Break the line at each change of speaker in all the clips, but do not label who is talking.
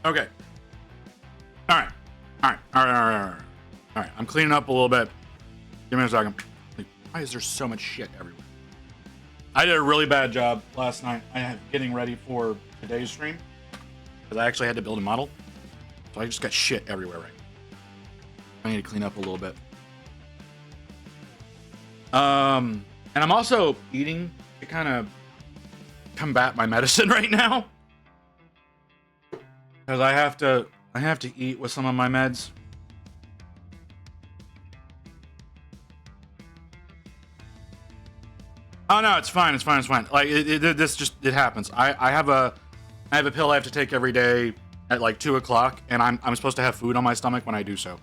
Okay. All right. All right. I'm cleaning up a little bit. Give me a second. Like, why is there so much shit everywhere? I did a really bad job last night. I had getting ready for today's stream because I actually had to build a model. So I just got shit everywhere right now. I need to clean up a little bit. And I'm also eating to kind of combat my medicine right now. Because I have to eat with some of my meds. Oh no, it's fine. Like it happens. I have a pill I have to take every day at like 2 o'clock, and I'm supposed to have food on my stomach when I do so.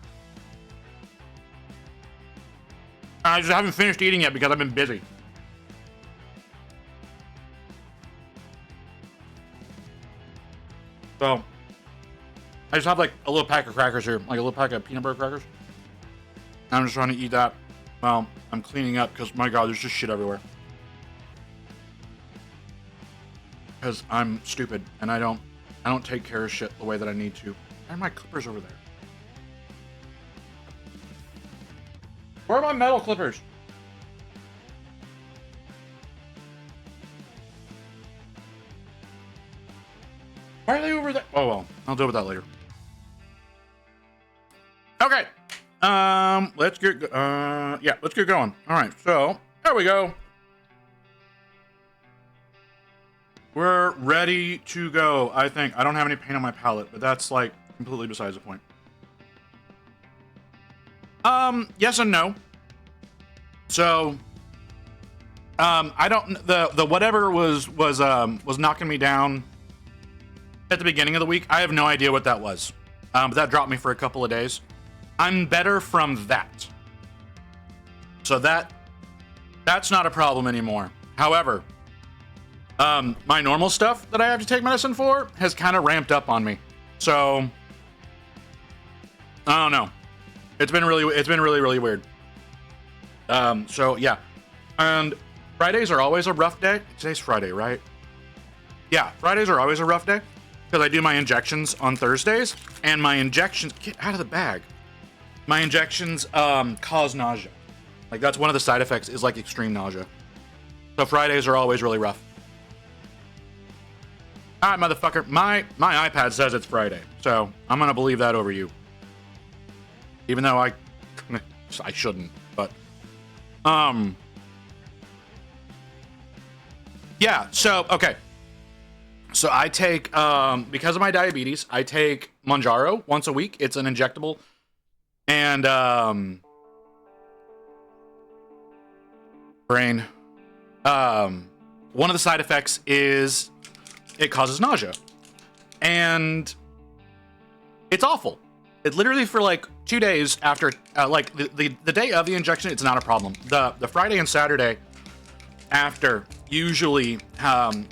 I just haven't finished eating yet because I've been busy. So I just have like a little pack of crackers here, like a little pack of peanut butter crackers. I'm just trying to eat that while I'm cleaning up because my God, there's just shit everywhere. Because I'm stupid and I don't take care of shit the way that I need to. Why are my clippers over there? Where are my metal clippers? Why are they over there? Oh well, I'll deal with that later. Okay. Let's get going. All right, so there we go. We're ready to go, I think. I don't have any paint on my palette, but that's like completely besides the point. Yes and no. So, I don't, the whatever was knocking me down at the beginning of the week. I have no idea what that was. But that dropped me for a couple of days. I'm better from that. So that's not a problem anymore. However, my normal stuff that I have to take medicine for has kind of ramped up on me. So, I don't know. It's been really weird. So yeah. And Fridays are always a rough day. Today's Friday, right? Yeah, Fridays are always a rough day because I do my injections on Thursdays, and my injections, get out of the bag. My injections cause nausea. Like that's one of the side effects is like extreme nausea. So Fridays are always really rough. All right, motherfucker. My iPad says it's Friday, so I'm gonna believe that over you. Even though I shouldn't, but yeah. So okay. So I take because of my diabetes, I take Mounjaro once a week. It's an injectable, and brain. One of the side effects is it causes nausea, and it's awful. It literally for like 2 days after, like the day of the injection, it's not a problem. The Friday and Saturday after usually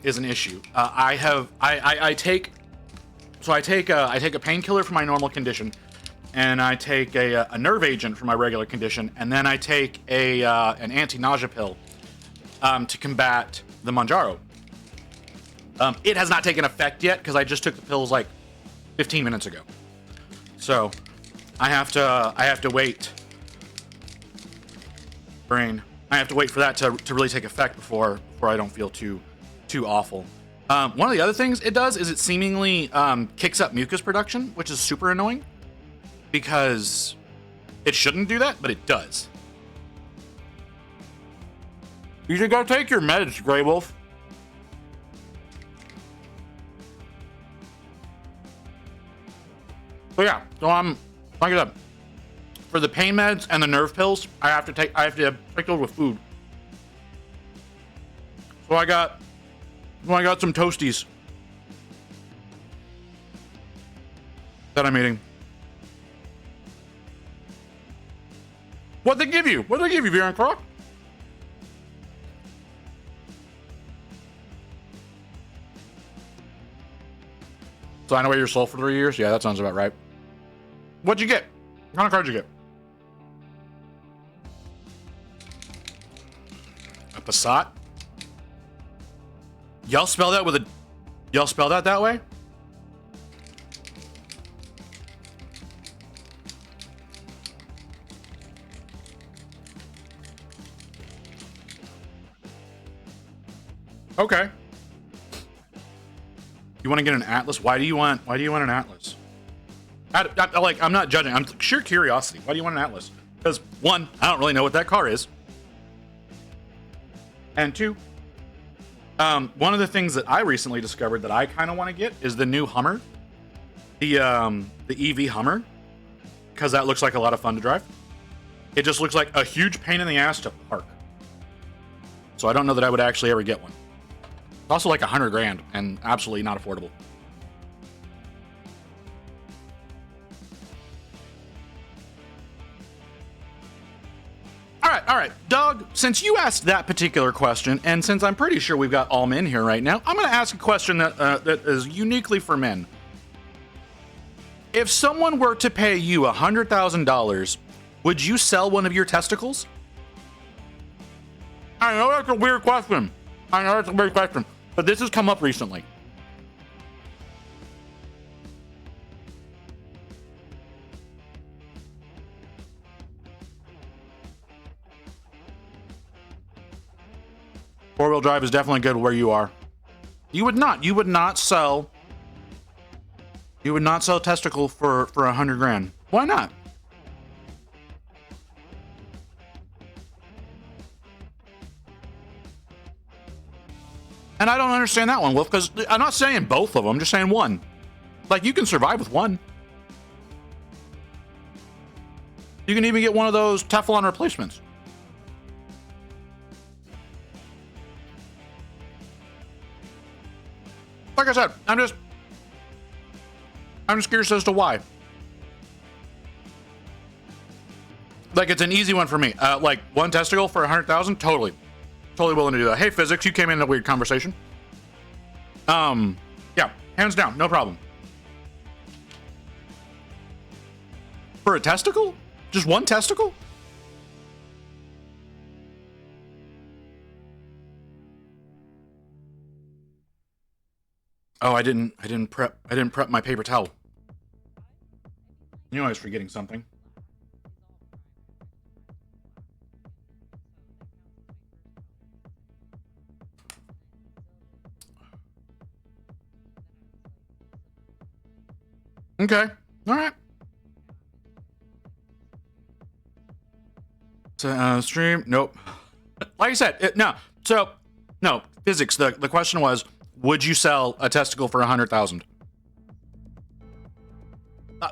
is an issue. I take a painkiller for my normal condition, and I take a nerve agent for my regular condition, and then I take an anti-nausea pill to combat the Mounjaro. It has not taken effect yet because I just took the pills like 15 minutes ago. So I have to wait. Brain. I have to wait for that to really take effect before I don't feel too awful. One of the other things it does is it seemingly kicks up mucus production, which is super annoying because it shouldn't do that, but it does. You should go take your meds, Grey Wolf. So yeah, so I'm like I said, for the pain meds and the nerve pills, I have to take those with food. So I got some Toasties that I'm eating. What'd they give you? Viren Croc? Sign away your soul for 3 years? Yeah, that sounds about right. What'd you get? What kind of card did you get? A Passat? Y'all spell that that way? Okay. You want to get an Atlas? Why do you want an Atlas? I'm not judging. I'm sheer curiosity. Why do you want an Atlas? Because one, I don't really know what that car is. And two, one of the things that I recently discovered that I kind of want to get is the new Hummer, the EV Hummer, because that looks like a lot of fun to drive. It just looks like a huge pain in the ass to park. So I don't know that I would actually ever get one. It's also like $100,000 and absolutely not affordable. All right, Doug, since you asked that particular question, and since I'm pretty sure we've got all men here right now, I'm going to ask a question that is uniquely for men. If someone were to pay you $100,000, would you sell one of your testicles? I know that's a weird question. But this has come up recently. Four-wheel drive is definitely good where you are. You would not sell a testicle for $100,000. Why not? And I don't understand that one, Wolf, because I'm not saying both of them, I'm just saying one. Like, you can survive with one. You can even get one of those Teflon replacements. Like I said, I'm just curious as to why. Like, it's an easy one for me. Like, one testicle for $100,000, totally willing to do that. Hey, Physics, you came in a weird conversation. Yeah, hands down, no problem. For a testicle? Just one testicle? Oh, I didn't prep my paper towel. You know I was forgetting something. Okay. All right. So, stream. Nope. Like I said, no. So, no. Physics. The question was, would you sell a testicle for $100,000?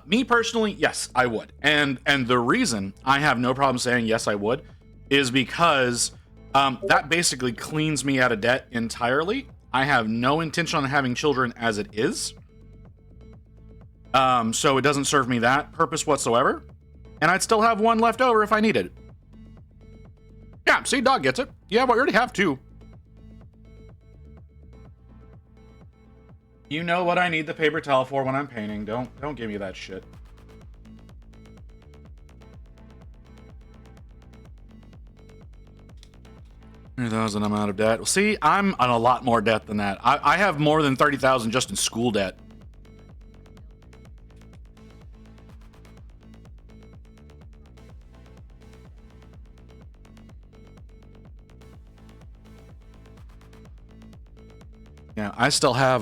Me personally, yes, I would. And the reason I have no problem saying yes, I would, is because that basically cleans me out of debt entirely. I have no intention on having children as it is. So it doesn't serve me that purpose whatsoever. And I'd still have one left over if I needed it. Yeah, see, Dog gets it. Yeah, but we already have two. You know what I need the paper towel for when I'm painting. Don't give me that shit. $30,000, I'm out of debt. Well, see, I'm on a lot more debt than that. I have more than $30,000 just in school debt. Yeah, I still have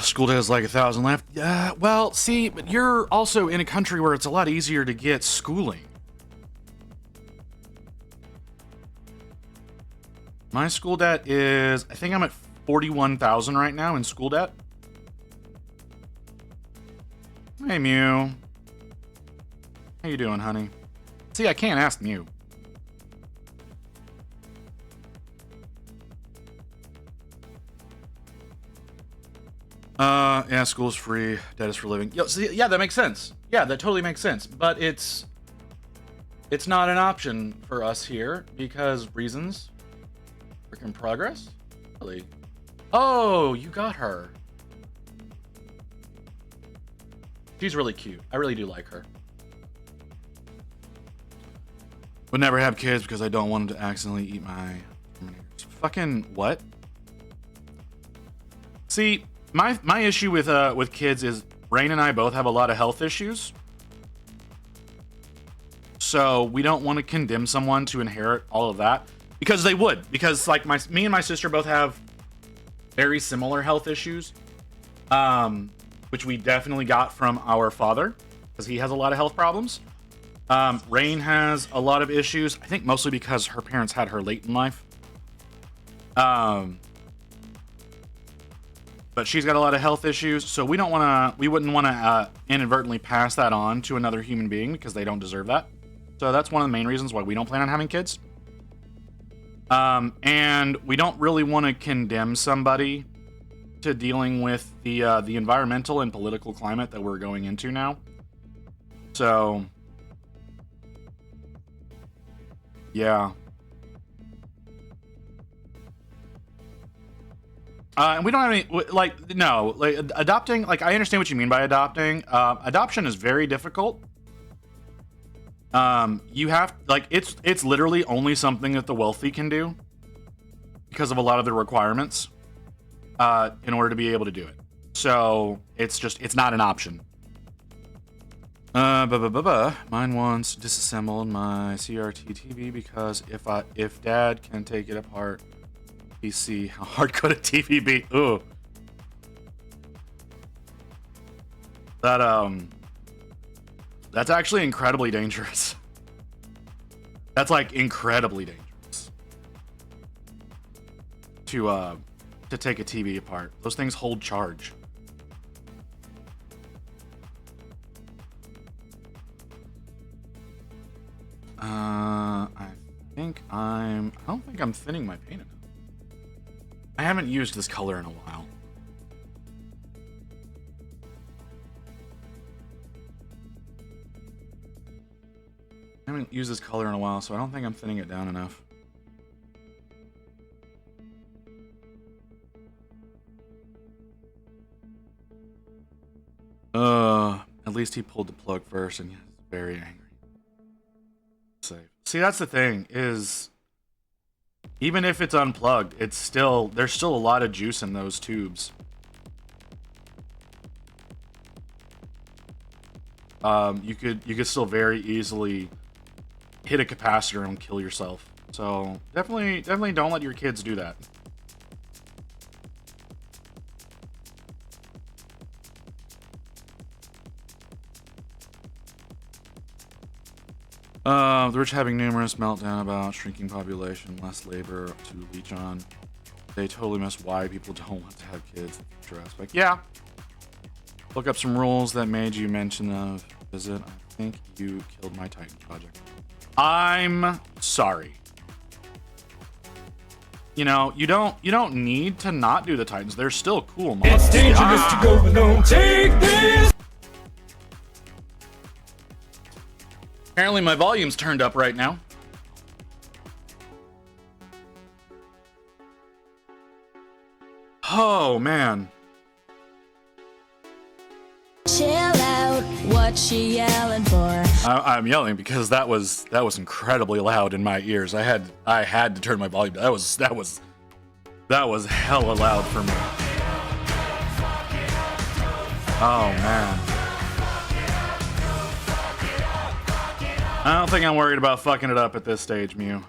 school debt is like 1,000 left. Yeah, well, see, but you're also in a country where it's a lot easier to get schooling. My school debt is, I think I'm at 41,000 right now in school debt. Hey, Mew. How you doing, honey? See, I can't ask Mew. Yeah, school's free, debt is for living. Yeah, that makes sense. Yeah, that totally makes sense. But it's not an option for us here because reasons. Freaking progress? Really? Oh, you got her. She's really cute. I really do like her. Would never have kids because I don't want them to accidentally eat my fucking what? See, my issue with kids is Rain and I both have a lot of health issues. So we don't want to condemn someone to inherit all of that Because they would. Because like me and my sister both have very similar health issues, which we definitely got from our father because he has a lot of health problems. Rain has a lot of issues. I think mostly because her parents had her late in life. But she's got a lot of health issues, so we wouldn't want to inadvertently pass that on to another human being because they don't deserve that. So that's one of the main reasons why we don't plan on having kids. And we don't really want to condemn somebody to dealing with the environmental and political climate that we're going into now. So, yeah. And we don't have any, like, no, like, adopting, like, I understand what you mean by adopting. Adoption is very difficult. You have, like, it's literally only something that the wealthy can do because of a lot of the requirements, in order to be able to do it. So, it's not an option. Mine once disassembled my CRT TV because if Dad can take it apart, PC, how hard could a TV be? Ooh. That's actually incredibly dangerous. That's like incredibly dangerous. To take a TV apart. Those things hold charge. I don't think I'm thinning my paint enough. I haven't used this color in a while. I haven't used this color in a while, so I don't think I'm thinning it down enough. At least he pulled the plug first, and he's very angry. Safe. See, that's the thing, is even if it's unplugged, there's still a lot of juice in those tubes. You could still very easily hit a capacitor and kill yourself. So definitely don't let your kids do that. The rich having numerous meltdown about shrinking population, less labor to leech on. They totally miss why people don't want to have kids. Future aspect. Yeah. Look up some rules that made you mention of visit. I think you killed my Titan project. I'm sorry. You know, you don't need to not do the Titans. They're still cool mods.
It's dangerous to go alone. Take this.
Apparently my volume's turned up right now. Oh man.
Chill out, what she yelling for?
I'm yelling because that was incredibly loud in my ears. I had to turn my volume down. That was hella loud for me. Oh man. I don't think I'm worried about fucking it up at this stage, Mew.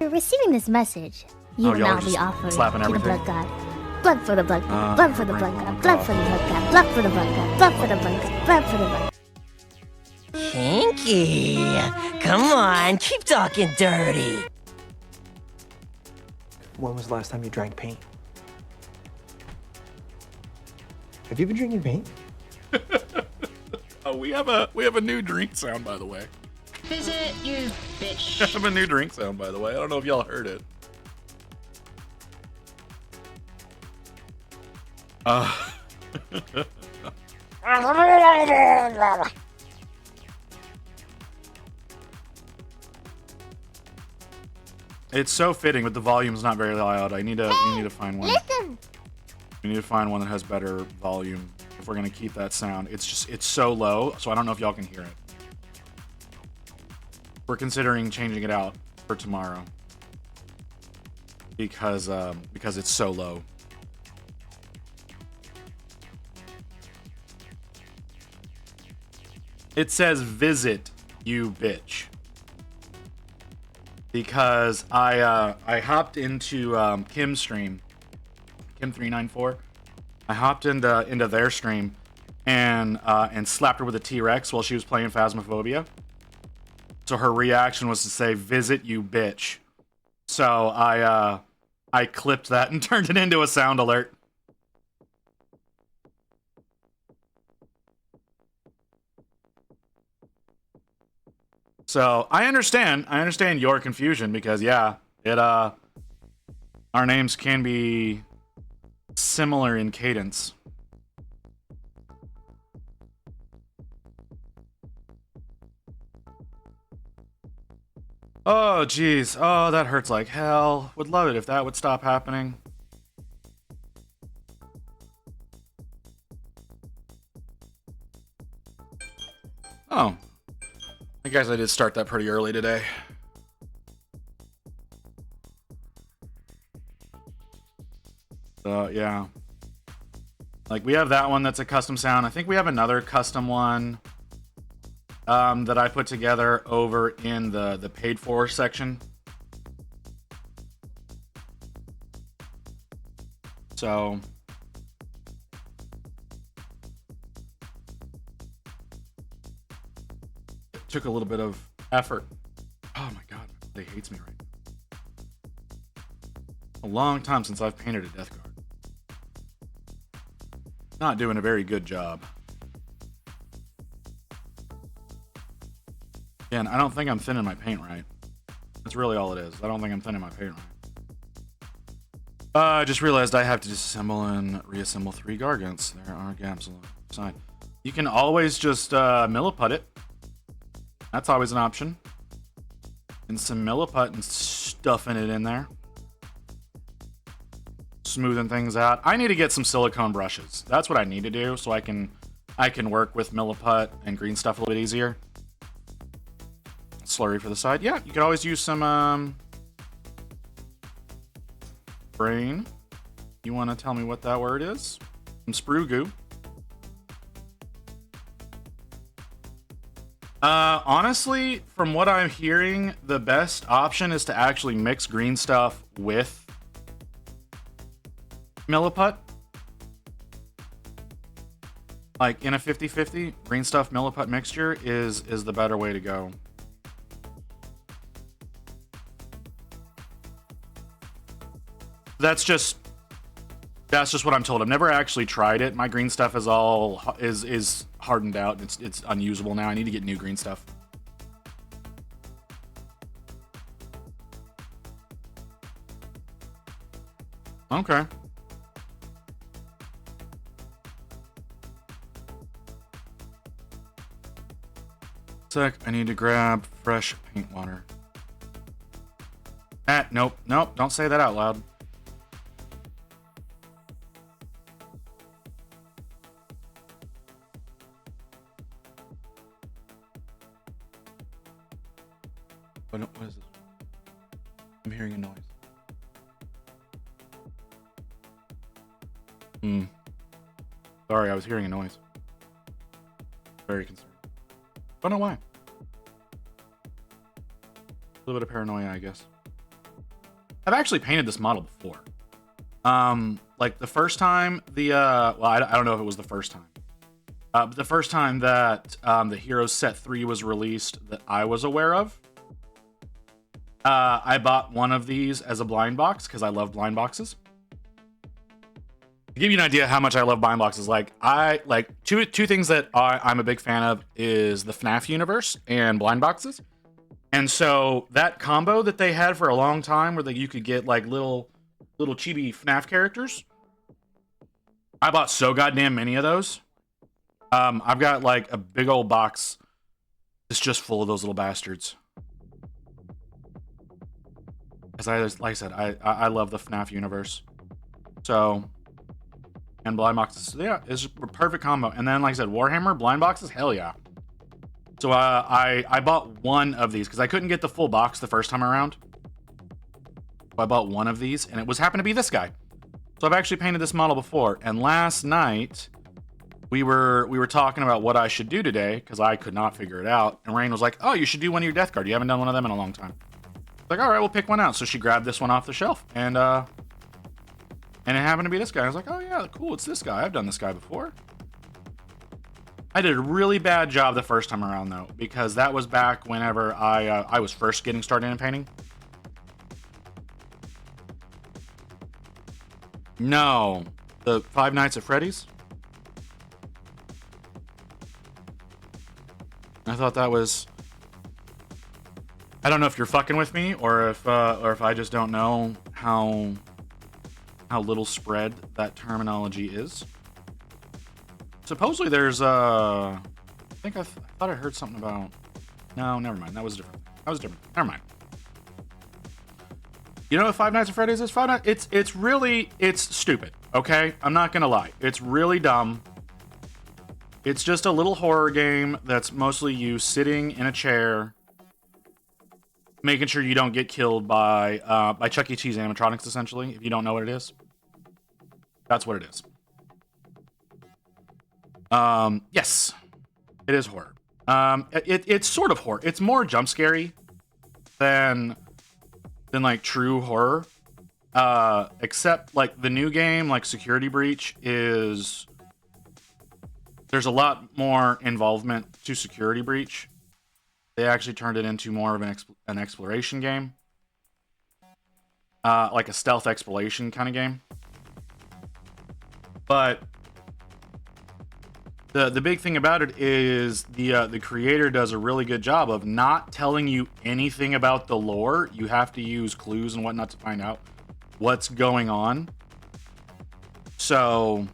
You're receiving this message. You will now be offered
slapping
to the
everything.
blood god. Blood for the blood god. Blood for the blood god. Blood for the blood god. Blood for the blood god. Blood for the blood god. Blood for the blood.
Kinky. Come on, keep talking dirty.
When was the last time you drank paint? Have you been drinking paint?
Oh, we have a new drink sound, by the way.
Visit you, bitch.
I have a new drink sound, by the way. I don't know if y'all heard it. It's so fitting, but the volume's not very loud. We need to find one.
Listen.
We need to find one that has better volume if we're gonna keep that sound. It's so low, so I don't know if y'all can hear it. We're considering changing it out for tomorrow because it's so low. It says visit you bitch. because I hopped into Kim's stream, Kim394. I hopped into their stream and slapped her with a T-Rex while she was playing Phasmophobia. So her reaction was to say, "Visit you, bitch." So I clipped that and turned it into a sound alert. So I understand your confusion because yeah, our names can be similar in cadence. Oh geez, oh that hurts like hell. Would love it if that would stop happening. Oh, I guess I did start that pretty early today. So yeah, like we have that one that's a custom sound. I think we have another custom one that I put together over in the paid for section. So it took a little bit of effort. Oh my god, they hates me right now. A long time since I've painted a Deathguard. Not doing a very good job. Again, I don't think I'm thinning my paint right. That's really all it is. I don't think I'm thinning my paint right. I just realized I have to disassemble and reassemble 3 Gargants. There are gaps along the side. You can always just milliput it. That's always an option. And some milliput and stuffing it in there. Smoothing things out. I need to get some silicone brushes. That's what I need to do so I can work with milliput and green stuff a little bit easier. Slurry for the side. Yeah, you could always use some brain. You want to tell me what that word is? Some sprue goo. Honestly, from what I'm hearing, the best option is to actually mix green stuff with milliput. Like in a 50-50, green stuff milliput mixture is the better way to go. That's just what I'm told. I've never actually tried it. My green stuff is is hardened out. It's unusable now. I need to get new green stuff. Okay. Sec, I need to grab fresh paint water. Nope, don't say that out loud. What is this? I'm hearing a noise. Sorry, I was hearing a noise. Very concerned. Don't know why. A little bit of paranoia, I guess. I've actually painted this model before. Like the first time well, I don't know if it was the first time. But the first time that the Heroes Set 3 was released that I was aware of, I bought one of these as a blind box because I love blind boxes. To give you an idea how much I love blind boxes, like I like two things that I'm a big fan of is the FNAF universe and blind boxes. And so that combo that they had for a long time where you could get like little chibi FNAF characters, I bought so goddamn many of those. I've got like a big old box that's just full of those little bastards. Because like I said, I love the FNAF universe. So, and blind boxes, yeah, it's a perfect combo. And then, like I said, Warhammer blind boxes, hell yeah. So I bought one of these because I couldn't get the full box the first time around. So I bought one of these, and it happened to be this guy. So I've actually painted this model before. And last night we were talking about what I should do today because I could not figure it out. And Rain was like, "Oh, you should do one of your Deathguard. You haven't done one of them in a long time." Like, all right, we'll pick one out. So she grabbed this one off the shelf, and it happened to be this guy. I was like, oh yeah, cool, it's this guy. I've done this guy before. I did a really bad job the first time around though, because that was back whenever I was first getting started in painting. No, the Five Nights at Freddy's. I thought that was. I don't know if you're fucking with me, or if I just don't know how little spread that terminology is. Supposedly there's I thought I heard something about. No, never mind. That was different. Never mind. You know what Five Nights at Freddy's is? It's stupid. Okay, I'm not gonna lie. It's really dumb. It's just a little horror game that's mostly you sitting in a chair, making sure you don't get killed by Chuck E. Cheese animatronics. Essentially, if you don't know what it is, that's what it is. Yes, it is horror. It's sort of horror. It's more jump scary than like true horror. Except like the new game, like Security Breach, there's a lot more involvement to Security Breach. They actually turned it into more of an exploration game, like a stealth exploration kind of game. But the big thing about it is the creator does a really good job of not telling you anything about the lore. You have to use clues and whatnot to find out what's going on. So,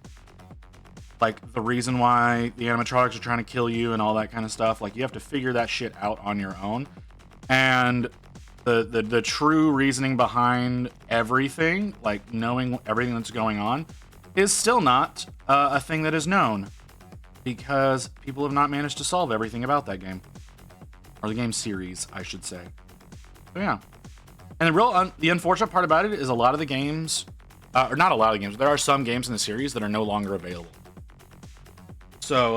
like, the reason why the animatronics are trying to kill you and all that kind of stuff, like, you have to figure that shit out on your own. And the true reasoning behind everything, like knowing everything that's going on, is still not a thing that is known, because people have not managed to solve everything about that game, or the game series, I should say. So yeah. And the unfortunate part about it is a lot of the games, or not a lot of games, there are some games in the series that are no longer available. So,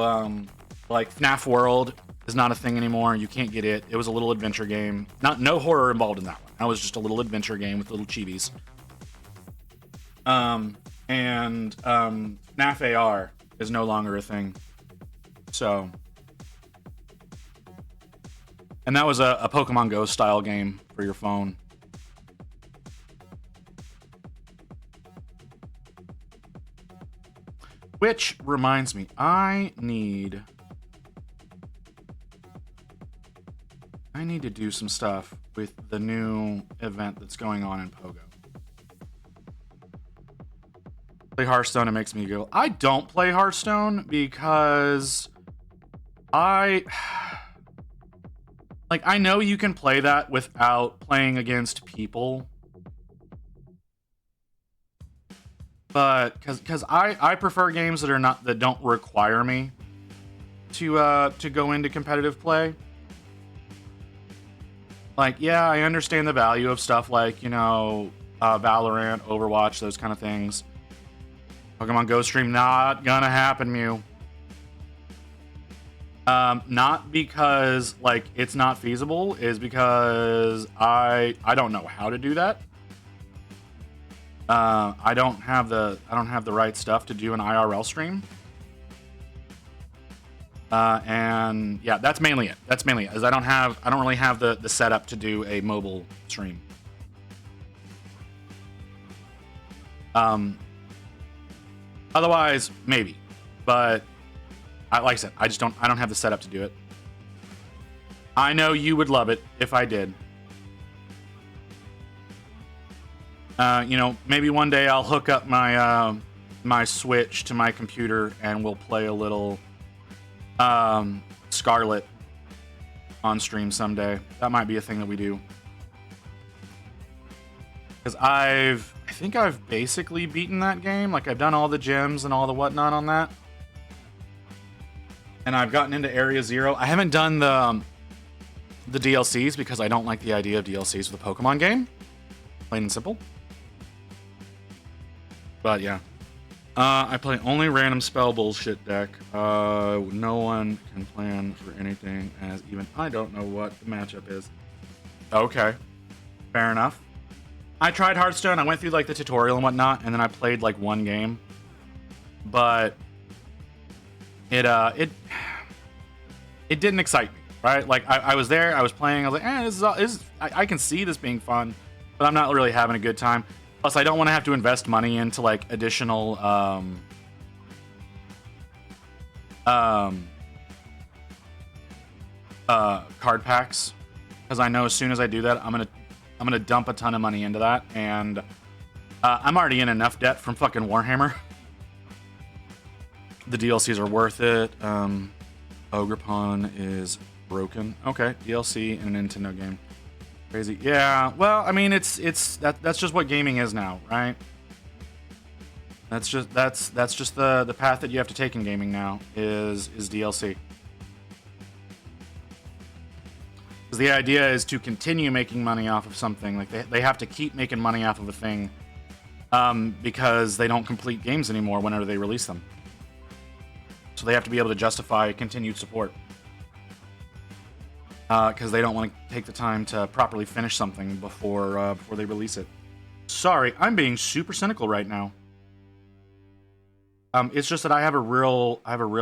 like FNAF World is not a thing anymore. You can't get it. It was a little adventure game. No horror involved in that one. That was just a little adventure game with little chibis. And FNAF AR is no longer a thing. So, and that was a Pokemon Go style game for your phone. Which reminds me, I need to do some stuff with the new event that's going on in Pogo. Play Hearthstone, it makes me go. I don't play Hearthstone because I know you can play that without playing against people. But because I prefer games that don't require me to go into competitive play. Like, yeah, I understand the value of stuff like, Valorant, Overwatch, those kind of things. Pokemon Go stream, not gonna happen, Mew. Not because like it's not feasible, is because I don't know how to do that. I don't have the right stuff to do an IRL stream. And yeah, that's mainly it. Is I don't really have the setup to do a mobile stream. Otherwise, maybe, but like I said, I don't have the setup to do it. I know you would love it if I did. Maybe one day I'll hook up my my Switch to my computer and we'll play a little Scarlet on stream someday. That might be a thing that we do. Because I think I've basically beaten that game. Like, I've done all the gems and all the whatnot on that. And I've gotten into Area Zero. I haven't done the DLCs because I don't like the idea of DLCs with a Pokemon game. Plain and simple. But yeah. I play only random spell bullshit deck. No one can plan for anything, as even I don't know what the matchup is. Okay. Fair enough. I tried Hearthstone. I went through like the tutorial and whatnot, and then I played like one game. But it didn't excite me, right? Like I was there, I was playing, I was like, I can see this being fun, but I'm not really having a good time. Plus, I don't want to have to invest money into like additional card packs, because I know as soon as I do that, I'm gonna dump a ton of money into that, and I'm already in enough debt from fucking Warhammer. The DLCs are worth it. Ogrepon is broken. Okay, DLC in a Nintendo game. Crazy. Yeah. Well, I mean, that's just what gaming is now, right? That's just the path that you have to take in gaming now is DLC. Because the idea is to continue making money off of something. Like they have to keep making money off of a thing, because they don't complete games anymore whenever they release them. So they have to be able to justify continued support. Because they don't want to take the time to properly finish something before they release it. Sorry, I'm being super cynical right now. It's just that I have a real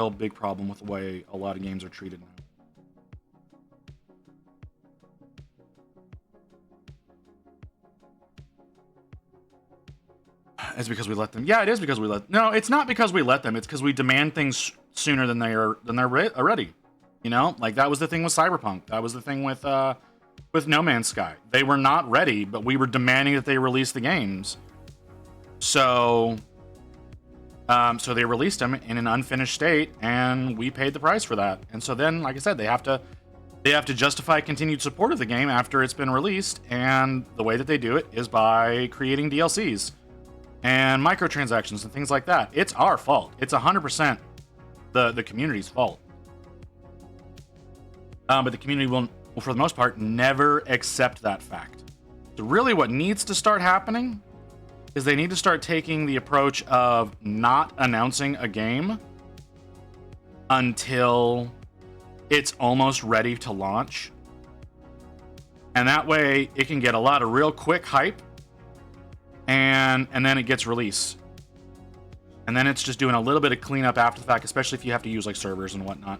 big problem with the way a lot of games are treated now. It's because we let them. Yeah, it is because we let. No, it's not because we let them. It's because we demand things sooner than they're ready. You know, like that was the thing with Cyberpunk. That was the thing with No Man's Sky. They were not ready, but we were demanding that they release the games. So they released them in an unfinished state, and we paid the price for that. And so then, like I said, they have to justify continued support of the game after it's been released, and the way that they do it is by creating DLCs and microtransactions and things like that. It's our fault. It's 100% the community's fault. But the community will, for the most part, never accept that fact. So really what needs to start happening is they need to start taking the approach of not announcing a game until it's almost ready to launch. And that way it can get a lot of real quick hype, and then it gets released. And then it's just doing a little bit of cleanup after the fact, especially if you have to use like servers and whatnot.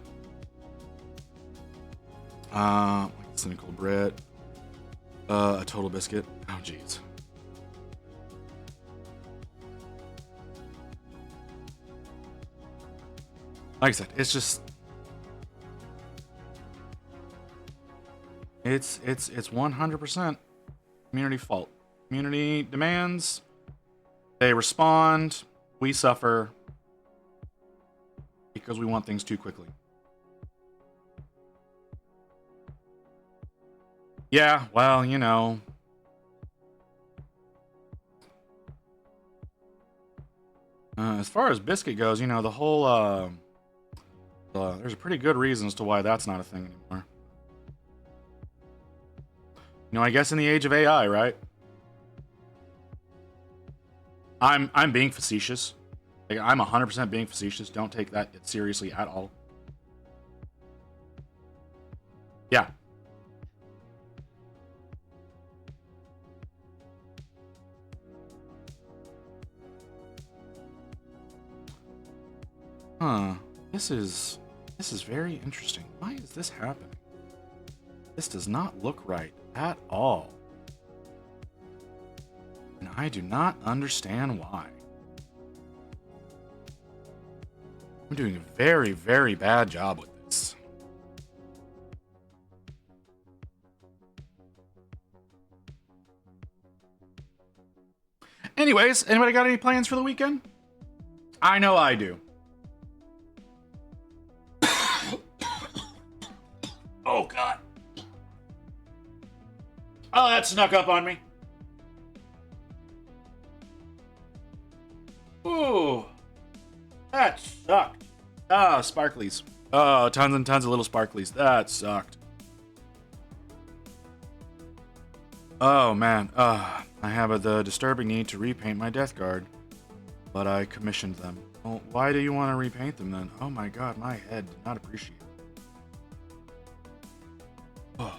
Cynical Brit. A Total Biscuit. Oh, jeez. Like I said, it's just... It's 100% community fault. Community demands, they respond, we suffer because we want things too quickly. Yeah, well, you know. As far as Biscuit goes, you know, the whole, there's a pretty good reasons to why that's not a thing anymore. You know, I guess in the age of AI, right? I'm being facetious. Like, I'm 100% being facetious. Don't take that seriously at all. Yeah. Huh. This is very interesting. Why is this happening? This does not look right at all. And I do not understand why. I'm doing a very, very bad job with this. Anyways, anybody got any plans for the weekend? I know I do. Oh, God. Oh, that snuck up on me. Ooh. That sucked. Ah, sparklies. Oh, tons and tons of little sparklies. That sucked. Oh, man. I have the disturbing need to repaint my Deathguard, but I commissioned them. Well, why do you want to repaint them then? Oh my God, my head did not appreciate it. Oh.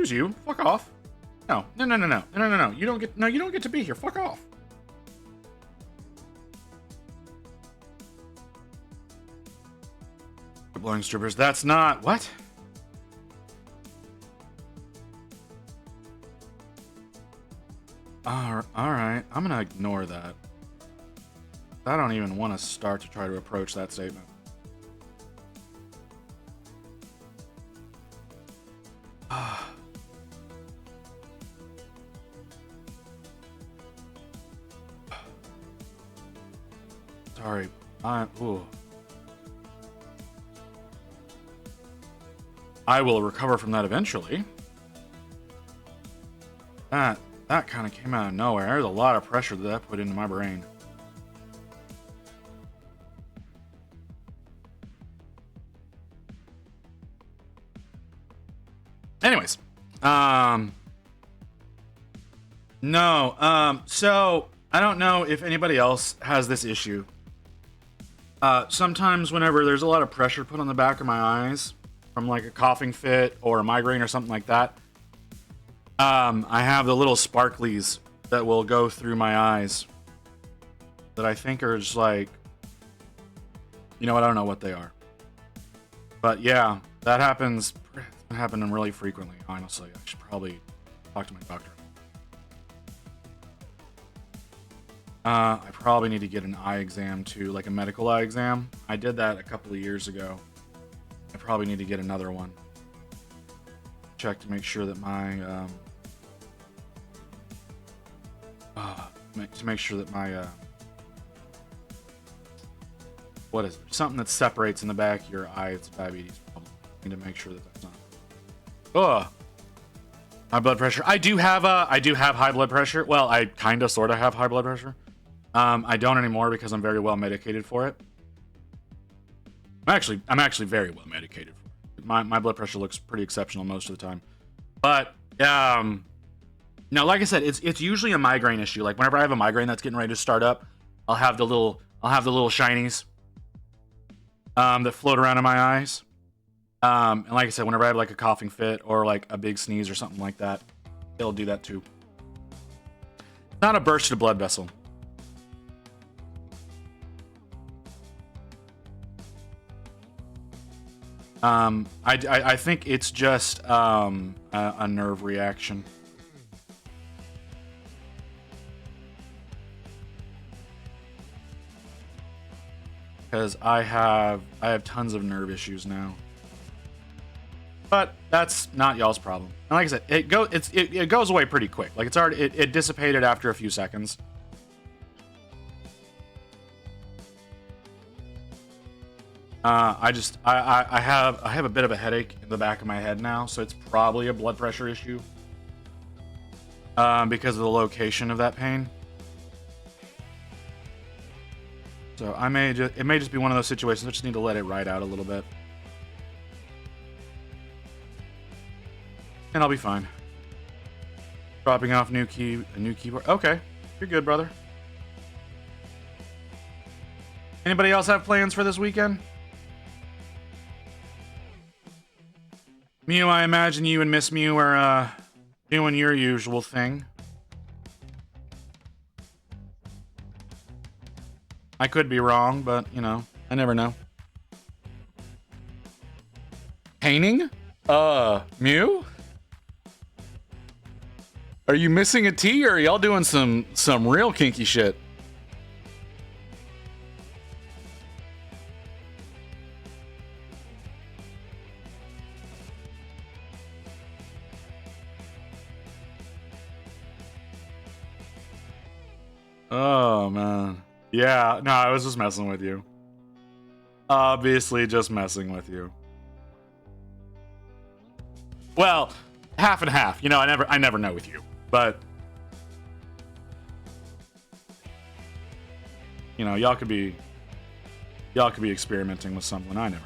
Excuse you. Fuck off. No. You don't get to be here. Fuck off. Blowing strippers. That's not what? All right. I'm gonna ignore that. I don't even want to start to try to approach that statement. Sorry. Ooh. I will recover from that eventually. That kind of came out of nowhere. There's a lot of pressure that put into my brain. Anyways, so I don't know if anybody else has this issue. Sometimes whenever there's a lot of pressure put on the back of my eyes from like a coughing fit or a migraine or something like that, I have the little sparklies that will go through my eyes that I think are just like, you know what, I don't know what they are. But yeah, that happens. It's been happening really frequently, honestly. I should probably talk to my doctor. I probably need to get an eye exam too, like a medical eye exam. I did that a couple of years ago. I probably need to get another one. Check to make sure that my what is it? Something that separates in the back of your eye. It's a diabetes problem. I need to make sure that that's not. High blood pressure. I do have high blood pressure. Well, I kind of sort of have high blood pressure. I don't anymore because I'm very well medicated for it. I'm actually very well medicated for it. My blood pressure looks pretty exceptional most of the time. But no, like I said, it's usually a migraine issue. Like whenever I have a migraine that's getting ready to start up, I'll have the little shinies that float around in my eyes. And like I said, whenever I have like a coughing fit or like a big sneeze or something like that, it'll do that too. It's not a burst of blood vessel. I think it's just a nerve reaction. Because I have tons of nerve issues now. But that's not y'all's problem. And like I said, it goes away pretty quick. Like it dissipated after a few seconds. I have a bit of a headache in the back of my head now, so it's probably a blood pressure issue. Because of the location of that pain. So it may just be one of those situations. I just need to let it ride out a little bit. And I'll be fine. Dropping off a new keyboard. Okay, you're good, brother. Anybody else have plans for this weekend? Mew, I imagine you and Miss Mew are doing your usual thing. I could be wrong, but you know, I never know. Painting? Mew? Are you missing a T, or are y'all doing some real kinky shit? Oh man. Yeah, no, I was just messing with you. Obviously just messing with you. Well, half and half. You know, I never know with you. But you know, y'all could be experimenting with something I never.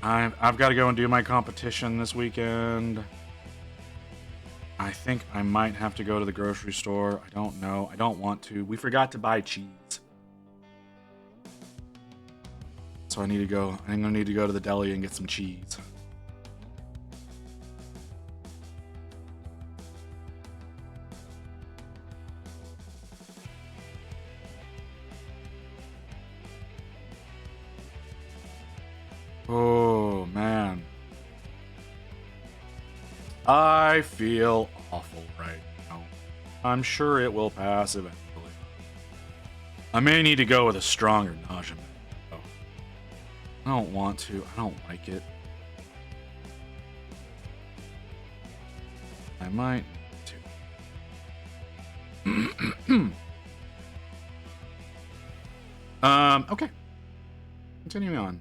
I've got to go and do my competition this weekend. I think I might have to go to the grocery store. I don't know. I don't want to. We forgot to buy cheese. So I need to go. I'm gonna need to go to the deli and get some cheese. Oh man, I feel awful right now. I'm sure it will pass eventually. I may need to go with a stronger nausea medicine, though. I don't want to. I don't like it. I might need to. Okay. Continuing on.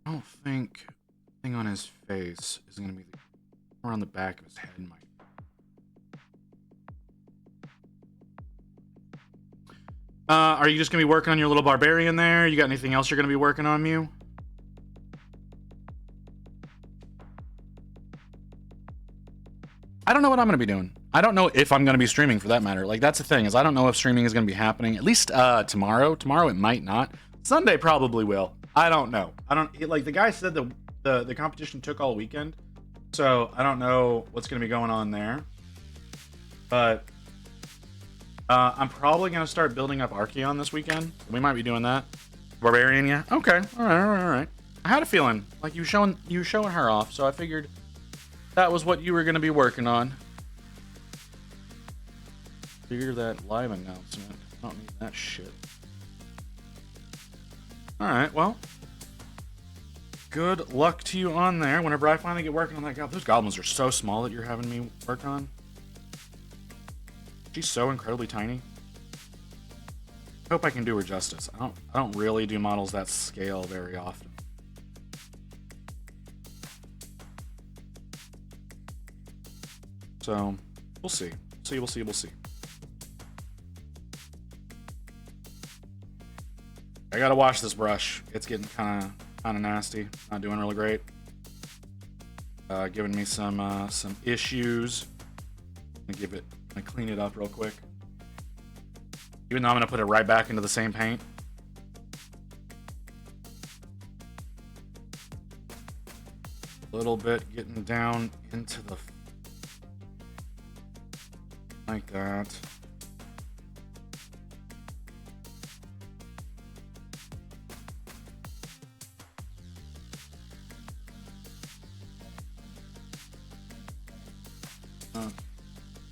I don't think the thing on his face is going to be around the back of his head. Are you just going to be working on your little barbarian there? You got anything else you're going to be working on, Mew? I don't know what I'm going to be doing. I don't know if I'm going to be streaming, for that matter. Like, that's the thing, is I don't know if streaming is going to be happening. At least tomorrow. Tomorrow it might not. Sunday probably will. I don't know. Like, the guy said the competition took all weekend, so I don't know what's going to be going on there. But I'm probably going to start building up Archeon this weekend. We might be doing that. Barbarian, yeah? Okay. All right. I had a feeling. Like, you showing her off, so I figured that was what you were going to be working on. Figure that live announcement. I don't need that shit. Alright, well. Good luck to you on there. Whenever I finally get working on that goblin. Those goblins are so small that you're having me work on. She's so incredibly tiny. Hope I can do her justice. I don't really do models that scale very often. So, we'll see. We'll see. I gotta wash this brush. It's getting kind of nasty. Not doing really great. Giving me some issues. I'm gonna clean it up real quick. Even though I'm gonna put it right back into the same paint. A little bit getting down into the like that.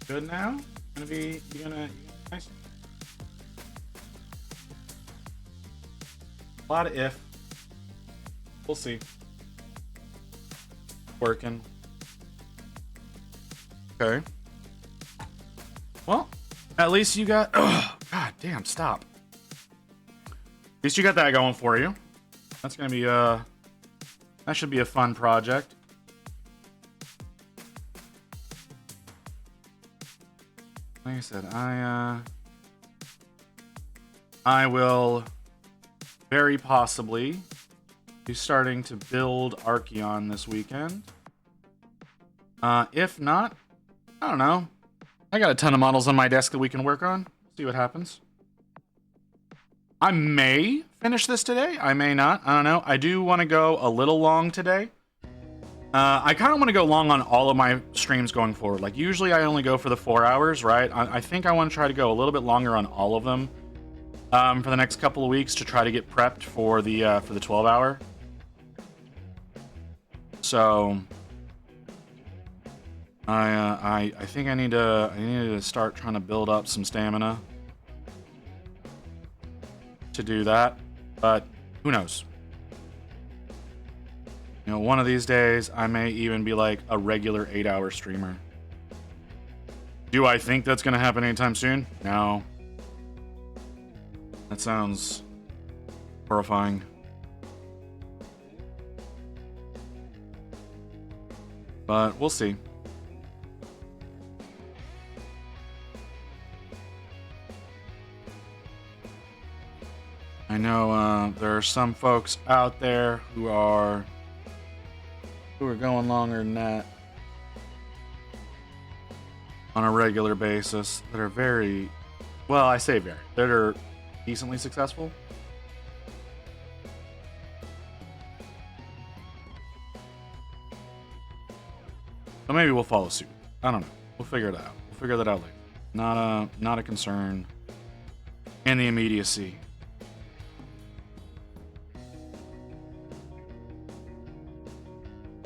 Good now? You gonna nice. A lot of if. We'll see. Working. Okay. Well, at least you got god damn, stop. At least you got that going for you. That's gonna be that should be a fun project. Like I said, I will very possibly be starting to build Archeon this weekend. If not, I don't know. I got a ton of models on my desk that we can work on. See what happens. I may finish this today. I may not. I don't know. I do want to go a little long today. I kind of want to go long on all of my streams going forward. Like, usually I only go for the 4 hours, right? I think I want to try to go a little bit longer on all of them for the next couple of weeks to try to get prepped for the 12-hour. So I think I need to start trying to build up some stamina to do that, but who knows? You know, one of these days, I may even be like a regular 8-hour streamer. Do I think that's going to happen anytime soon? No. That sounds horrifying. But we'll see. I know there are some folks out there who are going longer than that on a regular basis that are very, well, I say very, that are decently successful. So maybe we'll follow suit. I don't know. We'll figure it out. We'll figure that out later. Not a concern in the immediacy.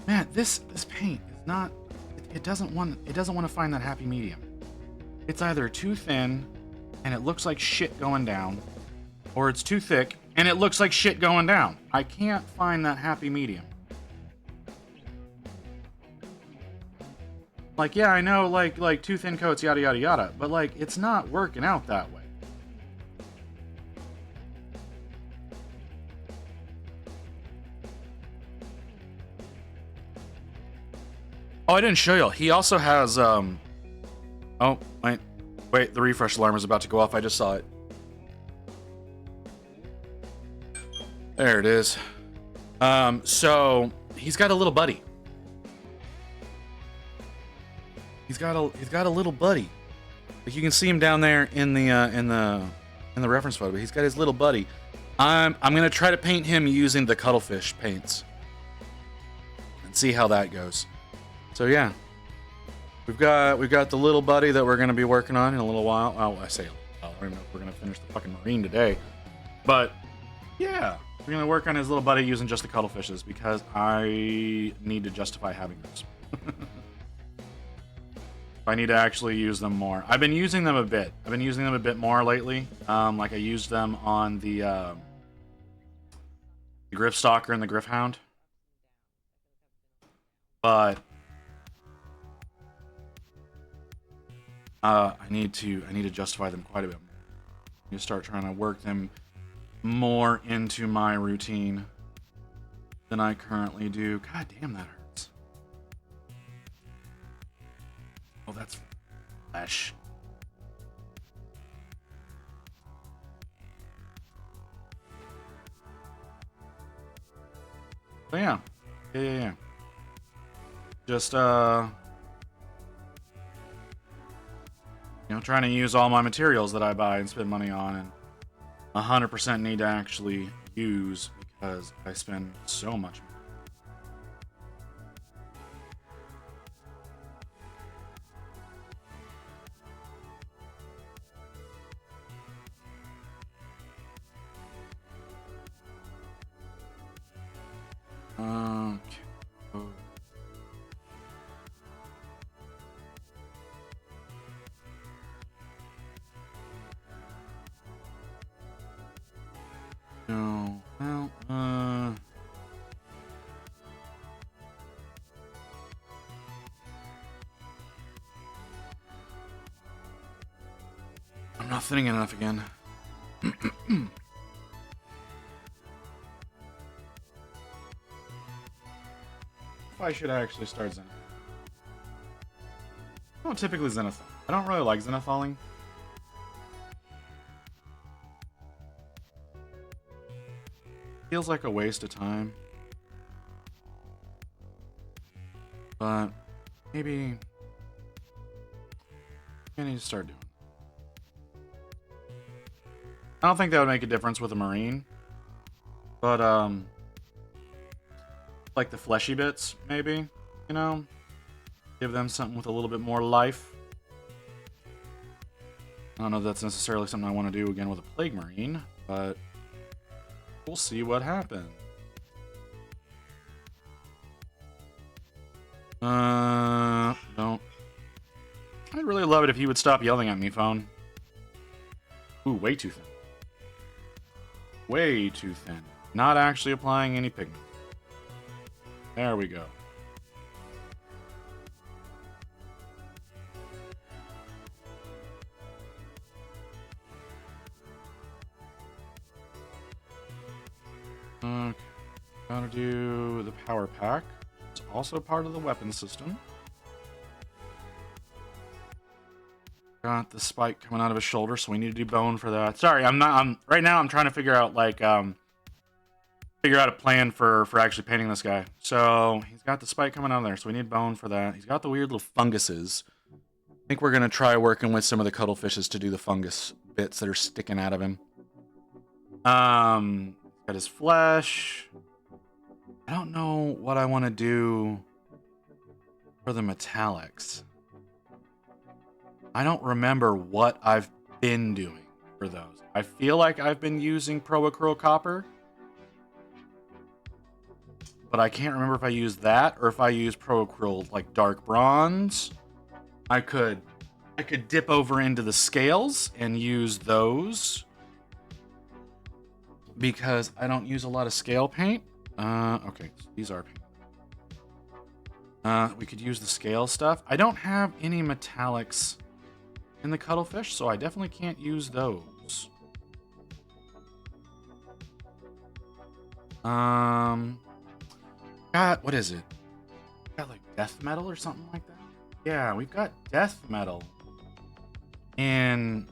Man, this paint is not. It doesn't want to find that happy medium. It's either too thin, and it looks like shit going down, or it's too thick, and it looks like shit going down. I can't find that happy medium. Like, yeah, I know, like too thin coats, yada yada yada, but like, it's not working out that way. Oh, I didn't show y'all. He also has, oh, wait, the refresh alarm is about to go off. I just saw it. There it is. So he's got a little buddy. He's got a little buddy. Like, you can see him down there in the reference photo. But he's got his little buddy. I'm gonna try to paint him using the cuttlefish paints and see how that goes. So yeah, we've got the little buddy that we're gonna be working on in a little while. Oh, I say, I don't know if we're gonna finish the fucking marine today, but yeah, we're gonna work on his little buddy using just the cuttlefishes because I need to justify having those. I need to actually use them more. I've been using them a bit. I've been using them a bit more lately. Like I used them on the Griff Stalker and the Griff Hound, but I need to justify them quite a bit more. I need to start trying to work them more into my routine than I currently do. God damn, that hurts. Oh, that's flesh. But yeah. Just you know, trying to use all my materials that I buy and spend money on, and 100% need to actually use because I spend so much money. Okay. Oh. No. Well, I'm not thinning enough again. I should actually start Zenith. I don't typically Zenithal. I don't really like Zenithaling. Feels like a waste of time. But maybe I need to start doing it. I don't think that would make a difference with a Marine. But like the fleshy bits, maybe, you know, give them something with a little bit more life. I don't know if that's necessarily something I want to do again with a Plague Marine, but we'll see what happens. No. I'd really love it if he would stop yelling at me, phone. Ooh, way too thin. Way too thin. Not actually applying any pigment. There we go. Okay. Gotta do the power pack. It's also part of the weapon system. Got the spike coming out of his shoulder, so we need to do bone for that. Sorry, right now I'm trying to figure out a plan for actually painting this guy. So he's got the spike coming out of there, so we need bone for that. He's got the weird little funguses. I think we're gonna try working with some of the cuttlefishes to do the fungus bits that are sticking out of him. Got his flesh. I don't know what I want to do for the metallics. I don't remember what I've been doing for those. I feel like I've been using pro-acryl copper, but I can't remember if I used that or if I used pro-acryl like dark bronze. I could dip over into the scales and use those because I don't use a lot of scale paint. Okay, so these are paint. We could use the scale stuff. I don't have any metallics in the cuttlefish, so I definitely can't use those. What is it? Got like death metal or something like that? Yeah, we've got death metal in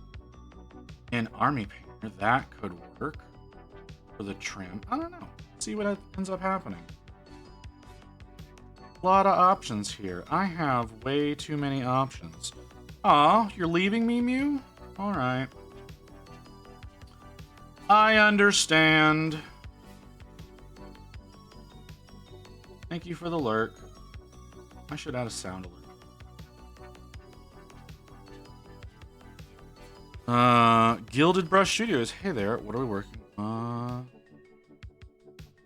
army painter. That could work for the trim. I don't know. See what ends up happening. A lot of options here. I have way too many options. Aw, you're leaving me, Mew? Alright. I understand. Thank you for the lurk. I should add a sound alert. Gilded Brush Studios. Hey there, what are we working?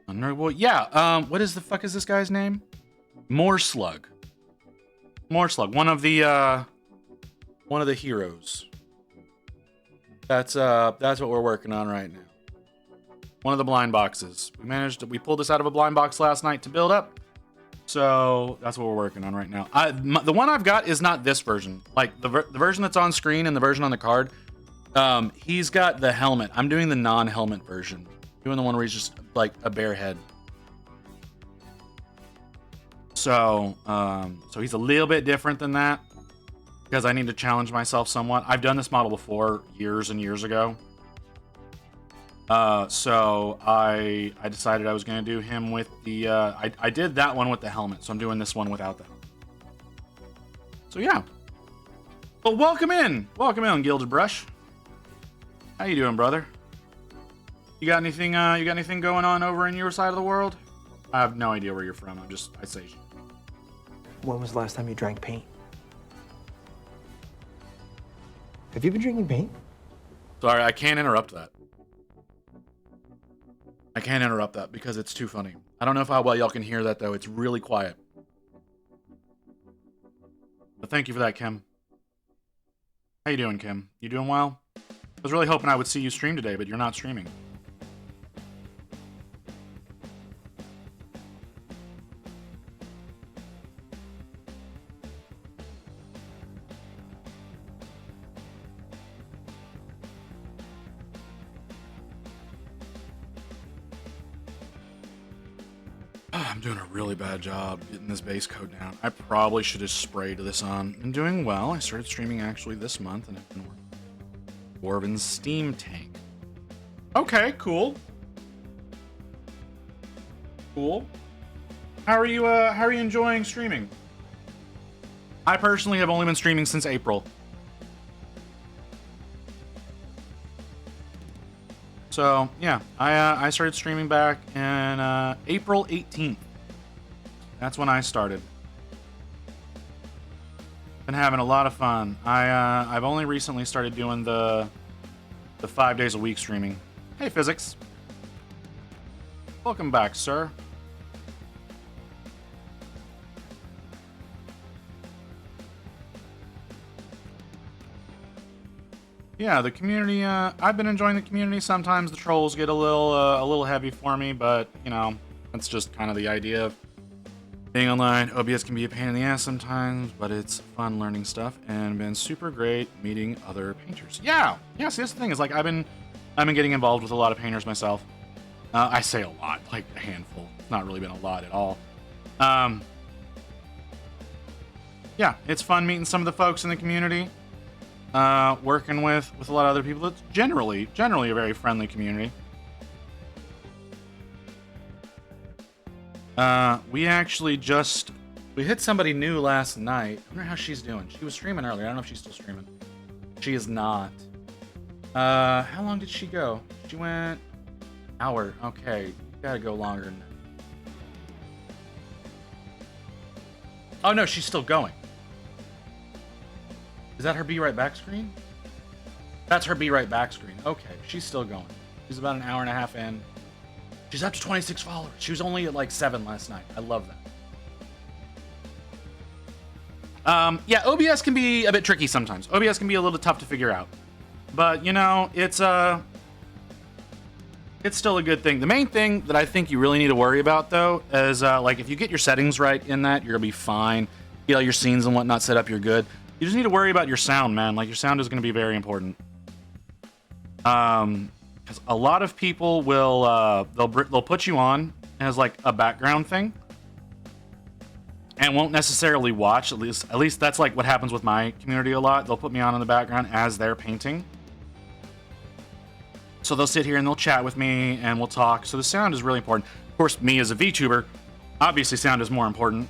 Well, yeah, what is the fuck is this guy's name? Morslug. Morslug, one of the heroes. That's what we're working on right now. One of the blind boxes. We pulled this out of a blind box last night to build up. So that's what we're working on right now. The one I've got is not this version. Like the version that's on screen and the version on the card. He's got the helmet. I'm doing the non-helmet version. Doing the one where he's just like a bare head. So he's a little bit different than that because I need to challenge myself somewhat. I've done this model before years and years ago. So I decided I was going to do him with the, I did that one with the helmet, so I'm doing this one without that. So yeah. Well, welcome in, Gilded Brush. How you doing, brother? You got anything going on over in your side of the world? I have no idea where you're from. I say.
When was the last time you drank paint? Have you been drinking paint?
Sorry, I can't interrupt that. I can't interrupt that because it's too funny. I don't know how well y'all can hear that, though. It's really quiet. But thank you for that, Kim. How you doing, Kim? You doing well? I was really hoping I would see you stream today, but you're not streaming. I'm doing a really bad job getting this base coat down. I probably should have sprayed this on. I'm doing well. I started streaming actually this month, and I've been working. Dwarven's Steam Tank. Okay, cool. Cool. How are you enjoying streaming? I personally have only been streaming since April. So, yeah, I started streaming back in April 18th. That's when I started. Been having a lot of fun. I've only recently started doing the 5 days a week streaming. Hey, Physics. Welcome back, sir. Yeah, the community, I've been enjoying the community. Sometimes the trolls get a little heavy for me, but, you know, that's just kind of the idea of being online. OBS can be a pain in the ass sometimes, but it's fun learning stuff and been super great meeting other painters. Yeah, see, that's the thing is, like, I've been getting involved with a lot of painters myself. I say a lot, like a handful. It's not really been a lot at all. Yeah, it's fun meeting some of the folks in the community. Working with a lot of other people. It's generally a very friendly community. We actually we hit somebody new last night. I wonder how she's doing. She was streaming earlier. I don't know if she's still streaming. She is not. How long did she go? She went Hour. Okay. Gotta go longer than that. Oh no, she's still going. Is that her be right back screen? That's her be right back screen. Okay, she's still going. She's about an hour and a half in. She's up to 26 followers. She was only at like 7 last night. I love that. Yeah, OBS can be a bit tricky sometimes. OBS can be a little tough to figure out. But, you know, it's still a good thing. The main thing that I think you really need to worry about, though, is, like, if you get your settings right in that, you're going to be fine. You know, your scenes and whatnot set up, you're good. You just need to worry about your sound, man. Like, your sound is going to be very important. Because a lot of people will, they'll put you on as, like, a background thing. And won't necessarily watch, at least that's, like, what happens with my community a lot. They'll put me on in the background as they're painting. So they'll sit here and they'll chat with me and we'll talk. So the sound is really important. Of course, me as a VTuber, obviously sound is more important.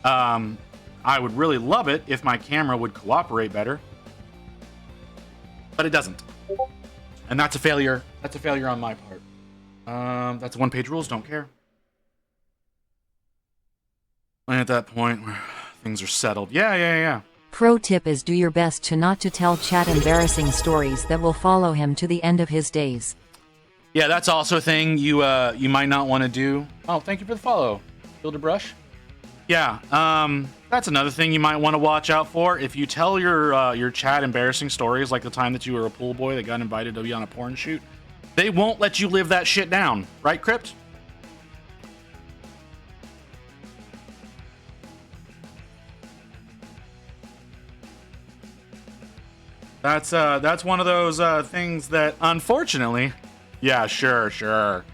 I would really love it if my camera would cooperate better. But it doesn't. And that's a failure. That's a failure on my part. That's one-page rules, don't care. And at that point where things are settled. Yeah.
Pro tip is do your best to not to tell chat embarrassing stories that will follow him to the end of his days.
Yeah, that's also a thing you might not want to do. Oh, thank you for the follow, Builder-Brush. Yeah, that's another thing you might want to watch out for. If you tell your chat embarrassing stories, like the time that you were a pool boy that got invited to be on a porn shoot, they won't let you live that shit down, right, Crypt? That's one of those things that, unfortunately, yeah, sure.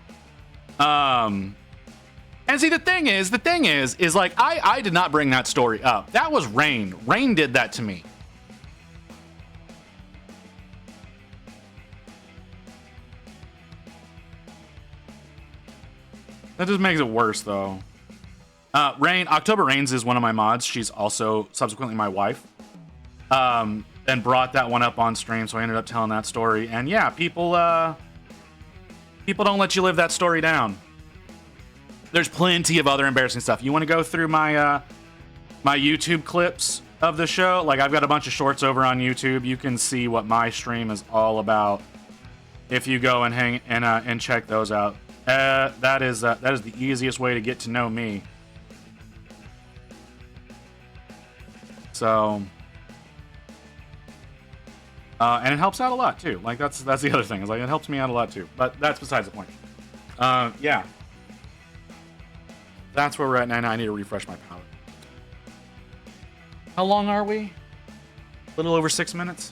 And see, the thing is like I did not bring that story up. That was Rain. Rain did that to me. That just makes it worse, though. Rain, October Rains is one of my mods. She's also subsequently my wife. And brought that one up on stream, so I ended up telling that story. And yeah, people don't let you live that story down. There's plenty of other embarrassing stuff. You want to go through my my YouTube clips of the show? Like, I've got a bunch of shorts over on YouTube. You can see what my stream is all about if you go and hang and check those out. That is the easiest way to get to know me. So. And it helps out a lot too. Like that's the other thing. Is like it helps me out a lot too. But that's besides the point. Yeah. That's where we're at now. I need to refresh my palette. How long are we? A little over 6 minutes.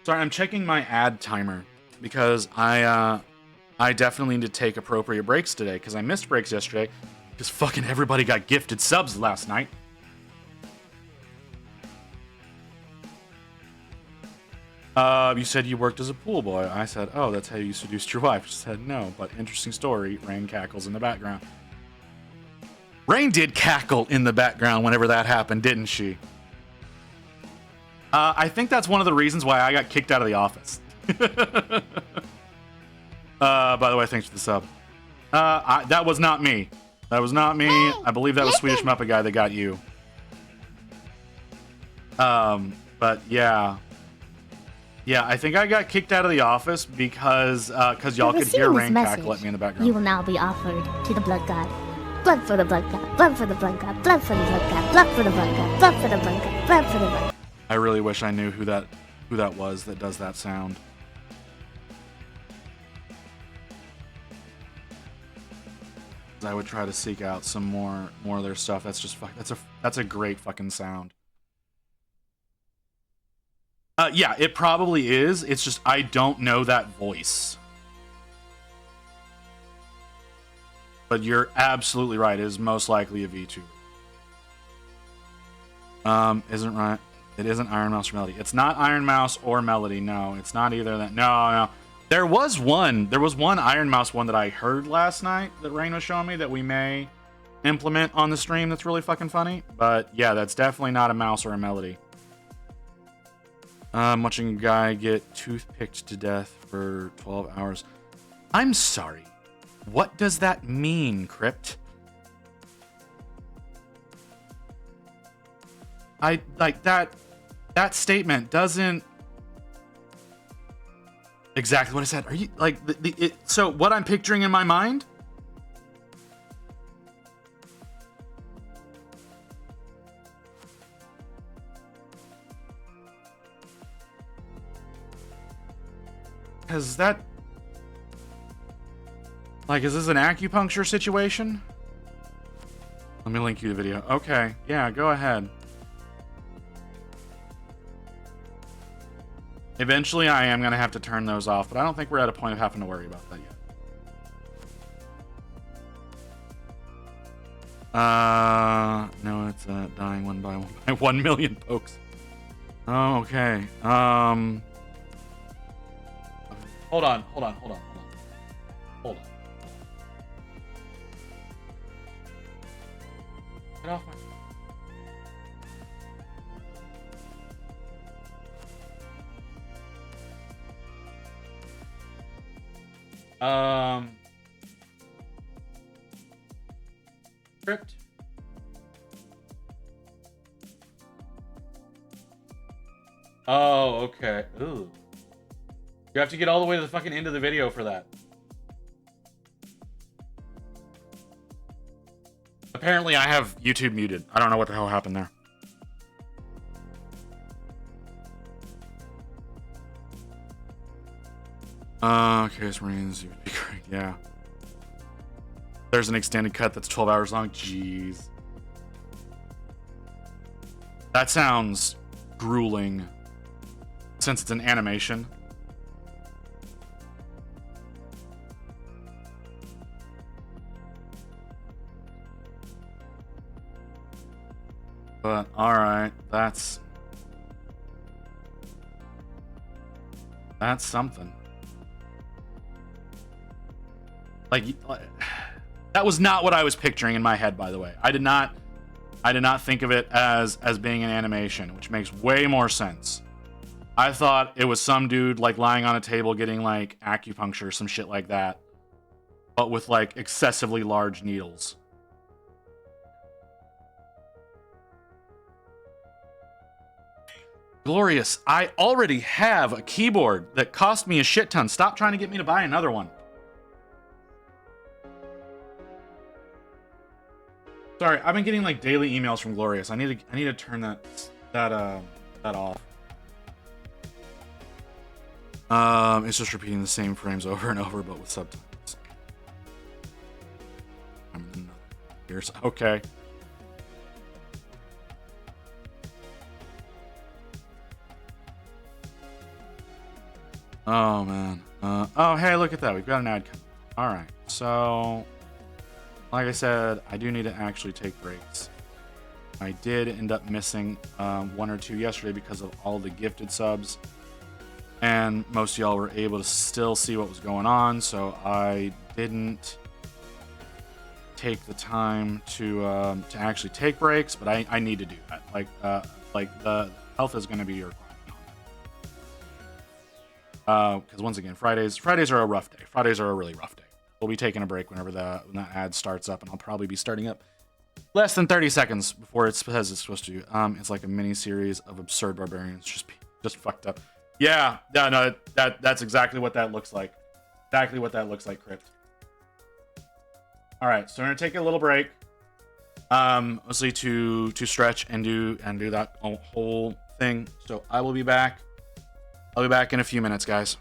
Sorry, I'm checking my ad timer because I definitely need to take appropriate breaks today because I missed breaks yesterday because fucking everybody got gifted subs last night. You said you worked as a pool boy. I said, oh, that's how you seduced your wife. She said, no, but interesting story. Rain cackles in the background. Rain did cackle in the background whenever that happened, didn't she? I think that's one of the reasons why I got kicked out of the office. By the way, thanks for the sub. That was not me. That was not me. I believe that was Swedish Muppet guy that got you. But yeah. Yeah, I think I got kicked out of the office because y'all could hear Rain cackle at me in the background.
You will now be offered to the blood god. Blood for the blood god. Blood for the blood god. Blood for the blood god. Blood for the blood god. Blood for the blood god. Blood for the blood.
I really wish I knew who that was that does that sound. I would try to seek out some more of their stuff. That's just that's a great fucking sound. Yeah, it probably is. It's just I don't know that voice. But you're absolutely right. It is most likely a VTuber. Isn't right. It isn't Iron Mouse or Melody. It's not Iron Mouse or Melody. No, it's not either that. No. There was one Iron Mouse one that I heard last night that Rain was showing me that we may implement on the stream that's really fucking funny. But yeah, that's definitely not a mouse or a Melody. Watching a guy get toothpicked to death for 12 hours. I'm sorry. What does that mean, Crypt? I like that statement doesn't exactly what I said. Are you like so what I'm picturing in my mind? Is that like, is this an acupuncture situation? Let me link you the video. Okay, yeah, go ahead. Eventually, I am going to have to turn those off, but I don't think we're at a point of having to worry about that yet. No, it's dying one by 1 million pokes. Oh, okay. Hold on. Get off my... Script. Oh, okay. Ooh. You have to get all the way to the fucking end of the video for that. Apparently, I have YouTube muted. I don't know what the hell happened there. Chaos Marines, you would be great. Yeah. There's an extended cut that's 12 hours long. Jeez. That sounds grueling. Since it's an animation. But, alright, that's something. Like, that was not what I was picturing in my head, by the way. I did not think of it as being an animation, which makes way more sense. I thought it was some dude, like, lying on a table getting, like, acupuncture, some shit like that. But with, like, excessively large needles. Glorious, I already have a keyboard that cost me a shit ton. Stop trying to get me to buy another one. Sorry, I've been getting like daily emails from Glorious. I need to turn that off. It's just repeating the same frames over and over, but with subtitles. Here's okay. Oh man. Oh hey, look at that. We've got an ad coming. All right. So, like I said, I do need to actually take breaks. I did end up missing 1 or 2 yesterday because of all the gifted subs, and most of y'all were able to still see what was going on. So I didn't take the time to actually take breaks, but I need to do that. Like the health is going to be your because once again, Fridays are a rough day. Fridays are a really rough day. We'll be taking a break when that ad starts up, and I'll probably be starting up less than 30 seconds before it says it's supposed to. It's like a mini series of absurd barbarians just fucked up. Yeah, no, that's exactly what that looks like. Exactly what that looks like, Crypt. All right, so we're gonna take a little break, mostly to stretch and do that whole thing. So I will be back. I'll be back in a few minutes, guys.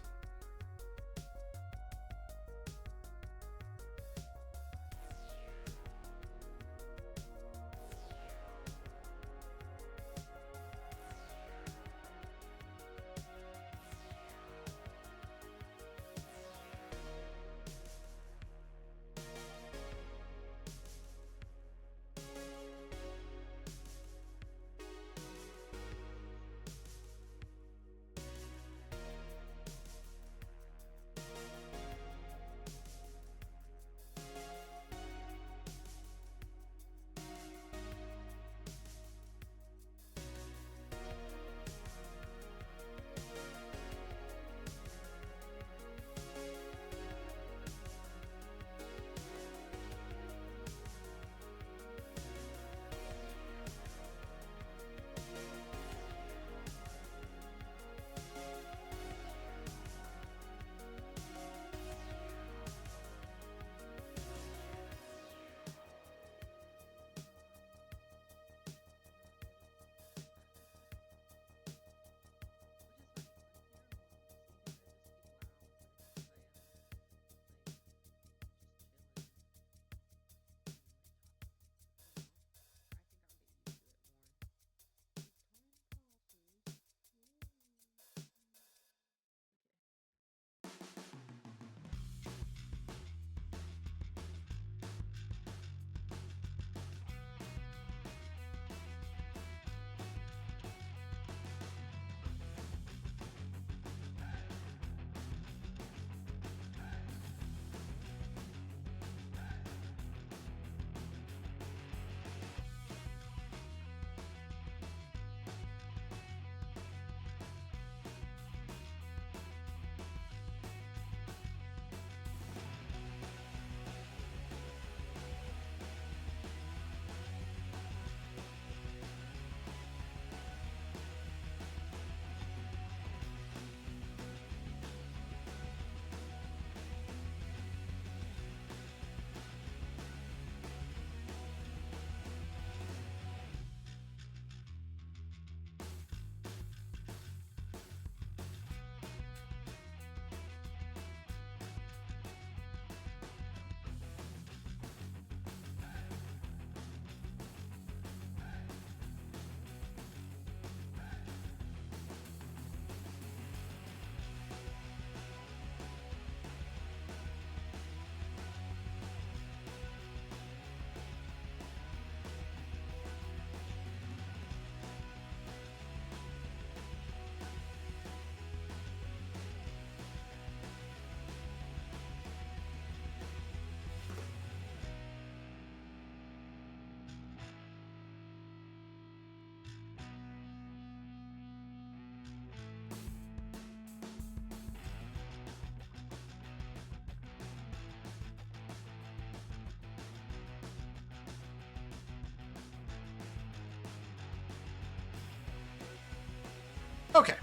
Okay,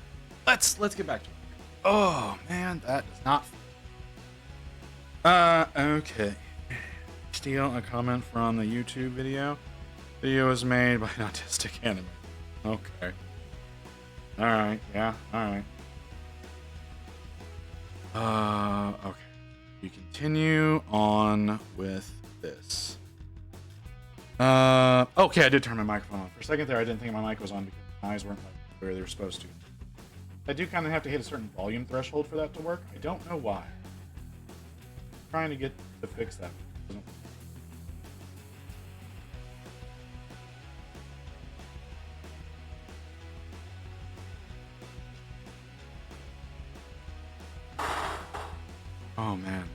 let's get back to it. Oh man, that is not. Okay. Steal a comment from the YouTube video. Video was made by an autistic anime. Okay. All right. Yeah. All right. Okay. You continue on with this. Okay, I did turn my microphone on. For a second there, I didn't think my mic was on because my eyes weren't like where they were supposed to. I do kind of have to hit a certain volume threshold for that to work. I don't know why. I'm trying to fix that. Oh man.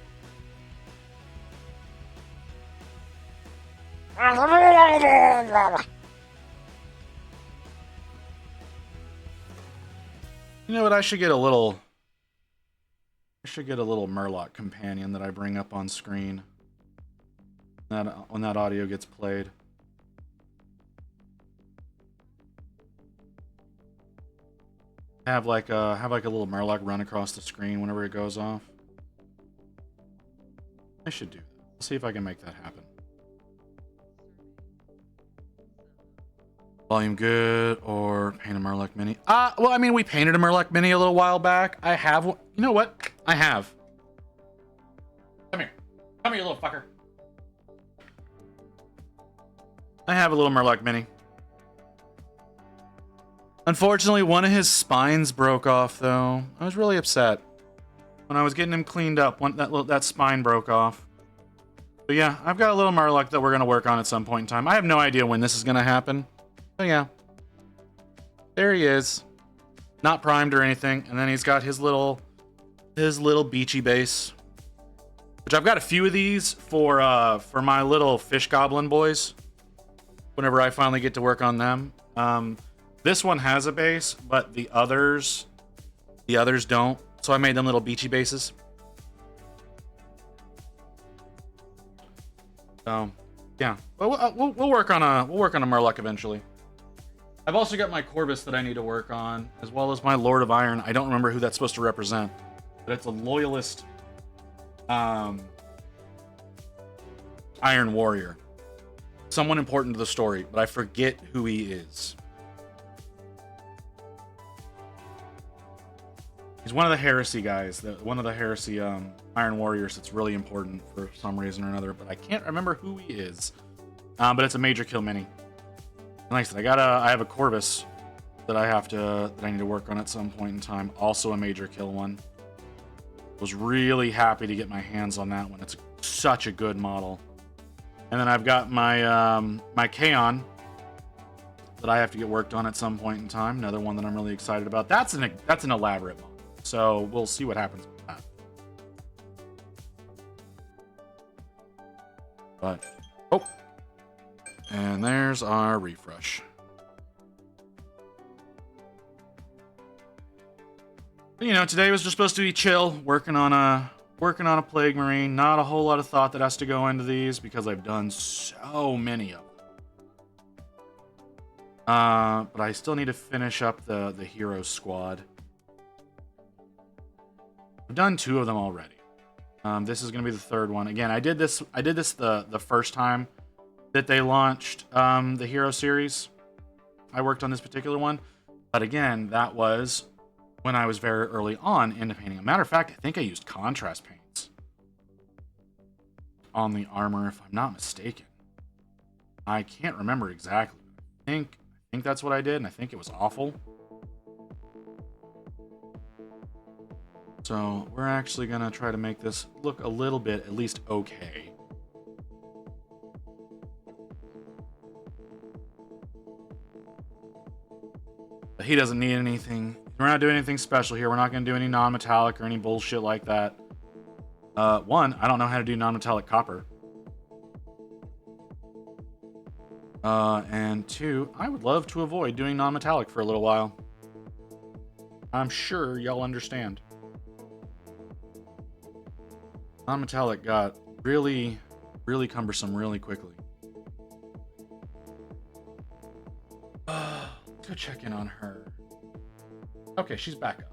You know what? I should get a little Murloc companion that I bring up on screen when that audio gets played. Have like a little Murloc run across the screen whenever it goes off. I should do that. Let's see if I can make that happen. Volume good or paint a Murloc mini? Well, I mean, we painted a Murloc mini a little while back. I have one. You know what? I have. Come here. Come here, you little fucker. I have a little Murloc mini. Unfortunately, one of his spines broke off, though. I was really upset. When I was getting him cleaned up, that spine broke off. But yeah, I've got a little Murloc that we're going to work on at some point in time. I have no idea when this is going to happen. But yeah. There he is. Not primed or anything. And then he's got his little beachy base. Which I've got a few of these for my little fish goblin boys. Whenever I finally get to work on them. This one has a base, but the others don't. So I made them little beachy bases. So, yeah. But we'll work on a Murloc eventually. I've also got my Corvus that I need to work on, as well as my Lord of Iron. I don't remember who that's supposed to represent, but it's a loyalist Iron Warrior. Someone important to the story, but I forget who he is. He's one of the Heresy guys, one of the Heresy Iron Warriors that's really important for some reason or another, but I can't remember who he is. But it's a major kill mini. And like I said, I have a Corvus that I need to work on at some point in time. Also a major kill one. Was really happy to get my hands on that one. It's such a good model. And then I've got my my Kaon that I have to get worked on at some point in time. Another one that I'm really excited about. That's an elaborate model. So we'll see what happens with that. But, oh. And there's our refresh. But, you know, today was just supposed to be chill, working on a Plague Marine. Not a whole lot of thought that has to go into these because I've done so many of them. But I still need to finish up the hero squad. I've done 2 of them already. This is going to be the 3rd one. Again, I did this the first time that they launched the hero series. I worked on this particular one. But again, that was when I was very early on into painting. As a matter of fact, I think I used contrast paints on the armor, if I'm not mistaken. I can't remember exactly. I think that's what I did, and I think it was awful. So we're actually gonna try to make this look a little bit, at least okay. But he doesn't need anything. We're not doing anything special here. We're not gonna do any non-metallic or any bullshit like that. One, I don't know how to do non-metallic copper. And 2, I would love to avoid doing non-metallic for a little while. I'm sure y'all understand. Non-metallic got really, really cumbersome really quickly. Let's go check in on her. Okay, she's back up.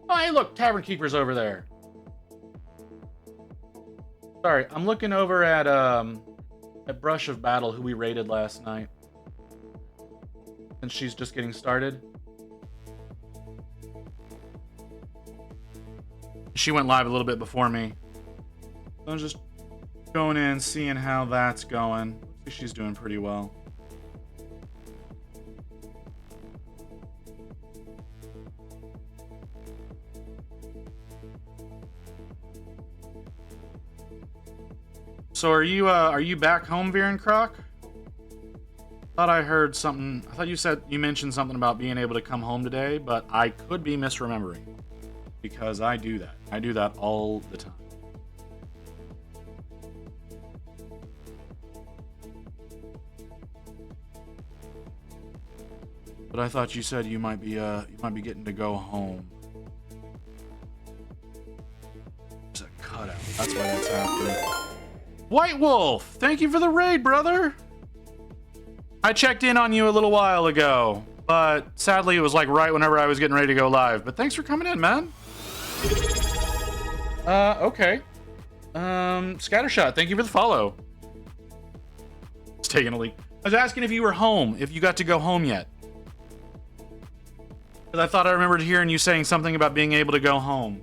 Oh, hey, look, Tavern Keeper's over there. Sorry, I'm looking over at Brush of Battle, who we raided last night. And she's just getting started. She went live a little bit before me. So I'm just going in, seeing how that's going. Looks like she's doing pretty well. So are you back home, Viren Croc? Thought I heard something. I thought you mentioned something about being able to come home today, but I could be misremembering because I do that. I do that all the time. But I thought you said you might be getting to go home. There's a cutout. That's why that's happening. White Wolf, thank you for the raid, brother. I checked in on you a little while ago, but sadly it was like right whenever I was getting ready to go live. But thanks for coming in, man. Okay. Scattershot, thank you for the follow. It's taking a leak. I was asking if you were home, if you got to go home yet. Because I thought I remembered hearing you saying something about being able to go home.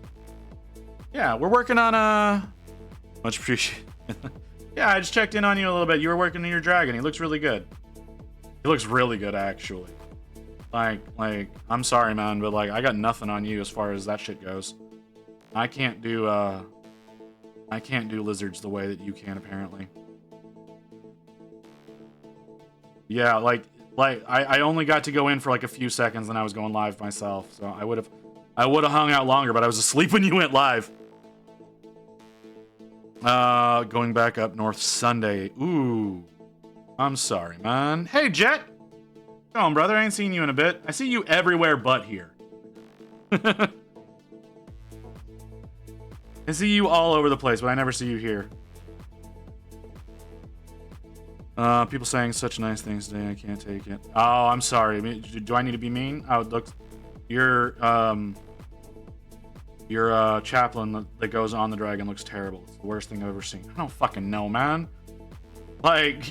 Yeah, we're working on much appreciated. Yeah, I just checked in on you a little bit. You were working on your dragon. He looks really good. He looks really good, actually. Like, I'm sorry, man, but like, I got nothing on you as far as that shit goes. I can't do lizards the way that you can, apparently. Yeah, like I only got to go in for like a few seconds, and I was going live myself. So I would have hung out longer, but I was asleep when you went live. Going back up north Sunday. Ooh, I'm sorry, man. Hey, Jet. Come on, brother. I ain't seen you in a bit. I see you everywhere but here. I see you all over the place, but I never see you here. People saying such nice things today. I can't take it. Oh, I'm sorry. Do I need to be mean? Oh, look, your chaplain that goes on the dragon looks terrible. It's the worst thing I've ever seen. I don't fucking know, man. Like,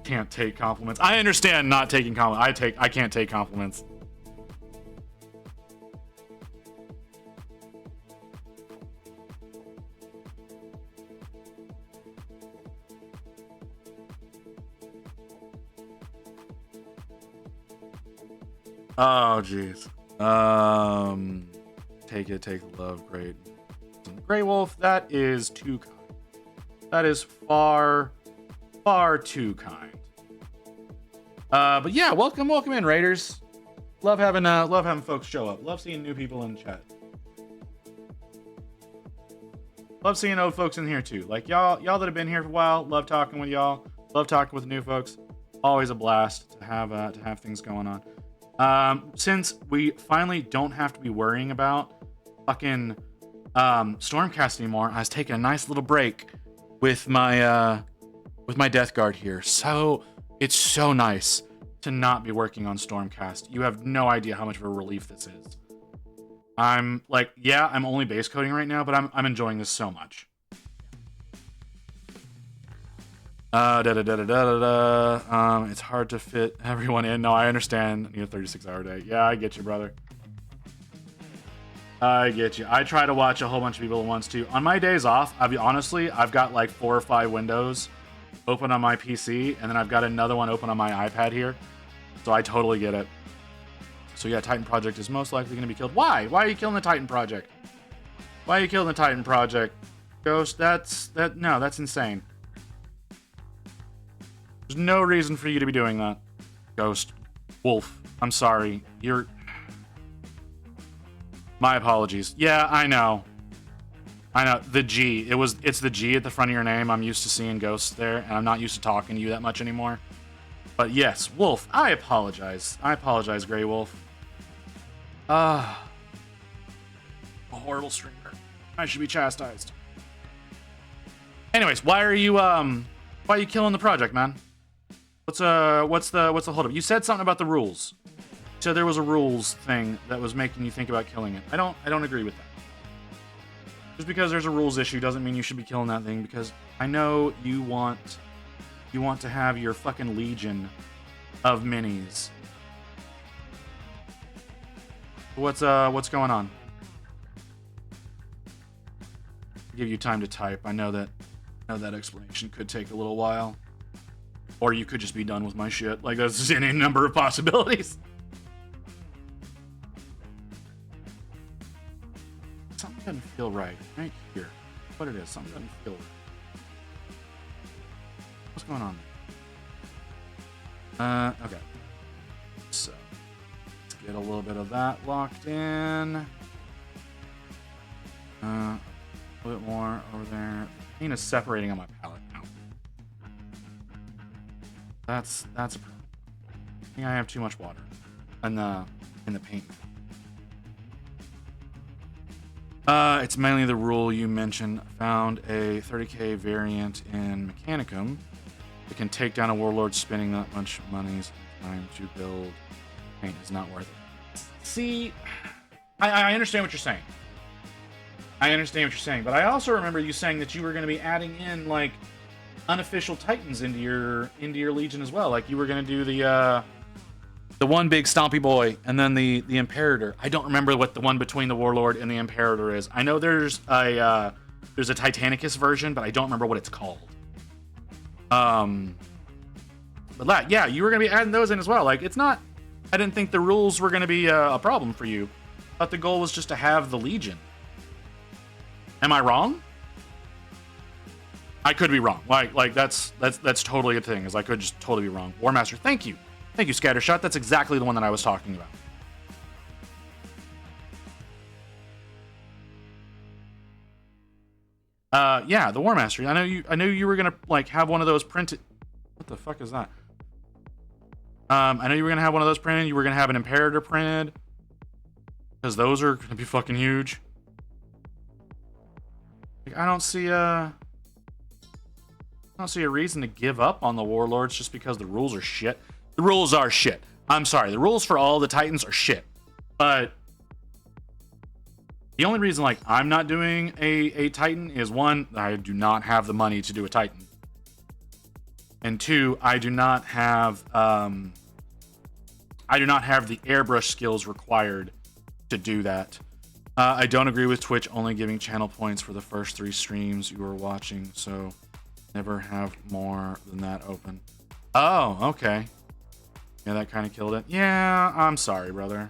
can't take compliments. I understand not taking compliments. I can't take compliments. Oh, jeez. Take the love. Great. Grey Wolf, that is too kind. That is far, far too kind. But yeah, welcome in, Raiders. Love having folks show up. Love seeing new people in chat. Love seeing old folks in here too. Like y'all that have been here for a while. Love talking with y'all. Love talking with new folks. Always a blast to have things going on. Since we finally don't have to be worrying about fucking Stormcast anymore, I was taking a nice little break with my Deathguard here. So it's so nice to not be working on Stormcast. You have no idea how much of a relief this is. I'm like, yeah, I'm only base coding right now, but I'm enjoying this so much. It's hard to fit everyone in. No, I understand. I need a 36-hour day. Yeah, I get you, brother. I get you. I try to watch a whole bunch of people at once too. On my days off, I've got like 4 or 5 windows open on my PC, and then I've got another one open on my iPad here. So I totally get it. So yeah, Titan Project is most likely going to be killed. Why? Why are you killing the Titan Project? Why are you killing the Titan Project? Ghost, that's insane. There's no reason for you to be doing that. Ghost. Wolf. I'm sorry. My apologies. Yeah, I know. The G. It's the G at the front of your name. I'm used to seeing ghosts there, and I'm not used to talking to you that much anymore. But yes, Wolf, I apologize. I apologize, Grey Wolf. A horrible streamer. I should be chastised. Anyways, why are you killing the project, man? What's the holdup? You said something about the rules. So there was a rules thing that was making you think about killing it. I don't agree with that. Just because there's a rules issue doesn't mean you should be killing that thing, because I know you want to have your fucking legion of minis. What's going on? I'll give you time to type. I know that explanation could take a little while. Or you could just be done with my shit. Like, there's any number of possibilities. Something doesn't feel right. Right here. What it is. Something doesn't feel right. What's going on there? Okay. So, let's get a little bit of that locked in. A little bit more over there. The paint is separating on my palette now. That's a problem. I think I have too much water in the paint. It's mainly the rule you mentioned. Found a 30k variant in Mechanicum. It can take down a warlord. Spending that much money's time to build paint is not worth it. See, I understand what you're saying. I understand what you're saying, but I also remember you saying that you were going to be adding in like unofficial titans into your legion as well. Like you were going to do the one big stompy boy and then the imperator. I don't remember what the one between the warlord and the imperator is. I know there's a Titanicus version, but I don't remember what it's called. But yeah, you were going to be adding those in as well. Like it's not. I didn't think the rules were going to be a problem for you. I thought the goal was just to have the legion. Am I wrong? I could be wrong. Like that's totally a thing. Is I could just totally be wrong. Warmaster, thank you, Scattershot. That's exactly the one that I was talking about. Yeah, the Warmaster. I know you were gonna like have one of those printed. What the fuck is that? I know you were gonna have one of those printed. You were gonna have an Imperator printed, because those are gonna be fucking huge. Like, I don't see a reason to give up on the warlords just because the rules are shit. The rules are shit. I'm sorry. The rules for all the Titans are shit. But the only reason like I'm not doing a Titan is one, I do not have the money to do a Titan. And two, I do not have the airbrush skills required to do that. I don't agree with Twitch only giving channel points for the first 3 streams you were watching, so never have more than that open. Oh, okay. Yeah, that kind of killed it. Yeah, I'm sorry, brother.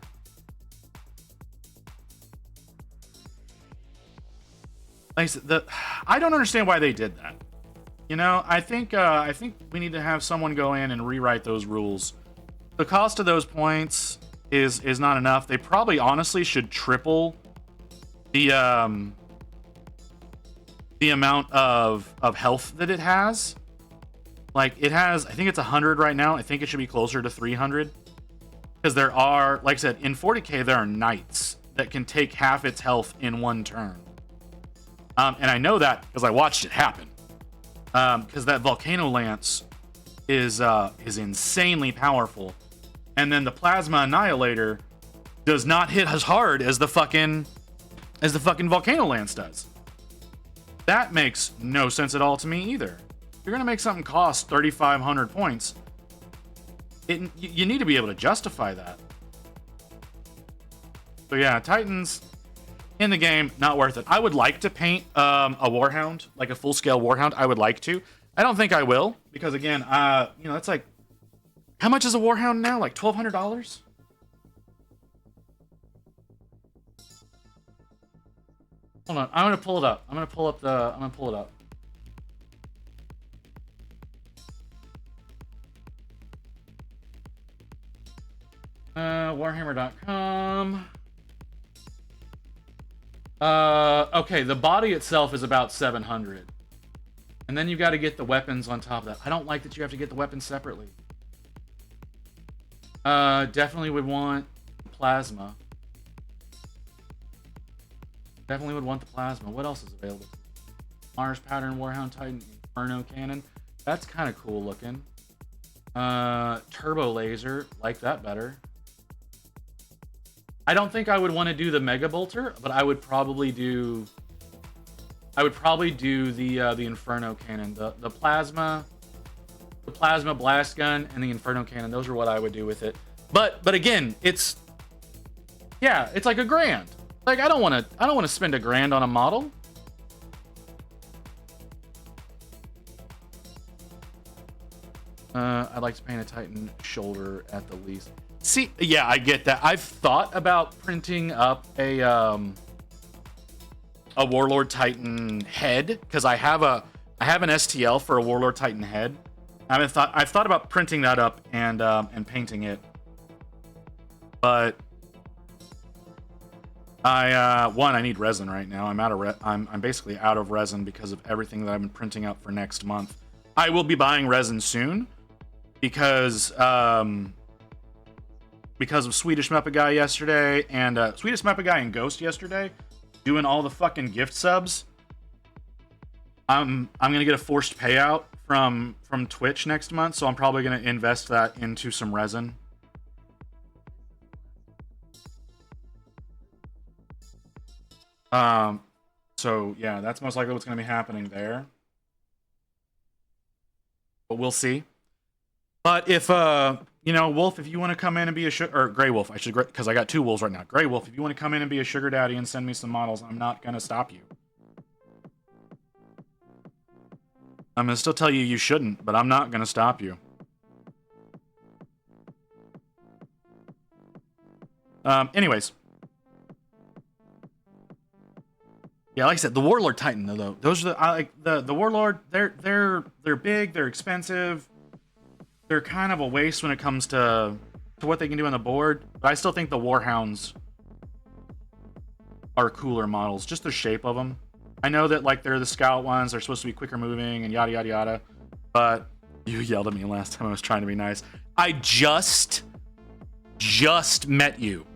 Like I said, I don't understand why they did that. You know, I think we need to have someone go in and rewrite those rules. The cost of those points is not enough. They probably honestly should triple the amount of health that it has. Like it has, I think it's 100 right now. I think it should be closer to 300, because there are, like I said, in 40k there are knights that can take half its health in one turn. And I know that because I watched it happen. Because that volcano lance is insanely powerful, and then the plasma annihilator does not hit as hard as the fucking volcano lance does. That makes no sense at all to me either. If you're gonna make something cost 3,500 points, you need to be able to justify that. So yeah, Titans in the game, not worth it. I would like to paint a Warhound, like a full-scale Warhound. I would like to. I don't think I will, because again, you know, it's like, how much is a Warhound now? Like $1,200? Hold on, I'm gonna pull it up. I'm gonna pull it up. Warhammer.com. Okay, the body itself is about 700. And then you got to get the weapons on top of that. I don't like that you have to get the weapons separately. Definitely would want plasma. Definitely would want the plasma. What else is available? Mars Pattern, Warhound Titan, Inferno Cannon. That's kind of cool looking. Turbo laser, like that better. I don't think I would want to do the Mega Bolter, but I would probably do the Inferno Cannon, the plasma blast gun, and the Inferno Cannon. Those are what I would do with it. But again, it's like $1,000. Like I don't want to spend $1,000 on a model. I'd like to paint a Titan shoulder at the least. See, yeah, I get that. I've thought about printing up a Warlord Titan head because I have an STL for a Warlord Titan head. I've thought about printing that up and painting it, but I need resin right now. I'm basically out of resin because of everything that I've been printing up for next month. I will be buying resin soon because of Swedish Muppet Guy yesterday and Swedish Muppet Guy and Ghost yesterday doing all the fucking gift subs. I'm gonna get a forced payout from Twitch next month, so I'm probably gonna invest that into some resin. So yeah, that's most likely what's gonna be happening there. But we'll see. But if Wolf, if you want to come in and be or Grey Wolf, because I got 2 wolves right now. Grey Wolf, if you want to come in and be a sugar daddy and send me some models, I'm not gonna stop you. I'm gonna still tell you you shouldn't, but I'm not gonna stop you. Anyways. Yeah, like I said, the Warlord Titan though. Those are the Warlord. They're big. They're expensive. They're kind of a waste when it comes to what they can do on the board. But I still think the Warhounds are cooler models. Just the shape of them. I know that like they're the scout ones. They're supposed to be quicker moving and yada yada yada. But you yelled at me last time I was trying to be nice. I just met you.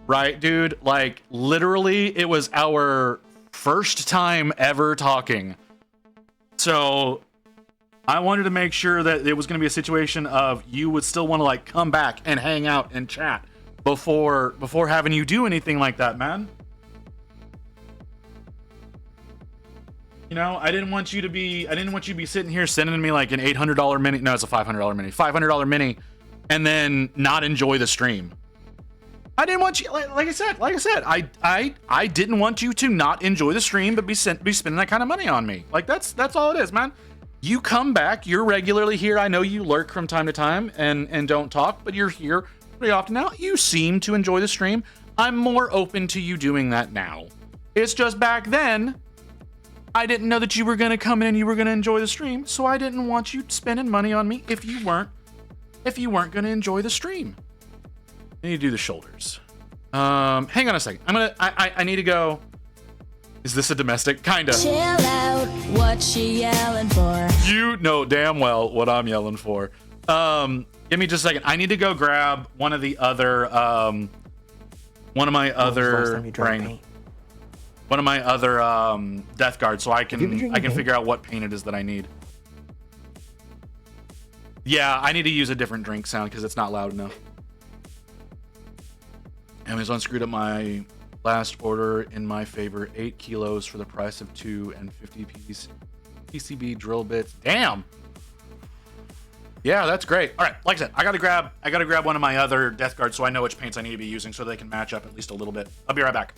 Right, dude? Like, literally, it was our first time ever talking. So, I wanted to make sure that it was going to be a situation of you would still want to, like, come back and hang out and chat before having you do anything like that, man. You know, I didn't want you to be sitting here sending me, like, an $800 mini. No, it's a $500 mini. $500 mini, and then not enjoy the stream. I didn't want you, like I said, I didn't want you to not enjoy the stream, but be spending that kind of money on me. Like that's all it is, man. You come back, you're regularly here. I know you lurk from time to time and don't talk, but you're here pretty often now. You seem to enjoy the stream. I'm more open to you doing that now. It's just back then, I didn't know that you were gonna come in and you were gonna enjoy the stream, so I didn't want you spending money on me if you weren't gonna enjoy the stream. I need to do the shoulders. Hang on a second. I need to go. Is this a domestic? Kinda.
Chill out, what she yelling for?
You know damn well what I'm yelling for. Give me just a second. I need to go grab one of my other Deathguard so I can figure out what paint it is that I need. Yeah, I need to use a different drink sound because it's not loud enough. Amazon screwed up my last order in my favor. 8 kilos for the price of 2 and 50 PCB drill bits. Damn. Yeah, that's great. All right, like I said, I gotta grab one of my other Deathguard so I know which paints I need to be using so they can match up at least a little bit. I'll be right back.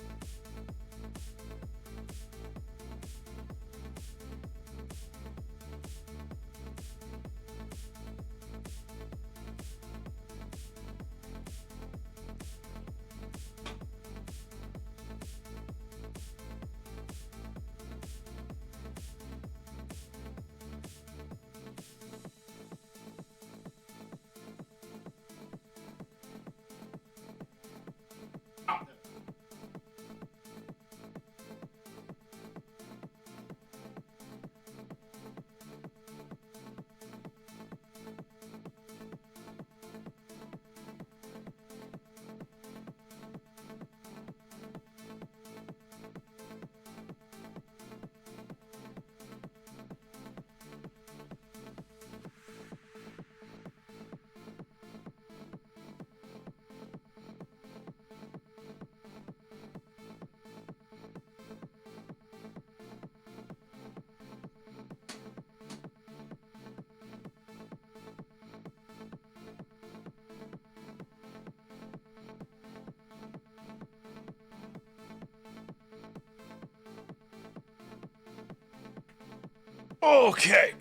Okay.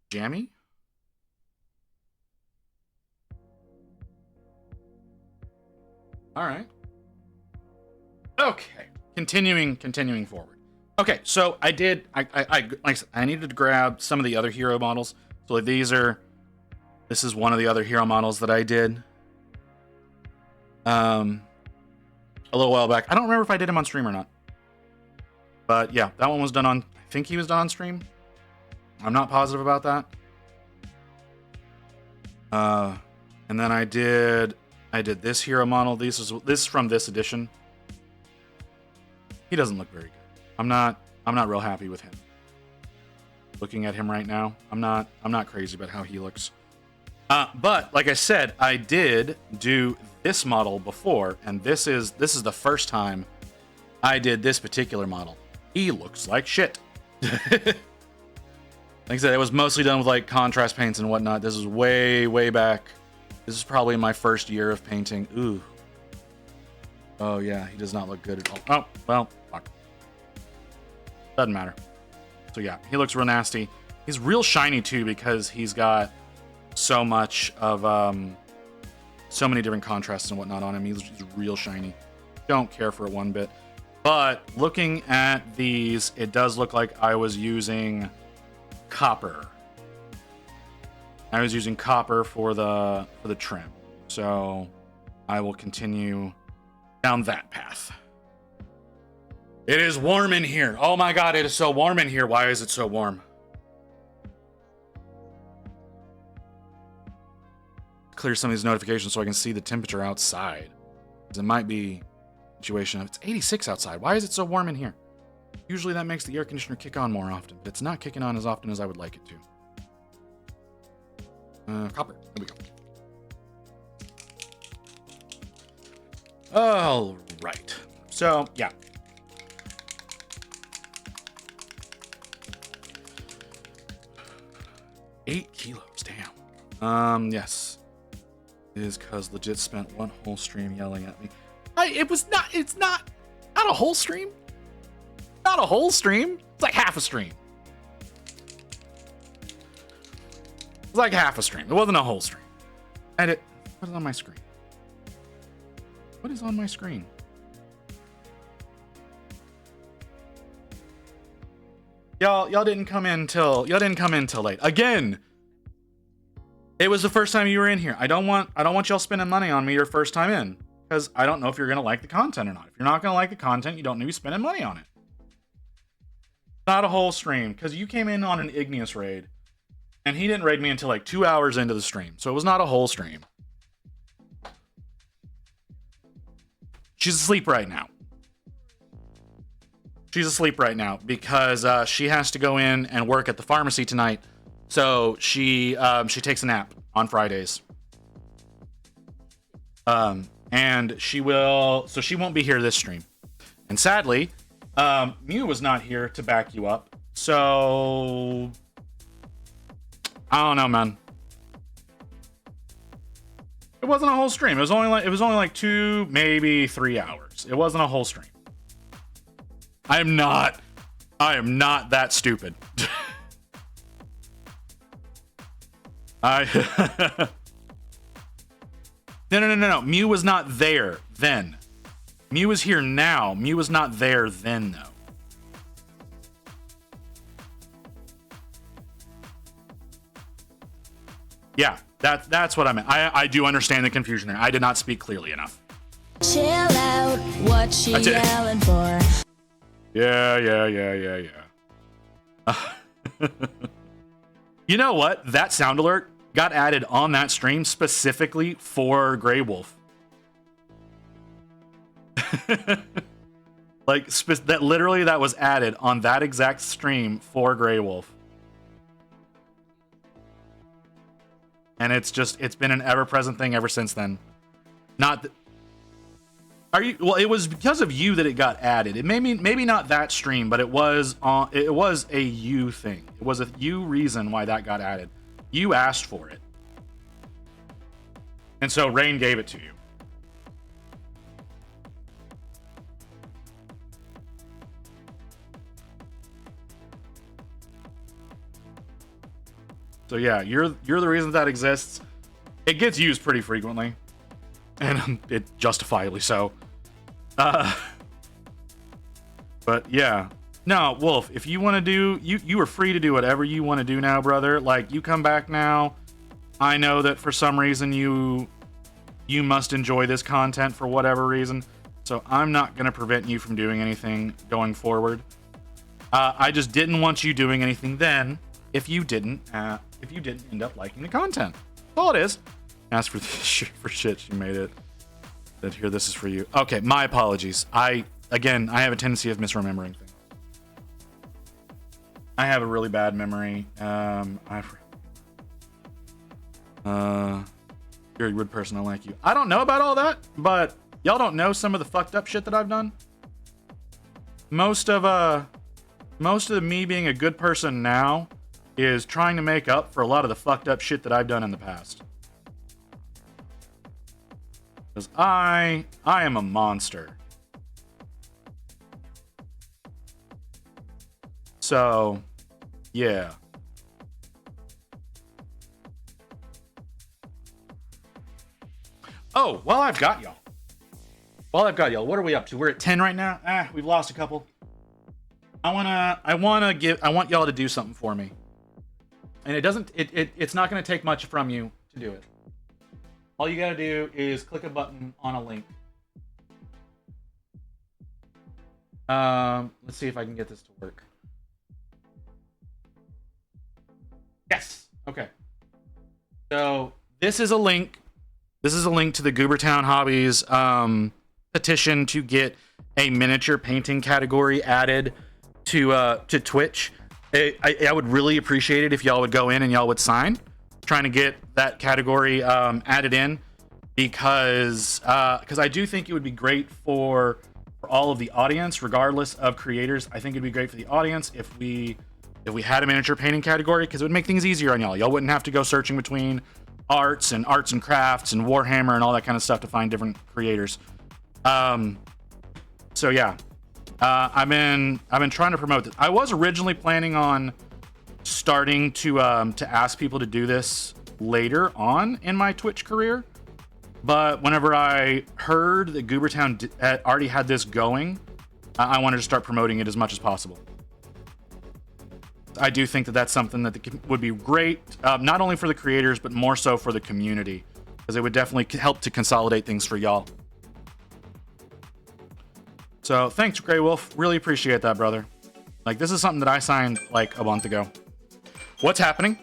Jammy? All right. Okay. Continuing forward. Okay, so I needed to grab some of the other hero models. So like this is one of the other hero models that I did. A little while back. I don't remember if I did him on stream or not. But yeah, that one was done on, I think he was done on stream. I'm not positive about that. And then I did this hero model. This is from this edition. He doesn't look very good. I'm not real happy with him. Looking at him right now, I'm not crazy about how he looks. But like I said, I did do this model before, and this is the first time I did this particular model. He looks like shit. Like I said, it was mostly done with like contrast paints and whatnot. This is way back. This is probably my first year of painting. Ooh. Oh yeah, he does not look good at all. Oh, well, fuck. Doesn't matter. So yeah, he looks real nasty. He's real shiny too because he's got so much of so many different contrasts and whatnot on him. He's real shiny. Don't care for it one bit. But looking at these, it does look like I was using copper. I was using copper for the trim. So I will continue down that path. It is warm in here. Oh my god, it is so warm in here. Why is it so warm? Clear some of these notifications so I can see the temperature outside. Because it might be a situation of it's 86 outside. Why is it so warm in here? Usually that makes the air conditioner kick on more often, but it's not kicking on as often as I would like it to. Copper. There we go. All right. So, yeah. $8 kilos, damn. Yes. It is cause legit spent one whole stream yelling at me. It's not a whole stream. Not a whole stream. It's like half a stream. It's like half a stream. It wasn't a whole stream. Edit. What is on my screen? What is on my screen? Y'all didn't come in till late. Again, it was the first time you were in here. I don't want y'all spending money on me your first time in, because I don't know if you're gonna like the content or not. If you're not gonna like the content, you don't need to be spending money on it. Not a whole stream, because you came in on an Igneous raid, and he didn't raid me until like 2 hours into the stream, so it was not a whole stream. She's asleep right now. She's asleep right now because she has to go in and work at the pharmacy tonight. So she takes a nap on Fridays. And she won't be here this stream. And sadly, Mew was not here to back you up. So I don't know, man. It wasn't a whole stream. It was only like 2, maybe 3 hours. It wasn't a whole stream. I am not that stupid. No. Mew was not there then. Mew is here now. Mew was not there then, though. Yeah, that's what I meant. I do understand the confusion there. I did not speak clearly enough.
Chill out, what she yelling for?
Yeah. You know what? That sound alert got added on that stream specifically for Grey Wolf. Like, that was added on that exact stream for Grey Wolf. And it's been an ever-present thing ever since then. It was because of you that it got added. It maybe not that stream, but it was a you thing. It was a you reason why that got added. You asked for it. And so Rain gave it to you. So yeah, you're the reason that exists. It gets used pretty frequently, and it justifiably so. But yeah, no, Wolf. If you want to do, you are free to do whatever you want to do now, brother. Like, you come back now. I know that for some reason you must enjoy this content for whatever reason, so I'm not gonna prevent you from doing anything going forward. I just didn't want you doing anything then if you didn't end up liking the content. That's all it is. Ask for for shit. She made it. That here, this is for you. Okay, my apologies. I have a tendency of misremembering things. I have a really bad memory. You're a good person. I like you. I don't know about all that, but y'all don't know some of the fucked up shit that I've done. Most of me being a good person now is trying to make up for a lot of the fucked up shit that I've done in the past. Because I am a monster. So, yeah. Oh, while I've got y'all, what are we up to? We're at 10 right now. We've lost a couple. I want y'all to do something for me. And it's not going to take much from you to do it. All you got to do is click a button on a link. Let's see if I can get this to work. Yes. Okay. So this is a link. This is a link to the Goobertown Hobbies petition to get a miniature painting category added to Twitch. I would really appreciate it if y'all would go in and y'all would sign, trying to get that category added in, because I do think it would be great for all of the audience, regardless of creators. I think it'd be great for the audience if we had a miniature painting category, because it would make things easier on y'all. Y'all wouldn't have to go searching between arts and crafts and Warhammer and all that kind of stuff to find different creators. So yeah, I've been trying to promote this. I was originally planning on starting to ask people to do this later on in my Twitch career, but whenever I heard that Goobertown already had this going, I wanted to start promoting it as much as possible. I do think that that's something that would be great, not only for the creators, but more so for the community, because it would definitely help to consolidate things for y'all. So thanks, Grey Wolf. Really appreciate that, brother. Like, this is something that I signed like a month ago. What's happening?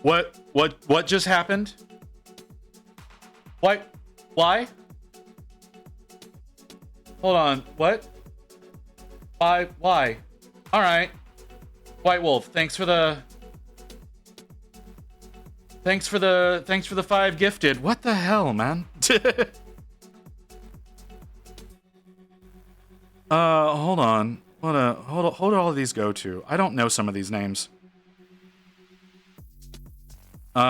What just happened? What? Why? Hold on. What? Why? All right. White Wolf, thanks for the 5 gifted. What the hell, man? Hold on. Hold all of these go to? I don't know some of these names. So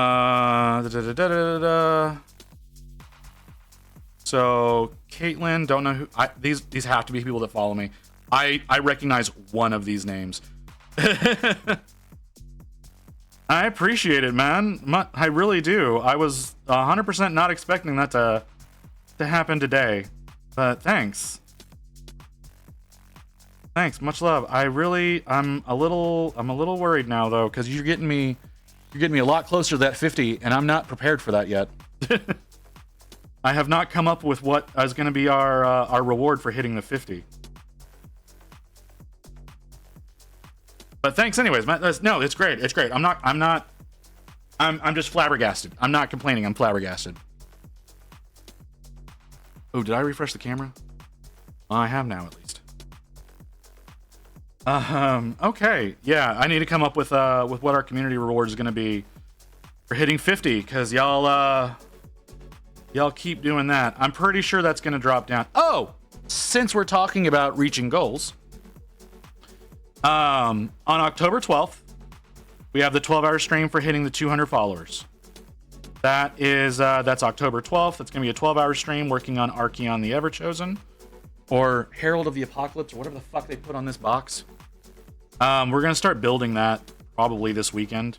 Caitlin, don't know who. These have to be people that follow me. I recognize one of these names. I appreciate it, man. I really do. I was 100% not expecting that to happen today, but thanks. Thanks, much love. I'm a little worried now though, because you're getting me a lot closer to that 50, and I'm not prepared for that yet. I have not come up with what is going to be our reward for hitting the 50. But thanks anyways, man. No, it's great. It's great. I'm just flabbergasted. I'm not complaining. I'm flabbergasted. Oh, did I refresh the camera? I have now, at least. Okay. Yeah, I need to come up with what our community reward is going to be for hitting 50, because y'all keep doing that. I'm pretty sure that's going to drop down. Oh, since we're talking about reaching goals, on October 12th, we have the 12-hour stream for hitting the 200 followers. That's October 12th. It's going to be a 12-hour stream working on Archeon the Everchosen, or Herald of the Apocalypse, or whatever the fuck they put on this box. We're gonna start building that probably this weekend.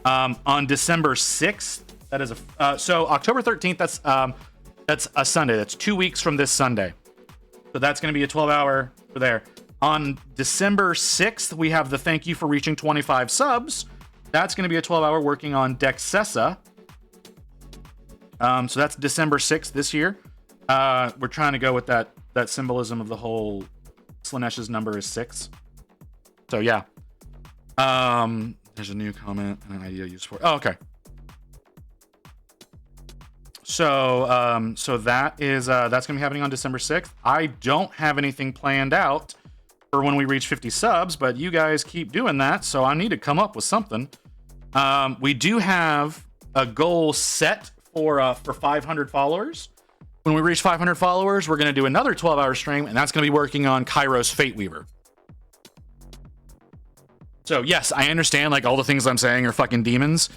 On December 6th, that is so October 13th. That's a Sunday. That's 2 weeks from this Sunday. So that's gonna be a 12-hour for there. On December 6th, we have the thank you for reaching 25 subs. That's gonna be a 12-hour working on Dexessa. So that's December 6th this year. We're trying to go with that symbolism of the whole Slanesh's number is 6. So yeah. There's a new comment and an idea used for. Oh, okay. So that is that's gonna be happening on December 6th. I don't have anything planned out for when we reach 50 subs, but you guys keep doing that, so I need to come up with something. We do have a goal set for 500 followers. When we reach 500 followers, we're gonna do another 12-hour stream, and that's gonna be working on Kairos Fate Weaver. So yes, I understand like all the things I'm saying are fucking demons,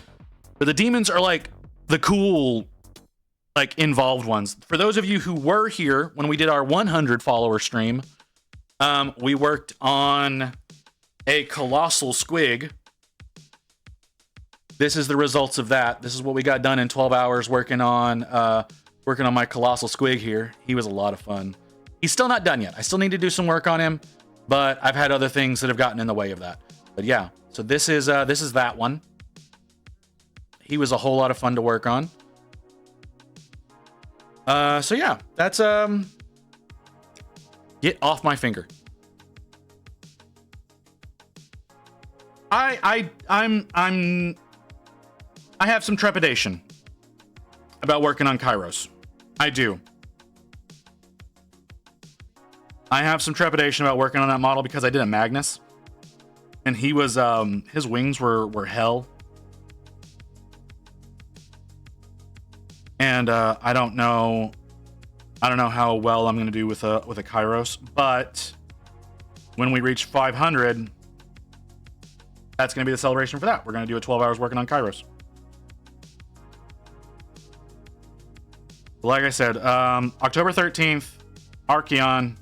but the demons are like the cool, like involved ones. For those of you who were here when we did our 100 follower stream, we worked on a colossal squig. This is the results of that. This is what we got done in 12 hours working on my colossal squig here. He was a lot of fun. He's still not done yet. I still need to do some work on him, but I've had other things that have gotten in the way of that. But yeah, so this is that one. He was a whole lot of fun to work on. So yeah, that's get off my finger. I have some trepidation about working on Kairos. I do. I have some trepidation about working on that model because I did a Magnus. And he was, his wings were hell. And I don't know how well I'm gonna do with a Kairos, but when we reach 500, that's gonna be the celebration for that. We're gonna do a 12 hours working on Kairos. Like I said, October 13th, Archeon.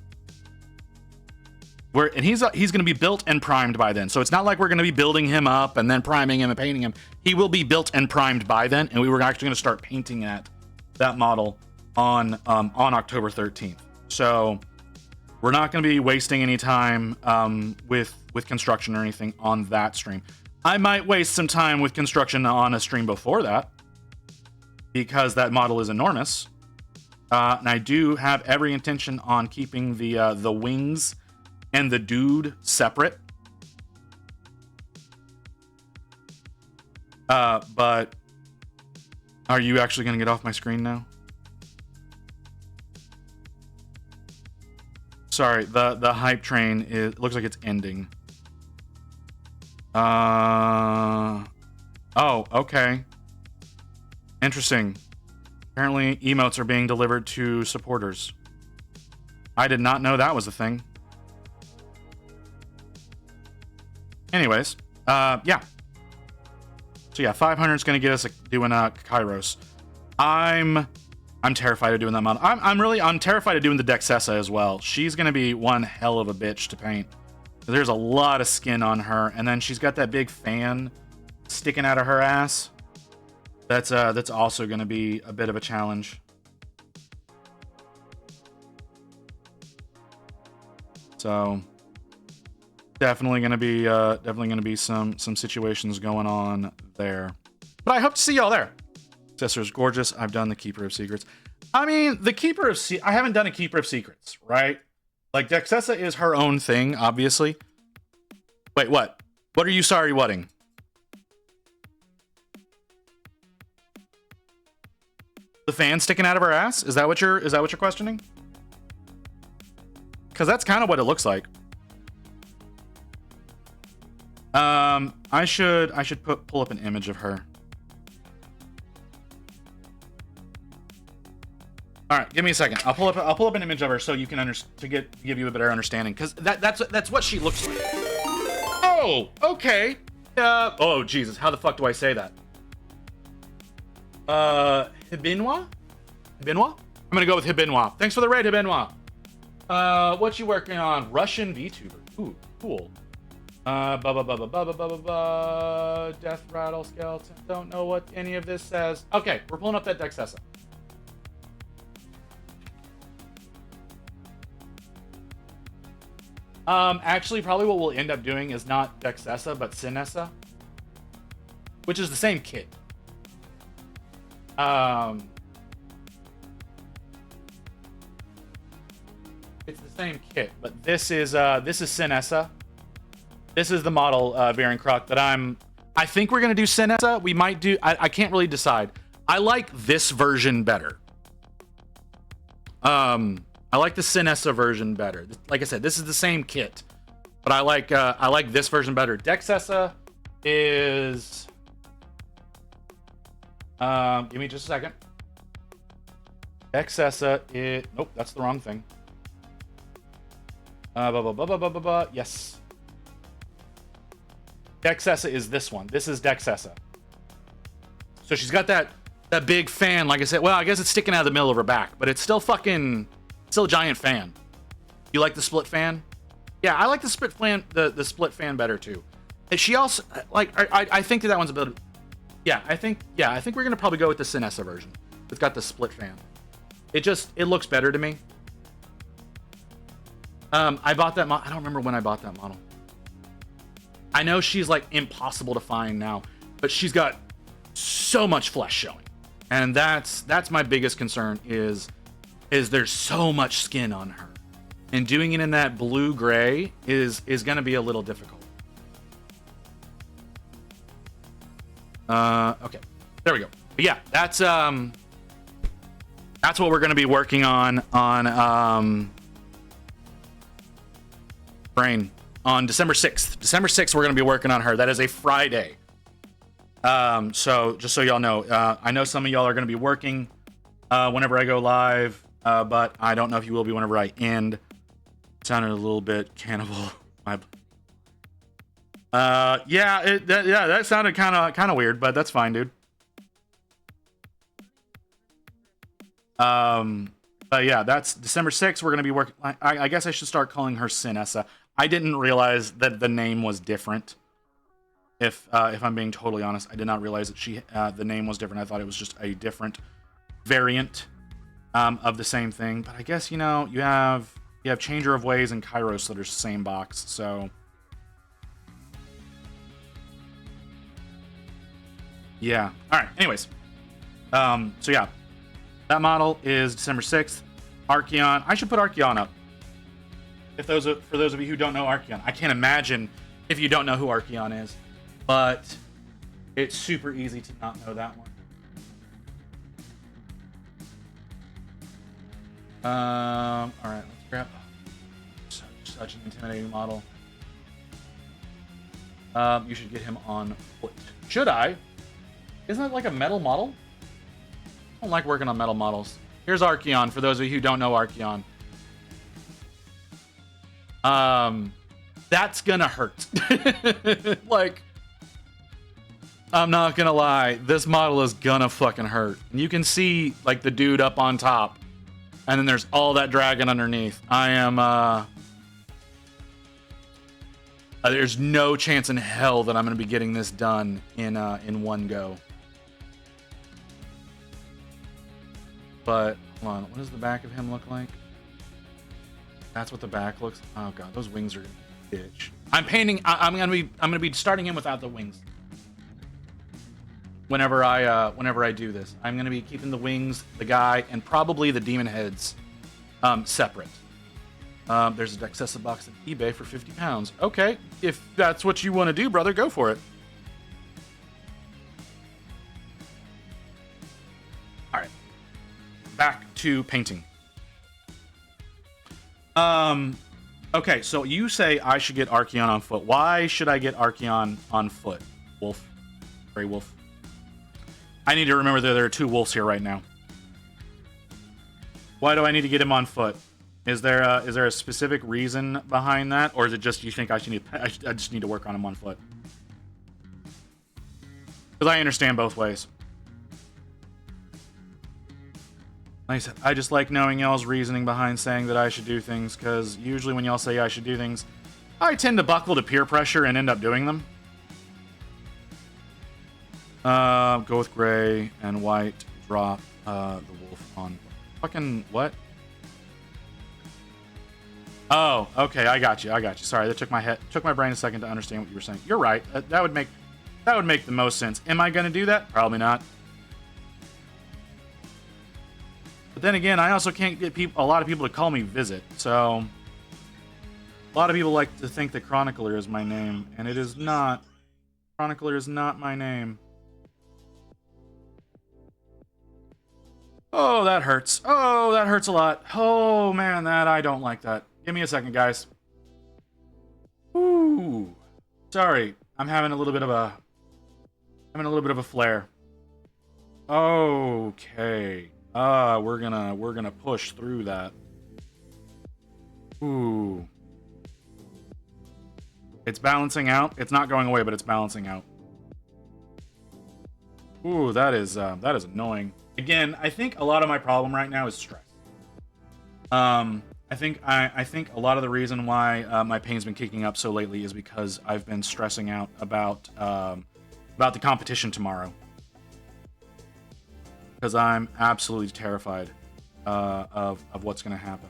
He's going to be built and primed by then. So it's not like we're going to be building him up and then priming him and painting him. He will be built and primed by then, and we were actually going to start painting that model on October 13th. So we're not going to be wasting any time with construction or anything on that stream. I might waste some time with construction on a stream before that because that model is enormous, and I do have every intention on keeping the wings and the dude separate. But are you actually going to get off my screen now? Sorry, the hype train looks like it's ending. Oh, okay. Interesting. Apparently emotes are being delivered to supporters. I did not know that was a thing. Anyways, yeah. So yeah, 500 is going to get us doing Kairos. I'm terrified of doing that model. I'm terrified of doing the Dexessa as well. She's going to be one hell of a bitch to paint. There's a lot of skin on her, and then she's got that big fan sticking out of her ass. That's also going to be a bit of a challenge. So definitely gonna be some situations going on there, but I hope to see y'all there. Sister's gorgeous. I've done the Keeper of Secrets. I mean, I haven't done a Keeper of Secrets, right? Like Dexessa is her own thing, obviously. Wait, what? What are you sorry whatting? The fan sticking out of her ass? Is that what you're questioning? Because that's kind of what it looks like. I should pull up an image of her. All right, give me a second. I'll pull up an image of her so you can give you a better understanding, because that's what she looks like. Oh, okay. Oh Jesus, how the fuck do I say that? Hibinwa? I'm gonna go with Hibinwa. Thanks for the raid, Hibinwa. What you working on? Russian VTuber. Ooh, cool. Death rattle skeleton. Don't know what any of this says. Okay, we're pulling up that Dexessa. Actually, probably what we'll end up doing is not Dexessa, but Sinessa, which is the same kit. It's the same kit, but this is Sinessa. This is the model Baron Kruk that I think we're gonna do Sinessa. We might do. I can't really decide. I like this version better. I like the Sinessa version better. Like I said, this is the same kit, but I like this version better. Dexessa is. Give me just a second. Dexessa is. Nope, that's the wrong thing. Yes. Dexessa is this one. This is Dexessa. So she's got that big fan, like I said. Well, I guess it's sticking out of the middle of her back, but it's still a giant fan. You like the split fan? Yeah, I like the split fan, the split fan better too. And she also I think that one's a bit. Yeah, I think we're gonna probably go with the Sinessa version. It's got the split fan. It looks better to me. I bought that model. I don't remember when I bought that model. I know she's like impossible to find now, but she's got so much flesh showing, and that's my biggest concern is there's so much skin on her, and doing it in that blue gray is going to be a little difficult. Okay, there we go. But yeah, that's what we're going to be working on Brain. On December 6th. December 6th, we're going to be working on her. That is a Friday. So just so y'all know, I know some of y'all are going to be working whenever I go live, but I don't know if you will be whenever I end. It sounded a little bit cannibal. That sounded kind of weird, but that's fine, dude. But yeah, that's December 6th. We're going to be working. I guess I should start calling her Sinessa. I didn't realize that the name was different. If I'm being totally honest, I did not realize that the name was different. I thought it was just a different variant of the same thing. But I guess you have Changer of Ways and Kairos that are the same box. So yeah. All right. Anyways, so yeah, that model is December 6th. Archeon. I should put Archeon up. For those of you who don't know Archeon, I can't imagine if you don't know who Archeon is, but it's super easy to not know that one. All right, let's grab such an intimidating model. You should get him on foot. Should I? Isn't that like a metal model? I don't like working on metal models. Here's Archeon for those of you who don't know Archeon. That's gonna hurt. Like, I'm not gonna lie, this model is gonna fucking hurt. And you can see like the dude up on top, and then there's all that dragon underneath. There's no chance in hell that I'm gonna be getting this done in one go. But hold on, what does the back of him look like? That's what the back looks. Oh god, those wings are bitch. I'm gonna be starting him without the wings. Whenever I do this, I'm gonna be keeping the wings, the guy, and probably the demon heads separate. There's a Dexessa box on eBay for £50. Okay, if that's what you want to do, brother, go for it. All right, back to painting. Okay, so you say I should get Archeon on foot. Why should I get Archeon on foot? Wolf. Gray wolf. I need to remember that there are two wolves here right now. Why do I need to get him on foot? Is there a specific reason behind that? Or is it just you think I just need to work on him on foot? Because I understand both ways. Like I said, I just like knowing y'all's reasoning behind saying that I should do things, because usually when y'all say I should do things, I tend to buckle to peer pressure and end up doing them. Go with gray and white. Drop the wolf on fucking what? Oh, okay, I got you. Sorry, that took my brain a second to understand what you were saying. You're right. That would make the most sense. Am I going to do that? Probably not. But then again, I also can't get a lot of people to call me Visit. So a lot of people like to think that Chronicler is my name, and it is not. Chronicler is not my name. Oh, that hurts. Oh, that hurts a lot. Oh man, I don't like that. Give me a second, guys. Ooh. Sorry. I'm having a little bit of a flare. Okay. We're gonna push through that. Ooh. It's balancing out. It's not going away, but it's balancing out. Ooh, that is annoying. Again, I think a lot of my problem right now is stress. I think a lot of the reason why my pain's been kicking up so lately is because I've been stressing out about the competition tomorrow. Because I'm absolutely terrified of what's going to happen.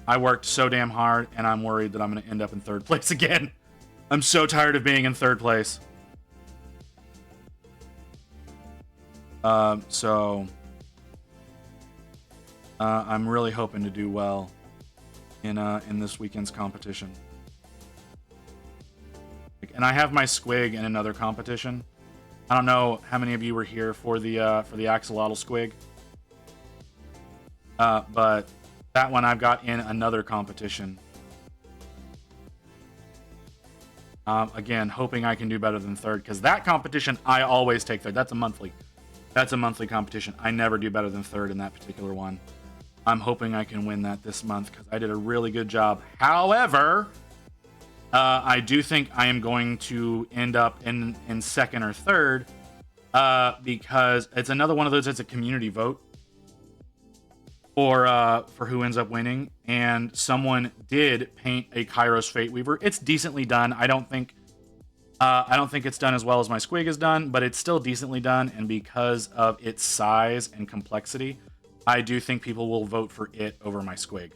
I worked so damn hard, and I'm worried that I'm going to end up in third place again. I'm so tired of being in third place. So I'm really hoping to do well in this weekend's competition. And I have my squig in another competition. I don't know how many of you were here for the axolotl squig, but that one I've got in another competition. Again, hoping I can do better than third, because that competition I always take third. That's a monthly competition. I never do better than third in that particular one. I'm hoping I can win that this month because I did a really good job. However, I do think I am going to end up in second or third because it's another one of those. It's a community vote for who ends up winning, and someone did paint a Kairos Fate Weaver. It's decently done. I don't think it's done as well as my squig is done, but it's still decently done. And because of its size and complexity, I do think people will vote for it over my squig.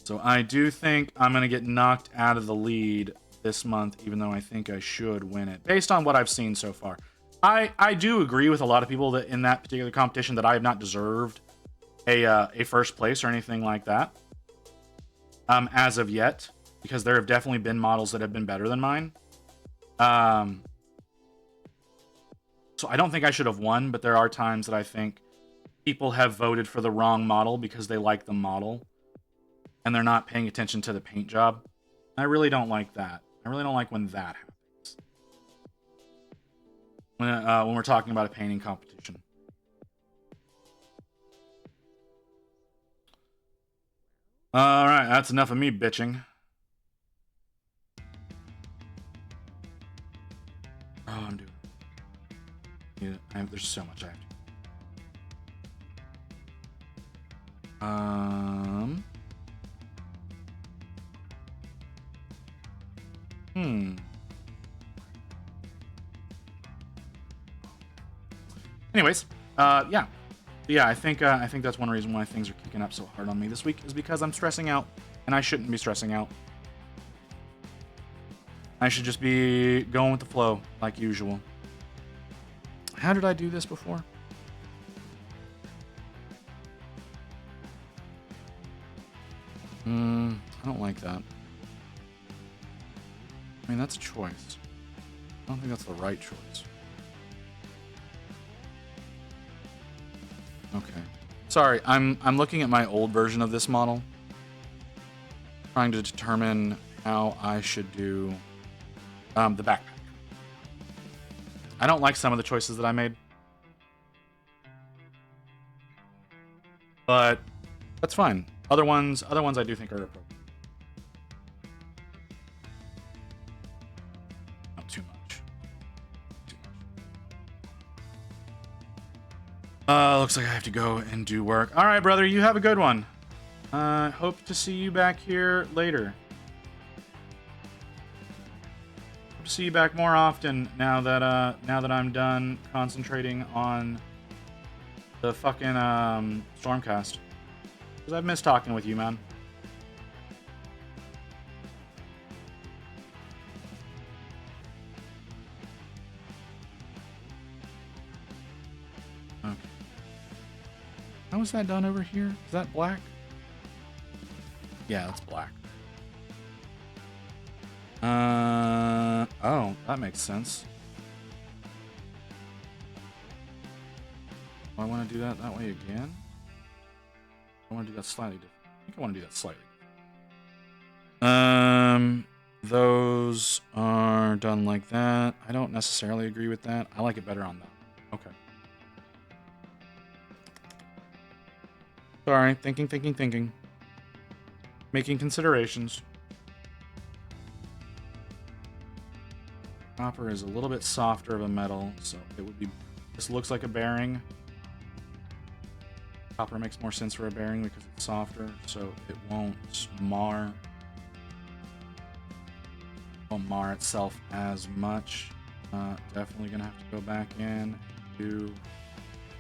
So I do think I'm going to get knocked out of the lead this month, even though I think I should win it, based on what I've seen so far. I do agree with a lot of people that in that particular competition that I have not deserved a first place or anything like that as of yet, because there have definitely been models that have been better than mine. So I don't think I should have won, but there are times that I think people have voted for the wrong model because they like the model and they're not paying attention to the paint job. I really don't like that. I really don't like when that happens. When we're talking about a painting competition. All right, that's enough of me bitching. Oh, I'm doing. Yeah, there's so much I have to. Anyways, yeah. I think that's one reason why things are kicking up so hard on me this week is because I'm stressing out, and I shouldn't be stressing out. I should just be going with the flow like usual. How did I do this before? I don't like that. I mean, that's a choice. I don't think that's the right choice. Okay. Sorry, I'm looking at my old version of this model, trying to determine how I should do the backpack. I don't like some of the choices that I made, but that's fine. Other ones I do think are appropriate. Not too much. Looks like I have to go and do work. All right, brother, you have a good one. Hope to see you back here later. to see you back more often now that I'm done concentrating on the fucking Stormcast. Because I've missed talking with you, man. Okay. How is that done over here? Is that black? Yeah, that's black. Oh, that makes sense. Do I want to do that way again? I want to do that slightly different. I think I want to do that slightly different. Those are done like that. I don't necessarily agree with that. I like it better on that. Okay. Sorry, thinking. Making considerations. Copper is a little bit softer of a metal, so it would be... This looks like a bearing. Copper makes more sense for a bearing because it's softer, so it won't mar. Won't mar itself as much. Definitely gonna have to go back in and do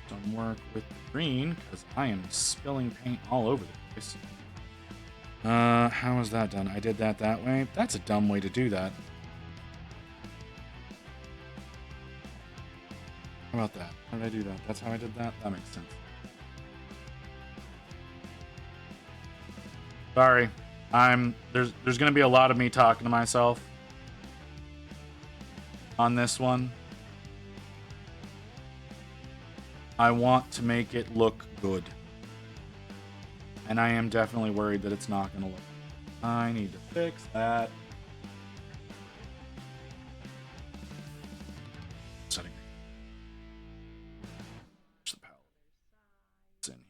some work with the green because I am spilling paint all over the place. How is that done? I did that way. That's a dumb way to do that. How about that? How did I do that? That's how I did that? That makes sense. Sorry. There's gonna be a lot of me talking to myself on this one. I want to make it look good. And I am definitely worried that it's not gonna look good. I need to fix that. Setting. There's the palette. It's in here.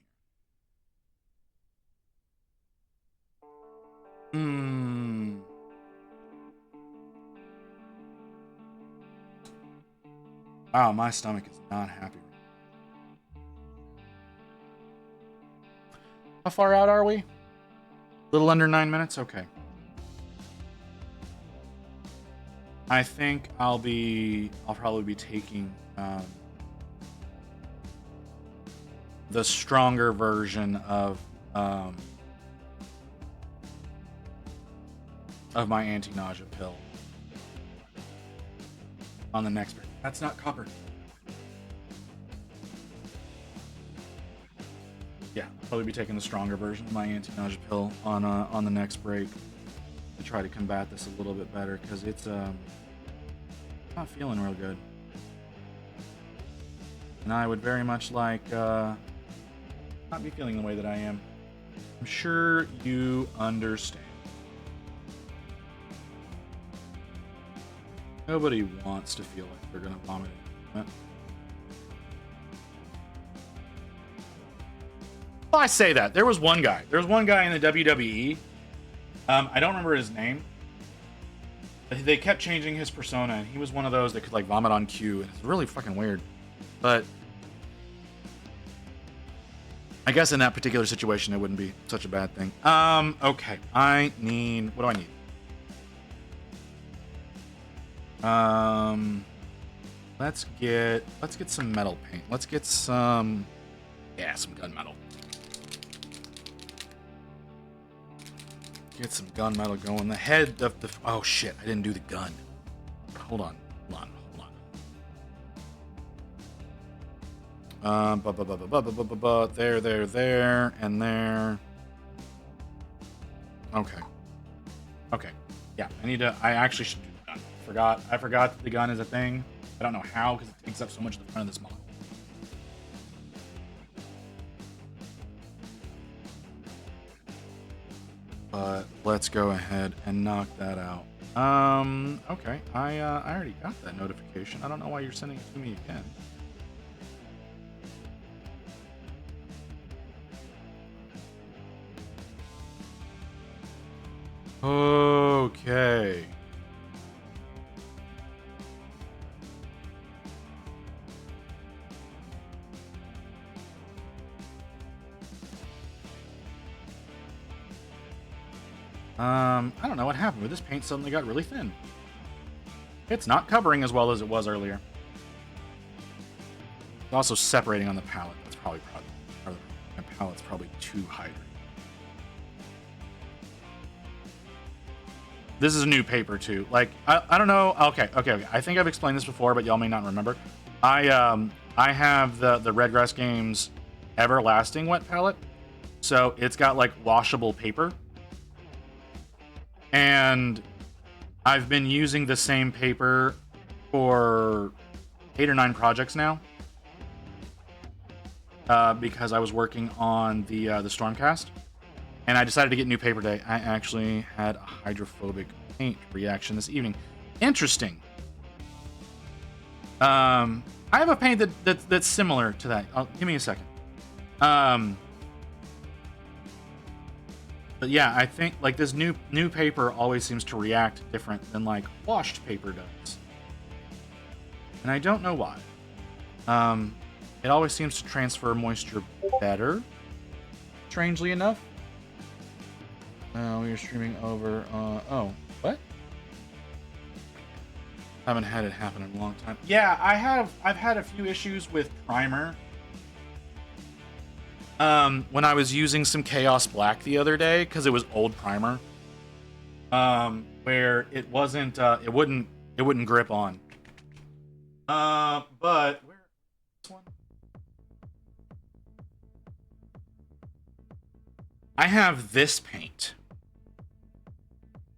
Wow, my stomach is not happy. How far out are we? A little under 9 minutes? Okay. I think I'll probably be taking the stronger version of my anti-nausea pill on the next break. That's not copper. Yeah, I'll probably be taking the stronger version of my anti-nausea pill on the next break to try to combat this a little bit better because it's not feeling real good. And I would very much like not be feeling the way that I am. I'm sure you understand. Nobody wants to feel like they're gonna vomit. Well, I say that. There was one guy. There was one guy in the WWE. I don't remember his name. They kept changing his persona, and he was one of those that could like vomit on cue, and it's really fucking weird. But I guess in that particular situation, it wouldn't be such a bad thing. Okay. I need... What do I need? Let's get some metal paint. Let's get some... Yeah, some gunmetal. Get some gunmetal going. The head of the... Oh, shit. I didn't do the gun. Hold on. There, and there. Okay. Yeah, I actually should do the gun. I forgot that the gun is a thing. I don't know how, because it takes up so much of the front of this model. But let's go ahead and knock that out. Okay. I already got that notification. I don't know why you're sending it to me again. Okay. I don't know what happened, but this paint suddenly got really thin. It's not covering as well as it was earlier. It's also separating on the palette. That's probably my palette's probably too hydrated. This is a new paper too. Like I don't know. Okay. I think I've explained this before, but y'all may not remember. I have the Redgrass Games Everlasting wet palette, so it's got like washable paper, and I've been using the same paper for 8 or 9 projects now. Because I was working on the Stormcast, and I decided to get new paper today. I actually had a hydrophobic paint reaction this evening. Interesting. I have a paint that's similar to that. Give me a second. But yeah, I think like this new paper always seems to react different than like washed paper does, and I don't know why. It always seems to transfer moisture better, strangely enough. We are streaming over. Oh, what? Haven't had it happen in a long time. Yeah, I've had a few issues with primer. When I was using some Chaos Black the other day, because it was old primer, where it wasn't, it wouldn't grip on. But where this one? I have this paint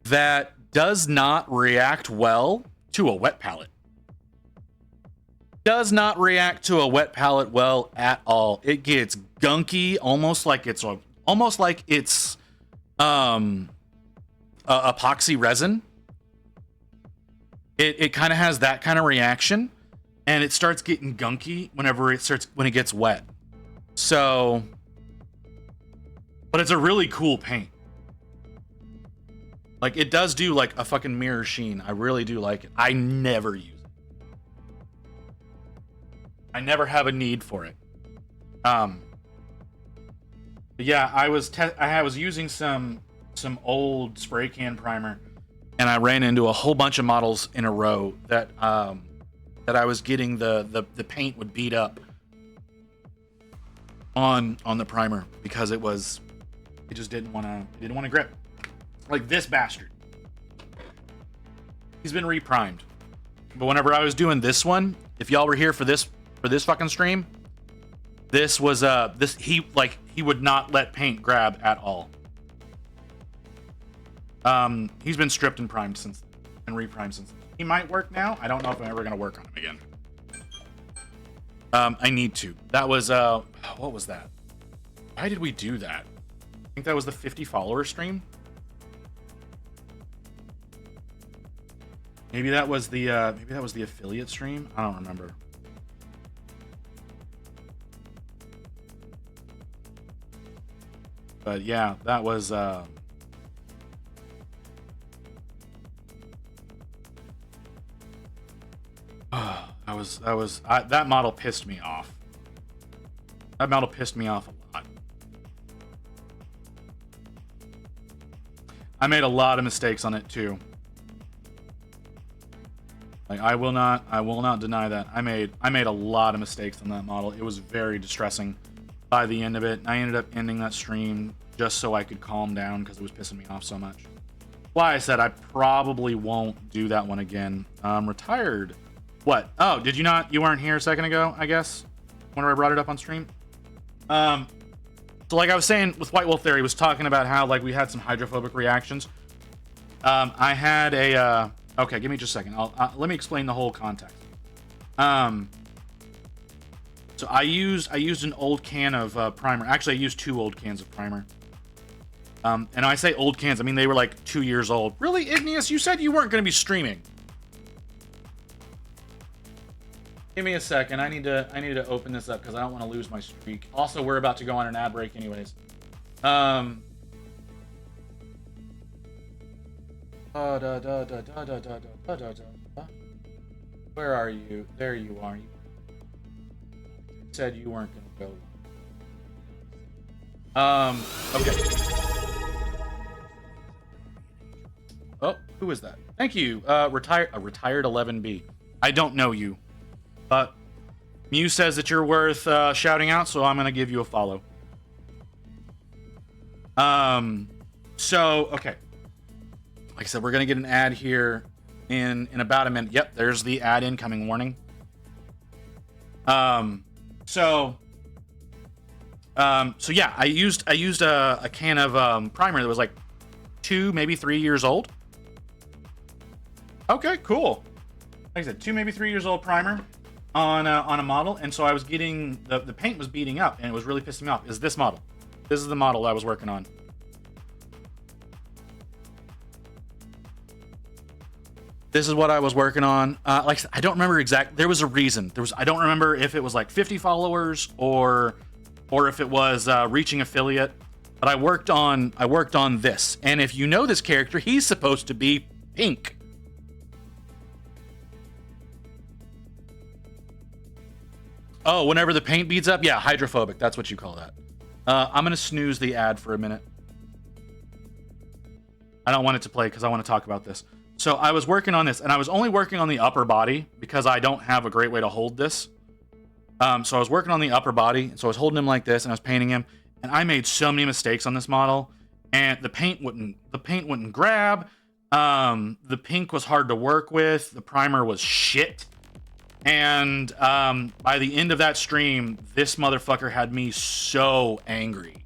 that does not react well to a wet palette. Does not react to a wet palette well at all. It gets gunky, almost like it's epoxy resin. It kind of has that kind of reaction, and it starts getting gunky when it gets wet. So, but it's a really cool paint. Like, it does do like a fucking mirror sheen. I really do like it. I never use it. I never have a need for it. But yeah, I was using some old spray can primer, and I ran into a whole bunch of models in a row that I was getting the paint would beat up on the primer because it just didn't want to grip. Like this bastard. He's been reprimed. But whenever I was doing this one, if y'all were here for this fucking stream, this was he would not let paint grab at all. He's been stripped and primed since and reprimed since. He might work now. I don't know if I'm ever gonna work on him again. I need to. That was what was that? Why did we do that? I think that was the 50 follower stream. Maybe that was the affiliate stream. I don't remember. But yeah, that was that model pissed me off. That model pissed me off a lot. I made a lot of mistakes on it too. Like, I will not deny that. I made a lot of mistakes on that model. It was very distressing by the end of it. I ended up ending that stream just so I could calm down because it was pissing me off so much. Why I said I probably won't do that one again. Retired. What? Oh, did you not? You weren't here a second ago, I guess? Whenever I brought it up on stream? So like I was saying with White Wolf there, he was talking about how like we had some hydrophobic reactions. I had a... Okay, give me just a second. Let me explain the whole context. So I used an old can of primer. Actually, I used 2 old cans of primer. And I say old cans, I mean they were like 2 years old. Really, Igneous? You said you weren't going to be streaming. Give me a second. I need to open this up because I don't want to lose my streak. Also, we're about to go on an ad break, anyways. Where are you? There you are. You said you weren't gonna go. Okay. Oh, Who is that? Thank you. Retired 11B. I don't know you, but Mew says that you're worth shouting out, so I'm gonna give you a follow. So okay. Like I said, we're gonna get an ad here in about a minute. Yep, there's the ad incoming warning. So yeah, I used a can of primer that was like 2, maybe 3 years old. Okay, cool. Like I said, 2, maybe 3 years old primer on a model, and so I was getting the paint was beating up, and it was really pissing me off. Is this model? This is the model I was working on. This is what I was working on. Like I said, I don't remember exact. There was a reason. I don't remember if it was like 50 followers or if it was reaching affiliate. But I worked on this. And if you know this character, he's supposed to be pink. Oh, whenever the paint beads up, yeah, hydrophobic. That's what you call that. I'm gonna snooze the ad for a minute. I don't want it to play because I want to talk about this. So I was working on this, and I was only working on the upper body because I don't have a great way to hold this. So I was working on the upper body, so I was holding him like this, and I was painting him, and I made so many mistakes on this model, and the paint wouldn't grab. The pink was hard to work with. The primer was shit. And by the end of that stream, this motherfucker had me so angry.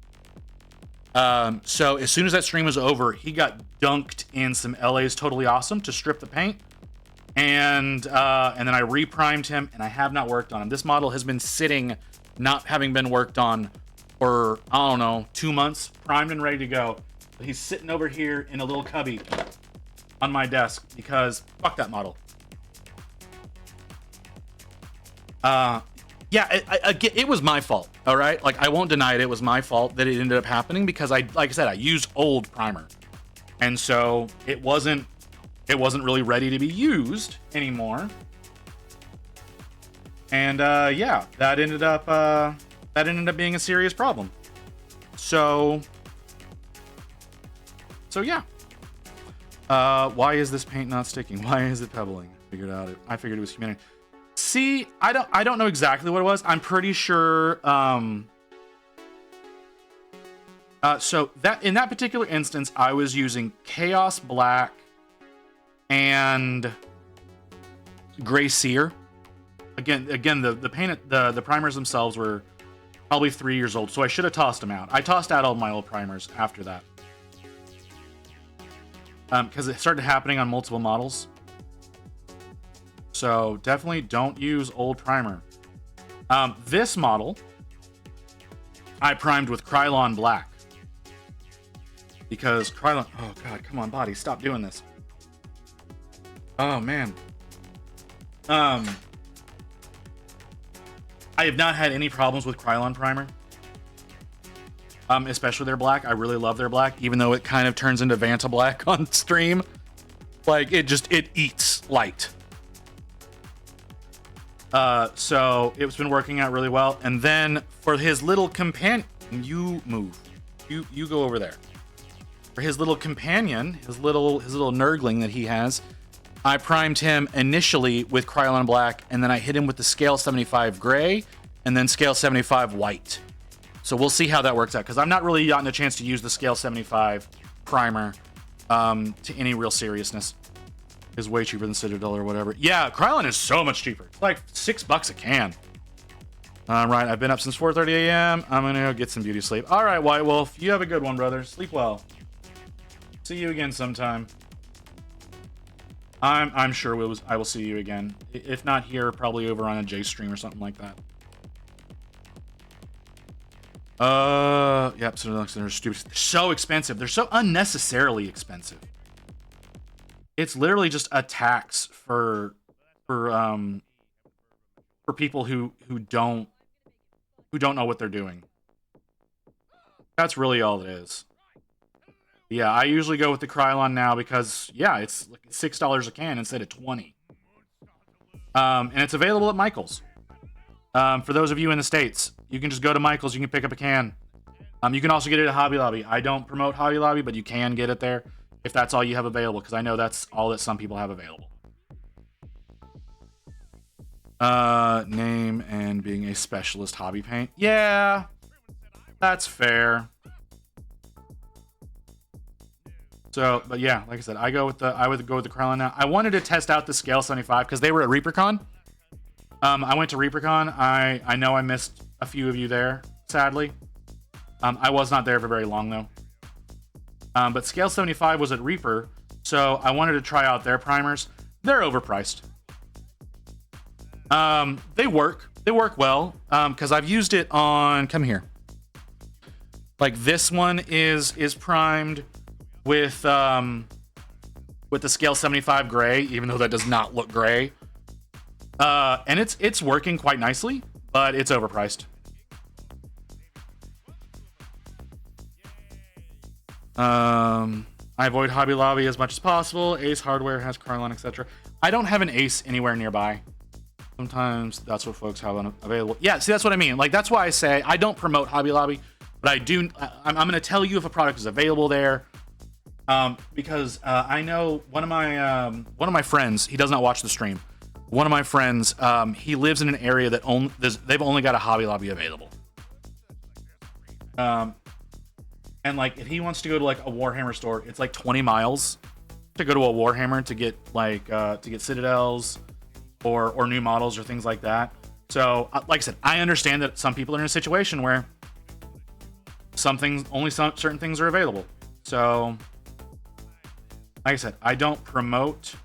So as soon as that stream was over, he got dunked in some LA's Totally Awesome to strip the paint. And then I reprimed him, and I have not worked on him. This model has been sitting, not having been worked on for, I don't know, 2 months, primed and ready to go. But he's sitting over here in a little cubby on my desk because fuck that model. Yeah, it was my fault. All right, like I won't deny it. It was my fault that it ended up happening because like I said, I used old primer, and so it wasn't really ready to be used anymore. And yeah, that ended up being a serious problem. So yeah. Why is this paint not sticking? Why is it pebbling? I figured it was humanity. See, I don't know exactly what it was. I'm pretty sure. So that in that particular instance, I was using Chaos Black and Gray Sear. Again, the paint, the primers themselves were probably 3 years old, so I should have tossed them out. I tossed out all my old primers after that, because it started happening on multiple models. So definitely don't use old primer. This model, I primed with Krylon Black. Because Krylon... Oh, God, come on, body. Stop doing this. Oh, man. I have not had any problems with Krylon primer. Especially their black. I really love their black, even though it kind of turns into Vanta Black on stream. Like, it eats light. So it's been working out really well. And then for his little companion, you move. You go over there. For his little companion, his little nurgling that he has, I primed him initially with Krylon Black, and then I hit him with the Scale 75 Gray, and then Scale 75 White. So we'll see how that works out, because I'm not really gotten a chance to use the Scale 75 primer to any real seriousness. Is way cheaper than Citadel or whatever. Yeah, Krylon is so much cheaper. It's like $6 a can. Right, I've been up since 4:30 a.m. I'm gonna go get some beauty sleep. All right, White Wolf, you have a good one, brother. Sleep well. See you again sometime. I'm sure I will see you again. If not here, probably over on a J stream or something like that. Yep. So they're stupid. They're so expensive. They're so unnecessarily expensive. It's literally just a tax for people who don't know what they're doing. That's really all it is. Yeah, I usually go with the Krylon now because yeah, it's like $6 a can instead of 20. And it's available at Michael's. For those of you in the States, you can just go to Michael's, you can pick up a can. You can also get it at Hobby Lobby. I don't promote Hobby Lobby, but you can get it there. if that's all you have available, because I know that's all that some people have available. Name and being a specialist hobby paint. Yeah, that's fair. So, but yeah, like I said, I would go with the Krylon now. I wanted to test out the Scale 75 because they were at ReaperCon. I went to ReaperCon. I know I missed a few of you there, sadly. I was not there for very long though. But Scale 75 was at Reaper, so I wanted to try out their primers. They're overpriced. They work well, because I've used it on, come here. Like this one is primed with the Scale 75 gray, even though that does not look gray. And it's working quite nicely, but it's overpriced. I avoid Hobby Lobby as much as possible. Ace Hardware has Krylon, etc. I don't have an Ace anywhere nearby. Sometimes that's what folks have available. Yeah, see, that's what I mean. Like, that's why I say I don't promote Hobby Lobby, but I do. I'm going to tell you if a product is available there, because I know one of my friends. He does not watch the stream. One of my friends, he lives in an area that they've only got a Hobby Lobby available. And like, if he wants to go to like a Warhammer store, it's like 20 miles to go to a Warhammer to get like Citadels or new models or things like that. So, like I said, I understand that some people are in a situation where certain things are available. So, like I said, I don't promote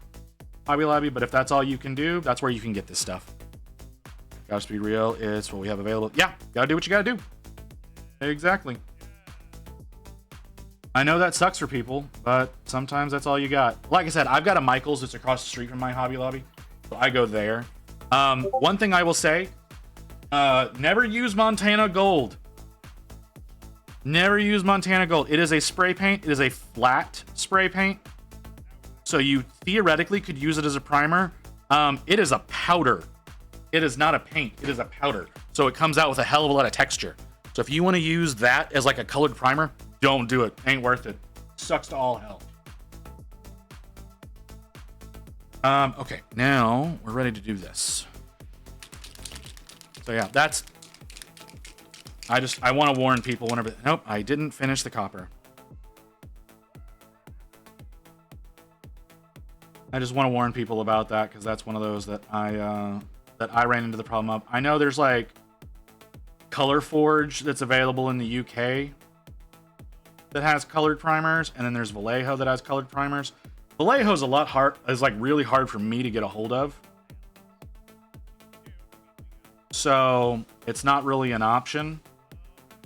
Hobby Lobby, but if that's all you can do, that's where you can get this stuff. Gotta be real, it's what we have available. Yeah, gotta do what you gotta do. Exactly. I know that sucks for people, but sometimes that's all you got. Like I said, I've got a Michael's that's across the street from my Hobby Lobby, so I go there. One thing I will say, never use Montana Gold. Never use Montana Gold. It is a spray paint. It is a flat spray paint. So you theoretically could use it as a primer. It is a powder. It is not a paint. It is a powder. So it comes out with a hell of a lot of texture. So if you want to use that as like a colored primer, don't do it. Ain't worth it. Sucks to all hell. Okay, now we're ready to do this. So yeah, that's... I want to warn people whenever... Nope, I didn't finish the copper. I just want to warn people about that, because that's one of those that I ran into the problem of. I know there's like Color Forge that's available in the UK that has colored primers, and then there's Vallejo that has colored primers. Vallejo's really hard for me to get a hold of. So it's not really an option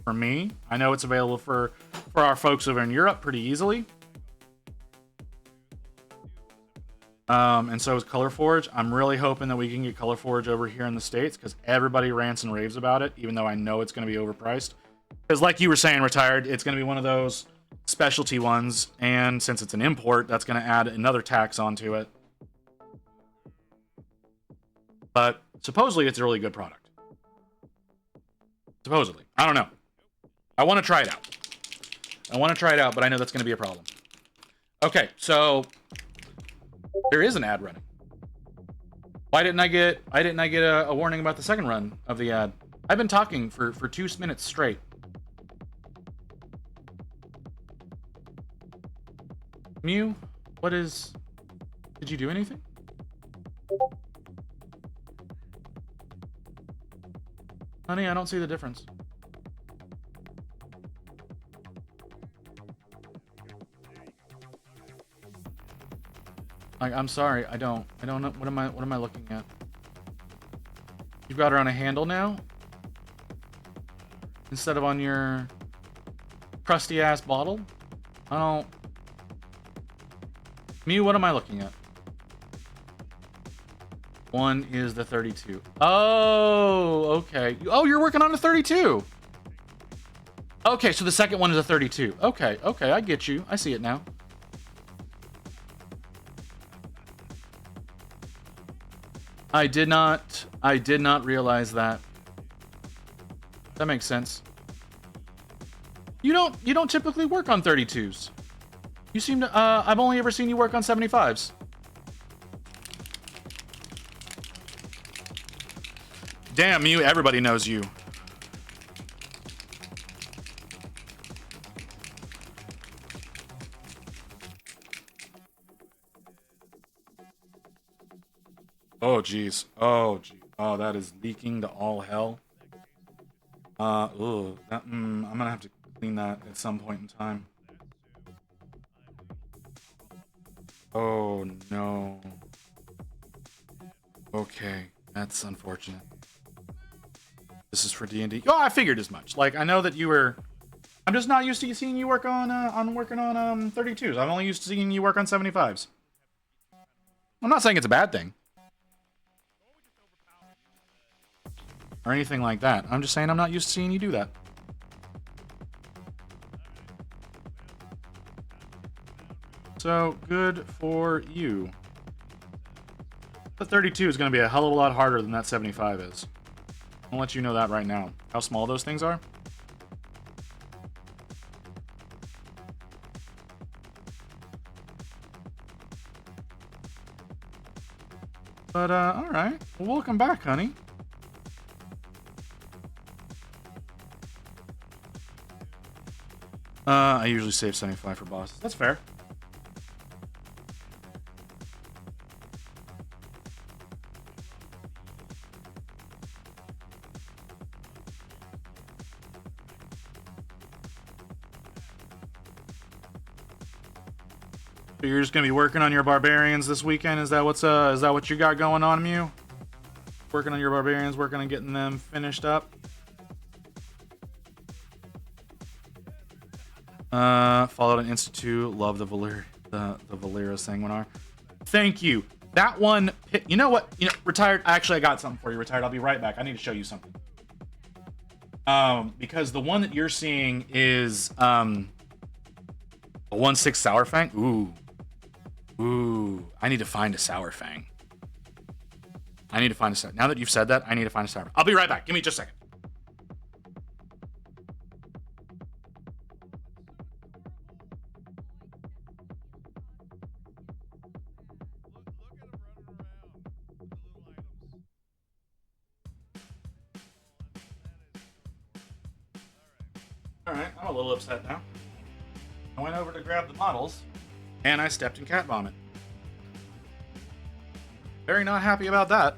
for me. I know it's available for our folks over in Europe pretty easily. And so is Color Forge. I'm really hoping that we can get Color Forge over here in the States, because everybody rants and raves about it, even though I know it's going to be overpriced. Because like you were saying, Retired, it's going to be one of those specialty ones, and since it's an import, that's going to add another tax onto it. But supposedly it's a really good product. Supposedly. I don't know. I want to try it out. But I know that's going to be a problem. Okay, so there is an ad running. Why didn't I get a warning about the second run of the ad? I've been talking for 2 minutes straight. Mew, did you do anything? Honey, I don't see the difference. I'm sorry, I don't know. What am I looking at? You've got her on a handle now? Instead of on your crusty ass bottle? I don't... Mew, what am I looking at? One is the 32. Oh, okay. Oh, you're working on a 32. Okay, so the second one is a 32. Okay, I get you. I see it now. I did not realize that. That makes sense. You don't typically work on 32s. You seem to, I've only ever seen you work on 75s. Damn you, everybody knows you. Oh, jeez. Oh, geez. Oh, that is leaking to all hell. I'm gonna have to clean that at some point in time. Oh, no. Okay, that's unfortunate. This is for D&D. Oh, I figured as much. Like, I know that you were... I'm just not used to seeing you work on working on 32s. I'm only used to seeing you work on 75s. I'm not saying it's a bad thing. Or anything like that. I'm just saying I'm not used to seeing you do that. So, good for you. The 32 is going to be a hell of a lot harder than that 75 is. I'll let you know that right now. How small those things are. But, alright. Well, welcome back, honey. I usually save 75 for bosses. That's fair. So you're just gonna be working on your barbarians this weekend? Is that what you got going on, Mew? Working on your barbarians, working on getting them finished up. Followed an Institute. Love the Valera Sanguinar. Thank you. That one. You know what? You know, retired. Actually, I got something for you. Retired. I'll be right back. I need to show you something. Because the one that you're seeing is a 1/6 Sour Fang. Ooh. I need to find a Sour Fang. Now that you've said that, I need to find a Sour Fang. I'll be right back. Give me just a second. Alright, I'm a little upset now. I went over to grab the models, and I stepped in cat vomit. Very not happy about that.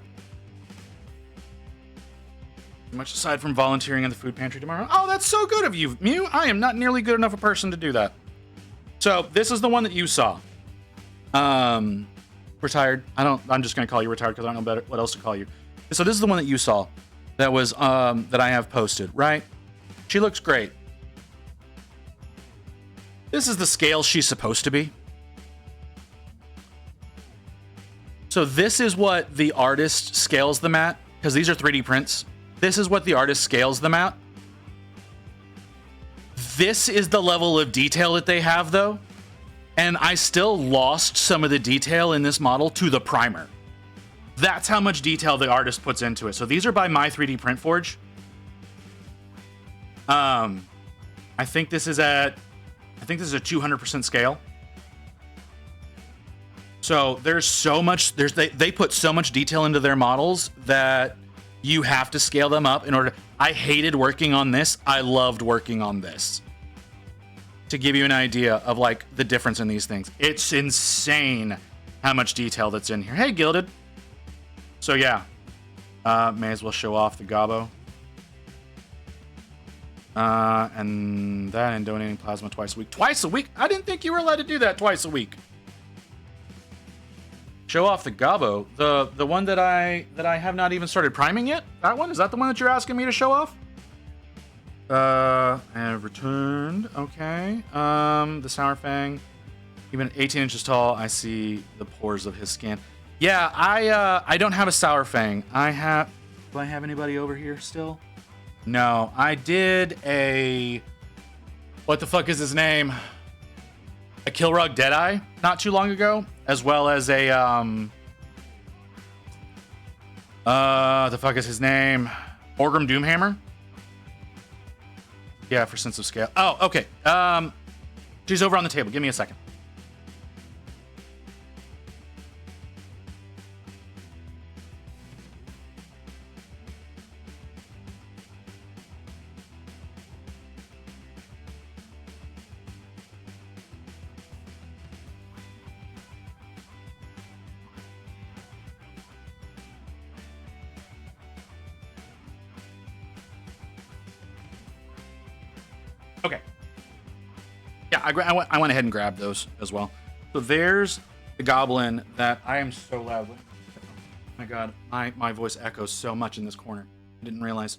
Much aside from volunteering in the food pantry tomorrow. Oh, that's so good of you, Mew. I am not nearly good enough a person to do that. So, this is the one that you saw. Retired. I'm just gonna call you retired because I don't know what else to call you. So this is the one that you saw. That was, that I have posted, right? She looks great. This is the scale she's supposed to be. So this is what the artist scales them at, because these are 3D prints. This is what the artist scales them at. This is the level of detail that they have, though. And I still lost some of the detail in this model to the primer. That's how much detail the artist puts into it. So these are by My 3D Print Forge. I think this is a 200% scale. So there's so much, they put so much detail into their models that you have to scale them up in order. I hated working on this. I loved working on this. To give you an idea of like the difference in these things. It's insane how much detail that's in here. Hey, Gilded. So yeah, may as well show off the Gobbo. And that and donating plasma twice a week. Twice a week? I didn't think you were allowed to do that twice a week. Show off the Gobbo. The one that I have not even started priming yet? That one? Is that the one that you're asking me to show off? I have returned. Okay. The Sour Fang. Even 18 inches tall, I see the pores of his skin. Yeah, I don't have a Sour Fang. Do I have anybody over here still? No, I did a... What the fuck is his name? A Kilrug Deadeye not too long ago, as well as a, the fuck is his name? Orgrim Doomhammer? Yeah, for sense of scale. Oh, okay. She's over on the table. Give me a second. Okay. Yeah, I went ahead and grabbed those as well. So there's the goblin that I am so loud with. Oh my god, my voice echoes so much in this corner. I didn't realize.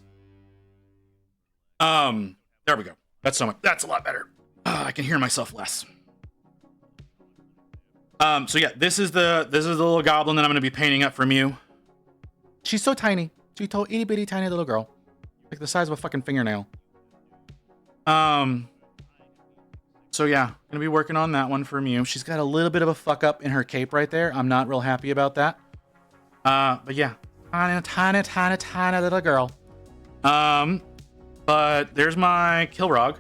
There we go. That's a lot better. I can hear myself less. So yeah, this is the little goblin that I'm gonna be painting up from you. She's so tiny. She's a itty bitty tiny little girl. Like the size of a fucking fingernail. So yeah, gonna be working on that one from you. She's got a little bit of a fuck up in her cape right there. I'm not real happy about that. But yeah, tiny little girl. But there's my Kilrog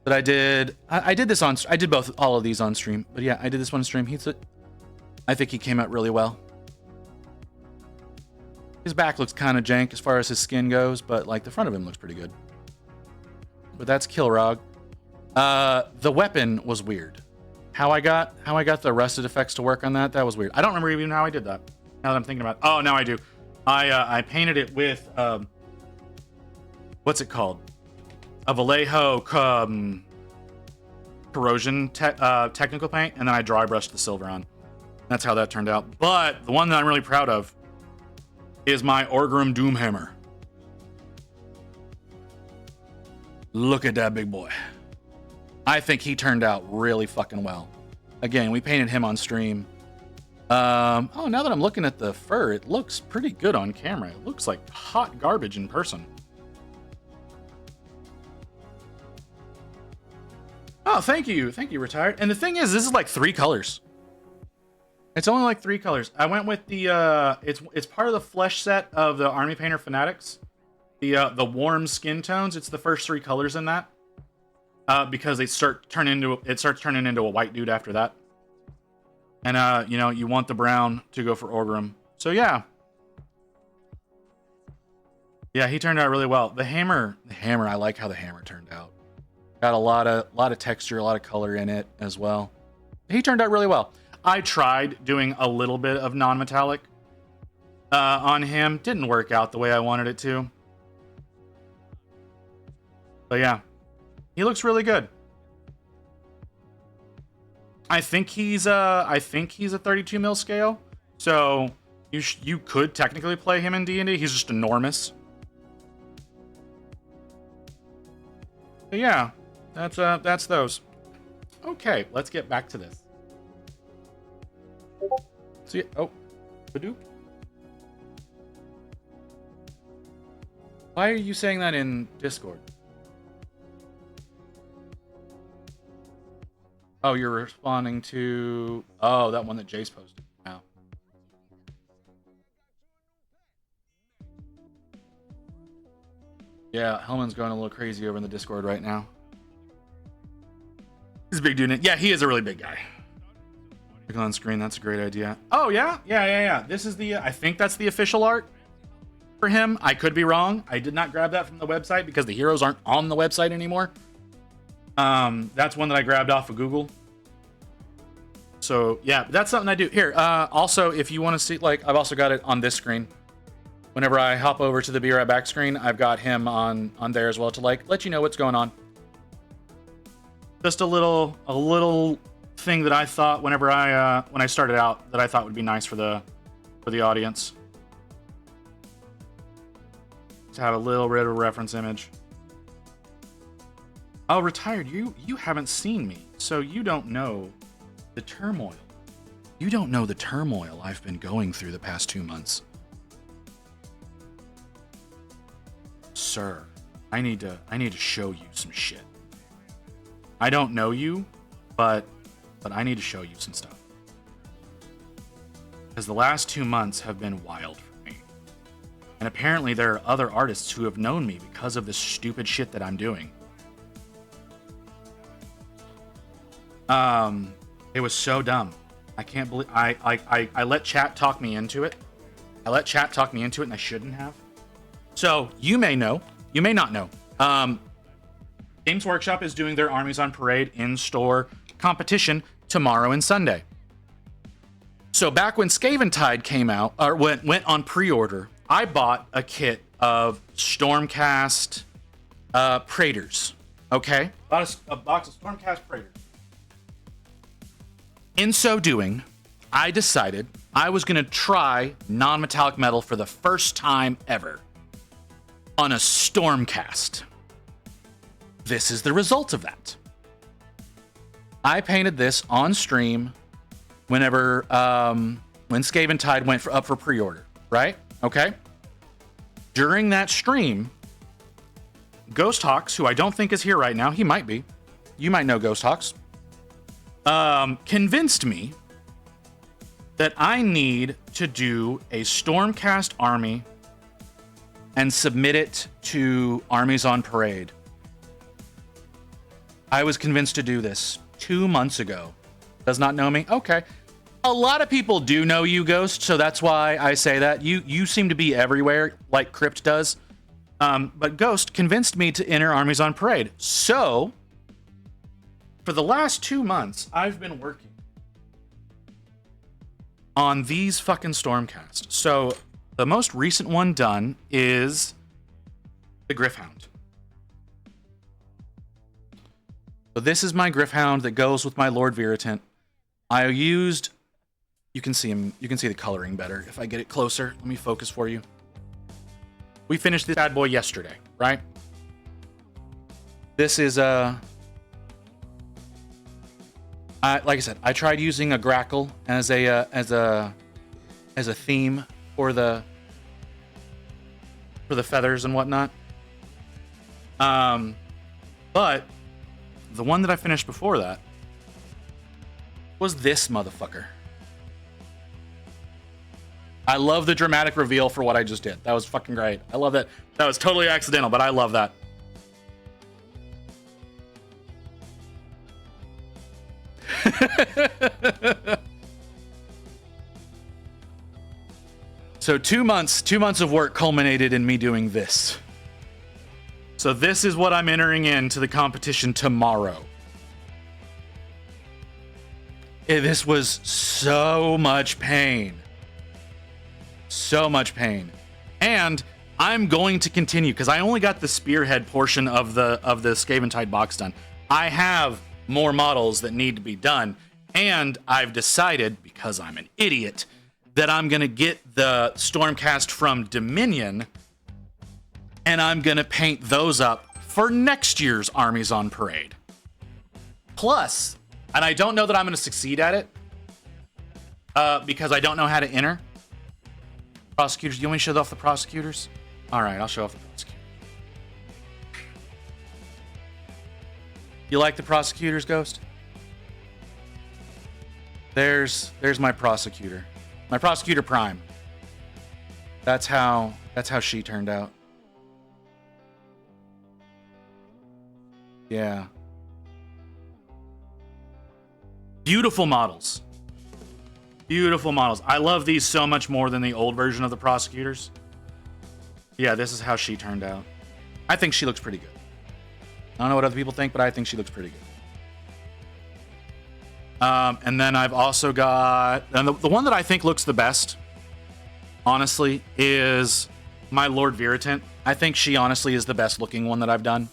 that I did. I did this on. I did all of these on stream. But yeah, I did this one on stream. I think he came out really well. His back looks kind of jank as far as his skin goes, but like the front of him looks pretty good. But that's Kilrog. The weapon was weird. How I got the rusted effects to work on that was weird. I don't remember even how I did that. Now that I'm thinking about it. Oh, now I do. I painted it with what's it called? A Vallejo corrosion technical paint, and then I dry brushed the silver on. That's how that turned out. But the one that I'm really proud of is my Orgrim Doomhammer. Look at that big boy. I think he turned out really fucking well. Again, we painted him on stream. Oh, now that I'm looking at the fur, it looks pretty good on camera. It looks like hot garbage in person. Oh, thank you, Retired. And the thing is, this is like 3 colors. It's only like 3 colors. I went with the it's part of the flesh set of the Army Painter Fanatics. The warm skin tones. It's the first 3 colors in that. Because it starts turning into a white dude after that. And you know, you want the brown to go for Orgrim. So yeah. Yeah, he turned out really well. The hammer, I like how the hammer turned out. Got a lot of texture, a lot of color in it as well. He turned out really well. I tried doing a little bit of non-metallic on him. Didn't work out the way I wanted it to. But yeah, he looks really good. I think he's a 32 mil scale, so you could technically play him in D&D. He's just enormous. But yeah, that's those. Okay, let's get back to this. See, oh, Badoop. Why are you saying that in Discord? Oh, you're responding to... Oh, that one that Jace posted. Wow. Yeah, Hellman's going a little crazy over in the Discord right now. He's a big dude. Yeah, he is a really big guy. Click on screen, that's a great idea. Oh, yeah? Yeah. This is the... I think that's the official art for him. I could be wrong. I did not grab that from the website because the heroes aren't on the website anymore. That's one that I grabbed off of Google. So yeah, that's something I do here. Also, if you want to see, like, I've also got it on this screen. Whenever I hop over to the Be Right Back screen, I've got him on there as well to like let you know what's going on. Just a little thing that I thought when I started out that I thought would be nice for the audience to have a little bit of a reference image. Oh, Retired, you haven't seen me, so you don't know the turmoil. You don't know the turmoil I've been going through the past 2 months. Sir, I need to show you some shit. I don't know you, but I need to show you some stuff. Because the last 2 months have been wild for me. And apparently there are other artists who have known me because of this stupid shit that I'm doing. It was so dumb. I can't believe I let chat talk me into it. And I shouldn't have. So you may know, you may not know. Games Workshop is doing their Armies on Parade in-store competition tomorrow and Sunday. So back when Scaventide came out, or went on pre-order, I bought a kit of Stormcast Praetors. Okay? Bought a box of Stormcast Praetors. In so doing, I decided I was going to try non-metallic metal for the first time ever on a Stormcast. This is the result of that. I painted this on stream whenever when Skaven Tide went up for pre-order, right? Okay. During that stream, Ghost Hawks, who I don't think is here right now, he might be. You might know Ghost Hawks. Convinced me that I need to do a Stormcast army and submit it to Armies on Parade. I was convinced to do this 2 months ago. Does not know me? Okay. A lot of people do know you, Ghost, so that's why I say that. You seem to be everywhere, like Crypt does. But Ghost convinced me to enter Armies on Parade. So, for the last 2 months, I've been working on these fucking Stormcasts. So, the most recent one done is the Gryph-hound. So this is my Gryph-hound that goes with my Lord Viritant. I used... You can see him. You can see the coloring better if I get it closer. Let me focus for you. We finished this bad boy yesterday, right? This is like I said, I tried using a grackle as a theme for the feathers and whatnot. But the one that I finished before that was this motherfucker. I love the dramatic reveal for what I just did. That was fucking great. I love that. That was totally accidental, but I love that. So 2 months of work culminated in me doing this. So this is what I'm entering into the competition tomorrow. This was so much pain. So much pain. And I'm going to continue because I only got the spearhead portion of the Skaven Tide box done. I have more models that need to be done, and I've decided, because I'm an idiot, that I'm gonna get the Stormcast from Dominion and I'm gonna paint those up for next year's Armies on Parade. Plus, and I don't know that I'm gonna succeed at it because I don't know how to enter. Prosecutors, you want me to show off the prosecutors? All right, I'll show off the prosecutors. You like the prosecutors, Ghost? There's my prosecutor. My prosecutor prime. That's how she turned out. Yeah. Beautiful models. Beautiful models. I love these so much more than the old version of the prosecutors. Yeah, this is how she turned out. I think she looks pretty good. I don't know what other people think, but I think she looks pretty good. And then I've also got... And the one that I think looks the best, honestly, is my Lord Viritant. I think she honestly is the best looking one that I've done.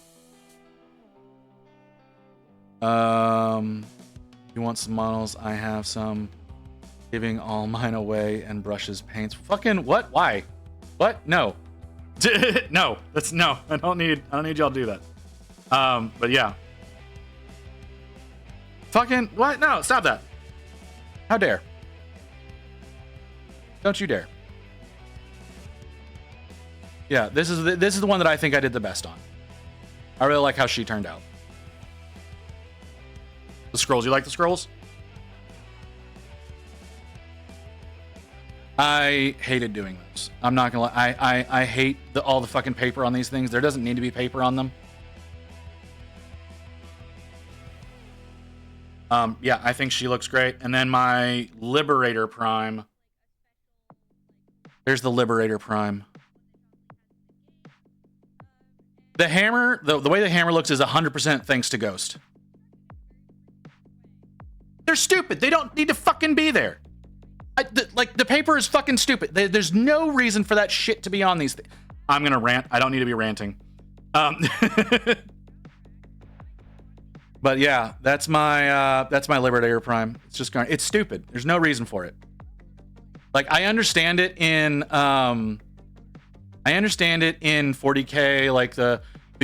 You want some models? I have some. Giving all mine away and brushes paints. Fucking what? Why? What? No. No. That's no. I don't need y'all to do that. But yeah. Fucking what? No, stop that. How dare. Don't you dare. Yeah, this is the one that I think I did the best on. I really like how she turned out. The scrolls, you like the scrolls? I hated doing those. I'm not gonna lie. I hate all the fucking paper on these things. There doesn't need to be paper on them. Yeah, I think she looks great. And then my Liberator Prime. There's the Liberator Prime. The hammer, the way the hammer looks is 100% thanks to Ghost. They're stupid. They don't need to fucking be there. The paper is fucking stupid. There's no reason for that shit to be on these things. I'm gonna rant. I don't need to be ranting. Um, but yeah, that's my Liberator Prime. It's just going. It's stupid. There's no reason for it. Like I understand it in 40K, like the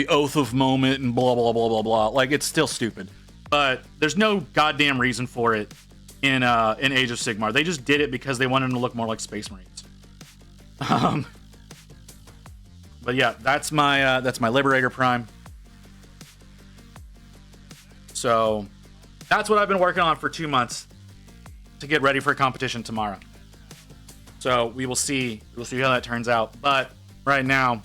oath of moment and blah blah blah blah blah. Like it's still stupid, but there's no goddamn reason for it in Age of Sigmar. They just did it because they wanted them to look more like Space Marines. But yeah, that's my Liberator Prime. So that's what I've been working on for 2 months to get ready for a competition tomorrow. So we will see. We'll see how that turns out. But right now,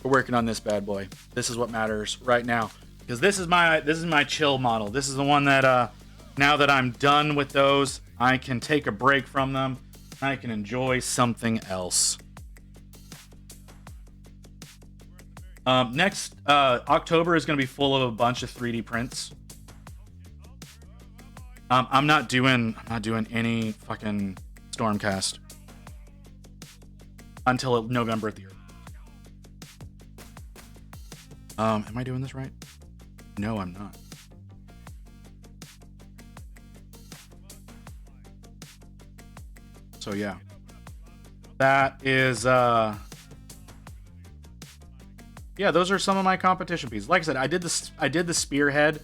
we're working on this bad boy. This is what matters right now, because this is my chill model. This is the one that now that I'm done with those, I can take a break from them. I can enjoy something else. Next October is going to be full of a bunch of 3D prints. I'm not doing any fucking Stormcast until November at the year. Am I doing this right? No, I'm not. So yeah, that is yeah, those are some of my competition pieces. Like I said, I did the spearhead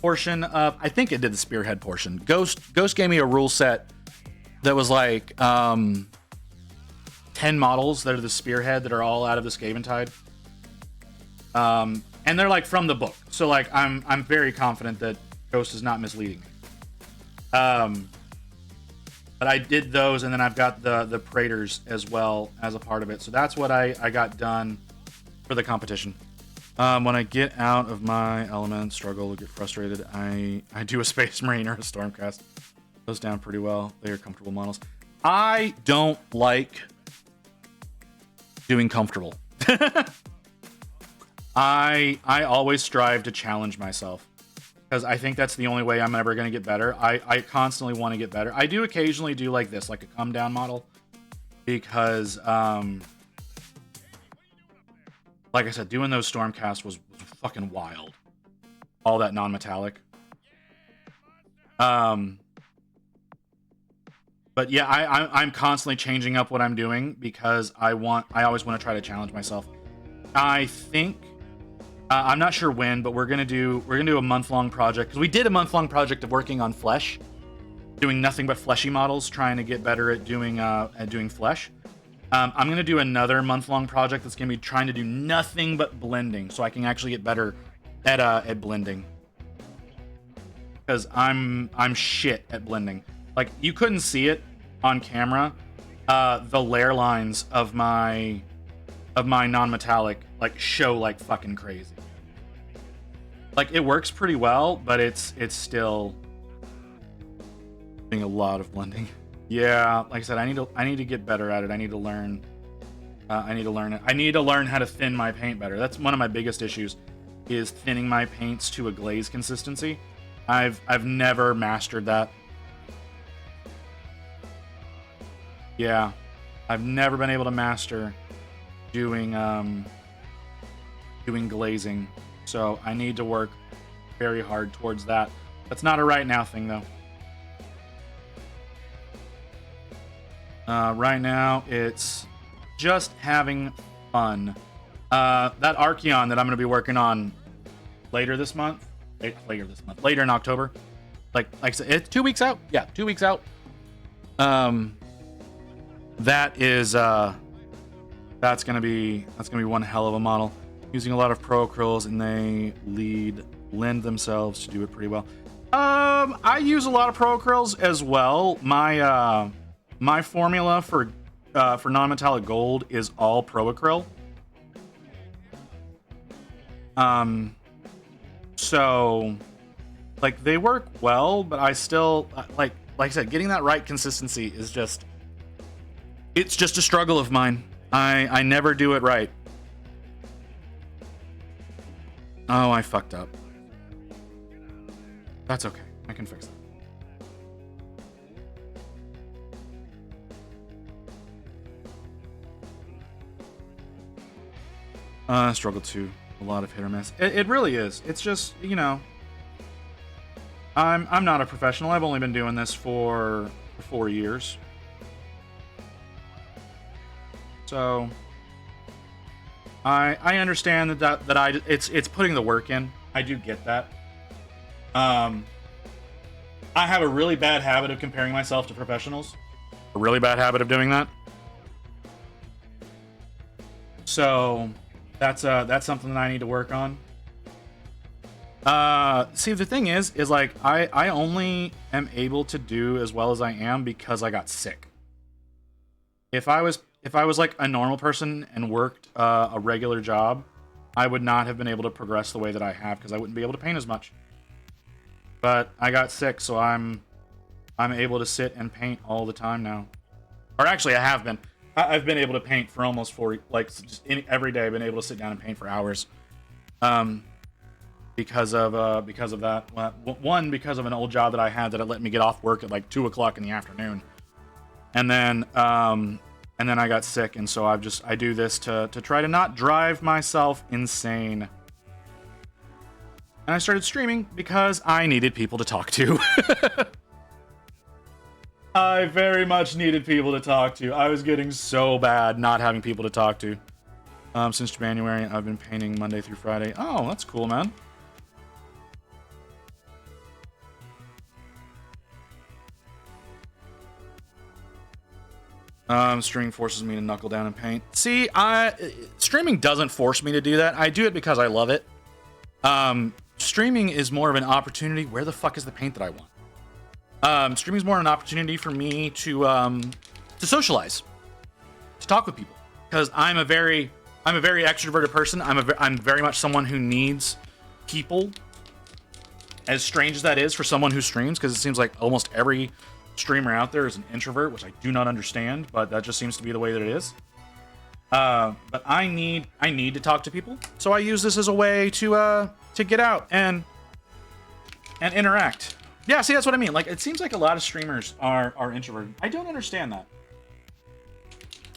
portion of, I think it did the spearhead portion. Ghost gave me a rule set that was like 10 models that are the spearhead that are all out of the Skaventide. And they're like from the book. So like I'm very confident that Ghost is not misleading me. But I did those, and then I've got the Praetors as well as a part of it. So that's what I got done for the competition. When I get out of my element, struggle, get frustrated, I do a Space Marine or a Stormcast. Goes down pretty well. They are comfortable models. I don't like doing comfortable. I always strive to challenge myself, because I think that's the only way I'm ever going to get better. I constantly want to get better. I do occasionally do like this, like a come down model, because like I said, doing those Stormcasts was fucking wild. All that non-metallic. But yeah, I'm constantly changing up what I'm doing, because I always want to try to challenge myself. I think I'm not sure when, but we're gonna do a month-long project, because we did a month-long project of working on flesh, doing nothing but fleshy models, trying to get better at doing flesh. I'm going to do another month-long project that's going to be trying to do nothing but blending, so I can actually get better at blending. Because I'm shit at blending. Like, you couldn't see it on camera. The layer lines of my non-metallic like show like fucking crazy. Like, it works pretty well, but it's still doing a lot of blending. Yeah, like I said, I need to get better at it. I need to learn. I need to learn it. I need to learn how to thin my paint better. That's one of my biggest issues, is thinning my paints to a glaze consistency. I've never mastered that. Yeah, I've never been able to master doing glazing. So I need to work very hard towards that. That's not a right now thing though. Right now, it's just having fun. That Archeon that I'm going to be working on later in October. Like I said, it's 2 weeks out. Yeah, 2 weeks out. That is that's gonna be one hell of a model. Using a lot of pro acryls, and they lend themselves to do it pretty well. I use a lot of pro acryls as well. My formula for non-metallic gold is all pro acryl. So like they work well, but I still like I said, getting that right consistency is just a struggle of mine. I never do it right. Oh, I fucked up. That's okay. I can fix that. Struggle 2. a lot of hit or miss. It really is. It's just, you know, I'm not a professional. I've only been doing this for 4 years. So I understand that it's putting the work in. I do get that. I have a really bad habit of comparing myself to professionals. A really bad habit of doing that. So that's something that I need to work on. See, the thing is like I only am able to do as well as I am because I got sick. If I was like a normal person and worked a regular job, I would not have been able to progress the way that I have because I wouldn't be able to paint as much. But I got sick, so I'm able to sit and paint all the time now. Or actually, I have been. I've been able to paint for almost 40, like just every day. I've been able to sit down and paint for hours. Because of that. One, because of an old job that I had that it let me get off work at like 2 o'clock in the afternoon, and then I got sick, and so I do this to try to not drive myself insane. And I started streaming because I needed people to talk to. I very much needed people to talk to. I was getting so bad not having people to talk to. Since January, I've been painting Monday through Friday. Oh, that's cool, man. Streaming forces me to knuckle down and paint. See, streaming doesn't force me to do that. I do it because I love it. Streaming is more of an opportunity. Where the fuck is the paint that I want? Streaming is more an opportunity for me to socialize, to talk with people, because I'm a very extroverted person. I'm very much someone who needs people. As strange as that is for someone who streams, because it seems like almost every streamer out there is an introvert, which I do not understand, but that just seems to be the way that it is. But I need to talk to people, so I use this as a way to get out and interact. Yeah, see, that's what I mean. Like, it seems like a lot of streamers are introverted. I don't understand that.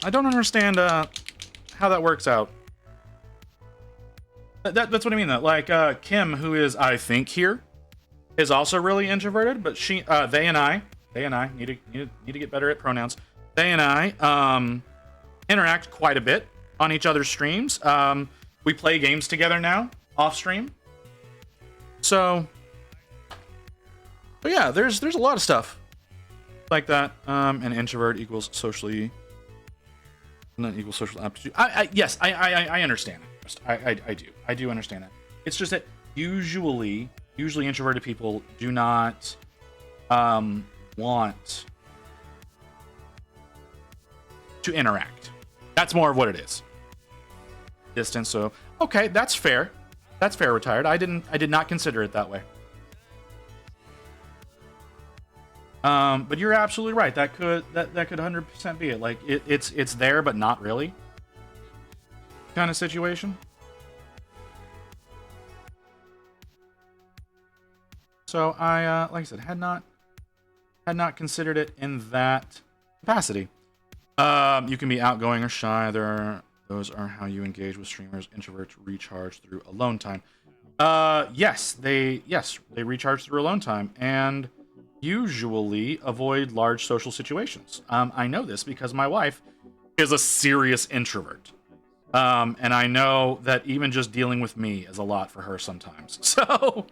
I don't understand how that works out. That's what I mean. That like Kim, who is I think here, is also really introverted, but they and I need to get better at pronouns. They and I interact quite a bit on each other's streams. We play games together now off stream. So, but yeah, there's a lot of stuff like that. An introvert equals socially, not equals social aptitude. Yes, I understand it. I do understand that. It's just that usually introverted people do not want to interact. That's more of what it is. Distance. So okay, that's fair. That's fair. Retired. I did not consider it that way. But you're absolutely right. That could 100% be it. Like it's there, but not really. Kind of situation. So I, like I said, had not considered it in that capacity. You can be outgoing or shy. Those are how you engage with streamers. Introverts recharge through alone time. Yes, they recharge through alone time and usually avoid large social situations. I know this because my wife is a serious introvert. And I know that even just dealing with me is a lot for her sometimes. So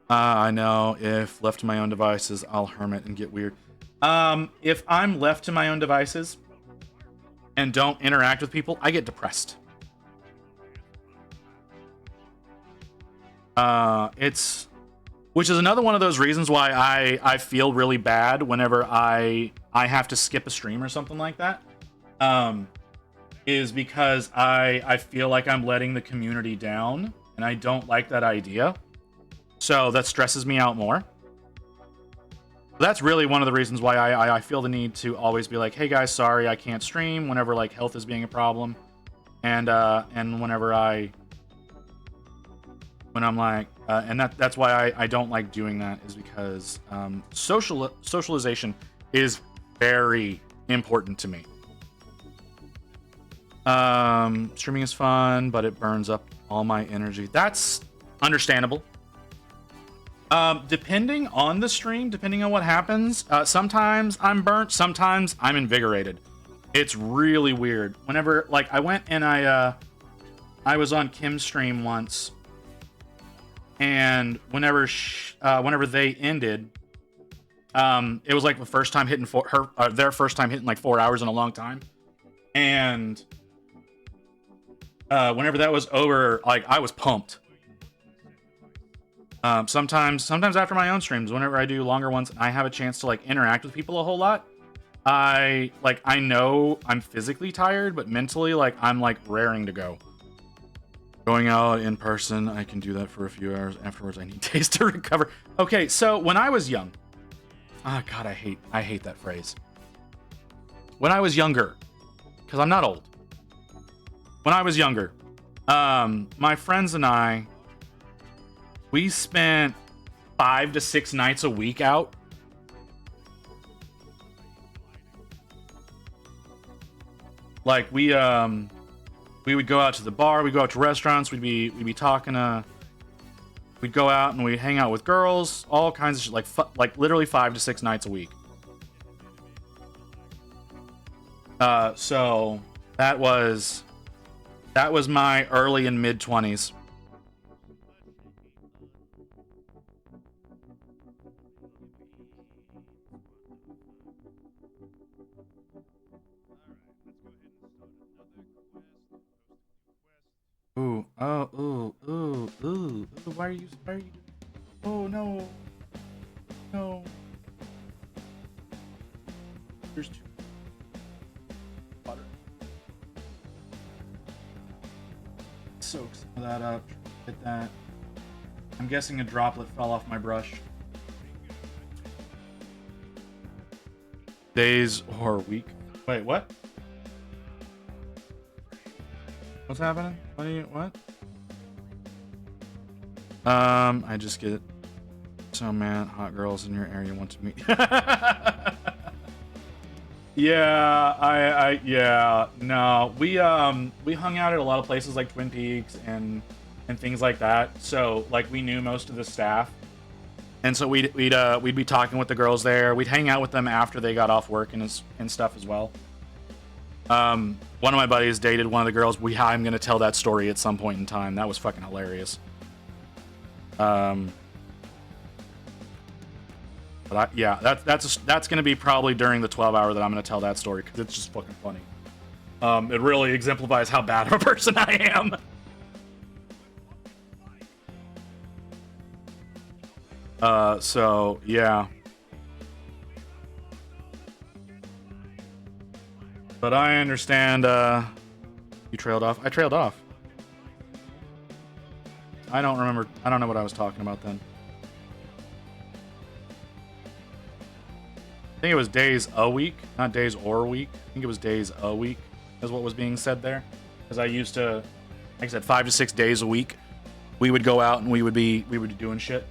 I know if left to my own devices, I'll hermit and get weird. If I'm left to my own devices and don't interact with people, I get depressed. Which is another one of those reasons why I feel really bad whenever I have to skip a stream or something like that. Is because I feel like I'm letting the community down, and I don't like that idea. So that stresses me out more. That's really one of the reasons why I feel the need to always be like, hey guys, sorry, I can't stream whenever like health is being a problem. And whenever when I'm like, and that's why I don't like doing that, is because socialization is very important to me. Streaming is fun, but it burns up all my energy. That's understandable. Depending on the stream, depending on what happens, sometimes I'm burnt, sometimes I'm invigorated. It's really weird. Whenever, like, I went and I was on Kim's stream once, and whenever they ended, it was like the first time hitting their first time hitting like 4 hours in a long time, and whenever that was over, like, I was pumped. Sometimes after my own streams, whenever I do longer ones, I have a chance to like interact with people a whole lot. I know I'm physically tired, but mentally, like, I'm like raring to go. Going out in person, I can do that for a few hours. Afterwards, I need days to recover. Okay, so when I was young, God, I hate that phrase. When I was younger, because I'm not old. When I was younger, my friends and I, we spent 5 to 6 nights a week out. Like, we would go out to the bar, we'd go out to restaurants, we'd be talking we'd go out and we'd hang out with girls, all kinds of shit, like literally 5 to 6 nights a week. So that was my early and mid 20s. Ooh, oh, ooh, why are you, oh, no, there's two, water, soak some of that up, get that, I'm guessing a droplet fell off my brush. Days or week, wait, what? What's happening? What? I just get so mad. Hot girls in your area want to meet. Yeah, no. We hung out at a lot of places like Twin Peaks and things like that. So like we knew most of the staff, and so we'd be talking with the girls there. We'd hang out with them after they got off work and stuff as well. One of my buddies dated one of the girls. I'm gonna tell that story at some point in time. That was fucking hilarious. But that's gonna be probably during the 12 hour that I'm gonna tell that story, because it's just fucking funny. It really exemplifies how bad of a person I am. So yeah. But I understand, you trailed off. I trailed off. I don't remember. I don't know what I was talking about then. I think it was days a week, not days or a week. I think it was days a week is what was being said there. Because I used to, like I said, 5 to 6 days a week, we would go out and we would be doing shit.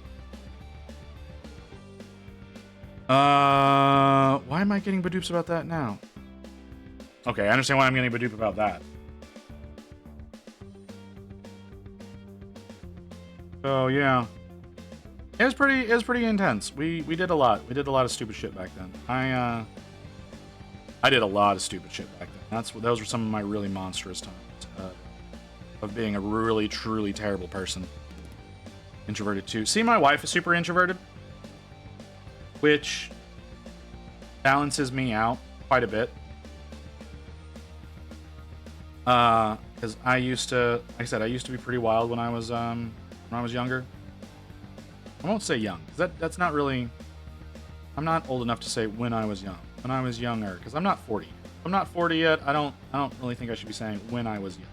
Why am I getting badoops about that now? Okay, I understand why I'm getting badoop about that. So yeah, it was pretty intense. We did a lot. We did a lot of stupid shit back then. I did a lot of stupid shit back then. Those were some of my really monstrous times of being a really truly terrible person. Introverted too. See, my wife is super introverted, which balances me out quite a bit. Because I used to, like I said, I used to be pretty wild when I was younger. I won't say young, because that's not really, I'm not old enough to say when I was young. When I was younger, because I'm not 40. I'm not 40 yet. I don't really think I should be saying when I was young,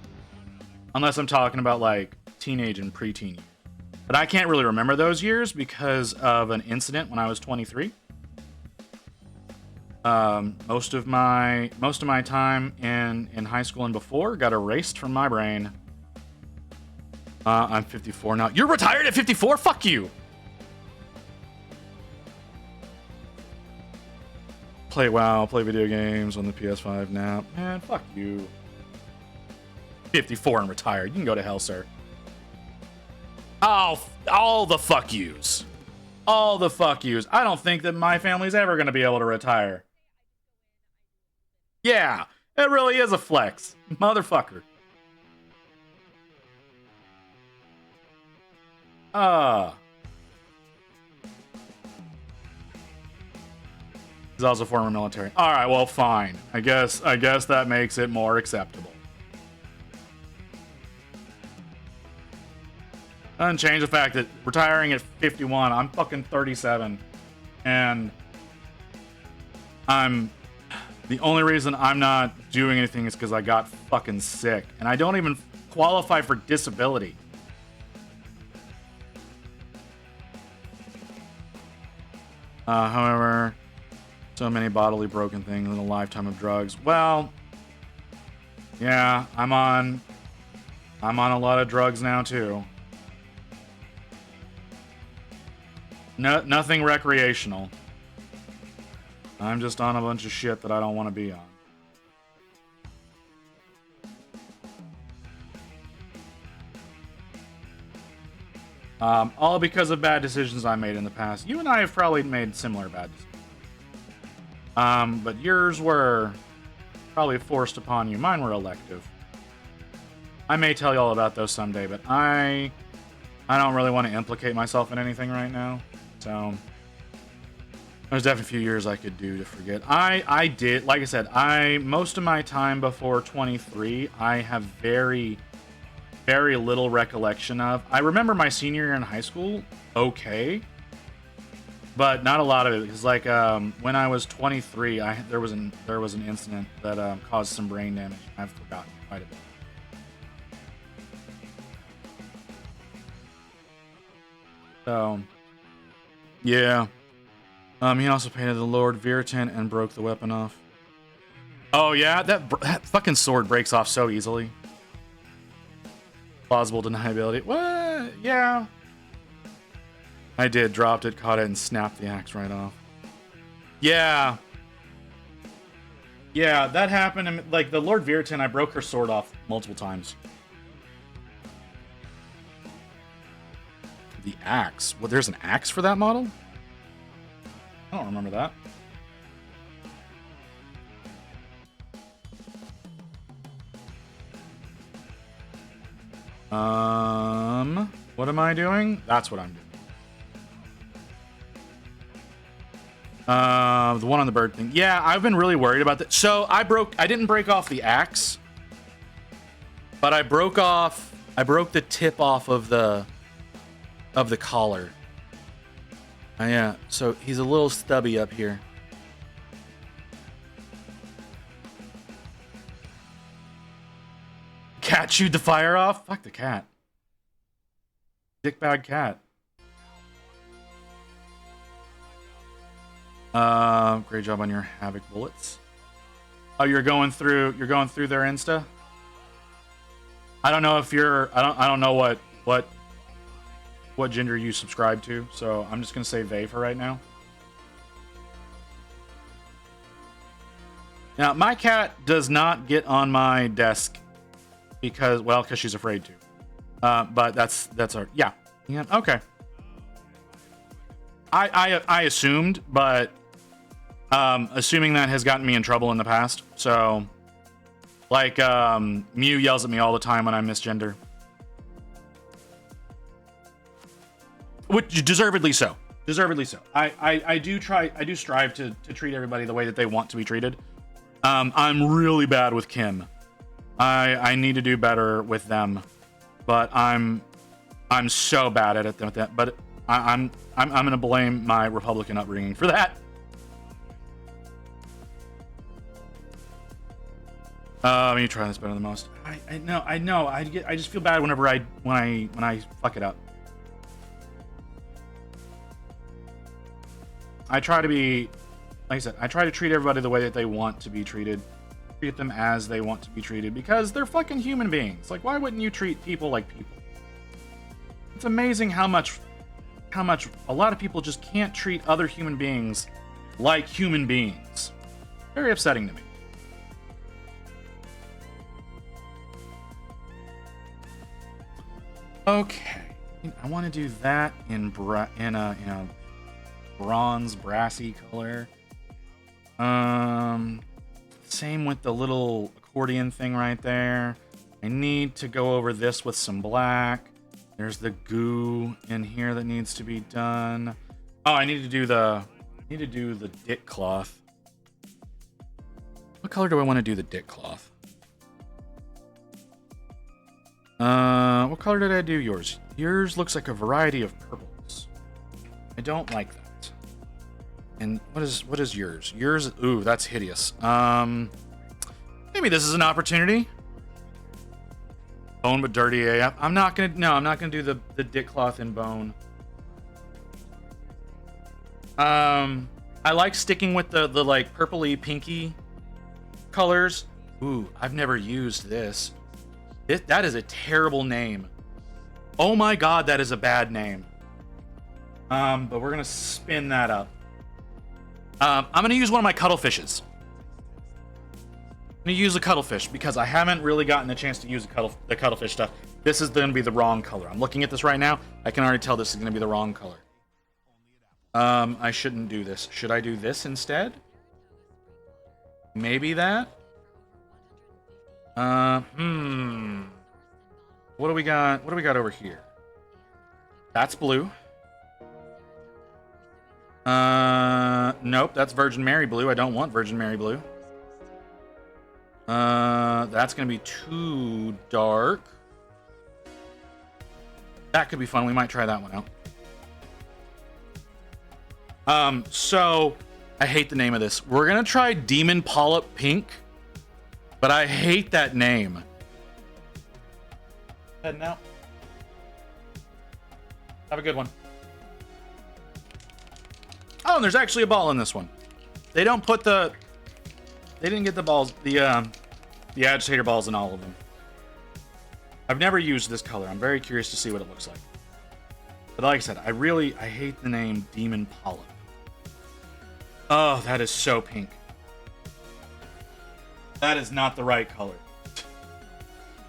unless I'm talking about like teenage and preteen years. But I can't really remember those years because of an incident when I was 23. Most of my time in high school and before got erased from my brain. I'm 54 now. You're retired at 54? Fuck you. Play WoW, play video games on the PS5 now. Man, fuck you. 54 and retired. You can go to hell, sir. Oh, all the fuck yous. All the fuck yous. I don't think that my family's ever going to be able to retire. Yeah, it really is a flex. Motherfucker. He's also former military. All right, well, fine. I guess that makes it more acceptable. Doesn't change the fact that retiring at 51, I'm fucking 37, and the only reason I'm not doing anything is because I got fucking sick, and I don't even qualify for disability. However, so many bodily broken things in a lifetime of drugs. Well, yeah, I'm on a lot of drugs now too. Nothing recreational. I'm just on a bunch of shit that I don't want to be on. All because of bad decisions I made in the past. You and I have probably made similar bad decisions. But yours were probably forced upon you. Mine were elective. I may tell you all about those someday, but I don't really want to implicate myself in anything right now. So there's definitely a few years I could do to forget. I did, like I said, most of my time before 23, I have very, very little recollection of. I remember my senior year in high school, okay, but not a lot of it. Because like when I was 23, there was an incident that caused some brain damage. I've forgotten quite a bit. So, yeah. He also painted the Lord Viritan and broke the weapon off. Oh yeah, that fucking sword breaks off so easily. Plausible deniability. What? Yeah. I did. Dropped it, caught it, and snapped the axe right off. Yeah. Yeah, that happened. And like the Lord Viritan, I broke her sword off multiple times. The axe. Well, there's an axe for that model? I don't remember that. What am I doing? That's what I'm doing. The one on the bird thing. Yeah, I've been really worried about that. So I didn't break off the axe, but I broke the tip off of the collar. Yeah, so he's a little stubby up here. Cat chewed the fire off? Fuck the cat. Dickbag cat. Great job on your Havoc bullets. Oh, you're going through their Insta? I don't know if you're I don't know what gender you subscribe to, so I'm just gonna say they for right now. Now, my cat does not get on my desk because she's afraid to. But that's our yeah okay. I assumed, but assuming that has gotten me in trouble in the past. So, like Mew yells at me all the time when I misgender. Which deservedly so. Deservedly so. I do strive to treat everybody the way that they want to be treated. I'm really bad with Kim. I need to do better with them, but I'm so bad at it with that. But I'm gonna blame my Republican upbringing for that. You try this better than most. I know. I just feel bad whenever when I fuck it up. I try to be, like I said, I try to treat everybody the way that they want to be treated. Treat them as they want to be treated because they're fucking human beings. Like, why wouldn't you treat people like people? It's amazing how much a lot of people just can't treat other human beings like human beings. Very upsetting to me. Okay, I want to do that in a bronze brassy color. Same with the little accordion thing right there. I need to go over this with some black. There's the goo in here that needs to be done. Oh, I need to do the dick cloth. What color do I want to do the dick cloth? What color did I do yours? Yours looks like a variety of purples. I don't like that. And what is yours? Yours, ooh, that's hideous. Maybe this is an opportunity. Bone but dirty AF. I'm not gonna do the dick cloth in bone. I like sticking with the like purpley pinky colors. Ooh, I've never used this. That is a terrible name. Oh my god, that is a bad name. But we're gonna spin that up. I'm gonna use one of my cuttlefishes. I'm gonna use a cuttlefish because I haven't really gotten the chance to use the cuttlefish stuff. This is gonna be the wrong color. I'm looking at this right now. I can already tell this is gonna be the wrong color. I shouldn't do this. Should I do this instead? Maybe that? What do we got? What do we got over here? That's blue. Nope, that's Virgin Mary blue. I don't want Virgin Mary blue. That's gonna be too dark. That could be fun. We might try that one out. So I hate the name of this. We're gonna try Demon Polyp Pink, but I hate that name. Heading out. Have a good one. Oh, and there's actually a ball in this one. They don't put the... They didn't get the balls, the agitator balls in all of them. I've never used this color. I'm very curious to see what it looks like. But like I said, I hate the name Demon Polyp. Oh, that is so pink. That is not the right color.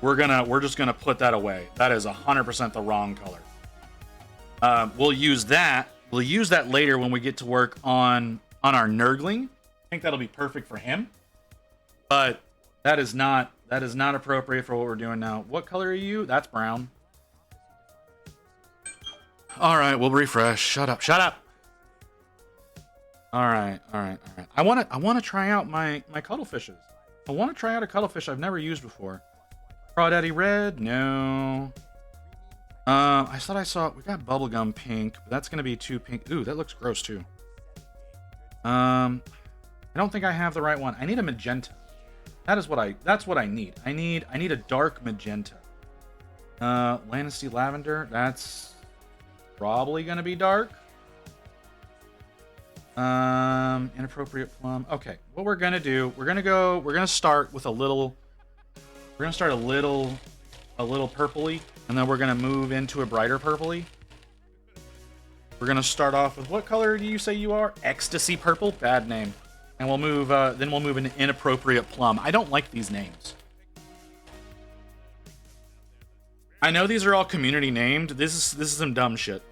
We're just gonna put that away. That is 100% the wrong color. We'll use that. We'll use that later when we get to work on our Nurgling. I think that'll be perfect for him. But that is not appropriate for what we're doing now. What color are you? That's brown. All right, we'll refresh. Shut up. All right. I want to try out my cuttlefishes. I want to try out a cuttlefish I've never used before. Crawdaddy red? No. I thought I saw we got bubblegum pink, but that's gonna be too pink. Ooh, that looks gross too. I don't think I have the right one. I need a magenta. That's what I need. I need a dark magenta. Lannisty lavender. That's probably gonna be dark. Inappropriate plum. Okay, what we're gonna do? We're gonna start with a little. We're gonna start a little purpley, and then we're gonna move into a brighter purpley. We're gonna start off with what color do you say you are? Ecstasy purple. Bad name. And we'll move. Then we'll move into inappropriate plum. I don't like these names. I know these are all community named. This is some dumb shit.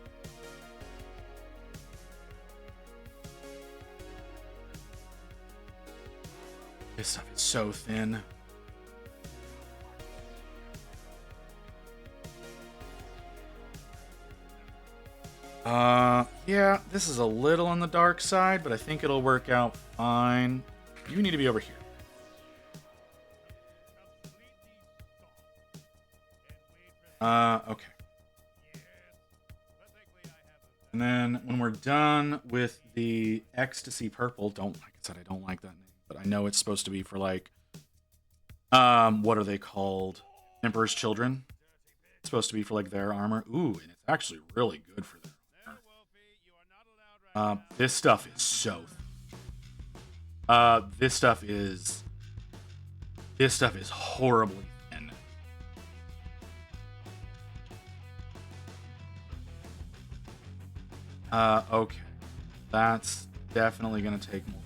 This stuff is so thin. Yeah, this is a little on the dark side, but I think it'll work out fine. You need to be over here. Okay. And then when we're done with the ecstasy purple, like I said, I don't like that name, but I know it's supposed to be for like, what are they called? Emperor's Children. It's supposed to be for like their armor. Ooh, and it's actually really good for their armor. This stuff is so. This stuff is horribly thin. Okay, that's definitely gonna take more.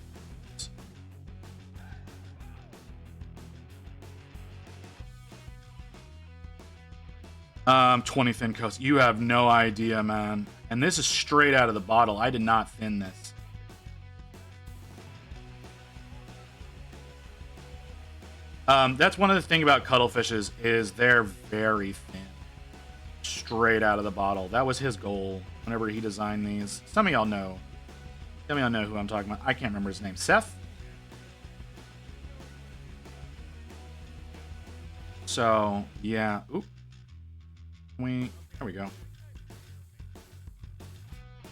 20 thin coats. You have no idea, man. And this is straight out of the bottle. I did not thin this. That's one of the things about cuttlefishes is they're very thin. Straight out of the bottle. That was his goal whenever he designed these. Some of y'all know. Some of y'all know who I'm talking about. I can't remember his name. Seth? So, yeah. Oop. There we go.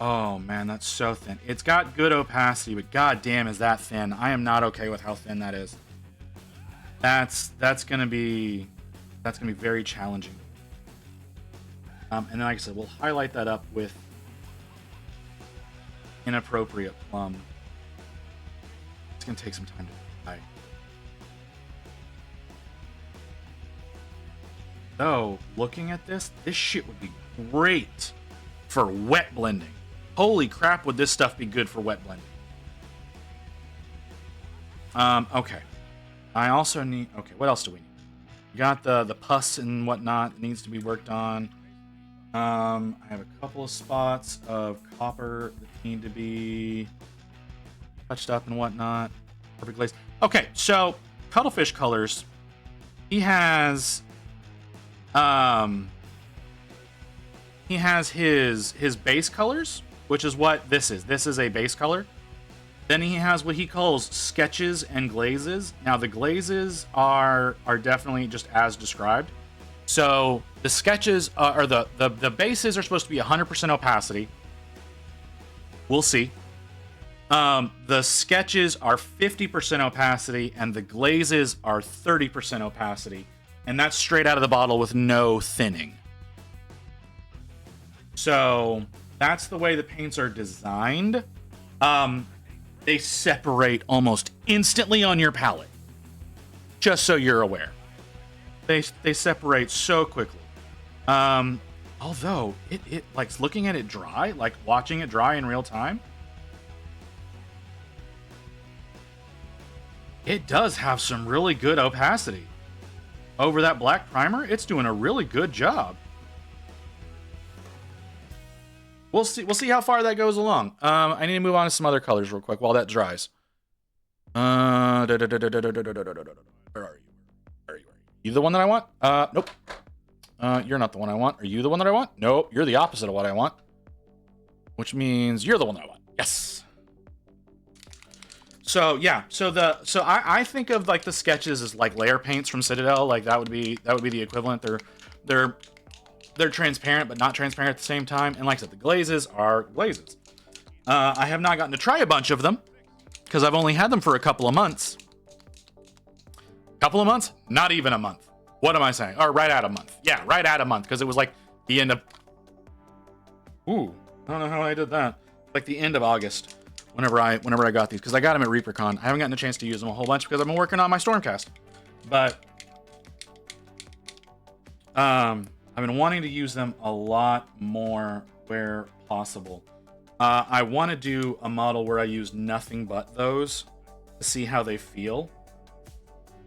Oh, man, that's so thin. It's got good opacity, but god damn is that thin. I am not okay with how thin that is. That's gonna be very challenging. And then, like I said, we'll highlight that up with inappropriate plum. It's gonna take some time to dry. So, looking at this shit would be great for wet blending. Holy crap, would this stuff be good for wet blending? Okay. I also need... Okay, what else do we need? We got the pus and whatnot that needs to be worked on. I have a couple of spots of copper that need to be touched up and whatnot. Perfect glaze. Okay, so cuttlefish colors. He has his base colors, which is what this is. This is a base color. Then he has what he calls sketches and glazes. Now the glazes are definitely just as described. So the sketches or the bases are supposed to be 100% opacity. We'll see. The sketches are 50% opacity and the glazes are 30% opacity. And that's straight out of the bottle with no thinning. So that's the way the paints are designed. They separate almost instantly on your palette. Just so you're aware. They separate so quickly. Although it like looking at it dry, like watching it dry in real time, it does have some really good opacity. Over that black primer, it's doing a really good job. We'll see how far that goes along. I need to move on to some other colors real quick while that dries. Where are you? You the one that I want? Nope. You're not the one I want. Are you the one that I want? Nope. You're the opposite of what I want. Which means you're the one that I want. Yes. So yeah. So I think of like the sketches as like layer paints from Citadel. Like that would be the equivalent. They're transparent, but not transparent at the same time. And like I said, the glazes are glazes. I have not gotten to try a bunch of them because I've only had them for a couple of months. Couple of months? Not even a month. What am I saying? Or right at a month. Yeah, right at a month because it was like the end of... Ooh, I don't know how I did that. Like the end of August whenever I got these because I got them at ReaperCon. I haven't gotten a chance to use them a whole bunch because I've been working on my Stormcast. But... I've been wanting to use them a lot more where possible. I want to do a model where I use nothing but those to see how they feel.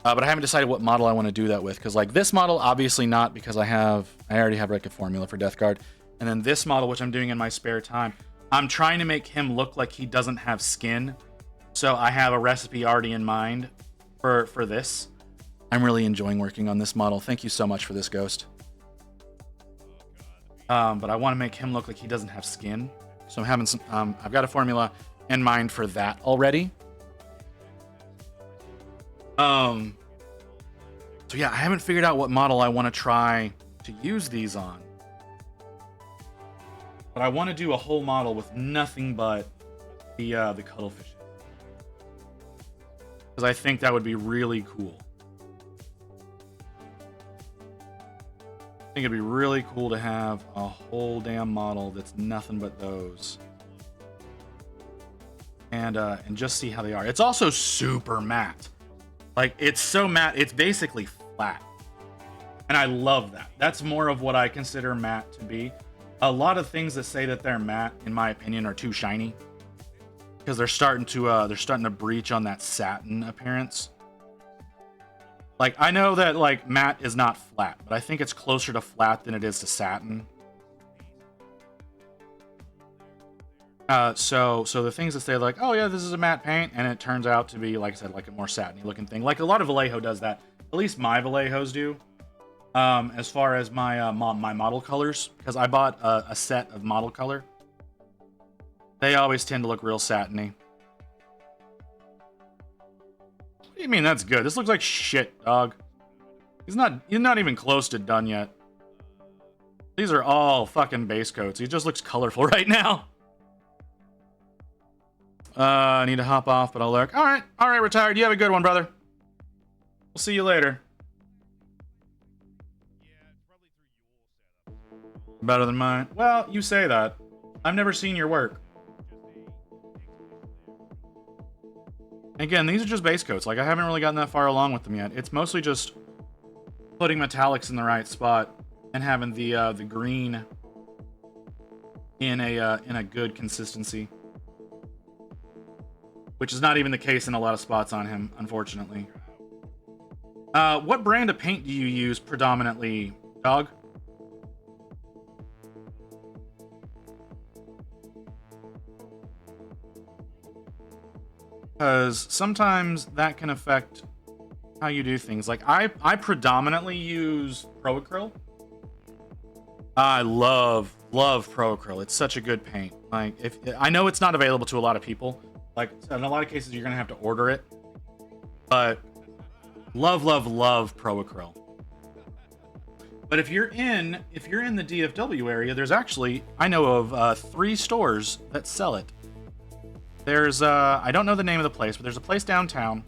But I haven't decided what model I want to do that with. Because like this model, obviously not because I already have like a formula for Deathguard. And then this model, which I'm doing in my spare time, I'm trying to make him look like he doesn't have skin. So I have a recipe already in mind for this. I'm really enjoying working on this model. Thank you so much for this, Ghost. But I want to make him look like he doesn't have skin. So I'm having some, I've got a formula in mind for that already. So yeah, I haven't figured out what model I want to try to use these on. But I want to do a whole model with nothing but the cuttlefish. Because I think that would be really cool. I think it'd be really cool to have a whole damn model that's nothing but those. And just see how they are. It's also super matte. Like, it's so matte, it's basically flat. And I love that. That's more of what I consider matte to be. A lot of things that say that they're matte, in my opinion, are too shiny. Because they're starting to breach on that satin appearance. Like, I know that, like, matte is not flat, but I think it's closer to flat than it is to satin. So the things that say, like, oh yeah, this is a matte paint, and it turns out to be, like I said, like a more satiny looking thing. Like, a lot of Vallejo does that. At least my Vallejos do. As far as my my model colors, because I bought a set of model color. They always tend to look real satiny. What do you mean that's good? This looks like shit, dog. He's not even close to done yet. These are all fucking base coats. He just looks colorful right now. I need to hop off, but I'll lurk. All right, retired. You have a good one, brother. We'll see you later. Better than mine. Well, you say that. I've never seen your work. Again, these are just base coats. Like, I haven't really gotten that far along with them yet. It's mostly just putting metallics in the right spot and having the green in a good consistency, which is not even the case in a lot of spots on him, unfortunately. What brand of paint do you use predominantly, dog? Because sometimes that can affect how you do things. Like, I predominantly use Pro Acryl. I love Pro Acryl. It's such a good paint. Like, if I know it's not available to a lot of people. Like, in a lot of cases, you're gonna have to order it. But love Pro Acryl. But if you're in the DFW area, there's actually, I know of 3 stores that sell it. There's I don't know the name of the place, but there's a place downtown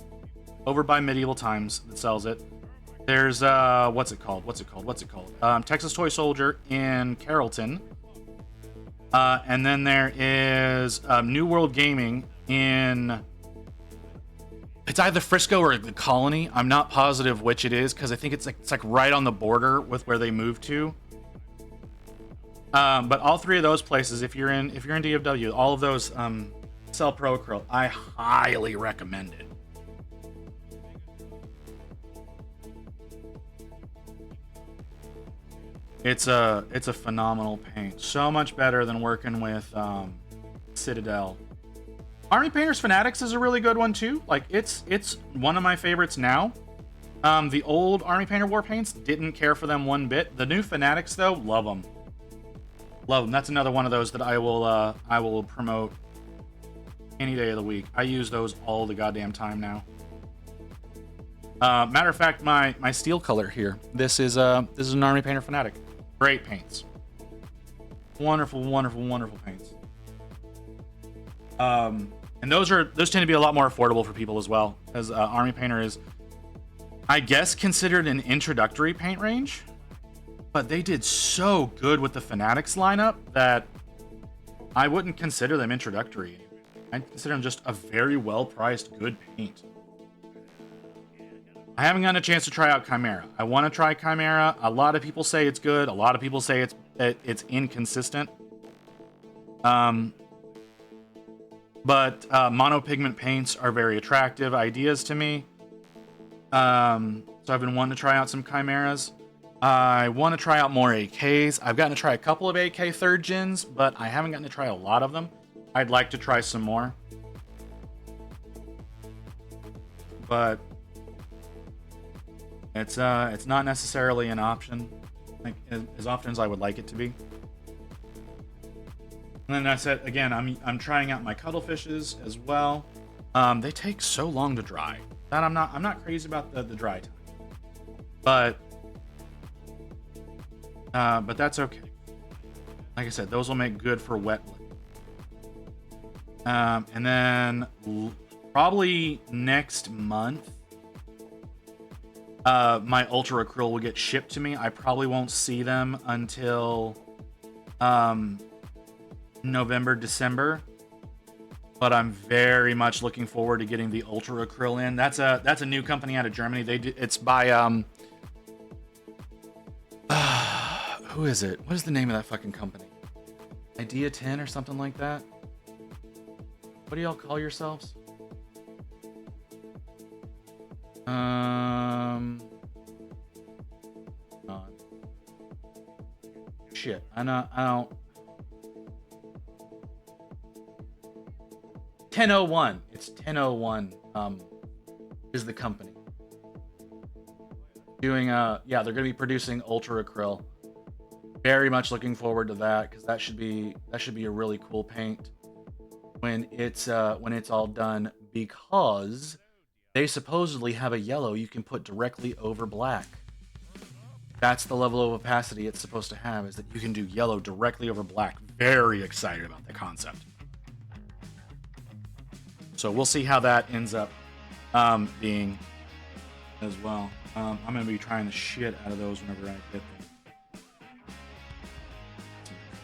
over by Medieval Times that sells it. There's what's it called? Texas Toy Soldier in Carrollton. And then there is New World Gaming in, it's either Frisco or the Colony. I'm not positive which it is, because I think it's like right on the border with where they moved to. But all 3 of those places, if you're in DFW, all of those sell Pro Acryl. I highly recommend it. It's a phenomenal paint. So much better than working with Citadel. Army Painters Fanatics is a really good one too. Like, it's one of my favorites now. The old Army Painter War paints, didn't care for them one bit. The new Fanatics though, love them. That's another one of those that I will promote any day of the week. I use those all the goddamn time now. Matter of fact, my steel color here. This is an Army Painter Fanatic. Great paints. Wonderful paints. And those tend to be a lot more affordable for people as well, as Army Painter is, I guess, considered an introductory paint range. But they did so good with the Fanatics lineup that I wouldn't consider them introductory. I consider them just a very well-priced, good paint. I haven't gotten a chance to try out Chimera. I want to try Chimera. A lot of people say it's good. A lot of people say it's inconsistent. But monopigment paints are very attractive ideas to me. So I've been wanting to try out some Chimeras. I want to try out more AKs. I've gotten to try a couple of AK 3rd gens, but I haven't gotten to try a lot of them. I'd like to try some more. But it's not necessarily an option, like, as often as I would like it to be. And then I said again, I'm trying out my cuttlefishes as well. They take so long to dry that I'm not crazy about the dry time. But that's okay. Like I said, those will make good for wet. And then probably next month, my Ultra Acryl will get shipped to me. I probably won't see them until November, December. But I'm very much looking forward to getting the Ultra Acryl in. That's a new company out of Germany. It's by who is it? What is the name of that fucking company? Idea 10 or something like that? What do y'all call yourselves? Uh, shit. I don't. 1001. It's 1001. Is the company doing? Yeah, they're gonna be producing ultra acryl. Very much looking forward to that because that should be a really cool paint when it's all done, because they supposedly have a yellow you can put directly over black. That's the level of opacity it's supposed to have, is that you can do yellow directly over black. Very excited about the concept. So we'll see how that ends up being as well. I'm going to be trying the shit out of those whenever I get them.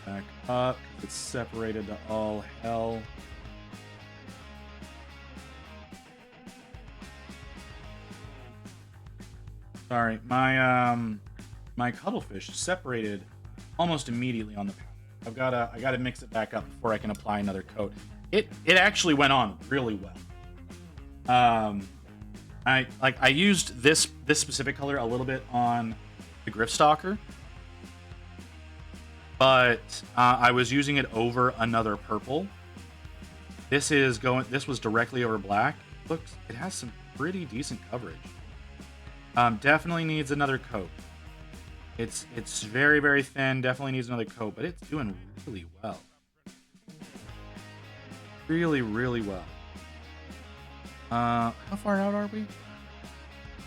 Back up. It's separated to all hell. Sorry, my cuttlefish is separated almost immediately on the powder. I gotta mix it back up before I can apply another coat. It actually went on really well. I used this specific color a little bit on the Griffstalker, but I was using it over another purple. This was directly over black. It has some pretty decent coverage. Definitely needs another coat. It's very, very thin. Definitely needs another coat, but it's doing really well. Really, really well. How far out are we?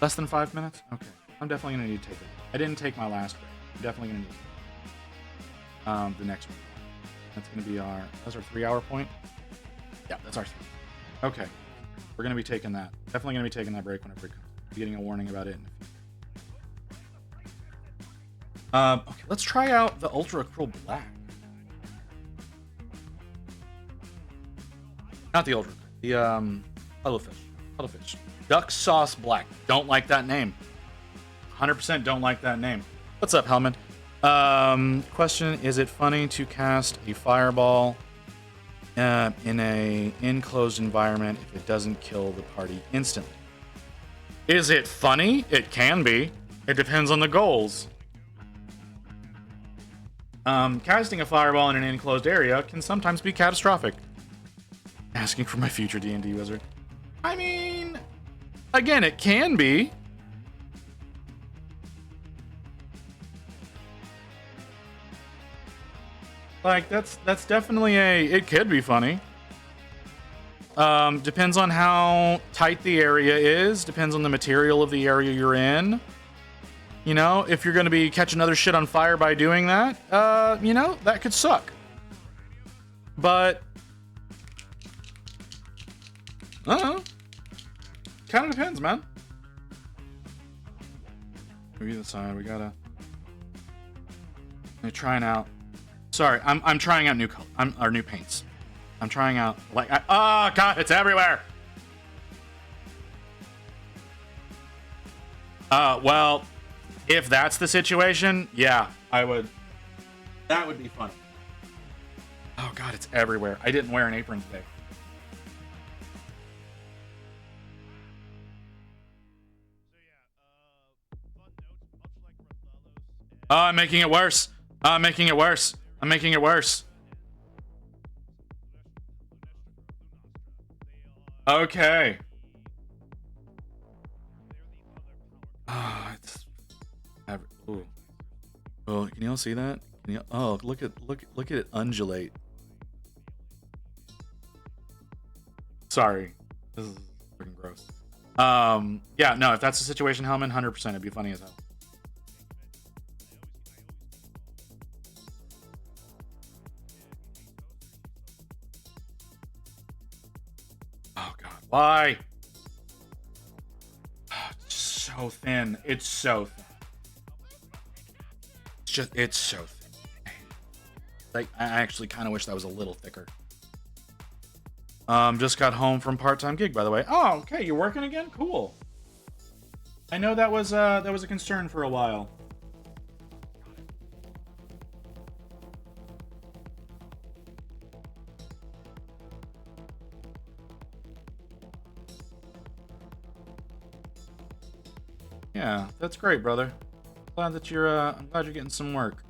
Less than 5 minutes? Okay. I'm definitely gonna need to take it. I didn't take my last break. I'm definitely gonna need the next one. That's gonna be that's our 3-hour point. Yeah, that's our 3. Okay. We're gonna be taking that. Definitely gonna be taking that break whenever it comes. Be getting a warning about it in a few. Okay, let's try out the Ultra Acryl Black. Not the Ultra, the Cuttlefish. Duck Sauce Black. Don't like that name. 100% don't like that name. What's up, Hellman? Question, is it funny to cast a fireball in a enclosed environment if it doesn't kill the party instantly? Is it funny? It can be. It depends on the goals. Casting a fireball in an enclosed area can sometimes be catastrophic. Asking for my future D&D wizard. I mean, again, it can be. Like, that's definitely it could be funny. Depends on how tight the area is. Depends on the material of the area you're in. You know, if you're going to be catching other shit on fire by doing that, you know, that could suck. But, I don't know. Kind of depends, man. Maybe the side, we gotta... I'm trying out... Sorry, I'm trying out new paints. I'm trying out, like, oh god, it's everywhere! Well, if that's the situation, yeah, that would be funny. Oh god, it's everywhere. I didn't wear an apron today. Oh, I'm making it worse. I'm making it worse. I'm making it worse. Okay. It's. Ooh. Oh, can y'all see that? Oh, look at it undulate. Sorry, this is freaking gross. Yeah, no, if that's the situation, Hellman, 100%, it'd be funny as hell. Oh god, why? Oh, it's so thin. It's so thin. It's so thin. Like, I actually kind of wish that was a little thicker. Just got home from part-time gig, by the way. Oh, okay, you're working again? Cool. I know that was a concern for a while. Yeah, that's great, brother. Glad that I'm glad you're getting some work.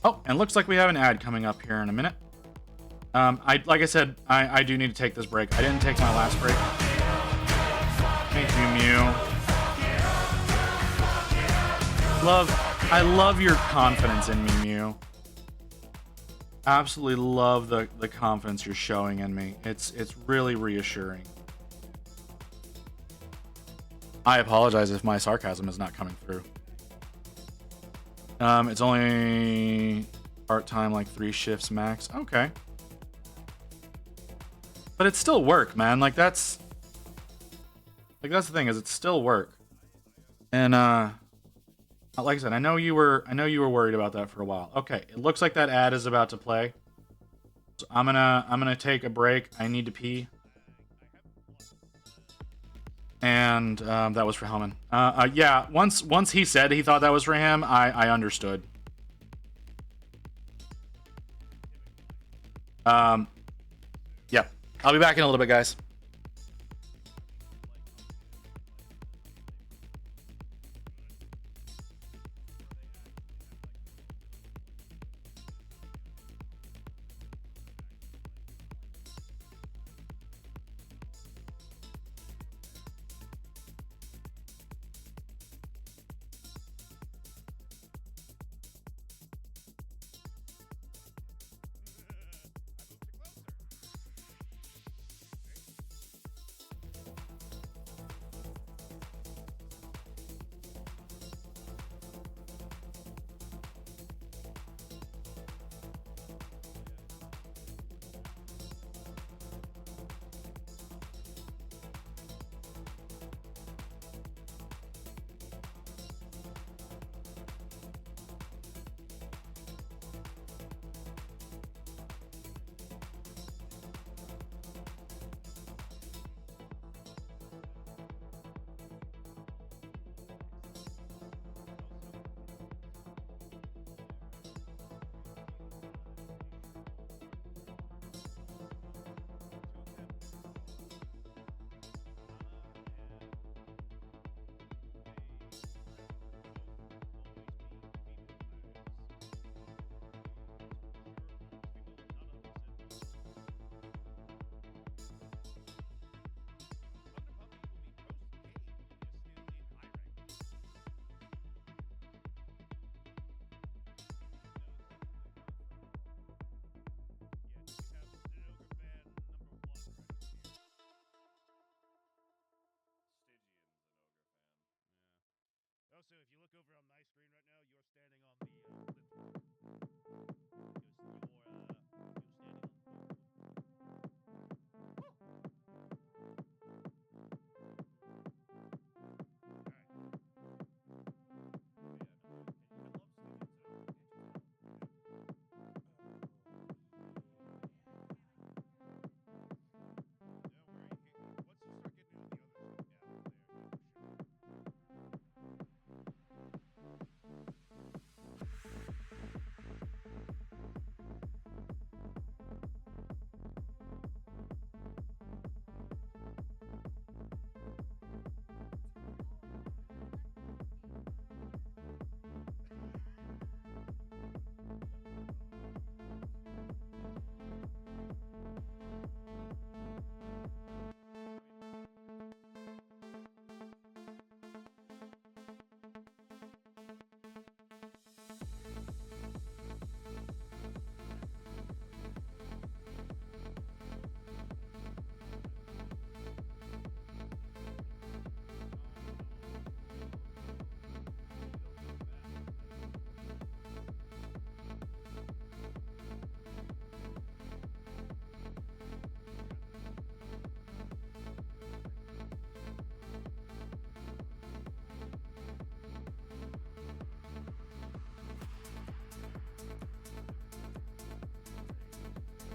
Oh, and looks like we have an ad coming up here in a minute. Like I said, I do need to take this break. I didn't take my last break. Thank you, Mew. I love your confidence in me, Mew. Absolutely love the confidence you're showing in me. It's really reassuring. I apologize if my sarcasm is not coming through. It's only part-time, like 3 shifts max. Okay. But it's still work, man. Like that's the thing, is it's still work. And like I said, I know you were worried about that for a while. Okay, it looks like that ad is about to play. So I'm gonna take a break. I need to pee. And that was for Hellman. Yeah, once he said he thought that was for him, I understood. Yeah, I'll be back in a little bit, guys.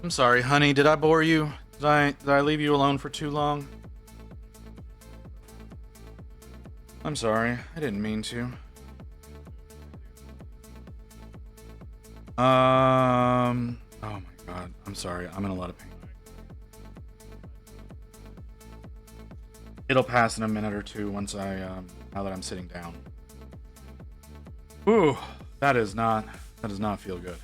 I'm sorry, honey. Did I bore you? Did I leave you alone for too long? I'm sorry. I didn't mean to. Oh my god. I'm sorry. I'm in a lot of pain. It'll pass in a minute or two once now that I'm sitting down. Ooh, that does not feel good.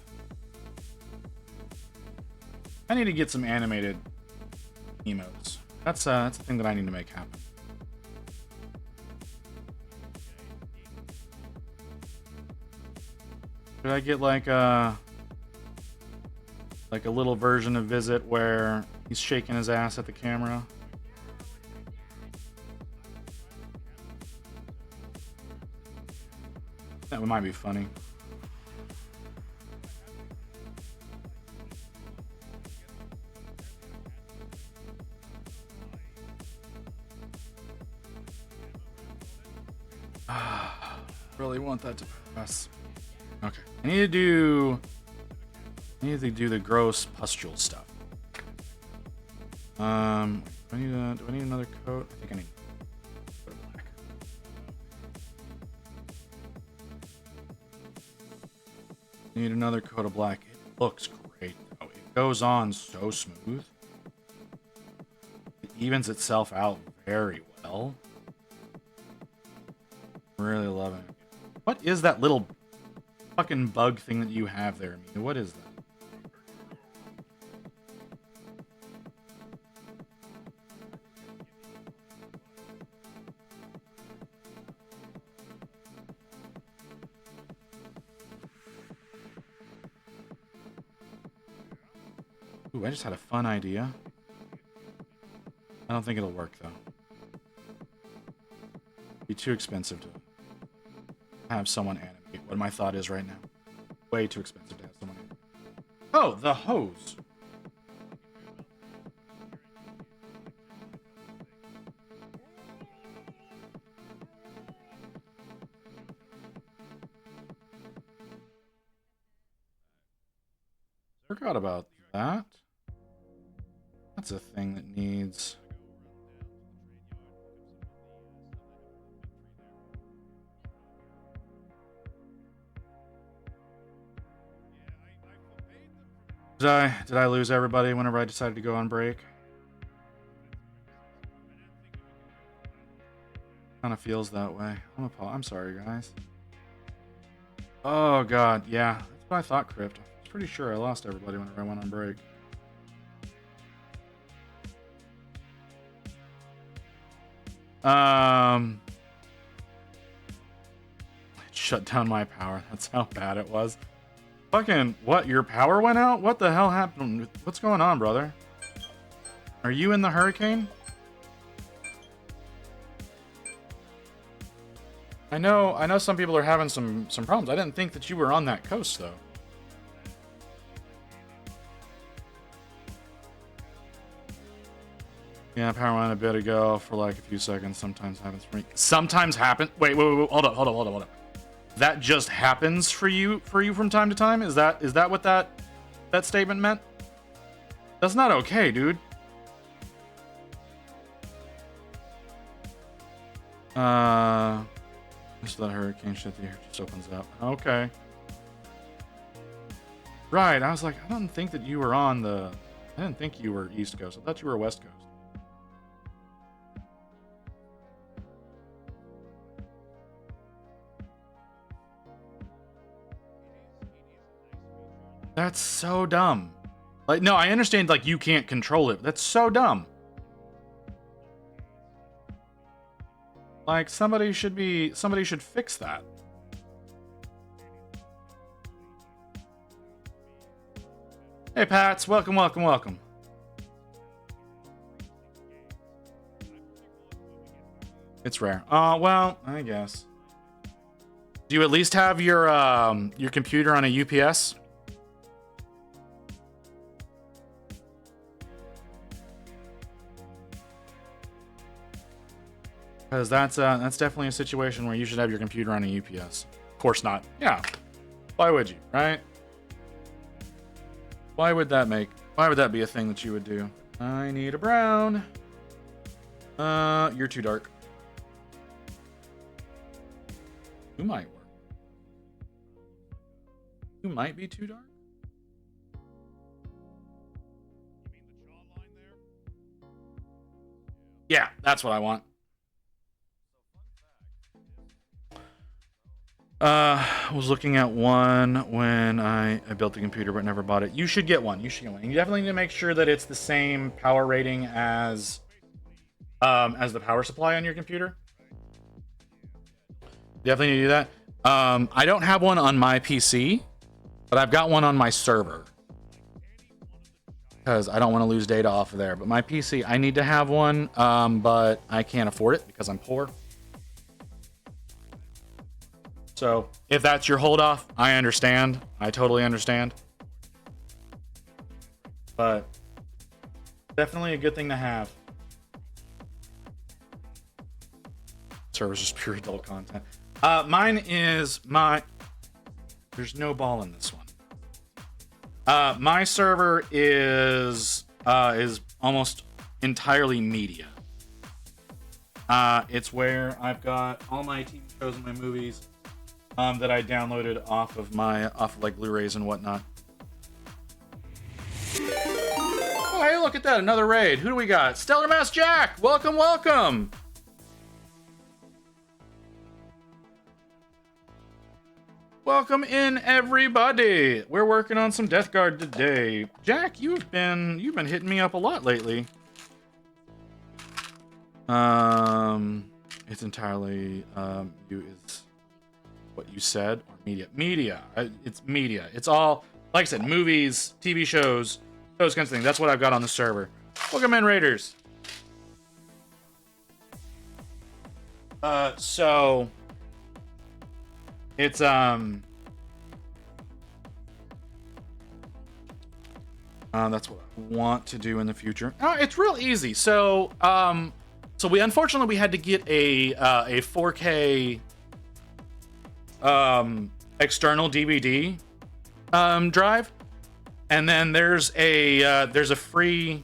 I need to get some animated emotes. That's a thing that I need to make happen. Should I get like a little version of Visit where he's shaking his ass at the camera? That might be funny. Really want that to pass. Okay. I need to do the gross pustule stuff. Do I need another coat? I think I need a coat of black. Need another coat of black. It looks great though. It goes on so smooth. It evens itself out very well. Really loving it. What is that little fucking bug thing that you have there, Mina? What is that? Ooh, I just had a fun idea. I don't think it'll work though. Be too expensive to have someone animate what my thought is right now. Way too expensive to have someone animate. Oh, the hose. Forgot about that. That's a thing that needs... Did I lose everybody whenever I decided to go on break? Kind of feels that way. I'm sorry, guys. Oh god, yeah, that's what I thought, Crypt. I was pretty sure I lost everybody whenever I went on break. It shut down my power. That's how bad it was. Fucking, what? Your power went out? What the hell happened? What's going on, brother? Are you in the hurricane? I know some people are having some problems. I didn't think that you were on that coast, though. Yeah, power went a bit ago for like a few seconds. Sometimes happens for me. Sometimes happen. Wait. Hold up. That just happens for you from time to time? Is that what that statement meant? That's not okay, dude. Just that hurricane shit here just opens up. Okay. Right, I was like, I don't think that you were I didn't think you were East Coast. I thought you were West Coast. That's so dumb. Like, no, I understand, like, you can't control it. But that's so dumb. Like, somebody should fix that. Hey, Pats, welcome. It's rare. Well, I guess. Do you at least have your computer on a UPS? Because that's definitely a situation where you should have your computer on a UPS. Of course not. Yeah. Why would you, right? Why would that be a thing that you would do? I need a brown. You're too dark. You might work. You might be too dark. Yeah, that's what I want. I was looking at one when I built the computer but never bought it. You should get one. You should get one. You definitely need to make sure that it's the same power rating as the power supply on your computer. Definitely need to do that. I don't have one on my PC, but I've got one on my server because I don't want to lose data off of there. But my PC, I need to have one, but I can't afford it because I'm poor. So if that's your hold off, I understand. I totally understand. But definitely a good thing to have. Server's just pure adult content. Mine is there's no ball in this one. My server is almost entirely media. It's where I've got all my TV shows and my movies that I downloaded off of like Blu-rays and whatnot. Oh, hey, look at that, another raid. Who do we got? Stellar Mass Jack. Welcome, welcome. Welcome in, everybody. We're working on some Deathguard today. Jack, you've been hitting me up a lot lately. It's entirely you is what you said or media. It's media. It's all, like I said, movies, TV shows, those kinds of things. That's what I've got on the server. Welcome in, Raiders. So it's that's what I want to do in the future. It's real easy. So we unfortunately had to get a 4K external DVD drive, and then there's a free.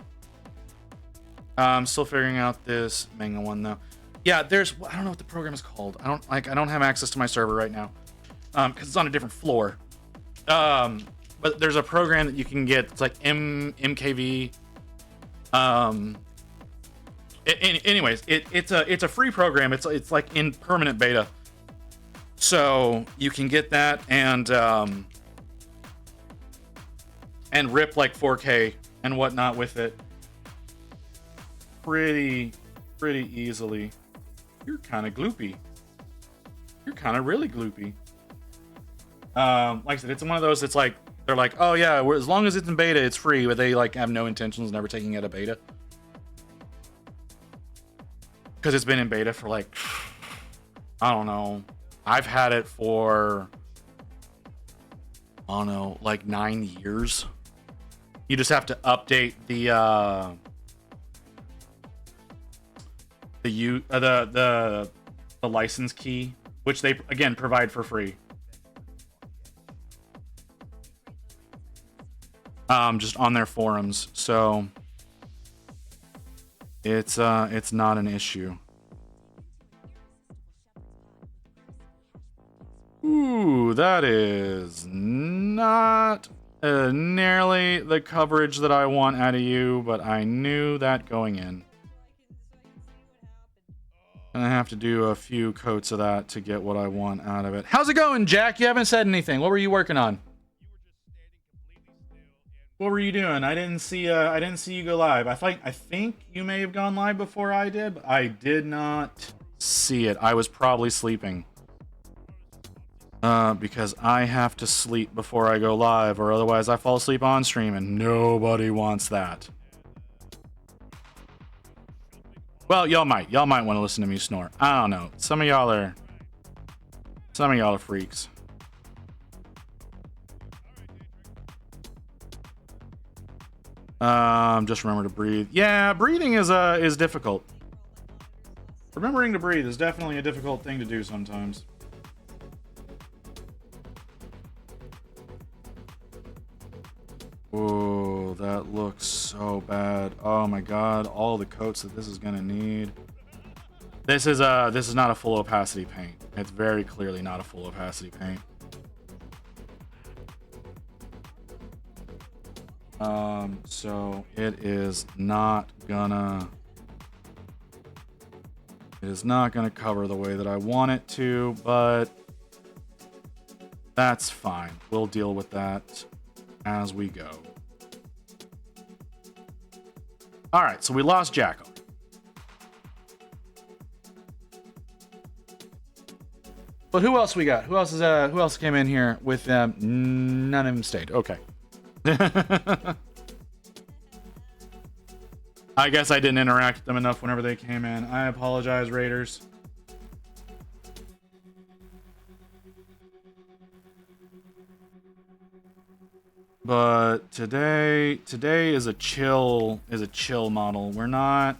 Still figuring out this manga one though. Yeah, I don't know what the program is called. I don't have access to my server right now because it's on a different floor. But there's a program that you can get. It's like MKV. Anyways, it's a free program. It's like in permanent beta, so you can get that and rip like 4K and whatnot with it pretty easily. You're kind of gloopy. You're kind of really gloopy. Like I said, it's one of those. It's like they're like, oh yeah, as long as it's in beta, it's free, but they like have no intentions of never taking it out of beta because it's been in beta for like, I don't know. I've had it for, I don't know, like 9 years. You just have to update the license key, which they again provide for free. Just on their forums, so it's not an issue. Ooh, that is not nearly the coverage that I want out of you, but I knew that going in. And I have to do a few coats of that to get what I want out of it. How's it going, Jack? You haven't said anything. What were you working on? What were you doing? I didn't see you go live. I think you may have gone live before I did, but I did not see it. I was probably sleeping. Because I have to sleep before I go live, or otherwise I fall asleep on stream, and nobody wants that. Well, y'all might want to listen to me snore. I don't know. Some of y'all are freaks. Just remember to breathe. Yeah, breathing is difficult. Remembering to breathe is definitely a difficult thing to do sometimes. Whoa, that looks so bad. Oh my god, all the coats that this is gonna need. This is not a full opacity paint. It's very clearly not a full opacity paint. So it is not gonna cover the way that I want it to, but That's fine. We'll deal with that as we go. All right, so we lost Jacko. But who else we got? Who else came in here with them? None of them stayed. Okay. I guess I didn't interact with them enough whenever they came in. I apologize, Raiders. But today is a chill model. We're not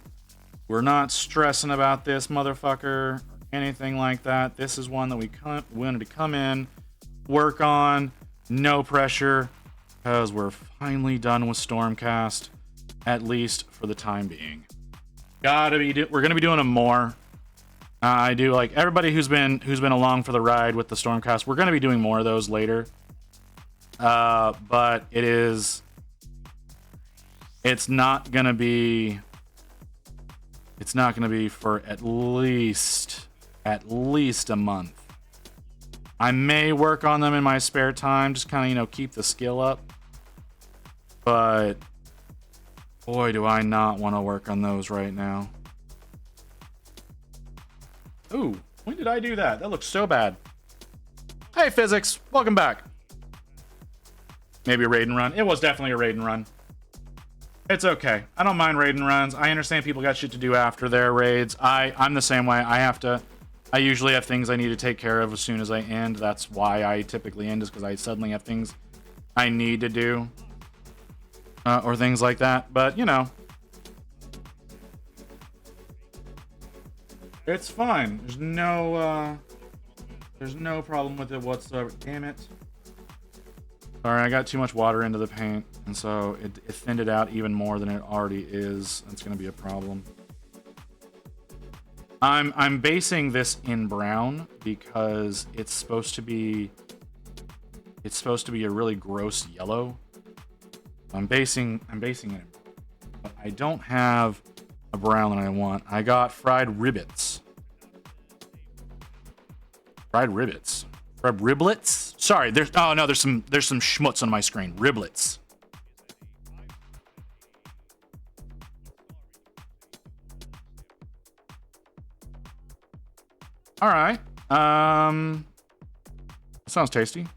stressing about this motherfucker or anything like that. This is one that we wanted to come in, work on, no pressure, because we're finally done with Stormcast, at least for the time being. We're gonna be doing them more. I do like everybody who's been along for the ride with the Stormcast. We're gonna be doing more of those later. But it's not gonna be for at least a month. I may work on them in my spare time, just kind of, keep the skill up. But boy, do I not want to work on those right now. Ooh, when did I do that? That looks so bad. Hey, Physics, welcome back. Maybe a raid and run. It was definitely a raid and run. It's okay. I don't mind raid and runs. I understand people got shit to do after their raids. I'm the same way. I usually have things I need to take care of as soon as I end. That's why I typically end, is because I suddenly have things I need to do. Or things like that. But, it's fine. There's no problem with it whatsoever. Damn it. Sorry, I got too much water into the paint, and so it thinned it out even more than it already is. That's going to be a problem. I'm basing this in brown because it's supposed to be a really gross yellow. I'm basing it, but I don't have a brown that I want. I got fried ribbits. Fried riblets? Sorry, there's some schmutz on my screen. Riblets. All right. Sounds tasty.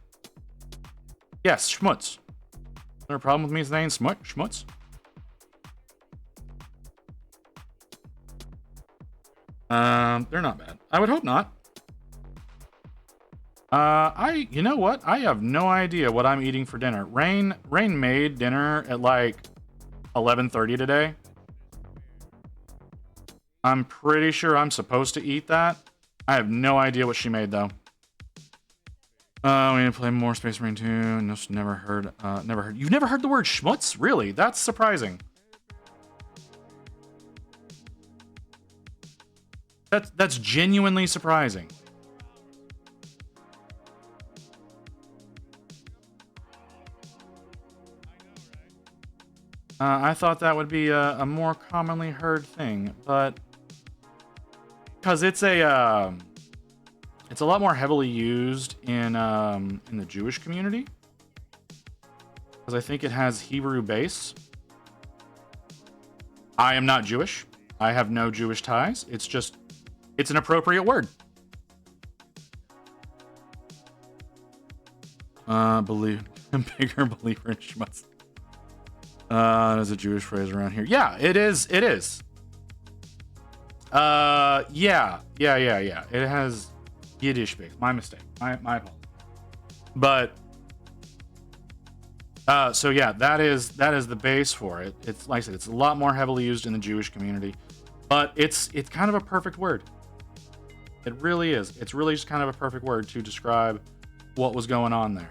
Yes, schmutz. Is there a problem with me saying schmutz? They're not bad. I would hope not. You know what? I have no idea what I'm eating for dinner. Rain made dinner at like 11:30 today. I'm pretty sure I'm supposed to eat that. I have no idea what she made though. We need to play more Space Marine 2. No, never heard. You've never heard the word schmutz? Really? That's surprising. That's genuinely surprising. I thought that would be a more commonly heard thing, but because it's a lot more heavily used in the Jewish community, because I think it has Hebrew base. I am not Jewish. I have no Jewish ties. It's an appropriate word. Bigger believer in schmutz. There's a Jewish phrase around here. Yeah, it is. Yeah. It has Yiddish base. My mistake. My apologies. But so yeah, that is the base for it. It's like I said, it's a lot more heavily used in the Jewish community, but it's kind of a perfect word. It really is. It's really just kind of a perfect word to describe what was going on there.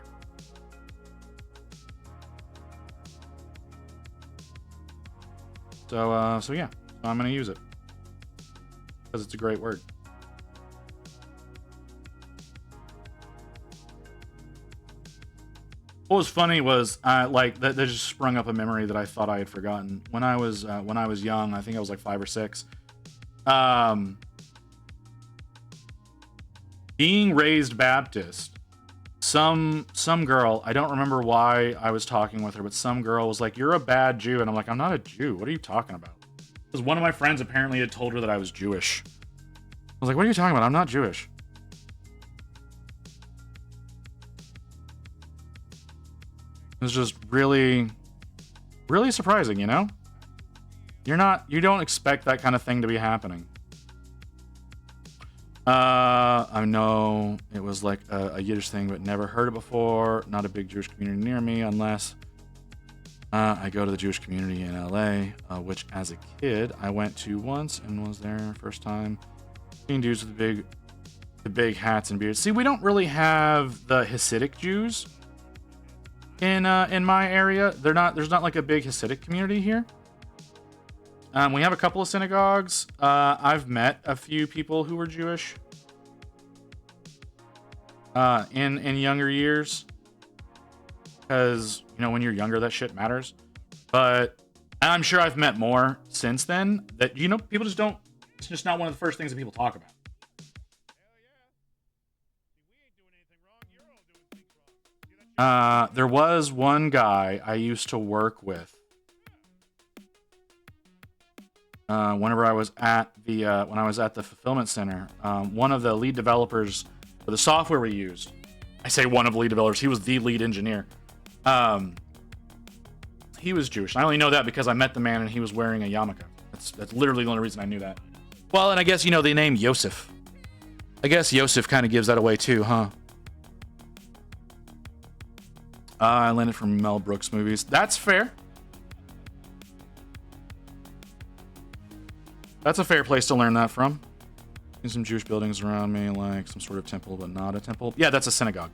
So yeah, I'm gonna use it because it's a great word. What was funny was like that just sprung up a memory that I thought I had forgotten when I was young. I think I was like 5 or 6. Being raised Baptist, some girl, I don't remember why I was talking with her, but some girl was like, "You're a bad Jew," and I'm like, "I'm not a Jew. What are you talking about?" Because one of my friends apparently had told her that I was Jewish. I was like, "What are you talking about? I'm not Jewish." It was just really, really surprising, you know? You don't expect that kind of thing to be happening. I know it was like a Yiddish thing, but never heard it before. Not a big Jewish community near me, unless I go to the Jewish community in LA, which as a kid I went to once and was there first time. Seeing Jews with the big hats and beards. See, we don't really have the Hasidic Jews in my area. There's not like a big Hasidic community here. We have a couple of synagogues. I've met a few people who were Jewish in younger years, because when you're younger, that shit matters. But I'm sure I've met more since then that people just don't. It's just not one of the first things that people talk about. There was one guy I used to work with. Whenever I was at the fulfillment center, one of the lead developers for the software we used, I say one of the lead developers, he was the lead engineer. He was Jewish. I only know that because I met the man and he was wearing a yarmulke. That's literally the only reason I knew that. Well, and I guess the name Yosef. I guess Yosef kind of gives that away too, huh? I landed from Mel Brooks movies. That's fair. That's a fair place to learn that from. There's some Jewish buildings around me, like some sort of temple, but not a temple. Yeah, that's a synagogue.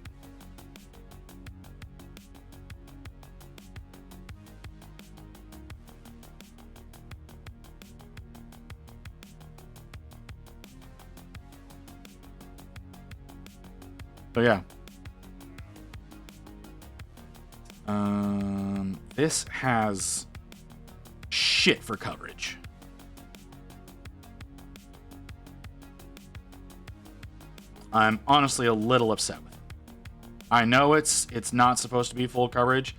So yeah. This has shit for coverage. I'm honestly a little upset with it. I know it's not supposed to be full coverage.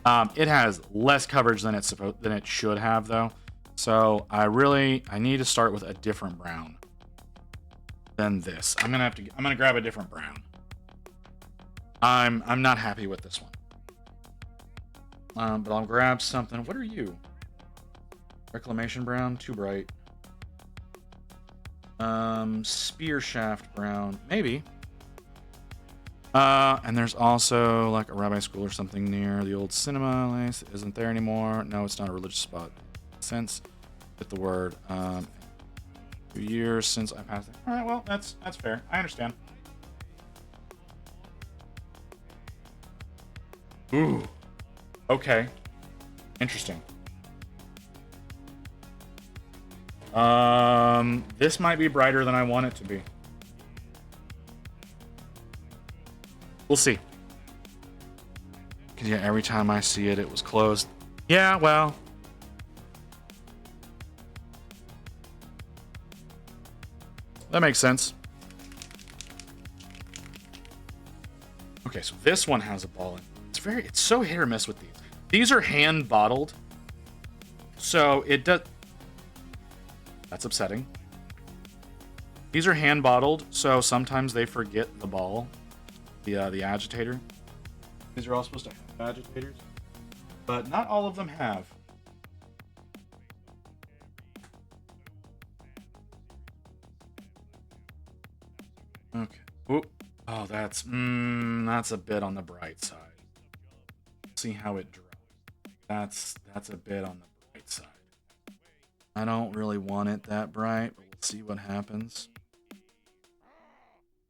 It has less coverage than it should have though. So I need to start with a different brown than this. I'm gonna grab a different brown. I'm not happy with this one. But I'll grab something. What are you? Reclamation brown, too bright. Spear shaft brown, maybe. And there's also like a rabbi school or something near the old cinema. Isn't there anymore? No, it's not a religious spot. Since with the word 2 years since I passed it. All right, well that's fair. I understand. Ooh. Okay. Interesting. This might be brighter than I want it to be. We'll see. 'Cause yeah, every time I see it, it was closed. Yeah, well. That makes sense. Okay, so this one has a ball in it. It's so hit or miss with these. These are hand bottled. So it does. That's upsetting. These are hand bottled, so sometimes they forget the ball, the agitator. These are all supposed to have agitators, but not all of them have. Okay. Oop. Oh, that's a bit on the bright side. See how it dries. That's a bit on the bright side. I don't really want it that bright, but we'll see what happens.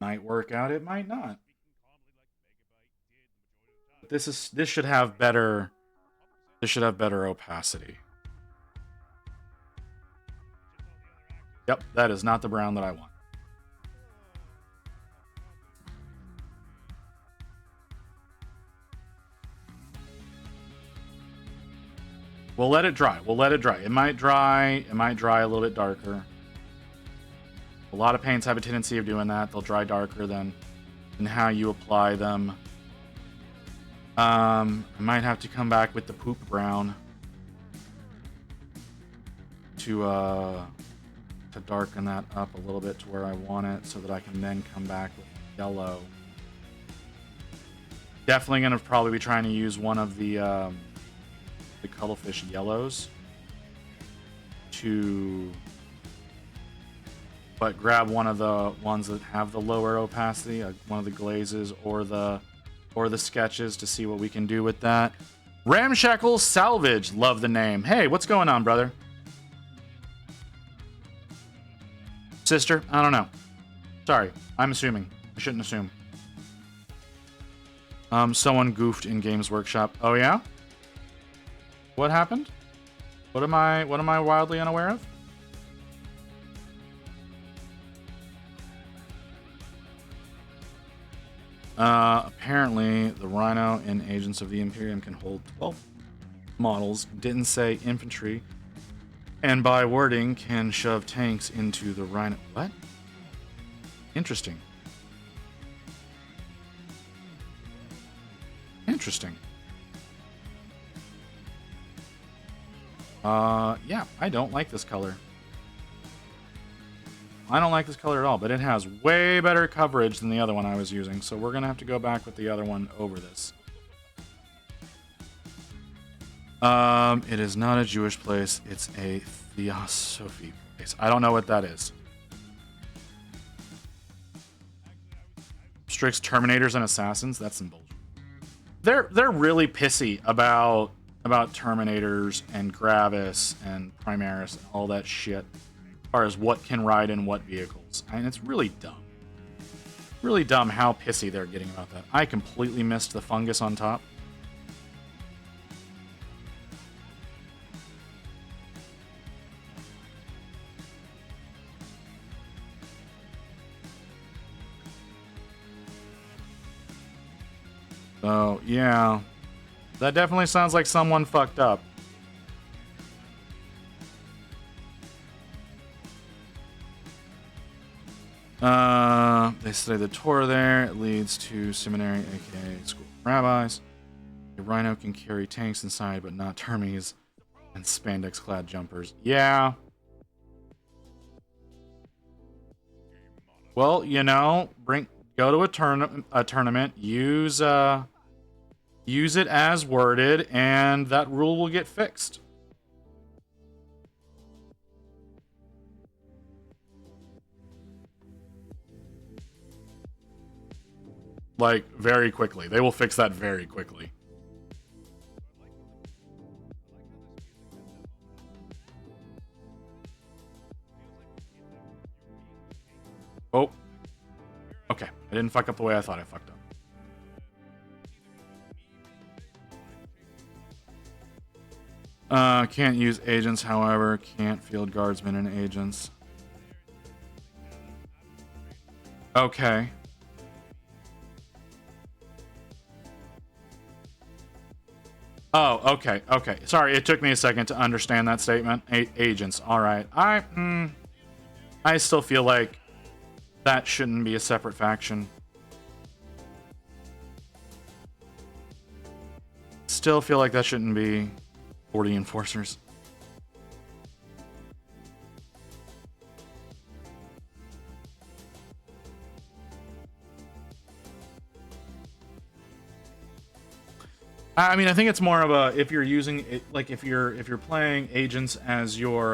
Might work out, it might not. But this should have better opacity. Yep, that is not the brown that I want. We'll let it dry. It might dry a little bit darker. A lot of paints have a tendency of doing that. They'll dry darker than how you apply them. I might have to come back with the poop brown to darken that up a little bit to where I want it, so that I can then come back with yellow. Definitely gonna probably be trying to use one of the cuttlefish yellows but grab one of the ones that have the lower opacity, one of the glazes or the sketches, to see what we can do with that. Ramshackle Salvage, love the name. Hey, what's going on, brother? Sister? I don't know. Sorry, I'm assuming. I shouldn't assume. Someone goofed in Games Workshop. Oh yeah? What happened? What am I wildly unaware of? Apparently the Rhino in Agents of the Imperium can hold 12 models. Didn't say infantry. And by wording, can shove tanks into the Rhino. What? Interesting. Interesting. Yeah, I don't like this color. I don't like this color at all, but it has way better coverage than the other one I was using, so we're gonna have to go back with the other one over this. It is not a Jewish place, it's a Theosophy place. I don't know what that is. Strix Terminators and Assassins? That's some bullshit. They're really pissy about Terminators and Gravis and Primaris and all that shit, as far as what can ride in what vehicles. And it's really dumb. Really dumb how pissy they're getting about that. I completely missed the fungus on top. So, yeah. That definitely sounds like someone fucked up. They say the tour there leads to seminary, aka school of rabbis. A Rhino can carry tanks inside, but not termies and spandex-clad jumpers. Yeah. Well, you know, go to a tournament, use it as worded, and that rule will get fixed. Like, very quickly. They will fix that very quickly. Oh. Okay. I didn't fuck up the way I thought I fucked up. Can't use agents, however. Can't field guardsmen and agents. Okay. Oh, okay, okay. Sorry, it took me a second to understand that statement. Agents, all right. I still feel like that shouldn't be a separate faction. Still feel like that shouldn't be 40 enforcers. I mean, I think it's more of a, if you're using it, like if you're playing agents as your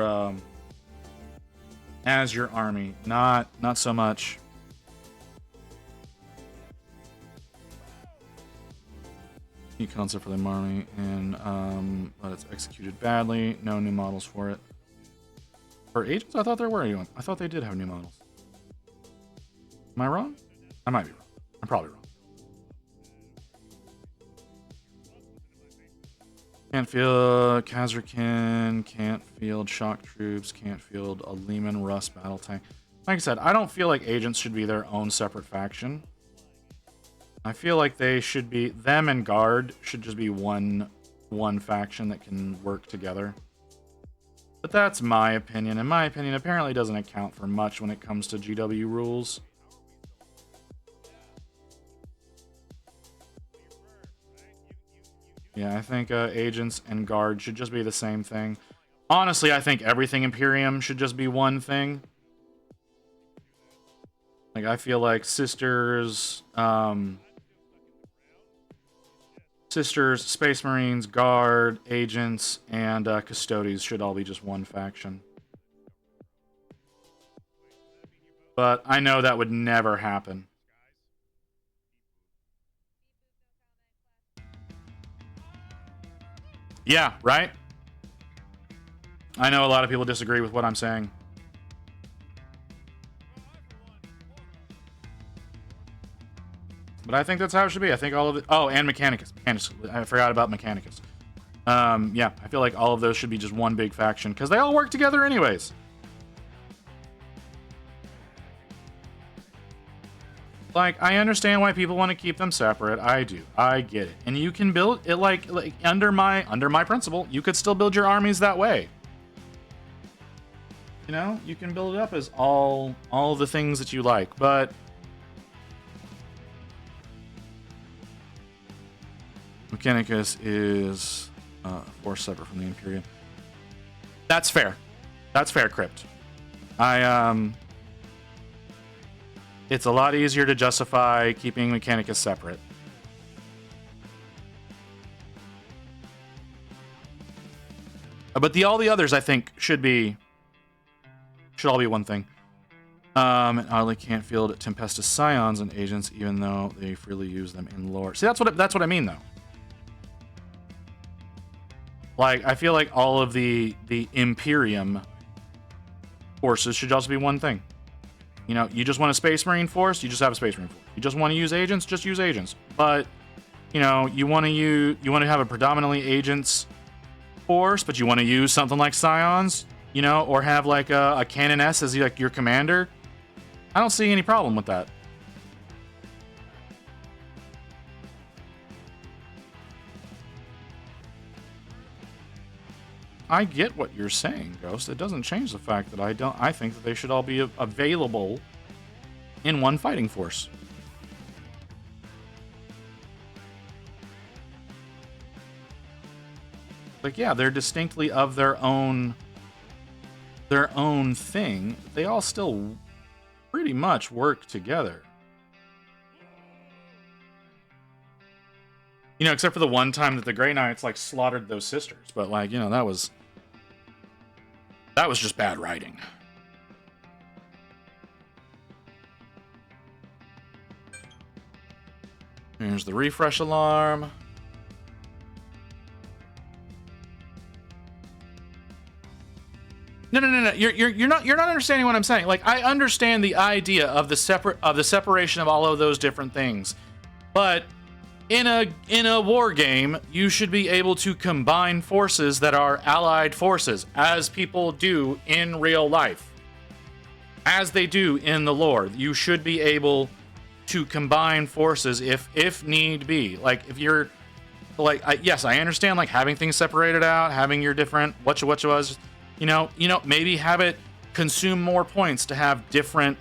army, not so much. New concept for the army, and but it's executed badly. No new models for it. For agents, I thought there were new. I thought they did have new models. Am I wrong? I might be wrong. I'm probably wrong. Can't field Kazrakin, can't field shock troops, can't field a Lehman Russ battle tank. Like I said, I don't feel like agents should be their own separate faction. I feel like they should be, them and Guard should just be one faction that can work together. But that's my opinion, and my opinion apparently doesn't account for much when it comes to GW rules. Yeah, I think agents and guard should just be the same thing. Honestly, I think everything Imperium should just be one thing. Like, I feel like Sisters, Space Marines, Guard, Agents, and Custodes should all be just one faction. But I know that would never happen. Yeah, right? I know a lot of people disagree with what I'm saying. But I think that's how it should be. I think all of it... Oh, and Mechanicus. I forgot about Mechanicus. Yeah, I feel like all of those should be just one big faction, because they all work together anyways. Like, I understand why people want to keep them separate. I do. I get it. And you can build it like under my principle, you could still build your armies that way. You know, you can build it up as all the things that you like, but Mechanicus is force separate from the Imperium. That's fair. That's fair, Crypt. It's a lot easier to justify keeping Mechanicus separate. But all the others, I think, should all be one thing. And oddly can't field Tempestus Scions and Agents, even though they freely use them in lore. See, that's what I mean, though. Like, I feel like all of the Imperium forces should also be one thing. You know, you just want a Space Marine force, you just have a Space Marine force. You just want to use Agents, just use Agents. But, you know, you want to have a predominantly Agents force, but you want to use something like Scions, you know, or have like a Canoness as like your commander. I don't see any problem with that. I get what you're saying, Ghost. It doesn't change the fact that I think that they should all be available in one fighting force. Like, yeah, they're distinctly of their own thing. They all still pretty much work together. You know, except for the one time that the Grey Knights like slaughtered those sisters, but like, you know, that was just bad writing. Here's the refresh alarm. No. You're not understanding what I'm saying. Like, I understand the idea of the separation of all of those different things, but in a war game, you should be able to combine forces that are allied forces, as people do in real life, as they do in the lore. You should be able to combine forces if need be. Like, if you're like, yes, I understand like having things separated out, having your different what was. You know, maybe have it consume more points to have different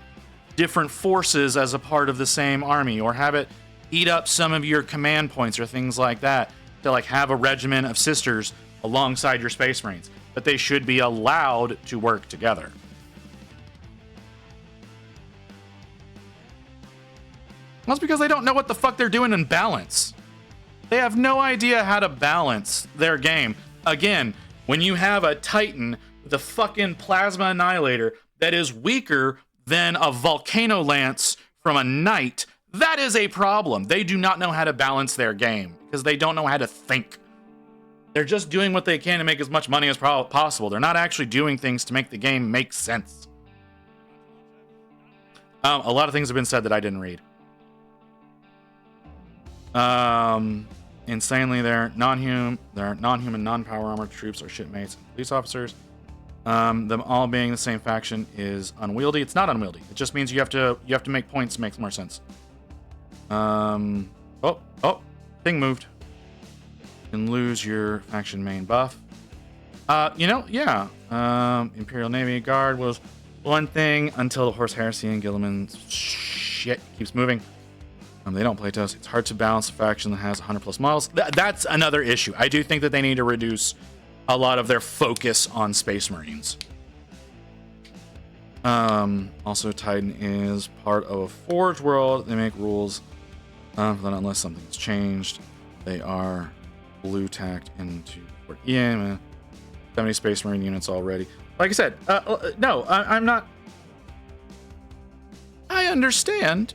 forces as a part of the same army, or have it eat up some of your command points or things like that to like have a regiment of sisters alongside your Space Marines. But they should be allowed to work together. That's because they don't know what the fuck they're doing in balance. They have no idea how to balance their game. Again, when you have a Titan with a fucking Plasma Annihilator that is weaker than a Volcano Lance from a Knight, that is a problem. They do not know how to balance their game because they don't know how to think. They're just doing what they can to make as much money as possible. They're not actually doing things to make the game make sense. A lot of things have been said that I didn't read. Insanely, their non-human, non-power armored troops are shipmates and police officers. Them all being the same faction is unwieldy. It's not unwieldy. It just means you have to make points to make more sense. Thing moved. You can lose your faction main buff. Imperial Navy Guard was one thing until the Horse Heresy and Gilliman's shit keeps moving. They don't playtest. It's hard to balance a faction that has 100 plus models. That's another issue. I do think that they need to reduce a lot of their focus on Space Marines. Also, Titan is part of a Forge world. They make rules for that unless something's changed. They are blue tacked into Fort EM. 70 Space Marine units already. Like I said, no, I'm not. I understand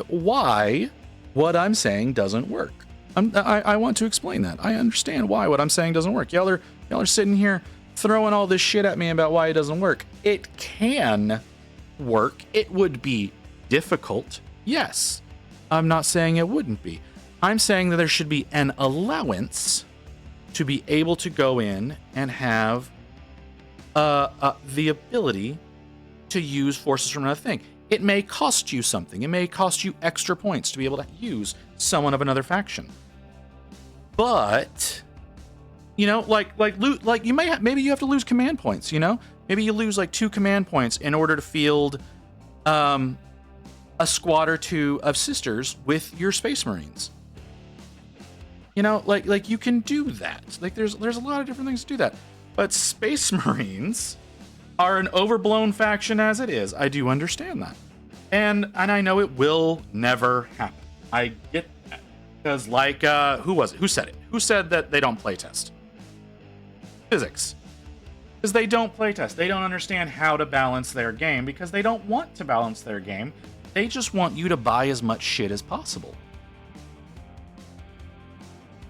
why what I'm saying doesn't work. I want to explain that. I understand why what I'm saying doesn't work. Y'all are sitting here throwing all this shit at me about why it doesn't work. It can work. It would be difficult. Yes. I'm not saying it wouldn't be. I'm saying that there should be an allowance to be able to go in and have the ability to use forces from another thing. It may cost you something. It may cost you extra points to be able to use someone of another faction. But like you maybe you have to lose command points. Maybe you lose like 2 command points in order to field a squad or 2 of sisters with your Space Marines. Like you can do that. Like there's a lot of different things to do that. But Space Marines are an overblown faction as it is. I do understand that. And I know it will never happen. I get that. Because who was it? Who said it? Who said that they don't playtest? Physics. Because they don't playtest. They don't understand how to balance their game because they don't want to balance their game. They just want you to buy as much shit as possible.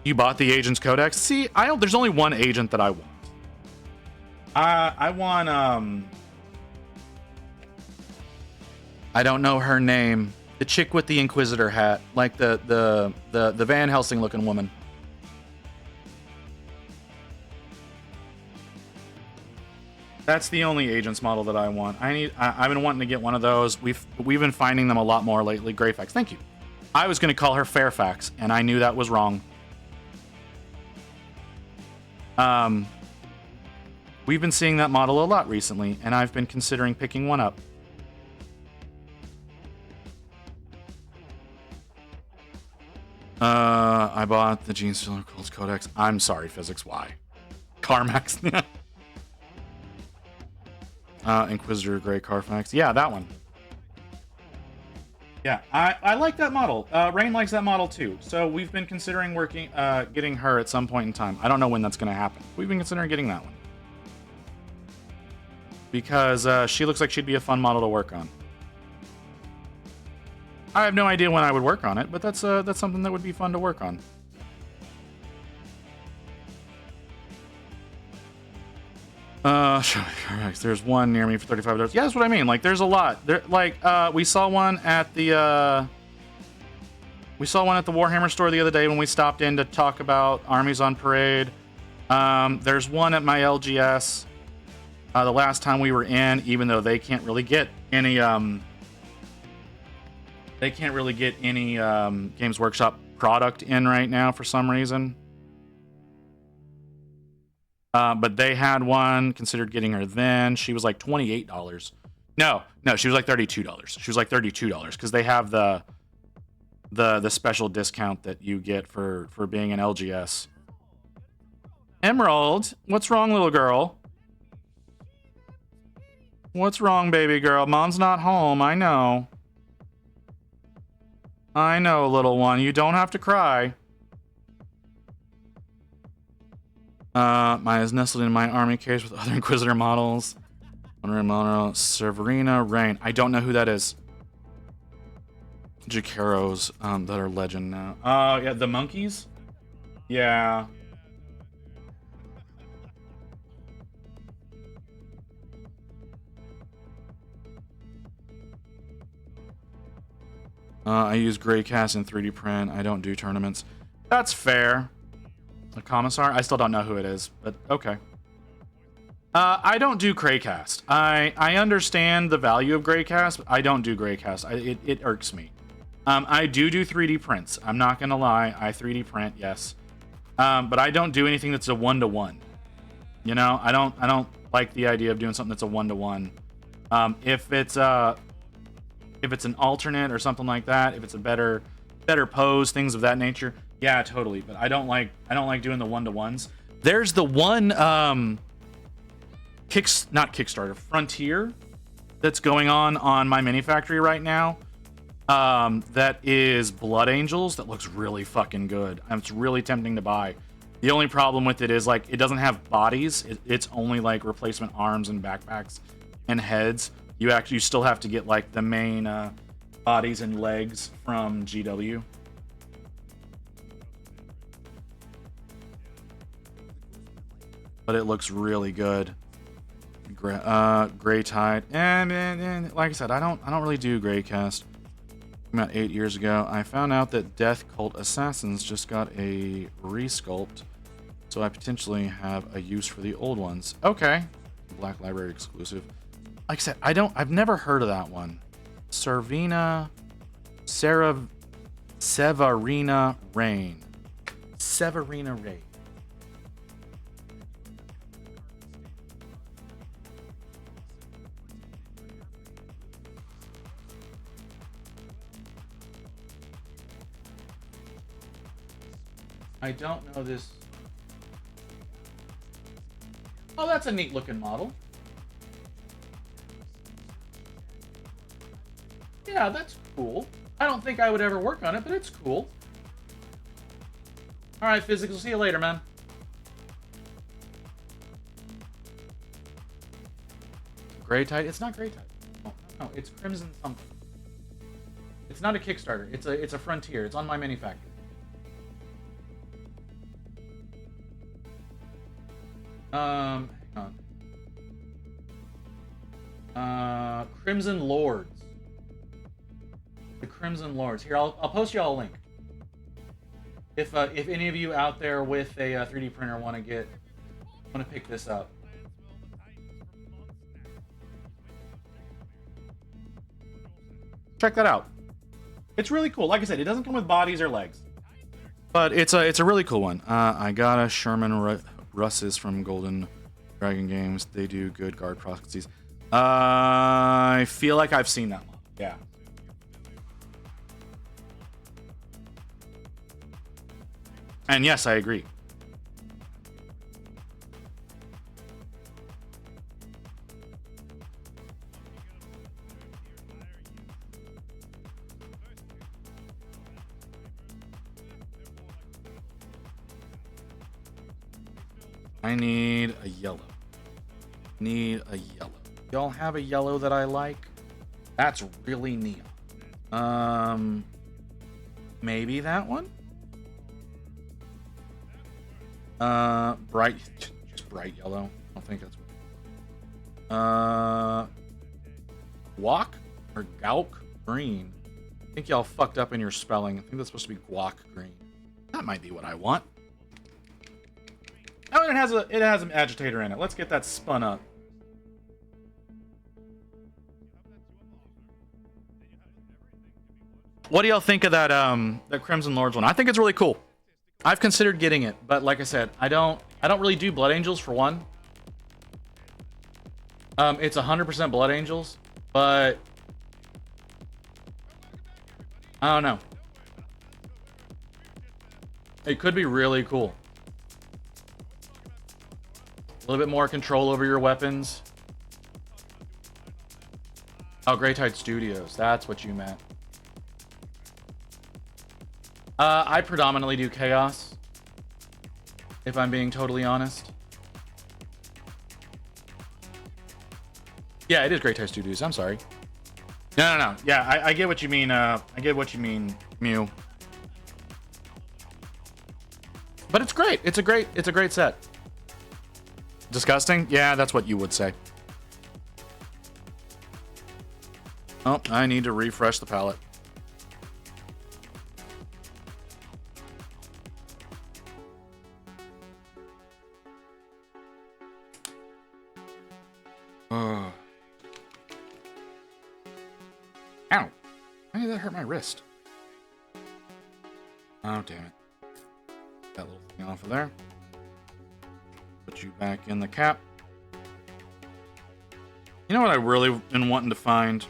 You bought the Agent's Codex? See, there's only one agent that I want. I want, I don't know her name. The chick with the Inquisitor hat, like the Van Helsing looking woman. That's the only agents model that I want. I've been wanting to get one of those. We've been finding them a lot more lately. Greyfax, thank you. I was going to call her Fairfax, and I knew that was wrong. We've been seeing that model a lot recently, and I've been considering picking one up. I bought the Gene Stealer Cults Codex. I'm sorry, Physics. Why? Carmax. Inquisitor Grey Carfax. Yeah, that one. Yeah, I like that model. Rain likes that model too. So we've been considering getting her at some point in time. I don't know when that's going to happen. We've been considering getting that one. Because she looks like she'd be a fun model to work on. I have no idea when I would work on it, but that's something that would be fun to work on. There's one near me for $35. Yeah, that's what I mean. Like, there's a lot. We saw one at the Warhammer store the other day when we stopped in to talk about armies on parade. There's one at my LGS. The last time we were in, even though they can't really get any Games Workshop product in right now for some reason. But they had one, considered getting her then. She was like $28. No, she was like $32. She was like $32 because they have the special discount that you get for being an LGS. Emerald, what's wrong, little girl? What's wrong, baby girl? Mom's not home. I know, little one. You don't have to cry. Mine is nestled in my army case with other Inquisitor models. Monroe, Severina, Rain. I don't know who that is. Jacaros that are legend now. Yeah, the monkeys? Yeah. I use Greycast in 3D print. I don't do tournaments. That's fair. A commissar? I still don't know who it is, but okay. I don't do Greycast. I understand the value of Greycast, but I don't do Greycast. It irks me. I do 3D prints. I'm not gonna lie. I 3D print, yes. But I don't do anything that's a 1-to-1. You know, I don't like the idea of doing something that's a 1-to-1. If it's if it's an alternate or something like that, if it's a better pose, things of that nature, yeah, totally. But I don't like doing the 1-to-1s. There's the one not Kickstarter, Frontier that's going on my mini factory right now. That is Blood Angels. That looks really fucking good. It's really tempting to buy. The only problem with it is like it doesn't have bodies. It's only like replacement arms and backpacks and heads. You still have to get like the main bodies and legs from GW. But it looks really good. Gray Tide, and like I said, I don't really do Gray Cast. About 8 years ago, I found out that Death Cult Assassins just got a resculpt, so I potentially have a use for the old ones. Okay, Black Library exclusive. Like I said, I've never heard of that one. Severina Rain. Severina Rain. I don't know this. Oh, that's a neat looking model. Yeah, that's cool. I don't think I would ever work on it, but it's cool. Alright, Physical, see you later, man. Gray Tide? It's not Gray Tide. No, it's Crimson something. It's not a Kickstarter. It's a Frontier. It's on my mini factory. Hang on. Crimson Lords. The Crimson Lords. Here, I'll post y'all a link. If any of you out there with a 3D printer want to pick this up. Check that out. It's really cool. Like I said, it doesn't come with bodies or legs, but it's a really cool one. I got a Sherman Russes from Golden Dragon Games. They do good guard processes. I feel like I've seen that one. Yeah. And yes, I agree. I need a yellow. Y'all have a yellow that I like? That's really neon. Maybe that one? Just bright yellow. I don't think that's guac or gauk green. I think y'all fucked up in your spelling. I think that's supposed to be guac green. That might be what I want. Oh, and it has an agitator in it. Let's get that spun up. What do y'all think of that that Crimson Lords one? I think it's really cool. I've considered getting it, but like I said, I don't really do Blood Angels for one. It's 100% Blood Angels, but I don't know. It could be really cool. A little bit more control over your weapons. Oh, Grey Tide Studios. That's what you meant. I predominantly do Chaos, if I'm being totally honest. Yeah, it is Grey Tide Studios. I'm sorry. No. Yeah, I get what you mean. I get what you mean, Mew. But it's great. It's a great set. Disgusting? Yeah, that's what you would say. Oh, I need to refresh the palette. Ow. Why did that hurt my wrist? Oh, damn it. That little thing off of there. Put you back in the cap. You know what I really been wanting to find?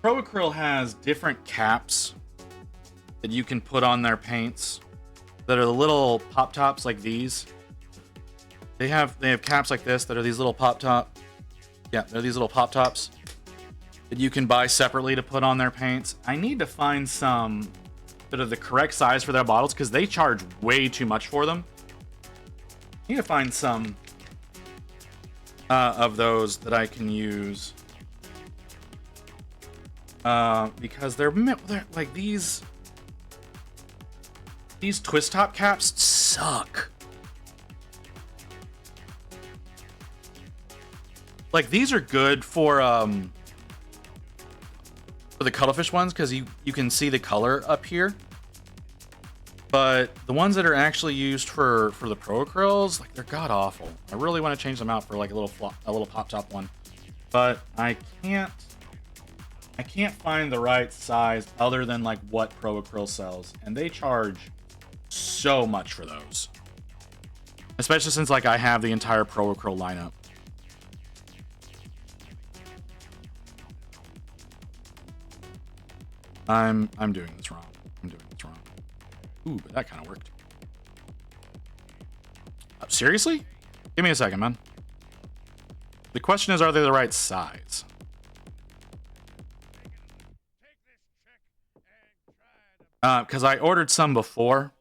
Pro-Acryl has different caps that you can put on their paints that are the little pop tops like these. They have caps like this that are these little pop top. Yeah, they're these little pop tops that you can buy separately to put on their paints. I need to find some that are the correct size for their bottles because they charge way too much for them. I need to find some of those that I can use. Because they're like these twist top caps suck. Like these are good for the cuttlefish ones because you can see the color up here. But the ones that are actually used for the Pro-Acryls, like they're god awful. I really want to change them out for like a little pop top one, but I can't find the right size other than like what Pro-Acryl sells, and they charge so much for those. Especially since like I have the entire Pro-Acryl lineup. I'm doing this wrong. Ooh, but that kind of worked. Seriously? Give me a second, man. The question is, are they the right size? Because I ordered some before,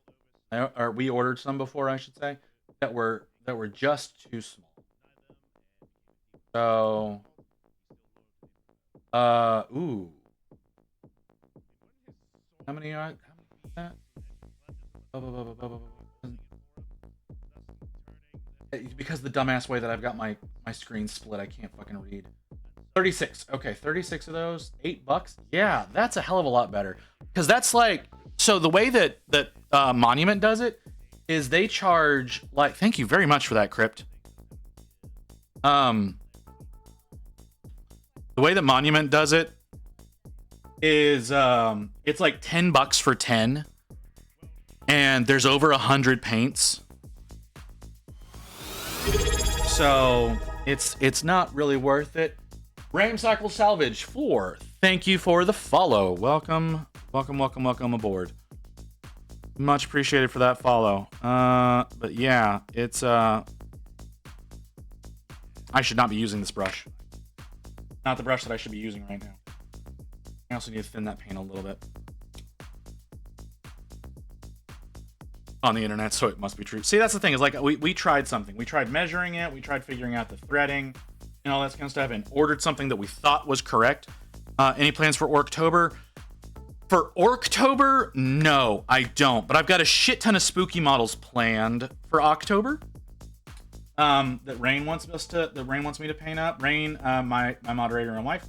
or we ordered some before, I should say, that were just too small. So, ooh, how many are that? Because the dumbass way that I've got my screen split, I can't fucking read. 36. Okay, 36 of those. $8. Yeah, that's a hell of a lot better. Because that's like, so the way that Monument does it is they charge like, thank you very much for that, Crypt. The way that Monument does it is it's like $10 for 10, and there's over 100 paints. So it's not really worth it. Ramcycle Salvage 4, thank you for the follow. Welcome aboard. Much appreciated for that follow. But yeah, it's I should not be using this brush. Not the brush that I should be using right now. I also need to thin that paint a little bit. On the internet, so it must be true. See, that's the thing, is like we tried something. We tried measuring it, we tried figuring out the threading and all that kind of stuff, and ordered something that we thought was correct. Any plans for Orktober? For Orktober, no, I don't. But I've got a shit ton of spooky models planned for October. That Rain wants me to paint up. Rain, my moderator and wife,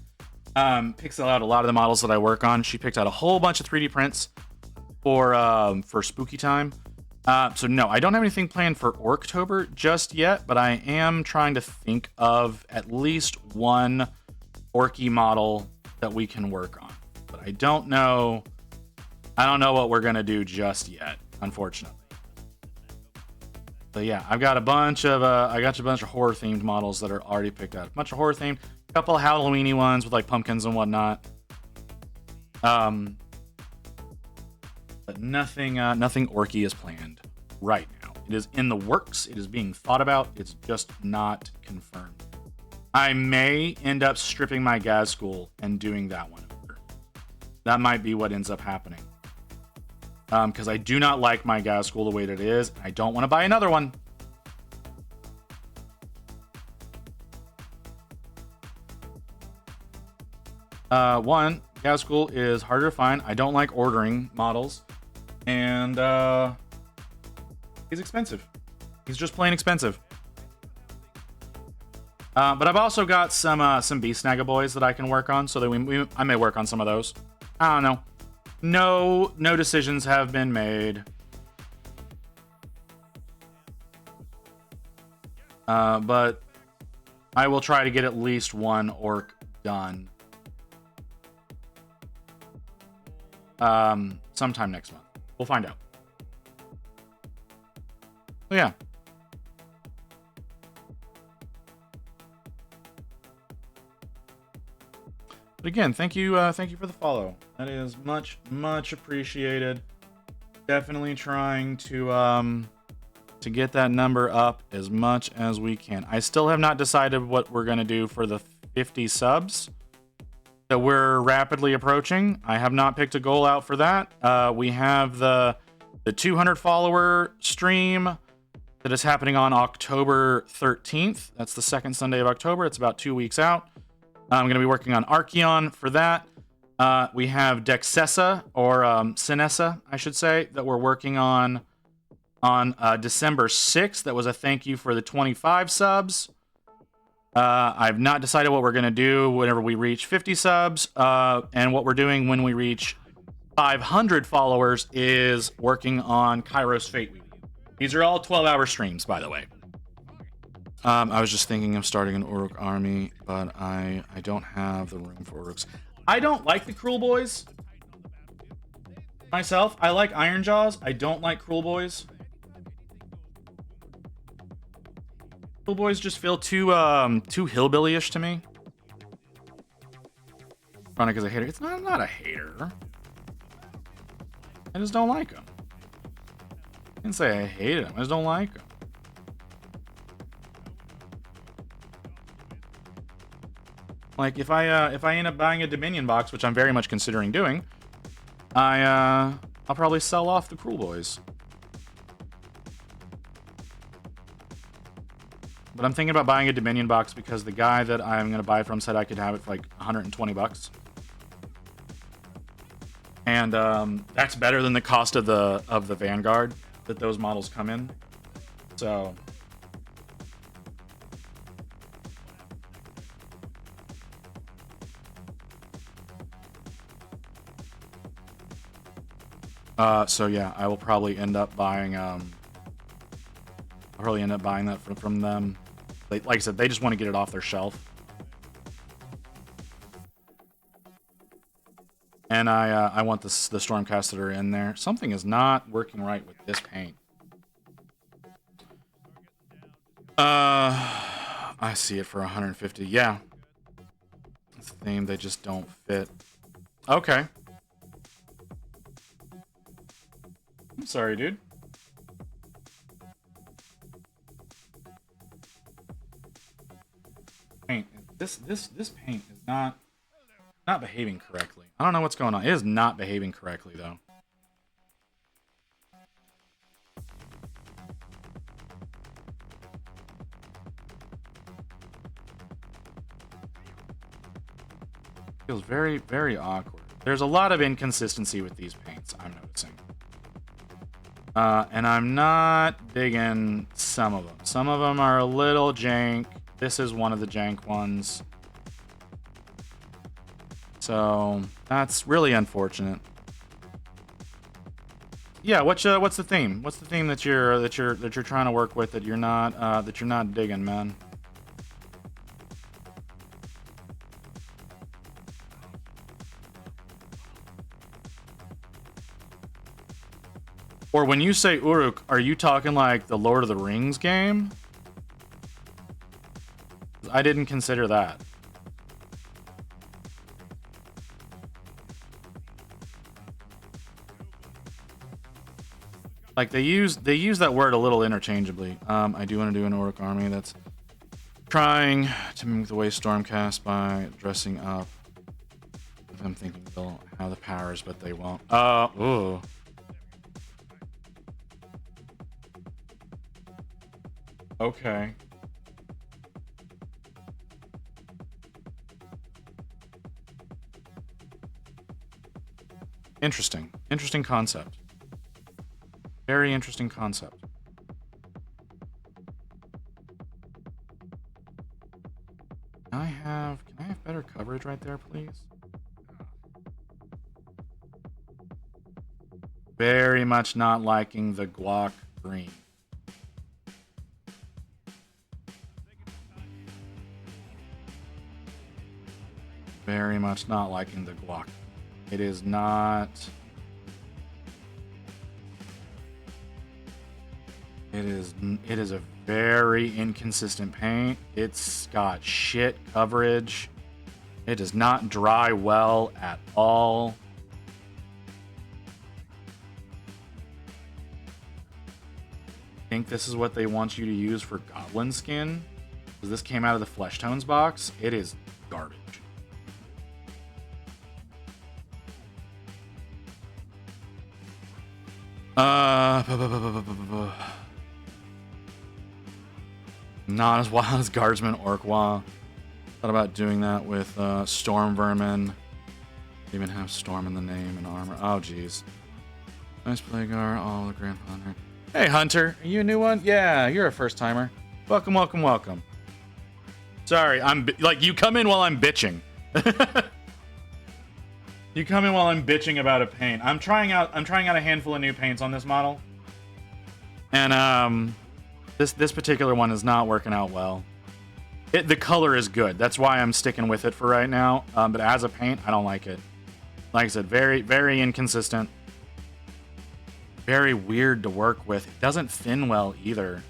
picks out a lot of the models that I work on. She picked out a whole bunch of 3D prints for spooky time. So no, I don't have anything planned for Orktober just yet, but I am trying to think of at least one Orky model that we can work on. But I don't know what we're gonna do just yet, unfortunately. But yeah, I've got a bunch of horror themed models that are already picked out. A bunch of horror themed, a couple of Halloweeny ones with like pumpkins and whatnot. But nothing Orky is planned right now. It is in the works. It is being thought about. It's just not confirmed. I may end up stripping my Gaz School and doing that one over. That might be what ends up happening. Because I do not like my Gaz School the way that it is. And I don't want to buy another one. One, Gaz School is harder to find. I don't like ordering models. And he's expensive. He's just plain expensive. But I've also got some Beast Snagaboys that I can work on, so that I may work on some of those. I don't know. No decisions have been made. But I will try to get at least one orc done. Sometime next month. We'll find out. So yeah. But again, thank you for the follow. That is much appreciated. Definitely trying to get that number up as much as we can. I still have not decided what we're gonna do for the 50 subs that we're rapidly approaching. I have not picked a goal out for that. We have the 200 follower stream that is happening on October 13th. That's the second Sunday of October. It's about 2 weeks out. I'm going to be working on Archeon for that. We have Dexessa, or Sinessa, I should say, that we're working on December 6th. That was a thank you for the 25 subs. I've not decided what we're going to do whenever we reach 50 subs. And what we're doing when we reach 500 followers is working on Kairos Fate Week. These are all 12-hour streams, by the way. I was just thinking of starting an Uruk army, but I don't have the room for Uruks. I don't like the Cruel Boys. Myself, I like Iron Jaws. I don't like Cruel Boys. Cruel Boys just feel too hillbilly-ish to me. Chronic is a hater. I'm not a hater. I just don't like them. I didn't say I hate them. I just don't like them. Like if I end up buying a Dominion box, which I'm very much considering doing, I'll probably sell off the Cruel Boys. But I'm thinking about buying a Dominion box because the guy that I'm gonna buy from said I could have it for like 120 bucks. And that's better than the cost of the Vanguard that those models come in. So so yeah, I will probably end up buying I'll probably end up buying that from them. Like I said, they just want to get it off their shelf. And I want the Stormcast that are in there. Something is not working right with this paint. I see it for 150. Yeah. It's the theme, they just don't fit. Okay. I'm sorry, dude. Paint. This paint is not behaving correctly. I don't know what's going on. It is not behaving correctly, though. Feels very, very awkward. There's a lot of inconsistency with these paints, I'm noticing. And I'm not digging some of them. Some of them are a little jank. This is one of the jank ones. So that's really unfortunate. Yeah, what's the theme? What's the theme that you're trying to work with that you're not digging, man? Or when you say Uruk, are you talking like the Lord of the Rings game? I didn't consider that. Like they use that word a little interchangeably. I do want to do an Uruk army that's trying to mimic the way Stormcast by dressing up. I'm thinking they'll have the powers, but they won't. Ooh. Okay. Interesting. Interesting concept. Very interesting concept. Can I have better coverage right there, please? Very much not liking the guac green. Very much not liking the guac. It is not... It is a very inconsistent paint. It's got shit coverage. It does not dry well at all. I think this is what they want you to use for goblin skin. Because this came out of the Flesh Tones box. It is garbage. Not as wild as Guardsman Orkwa. Thought about doing that with Storm Vermin. Even have Storm in the name and armor. Oh, jeez. Nice Plaguear, all the grandfather. Hey, Hunter. Are you a new one? Yeah, you're a first timer. Welcome, welcome, welcome. Sorry, like you come in while I'm bitching. You come in while I'm bitching about a paint. I'm trying out a handful of new paints on this model. And this particular one is not working out well. The color is good. That's why I'm sticking with it for right now. But as a paint, I don't like it. Like I said, very, very inconsistent. Very weird to work with. It doesn't thin well either.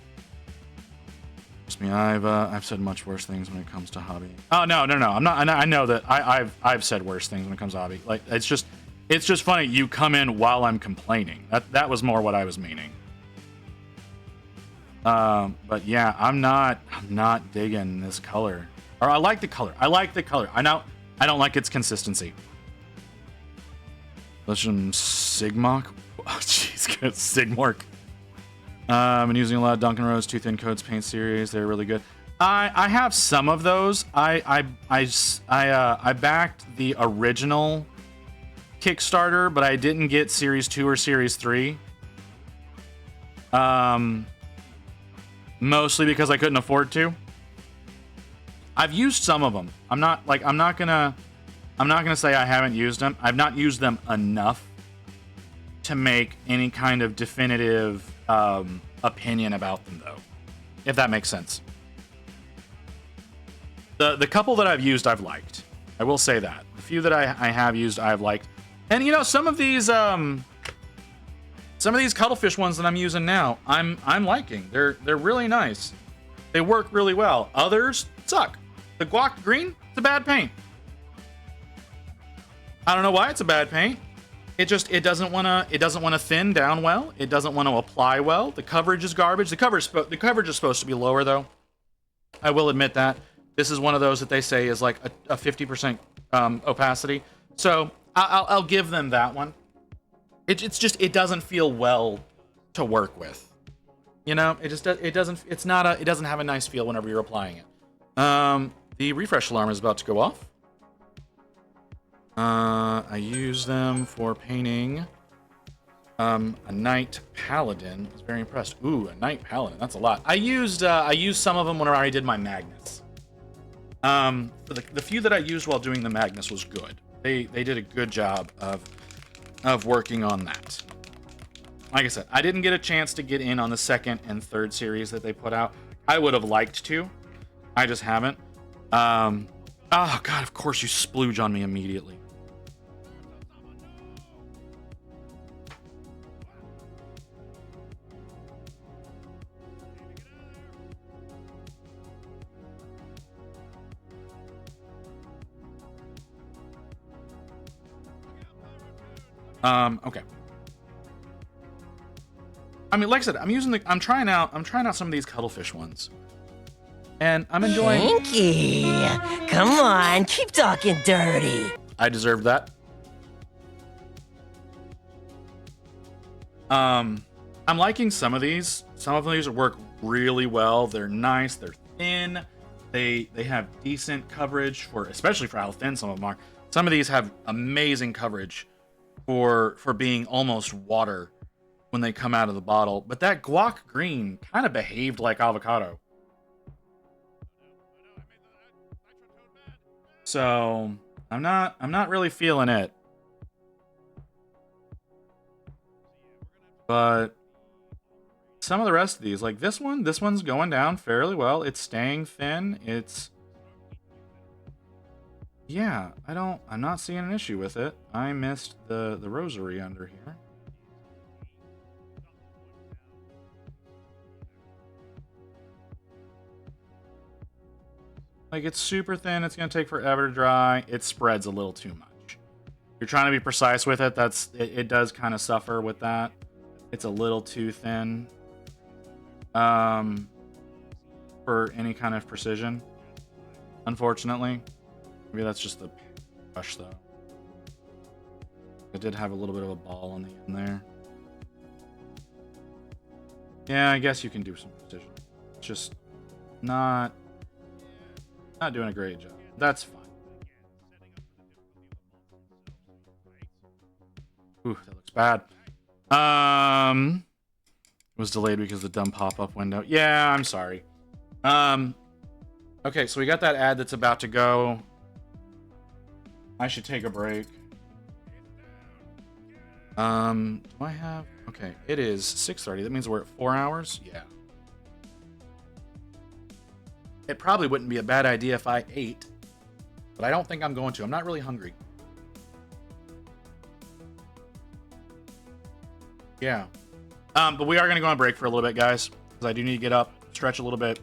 Trust me, I've said much worse things when it comes to hobby. Oh no. I'm not. I know that I've said worse things when it comes to hobby. Like it's just funny. You come in while I'm complaining. That was more what I was meaning. But yeah, I'm not digging this color. Or I like the color. I know I don't like its consistency. Legend Sigmok. Oh jeez, good Sigmork. I'm using a lot of Duncan Rose Tooth and Codes paint series. They're really good. I have some of those. I backed the original Kickstarter, but I didn't get Series 2 or Series 3. Mostly because I couldn't afford to. I've used some of them. I'm not gonna say I haven't used them. I've not used them enough to make any kind of definitive opinion about them, though, if that makes sense. The couple that I've used, I've liked. I will say that. The few that I have used, I've liked. And you know, some of these cuttlefish ones that I'm using now, I'm liking. They're really nice. They work really well. Others suck. The guac green, it's a bad paint. I don't know why it's a bad paint. It doesn't want to thin down well. It doesn't want to apply well. The coverage is garbage. The coverage is supposed to be lower though. I will admit that. This is one of those that they say is like a 50% opacity. So I'll give them that one. It doesn't feel well to work with. You know, it doesn't have a nice feel whenever you're applying it. The refresh alarm is about to go off. I use them for painting a Knight Paladin. I was very impressed. Ooh, a Knight Paladin. That's a lot. I used some of them whenever I did my Magnus. The few that I used while doing the Magnus was good. They did a good job of working on that. Like I said, I didn't get a chance to get in on the second and third series that they put out. I would have liked to. I just haven't. Oh god, of course you splooge on me immediately. Okay. I mean, like I said, I'm trying out some of these cuttlefish ones. And I'm enjoying.
Pinky, come on, keep talking dirty.
I deserved that. I'm liking some of these. Some of these work really well. They're nice. They're thin. They have decent coverage especially for how thin some of them are. Some of these have amazing coverage for being almost water when they come out of the bottle. But that guac green kind of behaved like avocado. So I'm not really feeling it. But some of the rest of these, like this one's going down fairly well. It's staying thin. Yeah, I'm not seeing an issue with it. I missed the rosary under here. Like, it's super thin. It's going to take forever to dry. It spreads a little too much. You're trying to be precise with it. It does kind of suffer with that. It's a little too thin for any kind of precision, unfortunately. Maybe that's just the brush, though. It did have a little bit of a ball on the end there. Yeah, I guess you can do some precision. It's just not doing a great job. That's fine. Ooh, that looks bad. It was delayed because of the dumb pop-up window. Yeah, I'm sorry. Okay, so we got that ad that's about to go. I should take a break. Do I have... Okay, it is 6:30. That means we're at 4 hours? Yeah. It probably wouldn't be a bad idea if I ate, but I don't think I'm going to. I'm not really hungry. Yeah. But we are going to go on break for a little bit, guys, because I do need to get up, stretch a little bit.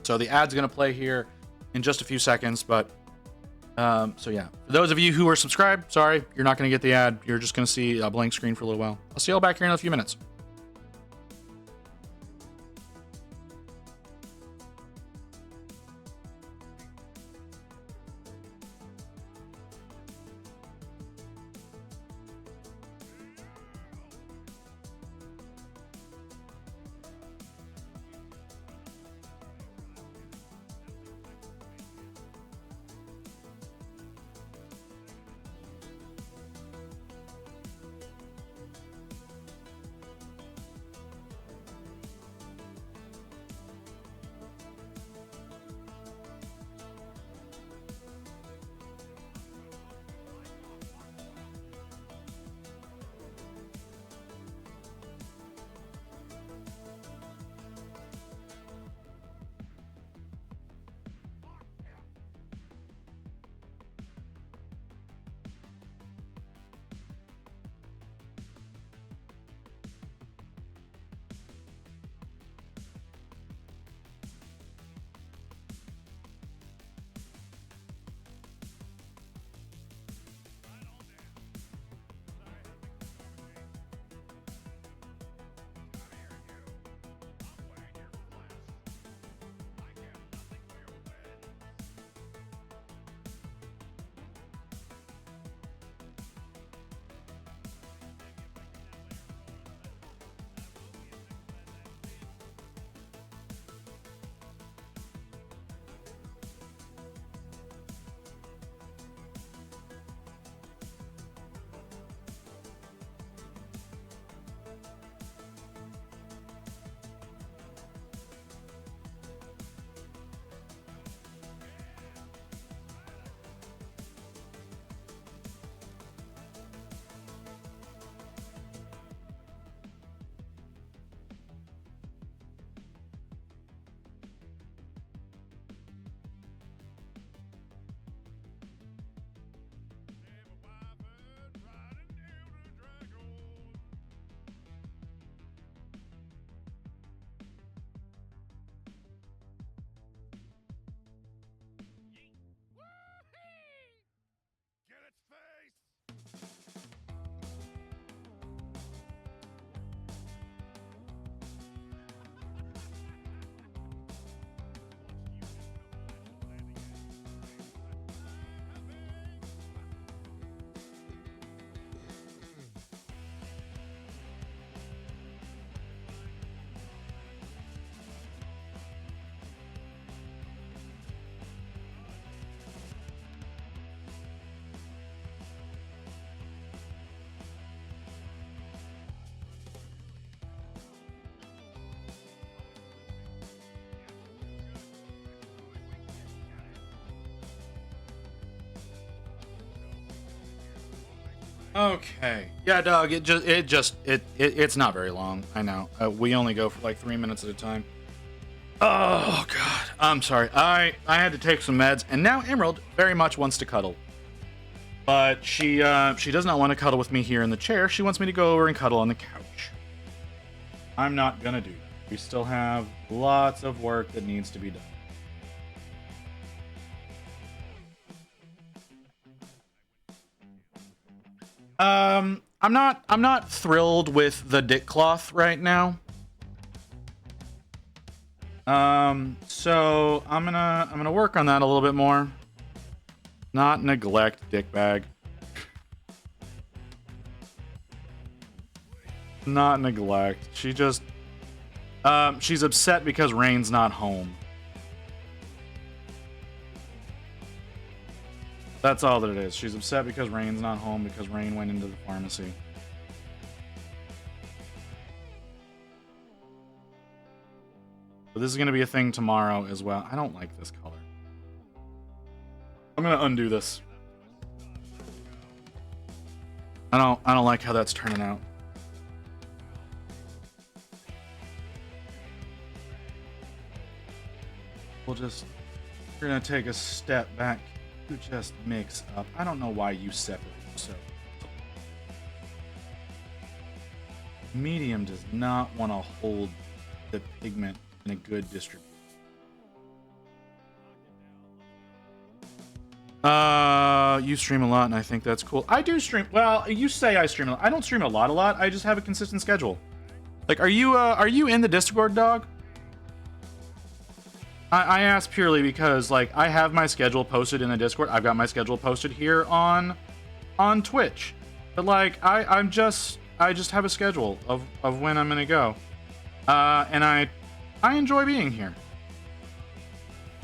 So the ad's going to play here in just a few seconds, but... So yeah, for those of you who are subscribed, sorry, you're not going to get the ad. You're just going to see a blank screen for a little while. I'll see y'all back here in a few minutes. Okay. Yeah, Doug, it's not very long. I know. We only go for like 3 minutes at a time. Oh, God. I'm sorry. I had to take some meds, and now Emerald very much wants to cuddle. But she does not want to cuddle with me here in the chair. She wants me to go over and cuddle on the couch. I'm not gonna do that. We still have lots of work that needs to be done. I'm not thrilled with the dick cloth right now. So I'm gonna work on that a little bit more. Not neglect dick bag. Not neglect. She just she's upset because Rain's not home. That's all that it is. She's upset because Rain's not home because Rain went into the pharmacy. But this is going to be a thing tomorrow as well. I don't like this color. I'm going to undo this. I don't like how that's turning out. We're going to take a step back. You just mix up. I don't know why you separate so. Medium does not want to hold the pigment in a good distribution. You stream a lot, and I think that's cool. I do stream. Well, you say I stream a lot. I don't stream a lot. I just have a consistent schedule. Like, are you in the Discord, dog? I ask purely because, like, I have my schedule posted in the Discord. I've got my schedule posted here on Twitch. But, like, I just have a schedule of when I'm gonna go. And I enjoy being here.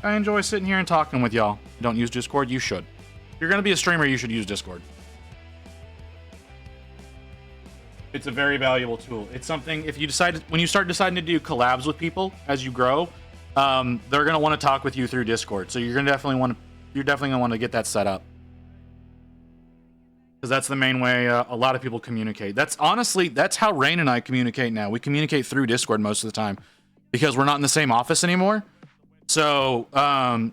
I enjoy sitting here and talking with y'all. Don't use Discord? You should. If you're gonna be a streamer, you should use Discord. It's a very valuable tool. It's something, if you decide, when you start deciding to do collabs with people as you grow, they're gonna want to talk with you through Discord. So you're definitely gonna want to get that set up, because that's the main way a lot of people communicate. That's how Rain and I communicate now. We communicate through Discord most of the time because we're not in the same office anymore. So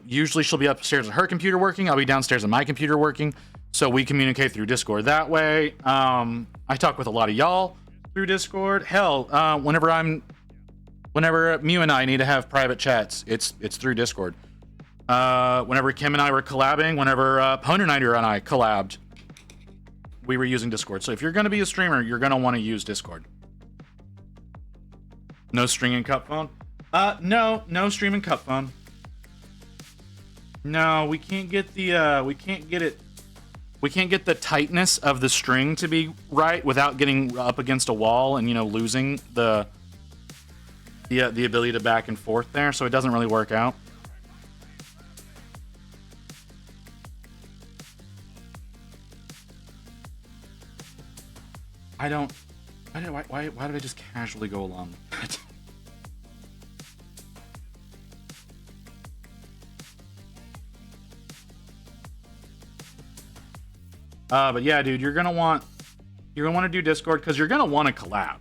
usually she'll be upstairs at her computer working. I'll be downstairs at my computer working. So we communicate through Discord that way. I talk with a lot of y'all through Discord. Hell, whenever Mew and I need to have private chats, it's through Discord. Whenever Kim and I were collabing, whenever Pwnenider and I collabed, we were using Discord. So if you're going to be a streamer, you're going to want to use Discord. No string and cup phone? No stream and cup phone. No, we can't get the we can't get the tightness of the string to be right without getting up against a wall and, losing the ability to back and forth there, so it doesn't really work out. Why did I just casually go along with that? But yeah, dude, you're gonna want to do Discord because you're gonna want to collab.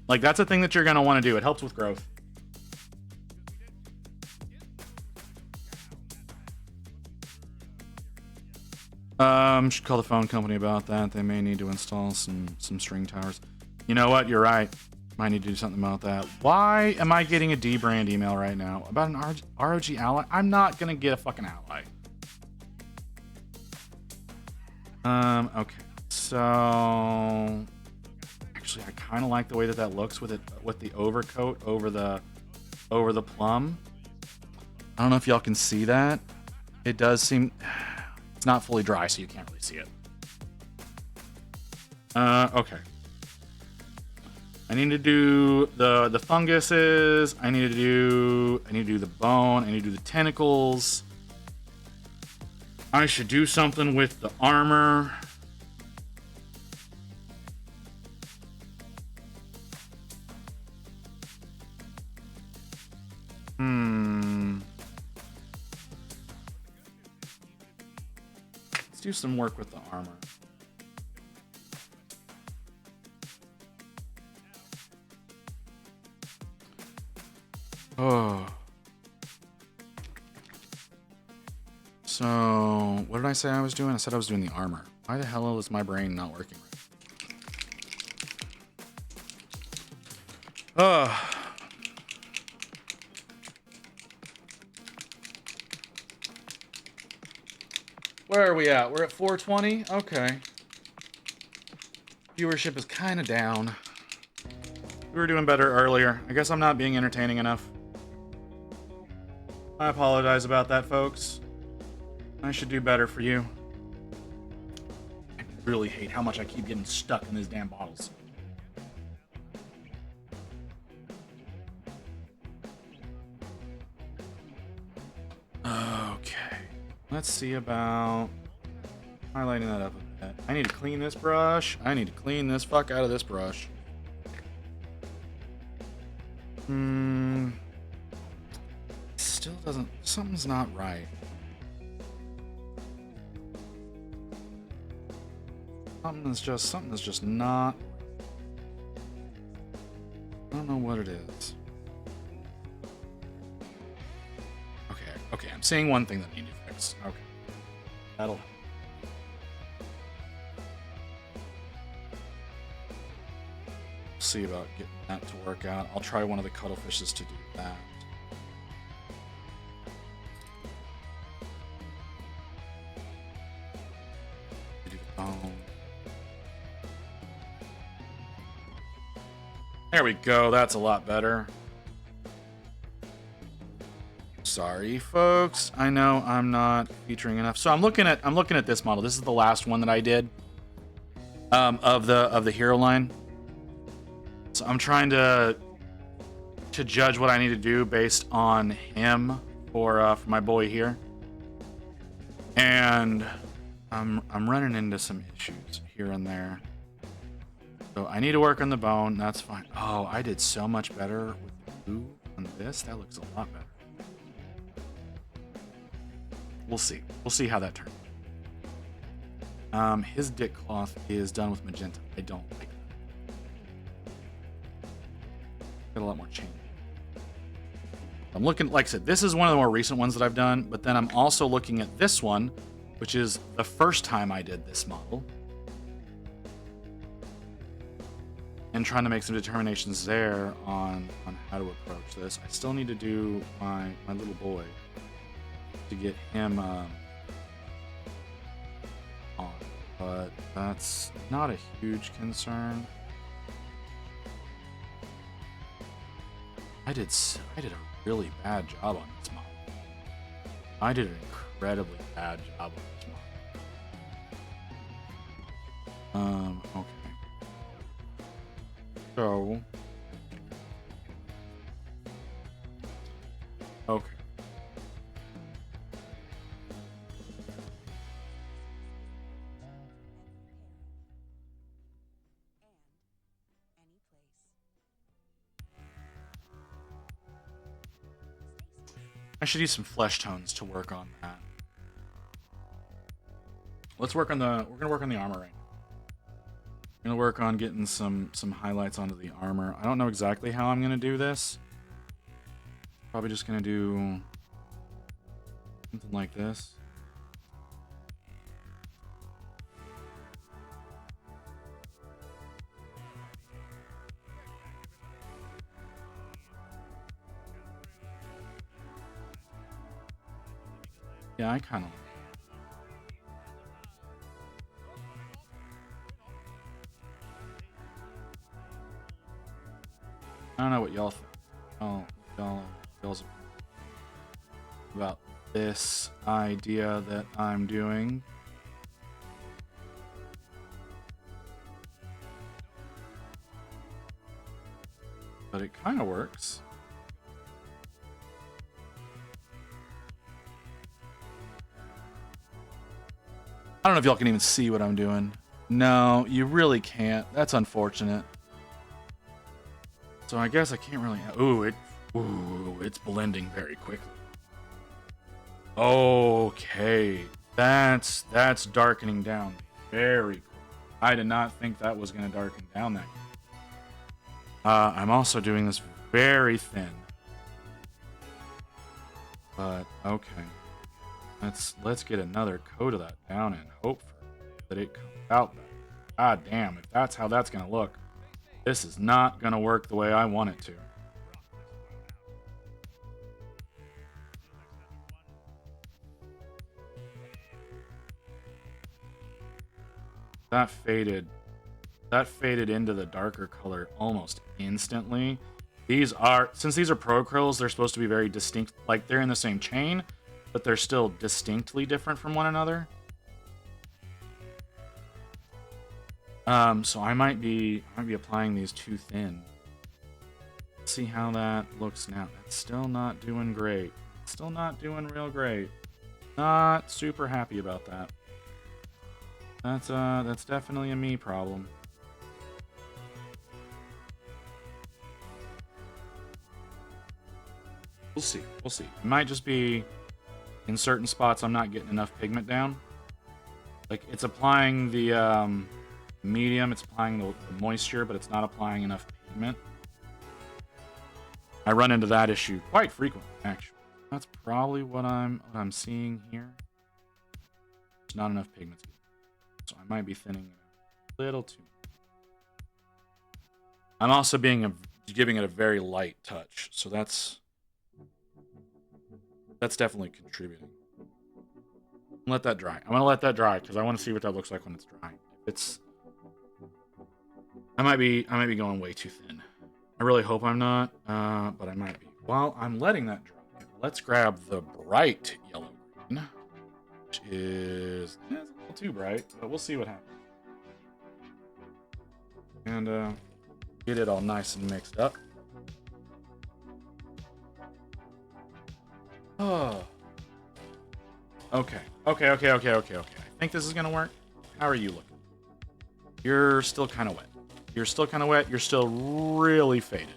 Like, that's a thing that you're gonna want to do. It helps with growth. Should call the phone company about that. They may need to install some string towers. You know what? You're right. Might need to do something about that. Why am I getting a D-brand email right now about an ROG ally? I'm not gonna get a fucking ally. Okay. So actually, I kind of like the way that looks with the overcoat over the plum. I don't know if y'all can see that. It does seem it's not fully dry, so you can't really see it. Okay. I need to do the funguses. I need to do the bone. I need to do the tentacles. I should do something with the armor. Let's do some work with the armor. Oh. So, what did I say I was doing? I said I was doing the armor. Why the hell is my brain not working right? Where are we at? We're at 420? Okay. viewership is kind of down. We were doing better earlier. I guess I'm not being entertaining enough. I apologize about that, folks. I should do better for you. I really hate how much I keep getting stuck in these damn bottles. Okay. Let's see about highlighting that up a bit. I need to clean this brush. I need to clean this fuck out of this brush. Still doesn't... Something's not right. Something is just not... I don't know what it is. Okay, I'm seeing one thing that I need to fix. Okay. That'll help. See about getting that to work out. I'll try one of the cuttlefishes to do that. Do the bone. There we go. That's a lot better. Sorry, folks. I know I'm not featuring enough. So I'm looking at this model. This is the last one that I did of the hero line. So I'm trying to judge what I need to do based on him for my boy here, and I'm running into some issues here and there. So I need to work on the bone. That's fine. Oh, I did so much better with the blue on this. That looks a lot better. We'll see. We'll see how that turns. His dick cloth is done with magenta. I don't like that. Got a lot more chain. I'm looking, like I said, this is one of the more recent ones that I've done, but then I'm also looking at this one, which is the first time I did this model, and trying to make some determinations there on how to approach this. I still need to do my little boy to get him on, but that's not a huge concern. I did a really bad job on this model. I did an incredibly bad job on this model. Okay. So. Okay. I should use some flesh tones to work on that. Let's work on the. We're gonna work on the armor right now. I'm gonna work on getting some highlights onto the armor. I don't know exactly how I'm gonna do this. Probably just gonna do something like this. Yeah, I kind of. I don't know what y'all think. Oh, y'all's about this idea that I'm doing. But it kind of works. I don't know if y'all can even see what I'm doing. No, you really can't. That's unfortunate. So I guess I can't really... Ooh, it's blending very quickly. Okay. That's darkening down very quick. I did not think that was going to darken down that quick. I'm also doing this very thin. But, okay. Let's get another coat of that down and hope that it comes out better. God damn, if that's how that's gonna look, this is not gonna work the way I want it to. That faded that faded into the darker color almost instantly. These are, since these are pro acryls, they're supposed to be very distinct, like they're in the same chain, but they're still distinctly different from one another. So I might be applying these too thin. Let's see how that looks now. That's still not doing great. Still not doing real great. Not super happy about that. That's definitely a me problem. We'll see. We'll see. It might just be in certain spots I'm not getting enough pigment down. Like it's applying the medium, it's applying the moisture, but it's not applying enough pigment. I run into that issue quite frequently, actually. That's probably what I'm seeing here. There's not enough pigment, so I might be thinning it a little too much. I'm also giving it a very light touch, so that's definitely contributing. Let that dry. I'm gonna let that dry because I want to see what that looks like when it's dry. I might be going way too thin. I really hope I'm not, but I might be. While I'm letting that dry, let's grab the bright yellow green, which is a little too bright, but we'll see what happens. And get it all nice and mixed up. Oh. Okay. I think this is gonna work. How are you looking? You're still kind of wet. You're still kind of wet. You're still really faded.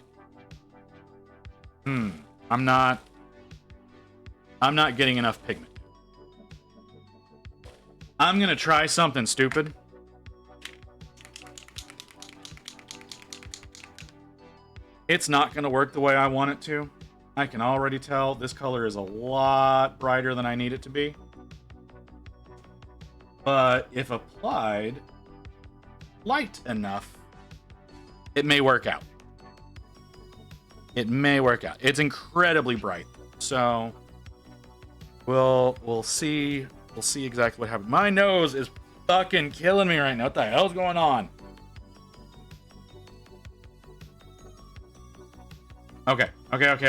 I'm not getting enough pigment. I'm gonna try something stupid. It's not gonna work the way I want it to. I can already tell this color is a lot brighter than I need it to be. But if applied light enough, it may work out. It may work out. It's incredibly bright. So we'll see. We'll see exactly what happens. My nose is fucking killing me right now. What the hell's going on? Okay. It's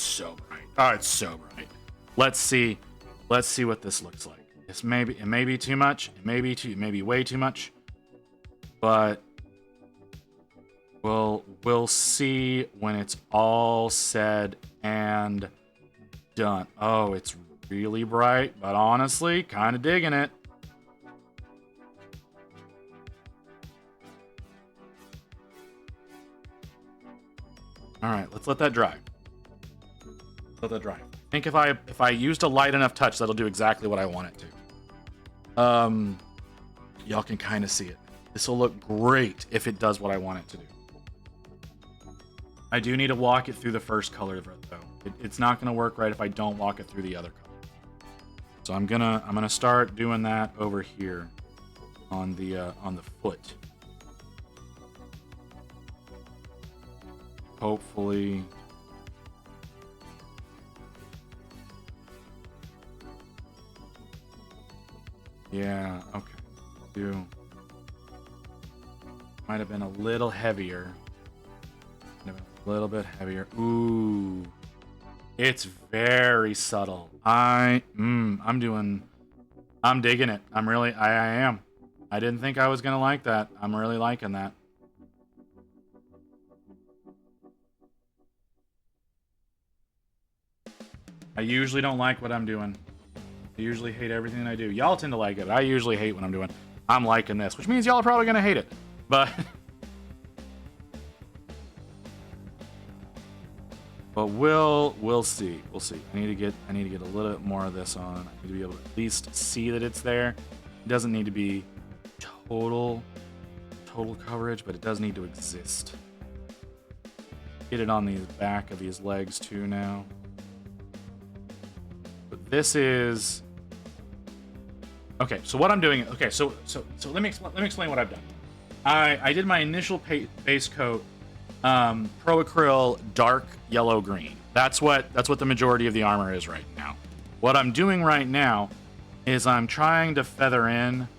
so bright. Oh, it's so bright. Let's see what this looks like. It may be too much. It may be way too much. But we'll see when it's all said and done. Oh, it's really bright, but honestly, kind of digging it. All right, let's let that dry. Let that dry. I think if I used a light enough touch, that'll do exactly what I want it to. Y'all can kind of see it. This will look great if it does what I want it to do. I do need to walk it through the first color though. It's not gonna work right if I don't walk it through the other color. So I'm gonna start doing that over here on the foot. Hopefully. Yeah, okay. Might have been a little heavier. A little bit heavier. Ooh. It's very subtle. I'm digging it. I am. I didn't think I was gonna like that. I'm really liking that. I usually don't like what I'm doing. I usually hate everything I do. Y'all tend to like it. I usually hate what I'm doing. I'm liking this, which means y'all are probably gonna hate it. But we'll see. We'll see. I need to get a little bit more of this on. I need to be able to at least see that it's there. It doesn't need to be total coverage, but it does need to exist. Get it on the back of these legs too now. But this is okay. So what I'm doing? Okay, so let me explain what I've done. I did my initial base coat, Pro Acryl dark yellow green. That's what the majority of the armor is right now. What I'm doing right now is I'm trying to feather in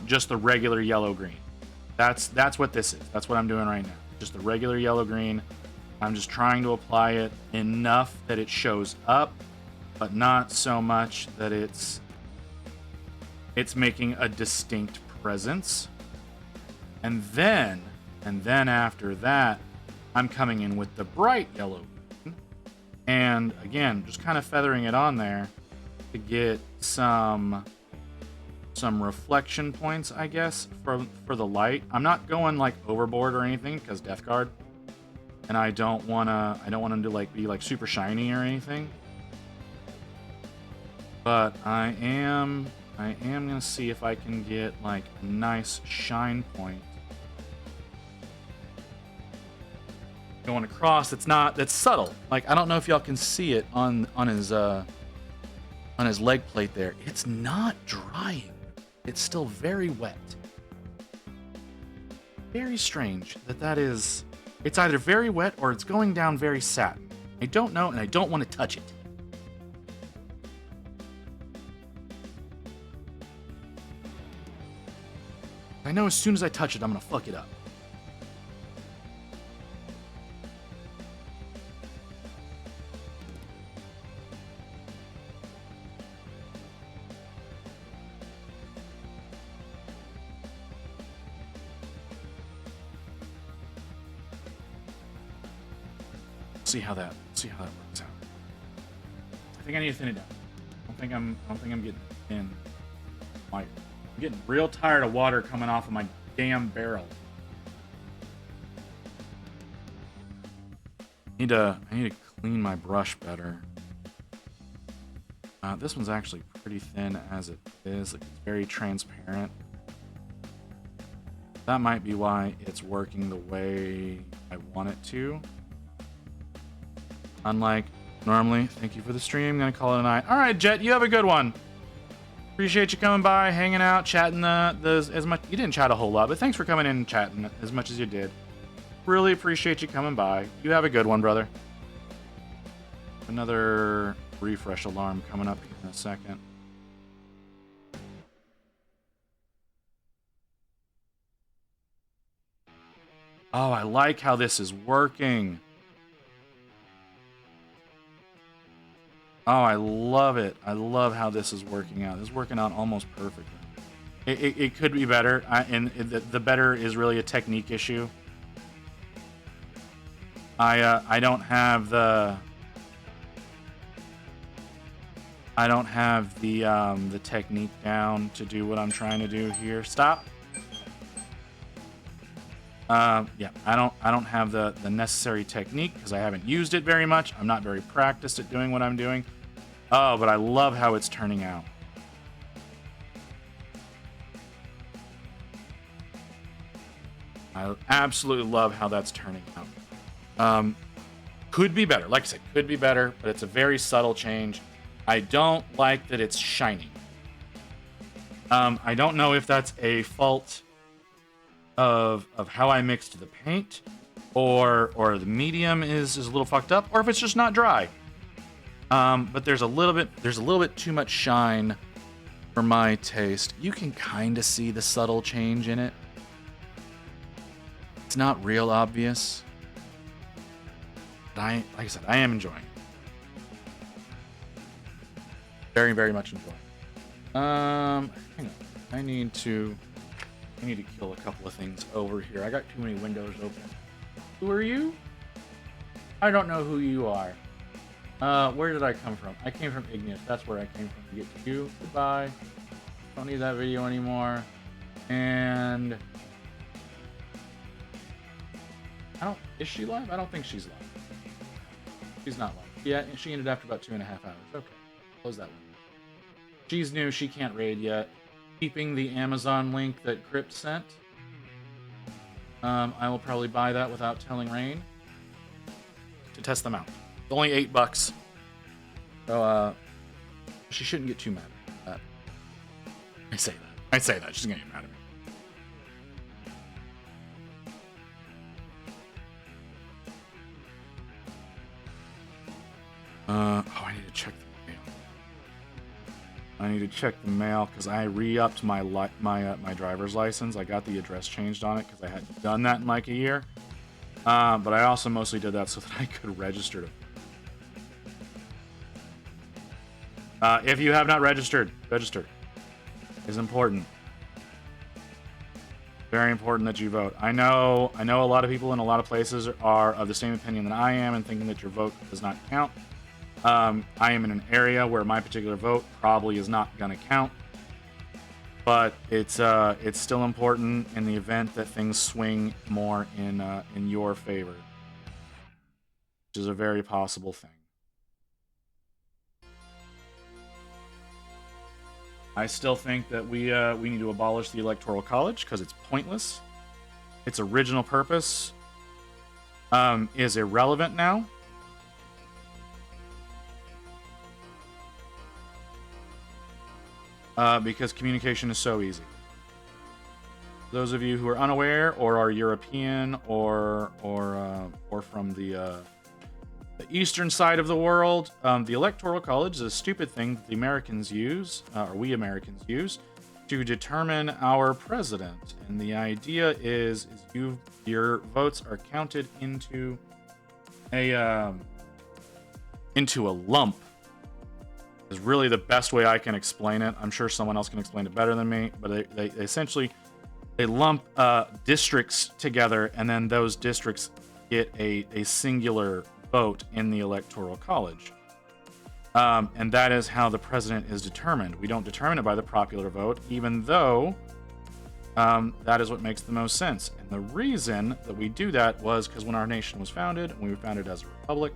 Just the regular yellow-green. That's what this is. That's what I'm doing right now. Just the regular yellow-green. I'm just trying to apply it enough that it shows up, but not so much that it's making a distinct presence. And then after that, I'm coming in with the bright yellow. And again, just kind of feathering it on there to get some reflection points, I guess, for the light. I'm not going like overboard or anything because Deathguard, and I don't want him to like be like super shiny or anything. But I am gonna see if I can get like a nice shine point going across. That's subtle. Like, I don't know if y'all can see it on his leg plate there. It's not drying. It's still very wet. Very strange that is. It's either very wet or it's going down very satin. I don't know, and I don't want to touch it. I know as soon as I touch it, I'm gonna fuck it up. See how that works out. I think I need to thin it down. I don't think I'm getting thin. I'm getting real tired of water coming off of my damn barrel. I need to clean my brush better. This one's actually pretty thin as it is. Like, it's very transparent. That might be why it's working the way I want it to. Unlike normally. Thank you for the stream. I'm gonna call it a night. All right, Jet, you have a good one. Appreciate you coming by, hanging out, chatting as much. You didn't chat a whole lot, but thanks for coming in and chatting as much as you did. Really appreciate you coming by. You have a good one, brother. Another refresh alarm coming up in a second. Oh, I like how this is working. Oh, I love it. I love how this is working out. This is working out almost perfectly. It could be better, and the better is really a technique issue. I don't have the technique down to do what I'm trying to do here. Stop. Yeah, I don't have the necessary technique because I haven't used it very much. I'm not very practiced at doing what I'm doing. Oh, but I love how it's turning out. I absolutely love how that's turning out. Could be better. Like I said, could be better, but it's a very subtle change. I don't like that it's shining. I don't know if that's a fault of how I mixed the paint, or the medium is a little fucked up, or if it's just not dry. But there's a little bit too much shine for my taste. You can kind of see the subtle change in it. It's not real obvious. But like I said, I am enjoying it. Very, very much enjoying it. Hang on. I need to kill a couple of things over here. I got too many windows open. Who are you? I don't know who you are. Where did I come from? I came from Igneous. That's where I came from to get to you. Goodbye. Don't need that video anymore. And is she live? I don't think she's live. She's not live. Yeah, she ended after about 2.5 hours. Okay. Close that one. She's new. She can't raid yet. Keeping the Amazon link that Crypt sent. I will probably buy that without telling Rain to test them out. It's only $8. So she shouldn't get too mad at that. I say that. She's gonna get mad at me. I need to check the mail. I need to check the mail because I re-upped my my driver's license. I got the address changed on it because I hadn't done that in like a year. But I also mostly did that so that I could register to. If you have not registered, register. It's important. Very important that you vote. I know a lot of people in a lot of places are of the same opinion that I am and thinking that your vote does not count. I am in an area where my particular vote probably is not going to count, but it's still important in the event that things swing more in your favor, which is a very possible thing. I still think that we need to abolish the Electoral College because it's pointless. Its original purpose is irrelevant now. Because communication is so easy. Those of you who are unaware or are European or from the eastern side of the world, the Electoral College is a stupid thing that the Americans use, or we Americans use, to determine our president. And the idea is your votes are counted into a lump. Is really the best way I can explain it. I'm sure someone else can explain it better than me, but they essentially lump districts together, and then those districts get a singular vote in the Electoral College. And that is how the president is determined. We don't determine it by the popular vote, even though that is what makes the most sense. And the reason that we do that was because when our nation was founded, we were founded as a republic,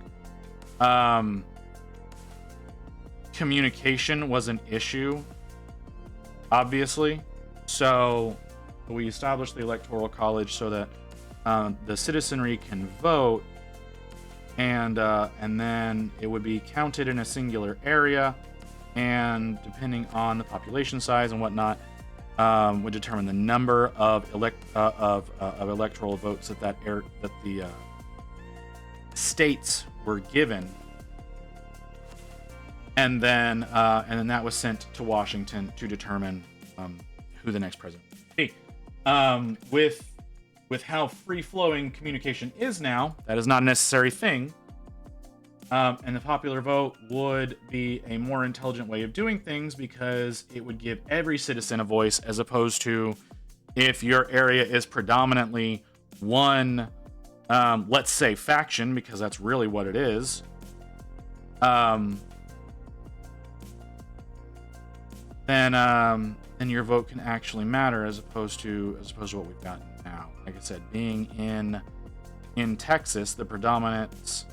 communication was an issue, obviously. So we established the Electoral College so that the citizenry can vote, and then it would be counted in a singular area, and depending on the population size and whatnot, would determine the number of electoral votes that the states were given. And then that was sent to Washington to determine who the next president would be. With how free-flowing communication is now, that is not a necessary thing. And the popular vote would be a more intelligent way of doing things because it would give every citizen a voice, as opposed to if your area is predominantly one, let's say, faction, because that's really what it is. Then your vote can actually matter, as opposed to what we've got now. Like I said, being in Texas, the predominance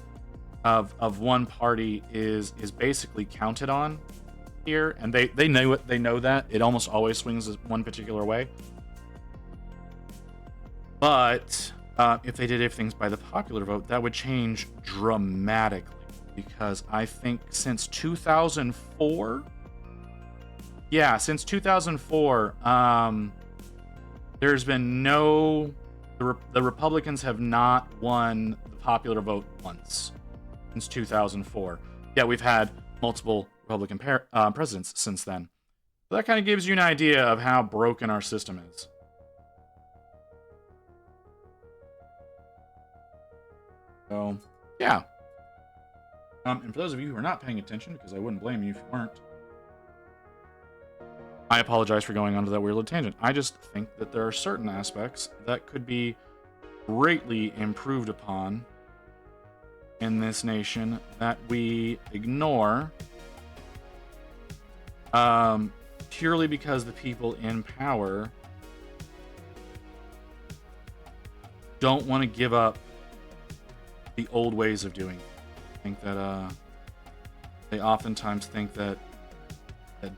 of one party is basically counted on here, and they know that it almost always swings one particular way. But if they did things by the popular vote, that would change dramatically, because I think since 2004. Yeah, since 2004, there's been the Republicans have not won the popular vote once since 2004. Yeah, we've had multiple Republican presidents since then. So that kind of gives you an idea of how broken our system is. So, yeah. And for those of you who are not paying attention, because I wouldn't blame you if you weren't, I apologize for going onto that weird little tangent. I just think that there are certain aspects that could be greatly improved upon in this nation that we ignore, purely because the people in power don't want to give up the old ways of doing it. I think that they oftentimes think that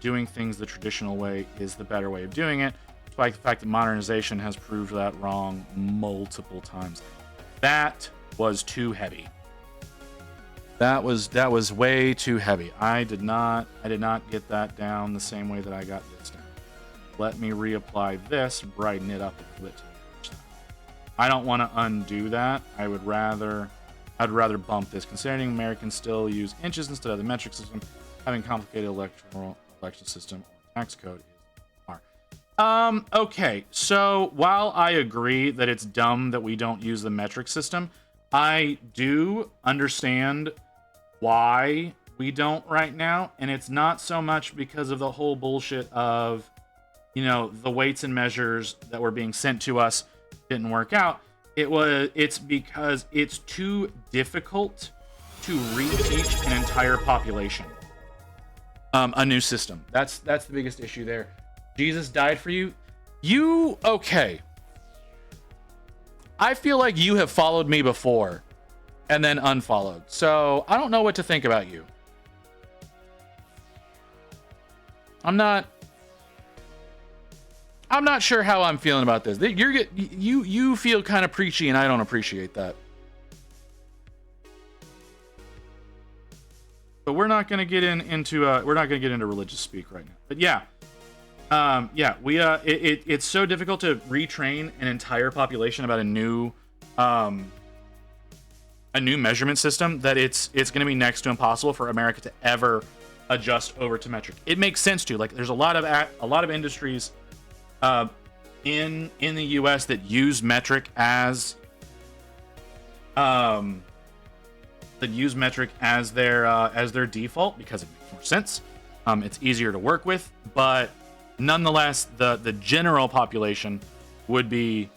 doing things the traditional way is the better way of doing it, despite the fact that modernization has proved that wrong multiple times. That was too heavy. That was way too heavy. I did not get that down the same way that I got this down. Let me reapply this, brighten it up a bit. I don't want to undo that. I'd rather bump this, considering Americans still use inches instead of the metric system, having complicated electoral collection system or tax code is okay, so while I agree that it's dumb that we don't use the metric system, I do understand why we don't right now, and it's not so much because of the whole bullshit of, you know, the weights and measures that were being sent to us didn't work out. It's because it's too difficult to reteach an entire population a new system. That's the biggest issue there. Jesus died for you. Okay. I feel like you have followed me before and then unfollowed. So I don't know what to think about you. I'm not sure how I'm feeling about this. You feel kind of preachy, and I don't appreciate that. But we're not going to get into religious speak right now. But yeah, it's so difficult to retrain an entire population about a new measurement system that it's going to be next to impossible for America to ever adjust over to metric. It makes sense to, like, there's a lot of industries in the US that use metric as their default because it makes more sense. It's easier to work with, but nonetheless, the general population would be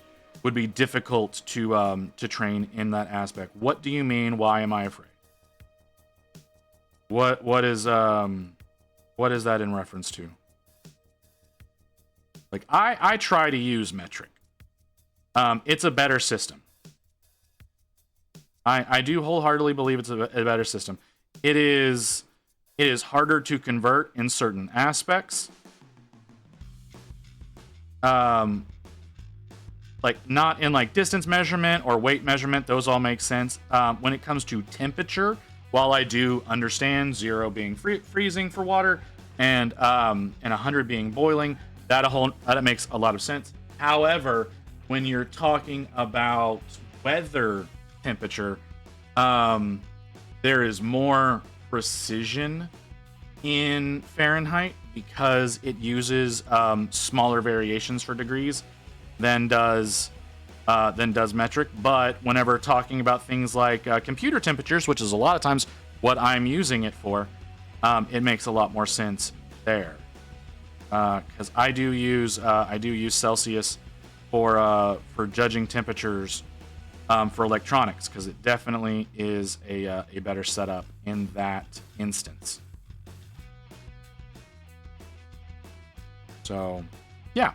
difficult to train in that aspect. What do you mean? Why am I afraid? What is that in reference to? Like, I try to use metric. It's a better system. I do wholeheartedly believe it's a better system. It is harder to convert in certain aspects. Like, not in like distance measurement or weight measurement, those all make sense. When it comes to temperature, while I do understand 0 being freezing for water and 100 being boiling, that makes a lot of sense. However, when you're talking about weather temperature, there is more precision in Fahrenheit because it uses smaller variations for degrees than does metric. But whenever talking about things like computer temperatures, which is a lot of times what I'm using it for, it makes a lot more sense there. Because I do use Celsius for judging temperatures for electronics, because it definitely is a better setup in that instance. So, yeah.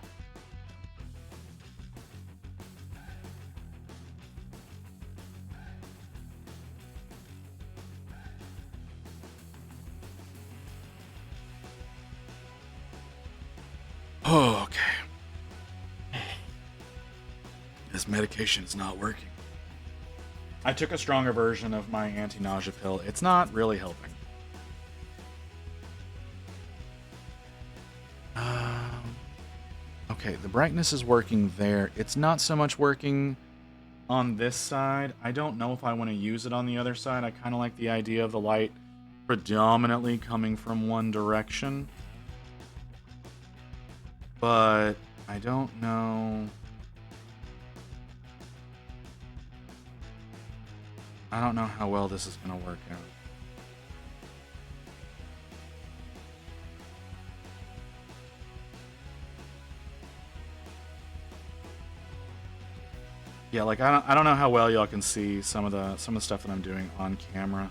Oh, okay. This medication is not working. I took a stronger version of my anti-nausea pill. It's not really helping. Okay, the brightness is working there. It's not so much working on this side. I don't know if I want to use it on the other side. I kind of like the idea of the light predominantly coming from one direction. But I don't know. I don't know how well this is going to work out. Yeah, like I don't know how well y'all can see some of the stuff that I'm doing on camera.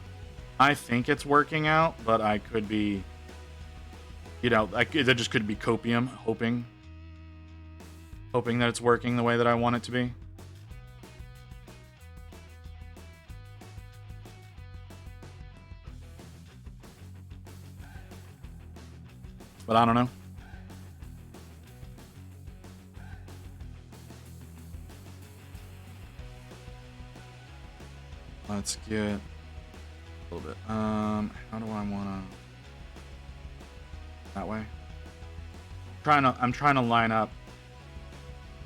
I think it's working out, but I could be, you know, that just could be copium, hoping that it's working the way that I want it to be. But I don't know. Let's get a little bit. How do I wanna? That way. I'm trying to line up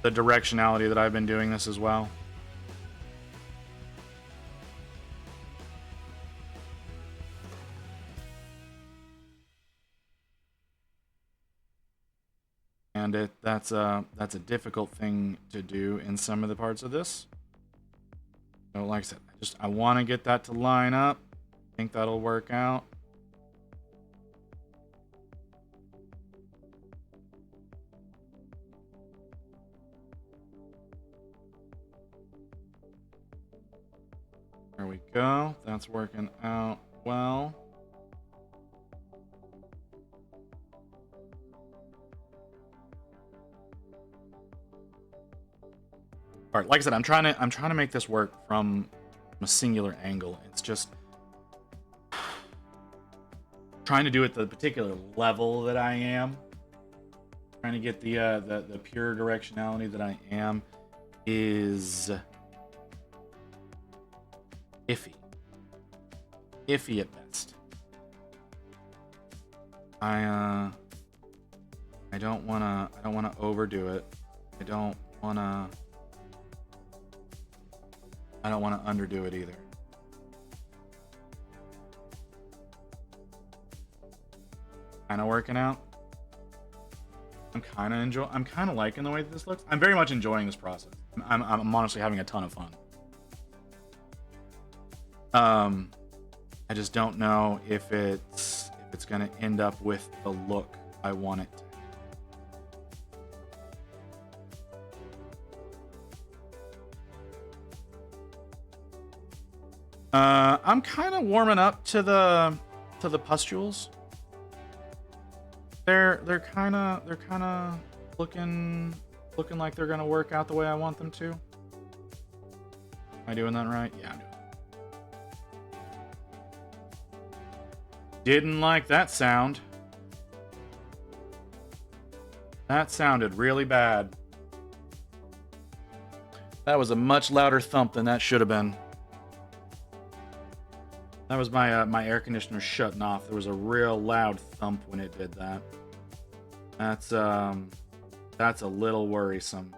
the directionality that I've been doing this as well. and that's a difficult thing to do in some of the parts of this. So like I said, I want to get that to line up. I think that'll work out. There we go. That's working out well. All right, like I said, I'm trying to make this work from a singular angle. It's just trying to do it the particular level that I am. Trying to get the pure directionality that I am is iffy at best. I don't wanna overdo it. I don't wanna underdo it either. Kind of working out. I'm kind of liking the way that this looks. I'm very much enjoying this process. I'm honestly having a ton of fun. I just don't know if it's gonna end up with the look I want it to. I'm kind of warming up to the pustules. They're kind of looking like they're gonna work out the way I want them to. Am I doing that right? Yeah, I'm doing it. Didn't like that sound. That sounded really bad. That was a much louder thump than that should have been. That was my air conditioner shutting off. There was a real loud thump when it did that. That's a little worrisome.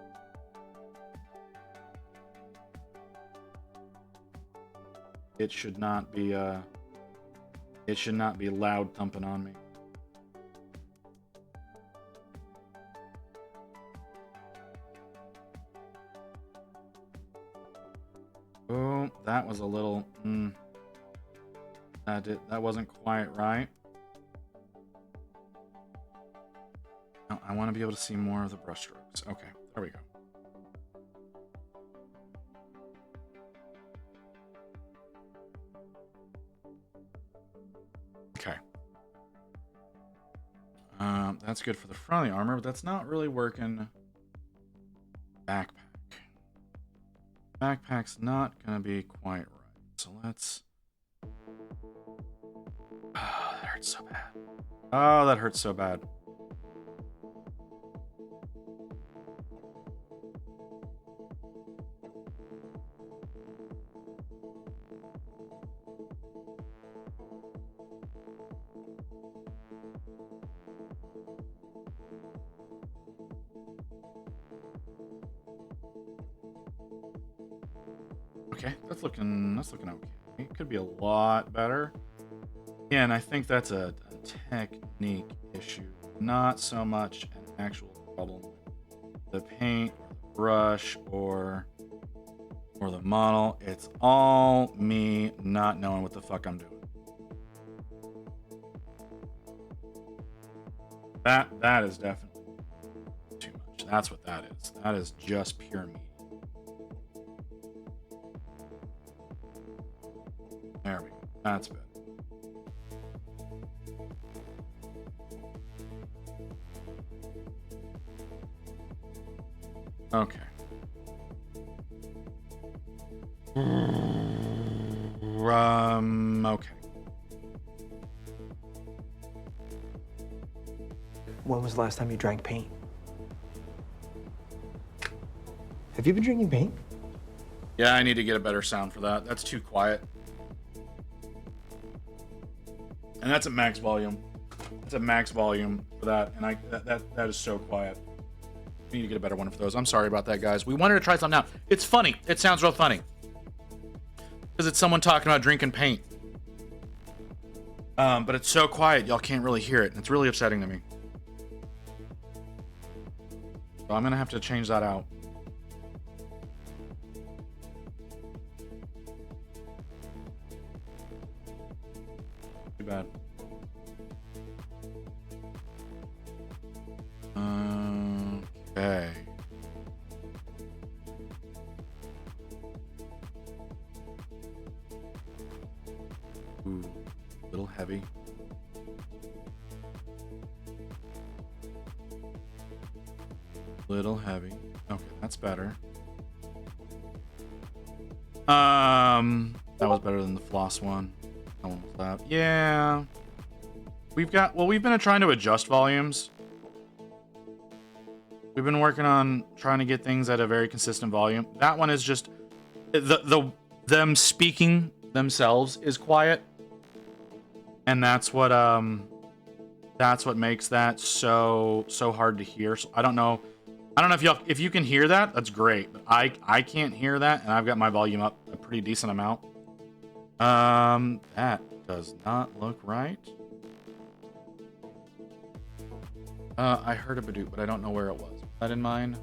It should not be loud thumping on me. Oh, that was a little that wasn't quite right. No, I want to be able to see more of the brush strokes. Okay, there we go. Okay. That's good for the front of the armor, but that's not really working. Backpack. Backpack's not gonna be quite right. So let's... Oh, that hurts so bad. Oh, that hurts so bad. Okay, that's looking okay. It could be a lot better. Yeah, and I think that's a technique issue, not so much an actual problem with the paint, or the brush, or the model. It's all me not knowing what the fuck I'm doing. That is definitely too much. That's what that is. That is just pure me. There we go. That's better. Okay. Okay.
When was the last time you drank paint? Have you been drinking paint?
Yeah, I need to get a better sound for that. That's too quiet. And that's at max volume. That's at max volume for that, and that is so quiet. We need to get a better one for those. I'm sorry about that, guys. We wanted to try something out. It's funny. It sounds real funny. Because it's someone talking about drinking paint. But it's so quiet, y'all can't really hear it. And it's really upsetting to me. So I'm gonna have to change that out. Too bad. Okay. Ooh, a little heavy. Little heavy. Okay, that's better. That was better than the floss one. That one was that. Yeah. We've been trying to adjust volumes. We've been working on trying to get things at a very consistent volume. That one is just them speaking themselves is quiet. And that's what makes that so hard to hear. So I don't know if you can hear that. That's great. But I can't hear that, and I've got my volume up a pretty decent amount. That does not look right. I heard a Badoot, but I don't know where it was. Was that in mine?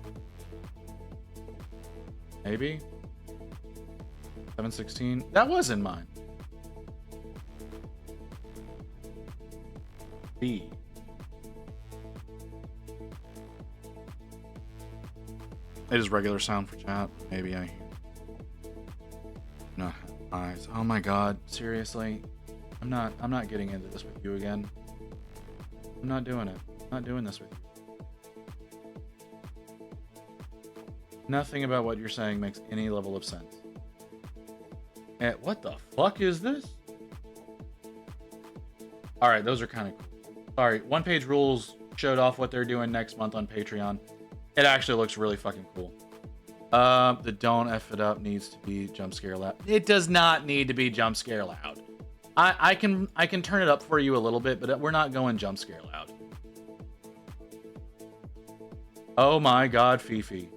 Maybe? 716? That was in mine. B. It is regular sound for chat. Maybe I hear. No eyes. Oh my god. Seriously? I'm not getting into this with you again. I'm not doing it. I'm not doing this with you. Nothing about what you're saying makes any level of sense. And what the fuck is this? Alright, those are kind of cool. Sorry, One Page Rules showed off what they're doing next month on Patreon. It actually looks really fucking cool. The don't F it up needs to be jump scare loud. It does not need to be jump scare loud. I can turn it up for you a little bit, but we're not going jump scare loud. Oh my god, Fifi.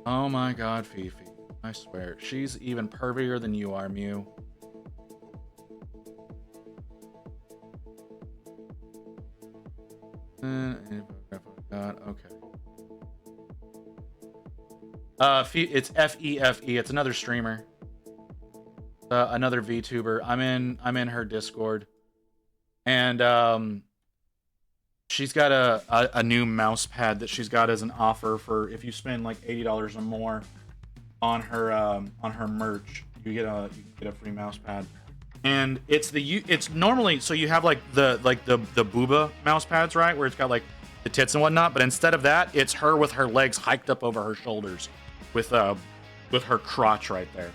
Oh my god, Fifi. I swear, she's even pervier than you are, Mew. God, okay. It's FEFE. It's another streamer, another VTuber. I'm in her Discord, and she's got a new mouse pad that she's got as an offer for if you spend like $80 or more on her merch, you get a free mouse pad. And it's normally, so you have like the booba mouse pads, right, where it's got like the tits and whatnot, but instead of that, it's her with her legs hiked up over her shoulders with her crotch right there.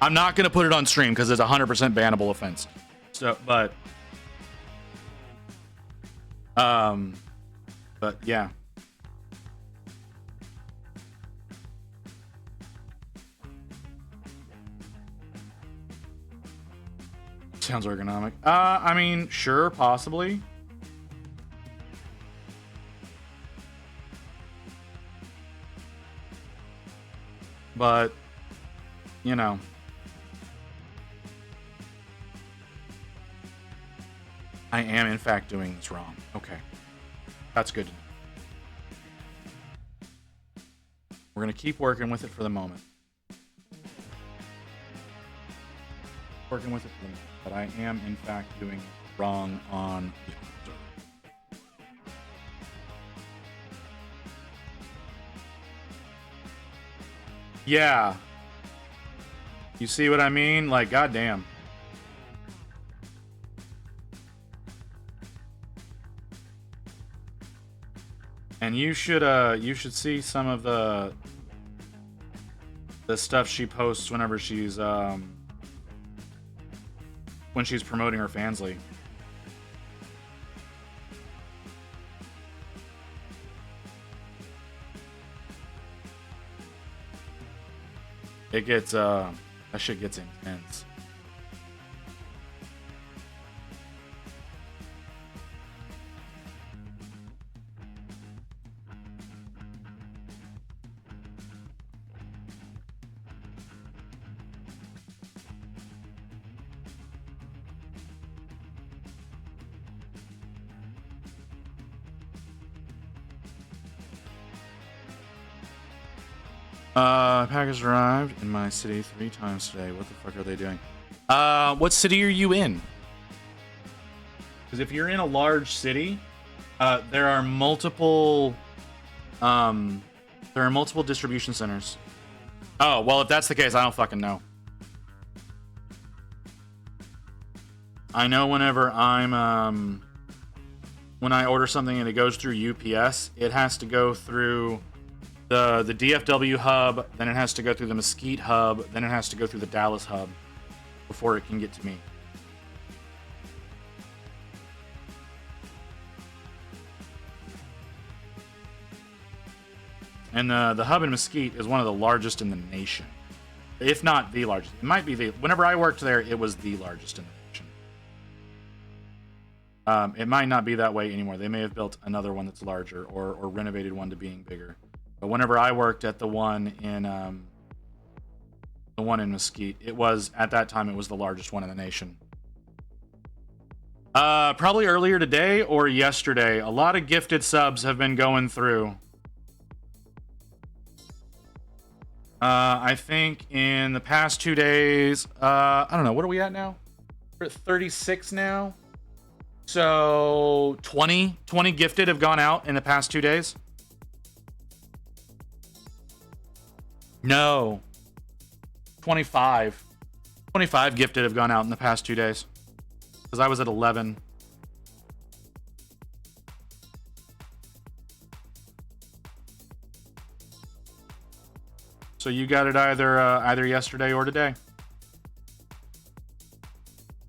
I'm not gonna put it on stream because it's 100% bannable offense. So, but yeah. Sounds ergonomic. I mean, sure, possibly. But, you know. I am, in fact, doing this wrong. Okay. That's good to know. We're going to keep working with it for the moment. Working with it for the moment. But I am, in fact, doing wrong on the order. Yeah. You see what I mean? Like, goddamn. And you should see some of the stuff she posts whenever she's when she's promoting her Fansly. It gets that shit gets intense. Package arrived in my city 3 times today. What the fuck are they doing? What city are you in? Because if you're in a large city, there are multiple distribution centers. Oh, well, if that's the case, I don't fucking know. I know whenever when I order something and it goes through UPS, it has to go through the DFW hub, then it has to go through the Mesquite hub, then it has to go through the Dallas hub before it can get to me. And the hub in Mesquite is one of the largest in the nation. If not the largest. It might be whenever I worked there, it was the largest in the nation. It might not be that way anymore. They may have built another one that's larger or renovated one to being bigger. But whenever I worked at the one in Mesquite, it was, at that time, it was the largest one in the nation. Probably earlier today or yesterday. A lot of gifted subs have been going through. I think in the past 2 days, I don't know, what are we at now? We're at 36 now. So 20 gifted have gone out in the past 2 days. No. 25 gifted have gone out in the past 2 days. Because I was at 11. So you got it either yesterday or today.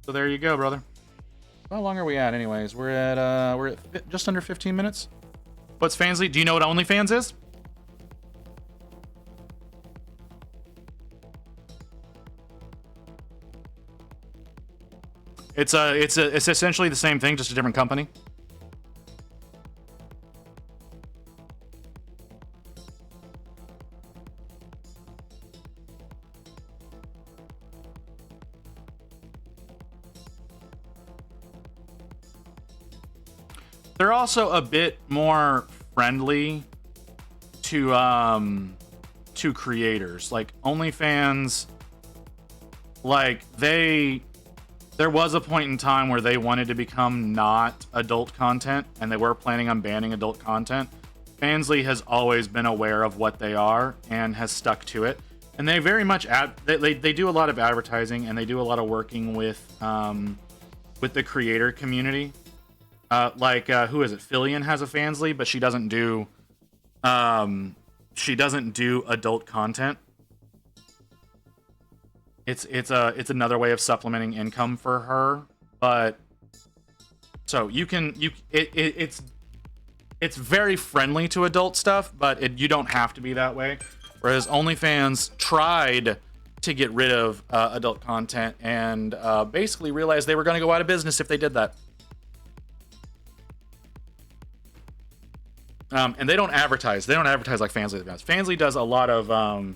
So there you go, brother. How long are we at, anyways? We're at just under 15 minutes. What's Fansly? Do you know what OnlyFans is? It's essentially the same thing, just a different company. They're also a bit more friendly to creators. Like OnlyFans, like there was a point in time where they wanted to become not adult content, and they were planning on banning adult content. Fansly has always been aware of what they are and has stuck to it. And they very much they do a lot of advertising, and they do a lot of working with the creator community. Who is it? Fillion has a Fansly, but she doesn't do adult content. It's another way of supplementing income for her, but so it's very friendly to adult stuff, but you don't have to be that way. Whereas OnlyFans tried to get rid of adult content and basically realized they were going to go out of business if they did that. And they don't advertise. They don't advertise like Fansly does. Fansly does a lot of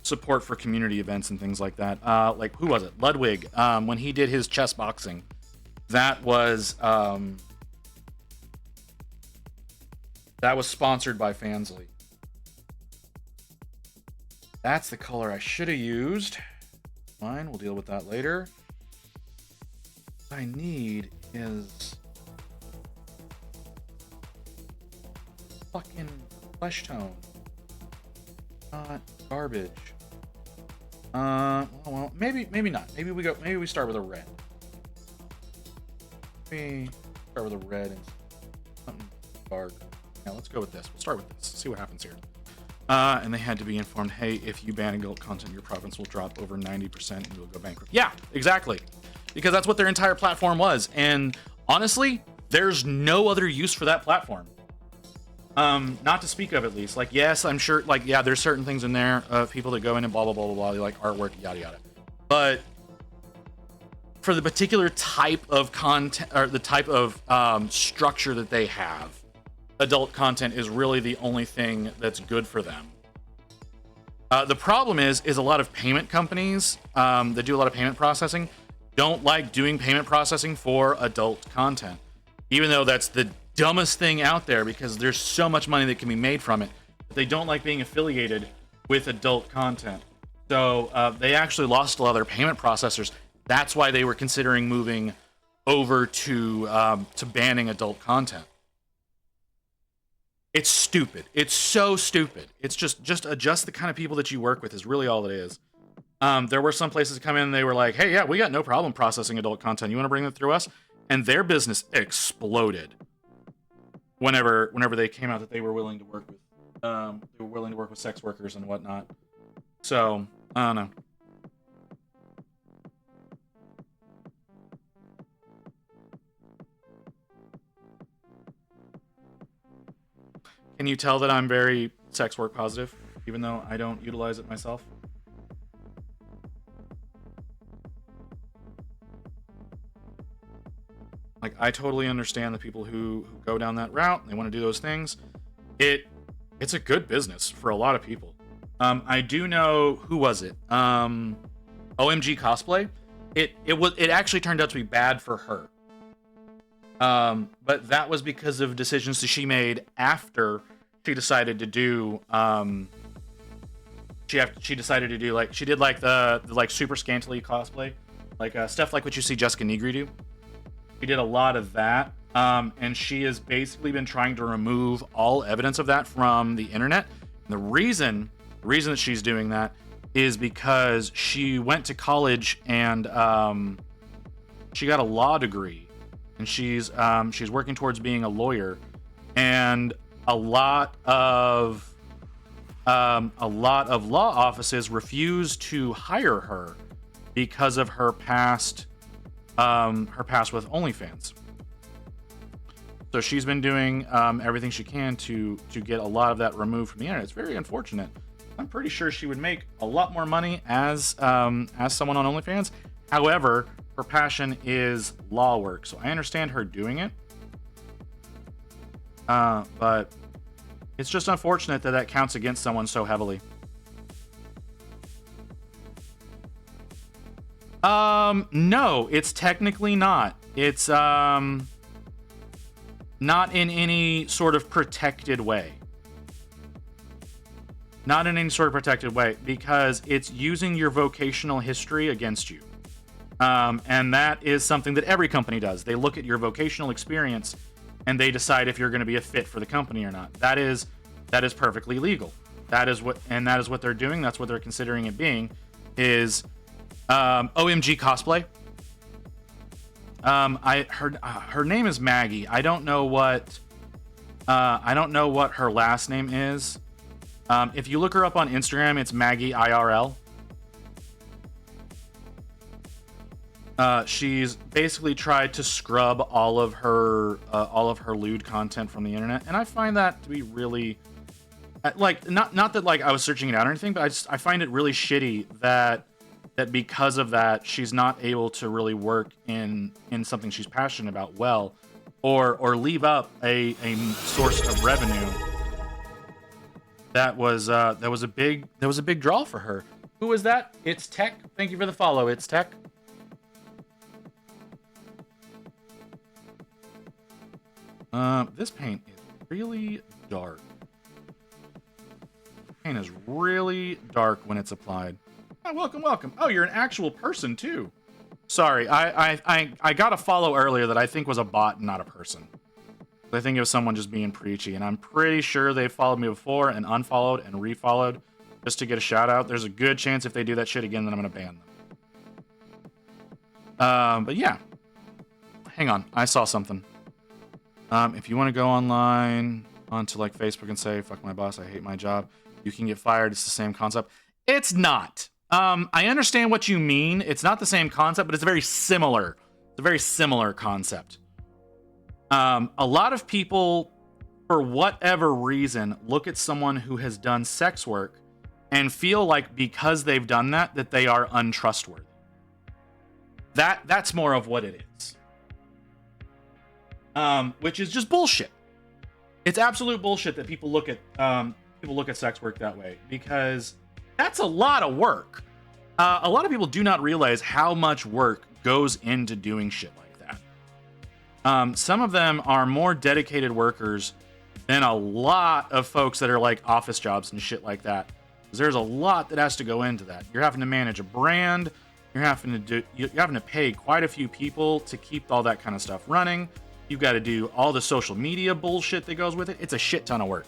support for community events and things like that. Like, who was it? Ludwig, when he did his chess boxing. That was sponsored by Fansly. That's the color I should have used. Fine, we'll deal with that later. What I need is fucking flesh tone. Not garbage. Well, maybe not. Maybe we start with a red. Maybe start with a red and something dark. Now let's go with this. We'll start with this. See what happens here. And they had to be informed, hey, if you ban adult content, your province will drop over 90% and you'll go bankrupt. Yeah, exactly. Because that's what their entire platform was. And honestly, there's no other use for that platform. Not to speak of, at least. Like, yes, I'm sure, like, yeah, there's certain things in there, people that go in and blah, blah, blah, blah, blah, like artwork, yada, yada. But for the particular type of content, or the type of structure that they have, adult content is really the only thing that's good for them. The problem is a lot of payment companies that do a lot of payment processing don't like doing payment processing for adult content, even though that's the dumbest thing out there because there's so much money that can be made from it. They don't like being affiliated with adult content. So they actually lost a lot of their payment processors. That's why they were considering moving over to banning adult content. It's stupid. It's so stupid. It's just adjust the kind of people that you work with is really all it is. There were some places come in and they were like, hey, yeah, we got no problem processing adult content. You want to bring it through us? And their business exploded whenever they came out that they were willing to work with sex workers and whatnot. So, I don't know. Can you tell that I'm very sex work positive, even though I don't utilize it myself? Like, I totally understand the people who go down that route. They want to do those things. It's a good business for a lot of people. I do know, who was it? OMG Cosplay. It actually turned out to be bad for her. But that was because of decisions that she made after she decided to do she decided to do like she did like the like super scantily cosplay, like stuff like what you see Jessica Negri do. She did a lot of that, and she has basically been trying to remove all evidence of that from the internet. And the reason that she's doing that is because she went to college and she got a law degree, and she's working towards being a lawyer, and a lot of law offices refuse to hire her because of her past with OnlyFans. So she's been doing everything she can to get a lot of that removed from the internet. It's very unfortunate. I'm pretty sure she would make a lot more money as someone on OnlyFans. However, her passion is law work, so I understand her doing it. But it's just unfortunate that counts against someone so heavily. No, it's technically not. It's not in any sort of protected way. Not in any sort of protected way, because it's using your vocational history against you. And that is something that every company does. They look at your vocational experience and they decide if you're going to be a fit for the company or not. That is perfectly legal. That is what they're doing. That's what they're considering it being. Is OMG Cosplay. I heard her name is Maggie. I don't know what her last name is. If you look her up on Instagram, it's Maggie IRL. She's basically tried to scrub all of her lewd content from the internet, and I find that to be really, like, not that like I was searching it out or anything, but I find it really shitty that because of that she's not able to really work in something she's passionate about well, or leave up a source of revenue that was a big draw for her. Who was that? It's Tech. Thank you for the follow. It's Tech. This paint is really dark. Paint is really dark when it's applied. Oh, welcome. Oh, you're an actual person too. Sorry, I got a follow earlier that I think was a bot, not a person. I think it was someone just being preachy, and I'm pretty sure they followed me before and unfollowed and refollowed just to get a shout out. There's a good chance if they do that shit again, then I'm gonna ban them. But yeah, hang on, I saw something. If you want to go online onto like Facebook and say "fuck my boss, I hate my job," you can get fired. It's the same concept. It's not. I understand what you mean. It's not the same concept, but it's very similar. It's a very similar concept. A lot of people, for whatever reason, look at someone who has done sex work and feel like because they've done that they are untrustworthy. That's more of what it is. Which is just bullshit. It's absolute bullshit that people look at sex work that way, because that's a lot of work. A lot of people do not realize how much work goes into doing shit like that. Some of them are more dedicated workers than a lot of folks that are like office jobs and shit like that. There's a lot that has to go into that. You're having to manage a brand. You're having to pay quite a few people to keep all that kind of stuff running. You've got to do all the social media bullshit that goes with it. It's a shit ton of work.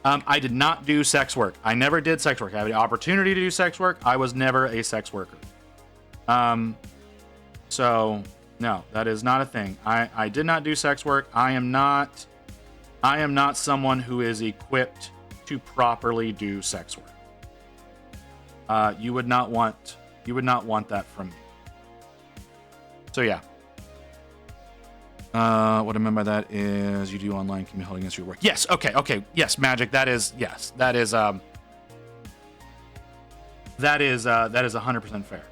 I did not do sex work. I never did sex work. I had the opportunity to do sex work. I was never a sex worker. So no, that is not a thing. I did not do sex work. I am not someone who is equipped to properly do sex work. You would not want that from me. So yeah. What I mean by that is you do online can be held against your work. Yes. Okay. Yes. Magic. That is 100% fair.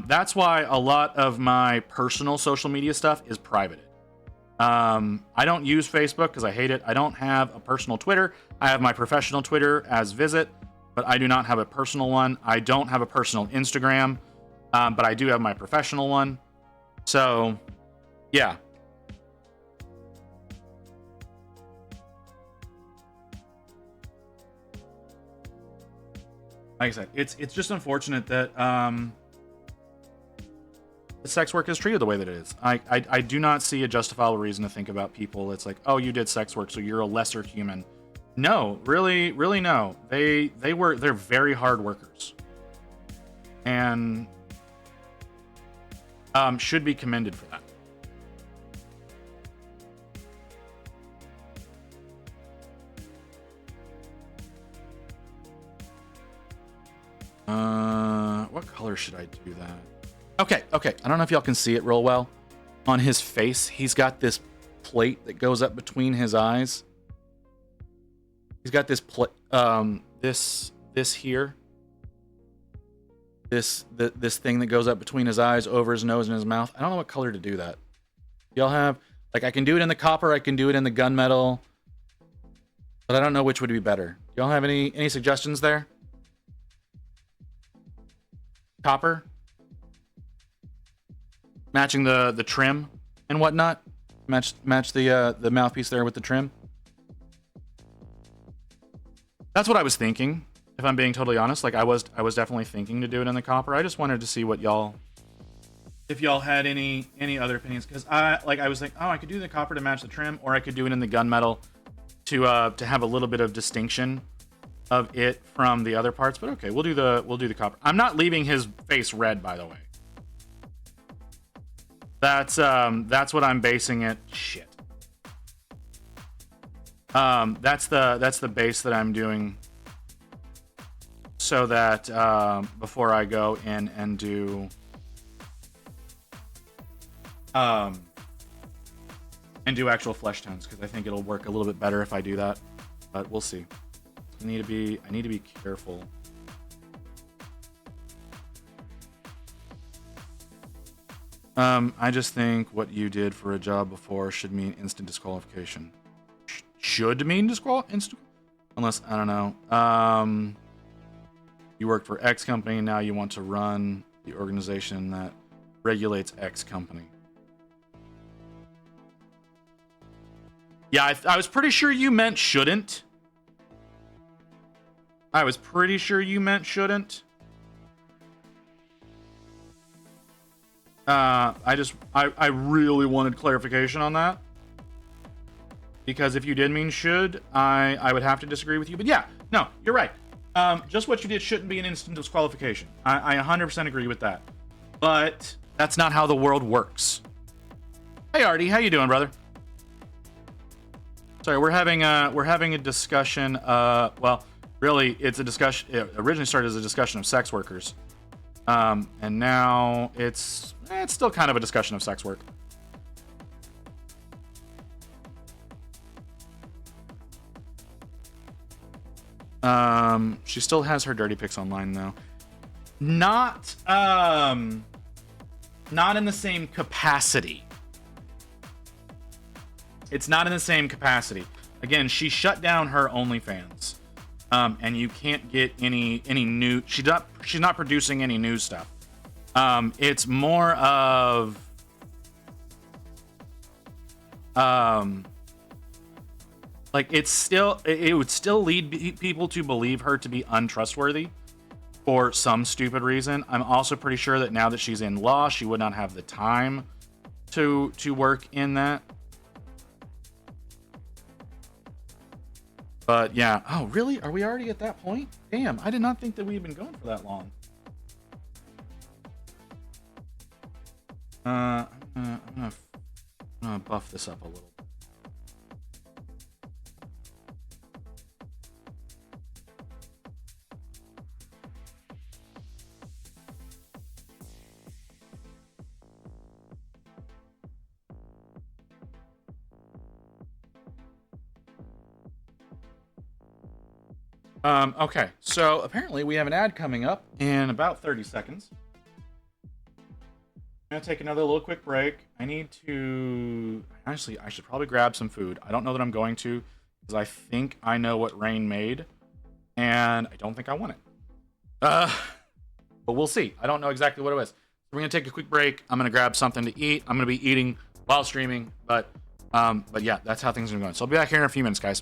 That's why a lot of my personal social media stuff is privated. I don't use Facebook because I hate it. I don't have a personal Twitter. I have my professional Twitter as Visit, but I do not have a personal one. I don't have a personal Instagram, but I do have my professional one. So, yeah. Like I said, it's just unfortunate that sex work is treated the way that it is. I do not see a justifiable reason to think about people. It's like, oh, you did sex work, so you're a lesser human. No, really no. They're very hard workers. And should be commended for that. What color should I do that? Okay. I don't know if y'all can see it real well. On his face, he's got this plate that goes up between his eyes. He's got this this here. This thing that goes up between his eyes, over his nose and his mouth. I don't know what color to do that. Y'all have, like, I can do it in the copper, I can do it in the gunmetal, but I don't know which would be better. Y'all have any suggestions there? Copper? Matching the trim and whatnot. Match the mouthpiece there with the trim. That's what I was thinking, if I'm being totally honest. Like I was definitely thinking to do it in the copper. I just wanted to see what if y'all had any other opinions, because I was like, oh, I could do the copper to match the trim, or I could do it in the gunmetal to have a little bit of distinction of it from the other parts. But okay, we'll do the copper. I'm not leaving his face red, by the way. That's what I'm basing it. Shit. That's the base that I'm doing, so that before I go in and do actual flesh tones, because I think it'll work a little bit better if I do that. But we'll see. I need to be careful. I just think what you did for a job before should mean instant disqualification. Should mean instant, unless, I don't know. You work for X company, now you want to run the organization that regulates X company. Yeah, I was pretty sure you meant shouldn't. I was pretty sure you meant shouldn't. I really wanted clarification on that, because if you did mean should, I would have to disagree with you. But yeah, no, you're right. Just what you did shouldn't be an instant disqualification. I 100% agree with that. But that's not how the world works. Hey Artie, how you doing, brother? Sorry, we're having a discussion. Well, really, it's a discussion. It originally started as a discussion of sex workers, and now it's still kind of a discussion of sex work. She still has her dirty pics online though. Not in the same capacity. It's not in the same capacity. Again, she shut down her OnlyFans. And you can't get any new. She's not producing any new stuff. It's more of Like, it would still lead people to believe her to be untrustworthy for some stupid reason. I'm also pretty sure that now that she's in law, she would not have the time to work in that. But yeah. Oh, really? Are we already at that point? Damn, I did not think that we had been going for that long. I'm gonna buff this up a little. Okay, so apparently we have an ad coming up in about 30 seconds. I'm gonna take another little quick break. I need to... Honestly, I should probably grab some food. I don't know that I'm going to, because I think I know what Rain made, and I don't think I want it. But we'll see. I don't know exactly what it was. We're gonna take a quick break. I'm gonna grab something to eat. I'm gonna be eating while streaming, but yeah, that's how things are going. So I'll be back here in a few minutes, guys.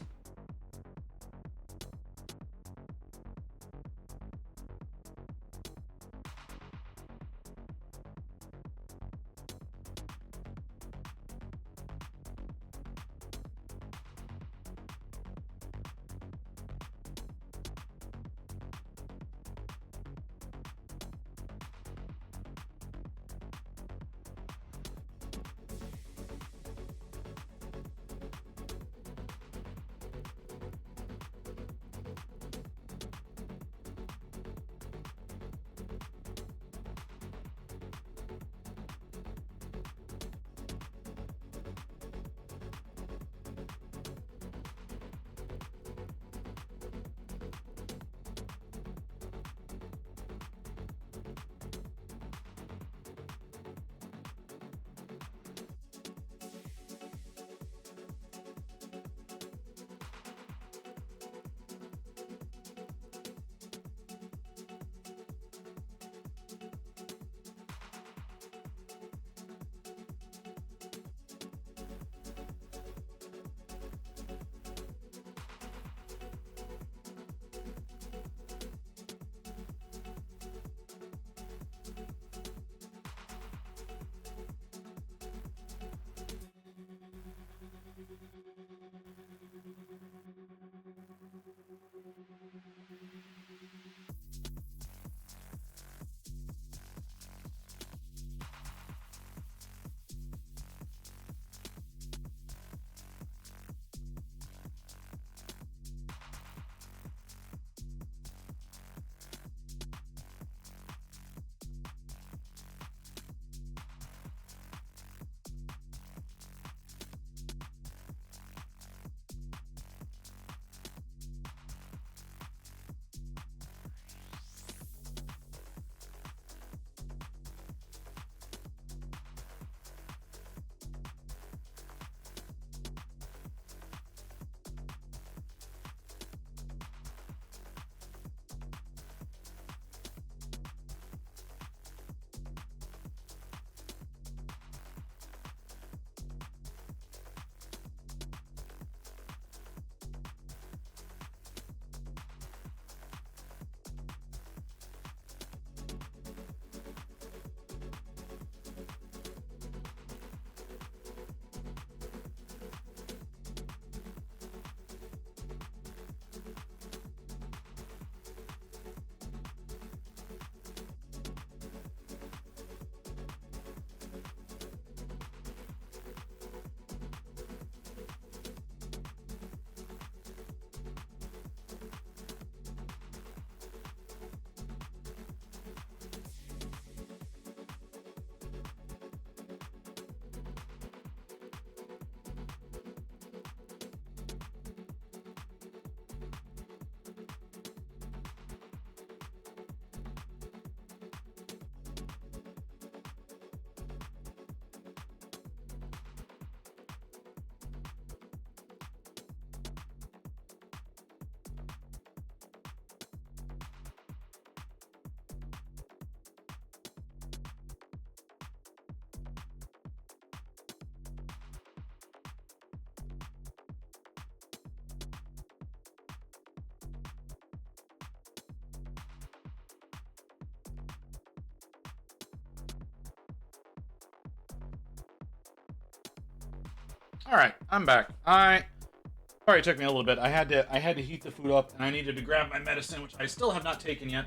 All right, I'm back. Sorry, it took me a little bit. I had to heat the food up, and I needed to grab my medicine, which I still have not taken yet.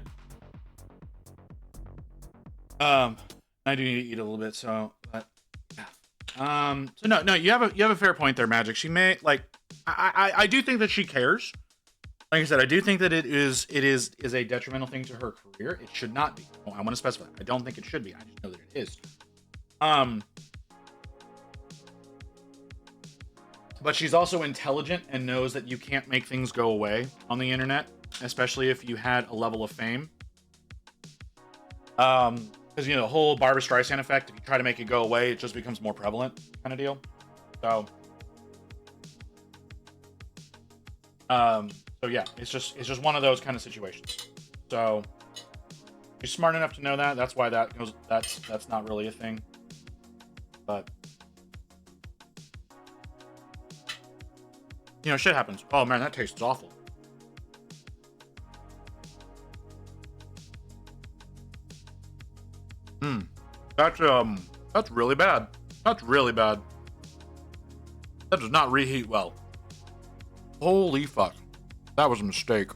I do need to eat a little bit, so but yeah. So no, you have a fair point there, Magic. She may like I do think that she cares. Like I said, I do think that it is a detrimental thing to her career. It should not be. I want to specify. I don't think it should be. I just know that it is. But she's also intelligent and knows that you can't make things go away on the internet, especially if you had a level of fame. Because the whole Barbra Streisand effect, if you try to make it go away, it just becomes more prevalent, kind of deal. So yeah, it's just one of those kind of situations. So she's smart enough to know that. That's why that goes. That's not really a thing. But shit happens. Oh man, that tastes awful. That's really bad. That's really bad. That does not reheat well. Holy fuck. That was a mistake.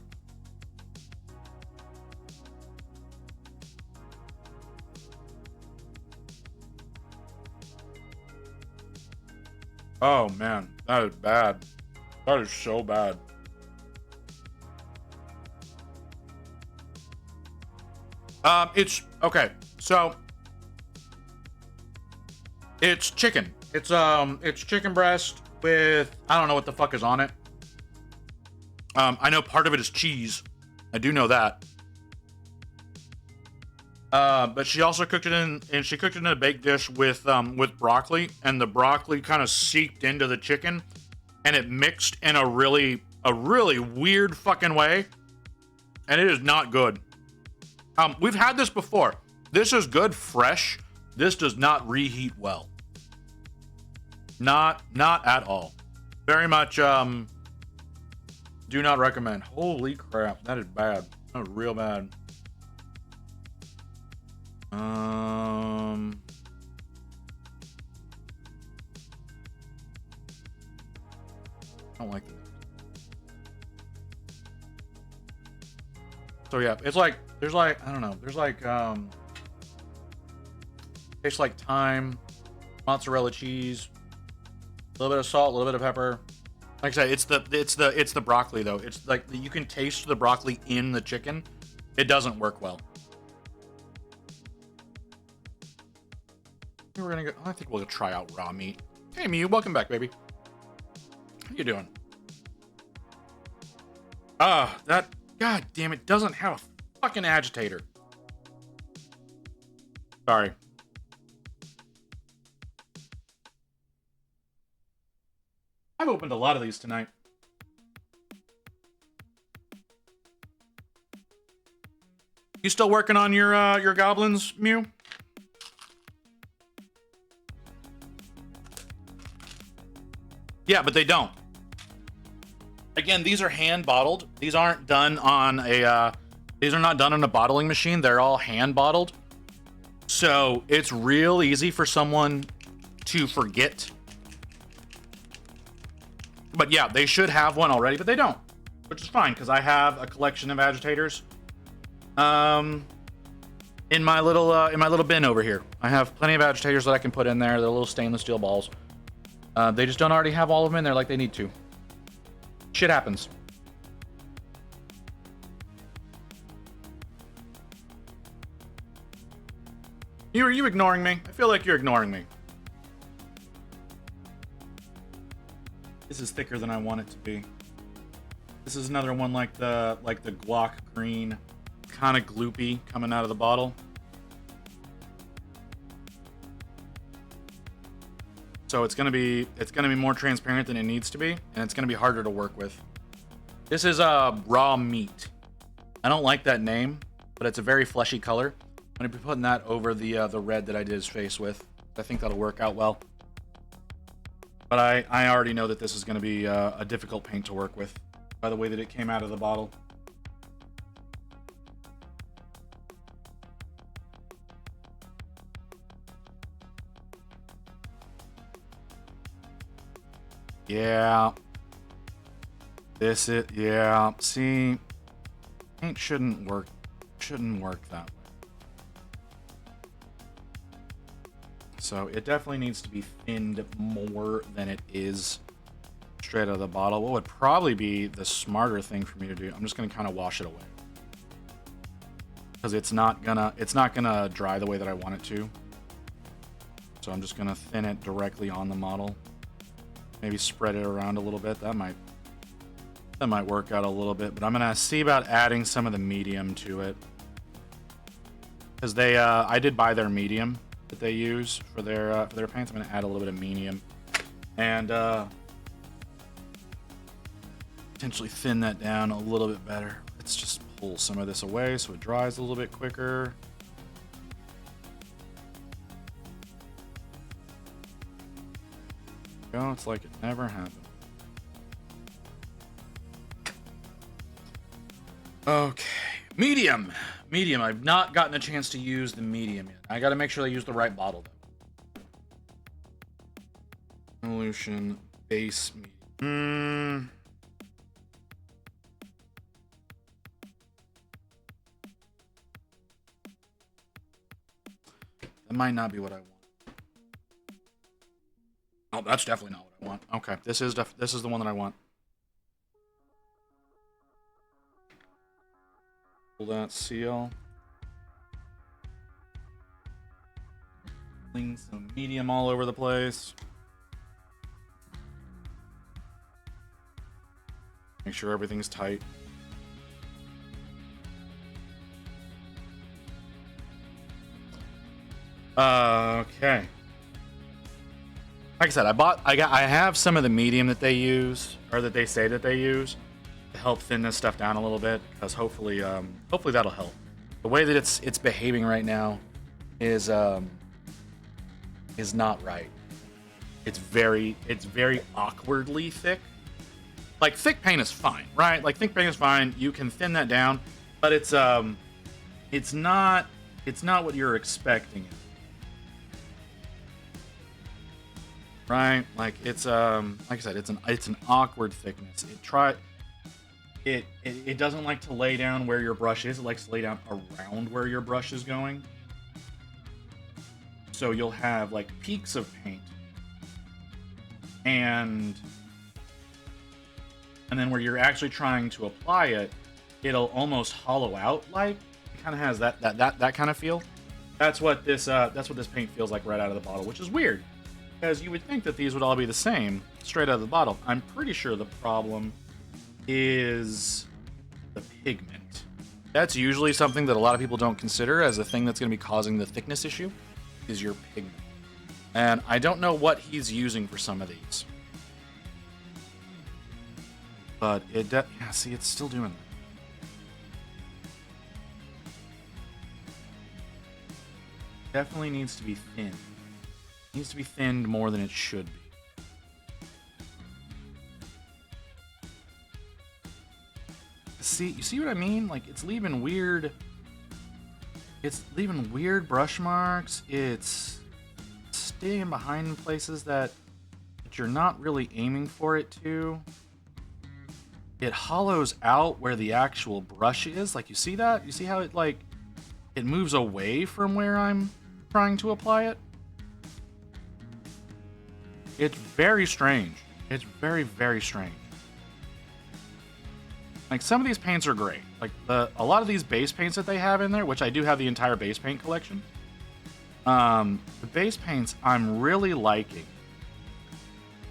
Oh man, that is bad. That is so bad. It's okay. So it's chicken. It's chicken breast with I don't know what the fuck is on it. I know part of it is cheese. I do know that. But she also cooked it in a baked dish with broccoli, and the broccoli kind of seeped into the chicken, and it mixed in a really weird fucking way, and it is not good. We've had this before. This is good fresh. This does not reheat well. Not at all. Very much do not recommend. Holy crap, that is bad. That is real bad. I don't like this. So yeah, it's like there's like I don't know. There's like tastes like thyme, mozzarella cheese, a little bit of salt, a little bit of pepper. Like I said, it's the broccoli though. It's like you can taste the broccoli in the chicken. It doesn't work well. We're gonna go. I think we'll try out raw meat. Hey Mew, welcome back, baby. How you doing? That god damn it doesn't have a fucking agitator. Sorry. I've opened a lot of these tonight. You still working on your goblins, Mew? Yeah, but they don't. Again, these are hand bottled. These aren't done on a these are not done on a bottling machine. They're all hand bottled. So, it's real easy for someone to forget. But yeah, they should have one already, but they don't, which is fine because I have a collection of agitators in my little bin over here. I have plenty of agitators that I can put in there. They're little stainless steel balls. They just don't already have all of them in there like they need to. Shit happens. Are you ignoring me? I feel like you're ignoring me. This is thicker than I want it to be. This is another one like the Glock green, kind of gloopy coming out of the bottle. So it's gonna be more transparent than it needs to be, and it's gonna be harder to work with. This is raw meat. I don't like that name, but it's a very fleshy color. I'm gonna be putting that over the red that I did his face with. I think that'll work out well. But I already know that this is gonna be a difficult paint to work with by the way that it came out of the bottle. Yeah. This is, yeah. See, paint shouldn't work that way. So it definitely needs to be thinned more than it is straight out of the bottle. What would probably be the smarter thing for me to do, I'm just gonna kind of wash it away. Because it's not gonna dry the way that I want it to. So I'm just gonna thin it directly on the model. Maybe spread it around a little bit. That might work out a little bit, but I'm gonna see about adding some of the medium to it. Because they I did buy their medium that they use for their paints. I'm gonna add a little bit of medium and potentially thin that down a little bit better. Let's just pull some of this away so it dries a little bit quicker. Go, it's like it never happened. Okay, medium. Medium, I've not gotten a chance to use the medium yet. I gotta make sure I use the right bottle though. Evolution base medium. That might not be what I want. Oh, that's definitely not what I want. Okay, this is the one that I want. Pull that seal. Fling some medium all over the place. Make sure everything's tight. Okay. Like I said, I have some of the medium that they use, or that they say that they use, to help thin this stuff down a little bit, because hopefully that'll help. The way that it's behaving right now is not right. It's very awkwardly thick. Like, thick paint is fine, right? Like, thick paint is fine. You can thin that down, but it's not what you're expecting. Right? Like, it's like I said, it's an awkward thickness. It doesn't like to lay down where your brush is. It likes to lay down around where your brush is going. So you'll have like peaks of paint, and then where you're actually trying to apply it, it'll almost hollow out. Like, it kind of has that kind of feel. That's what this paint feels like right out of the bottle, which is weird, because you would think that these would all be the same straight out of the bottle. I'm pretty sure the problem is the pigment. That's usually something that a lot of people don't consider as a thing that's going to be causing the thickness issue, is your pigment. And I don't know what he's using for some of these. But yeah, see, it's still doing that. Definitely needs to be thin. It needs to be thinned more than it should be. See, you see what I mean? Like, it's leaving weird brush marks. It's staying behind places that you're not really aiming for it to. It hollows out where the actual brush is. Like, you see that? You see how it, like, it moves away from where I'm trying to apply it? It's very strange. It's very, very strange. Like, some of these paints are great. Like, a lot of these base paints that they have in there, which I do have the entire base paint collection. The base paints I'm really liking.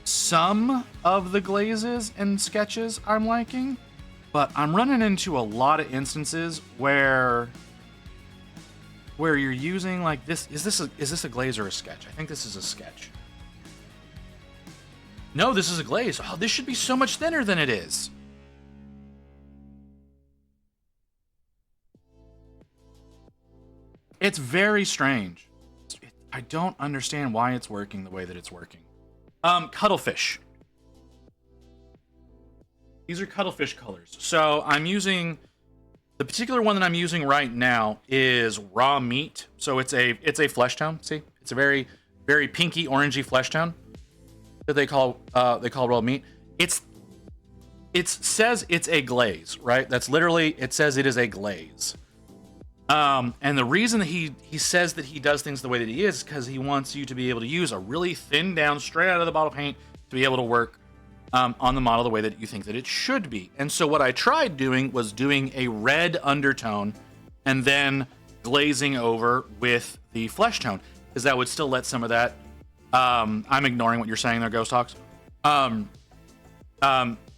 Some of the glazes and sketches I'm liking, but I'm running into a lot of instances where you're using, like, this. Is this a glaze or a sketch? I think this is a sketch. No, this is a glaze. Oh, this should be so much thinner than it is. It's very strange. I don't understand why it's working the way that it's working. Cuttlefish. These are cuttlefish colors. So I'm using, the particular one that I'm using right now is raw meat. So it's a flesh tone. See, it's a very, very pinky orangey flesh tone. that they call raw meat. It says it's a glaze, right? That's literally, it says it is a glaze. And the reason that he says that he does things the way that he is because he wants you to be able to use a really thin down, straight out of the bottle paint to be able to work on the model the way that you think that it should be. And so what I tried doing was doing a red undertone and then glazing over with the flesh tone, because that would still let some of that. I'm ignoring what you're saying there, Ghost Hawks.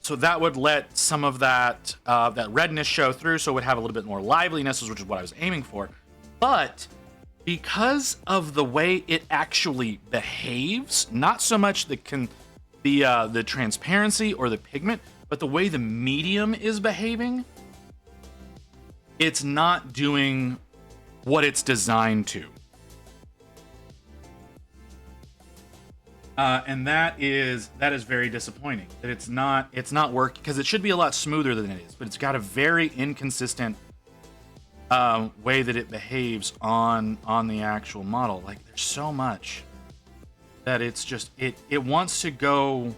So that would let some of that that redness show through, so it would have a little bit more liveliness, which is what I was aiming for. But because of the way it actually behaves, not so much the transparency or the pigment, but the way the medium is behaving, it's not doing what it's designed to. And that is very disappointing. That it's not working, because it should be a lot smoother than it is, but it's got a very inconsistent way that it behaves on the actual model. Like, there's so much that it's just it wants to go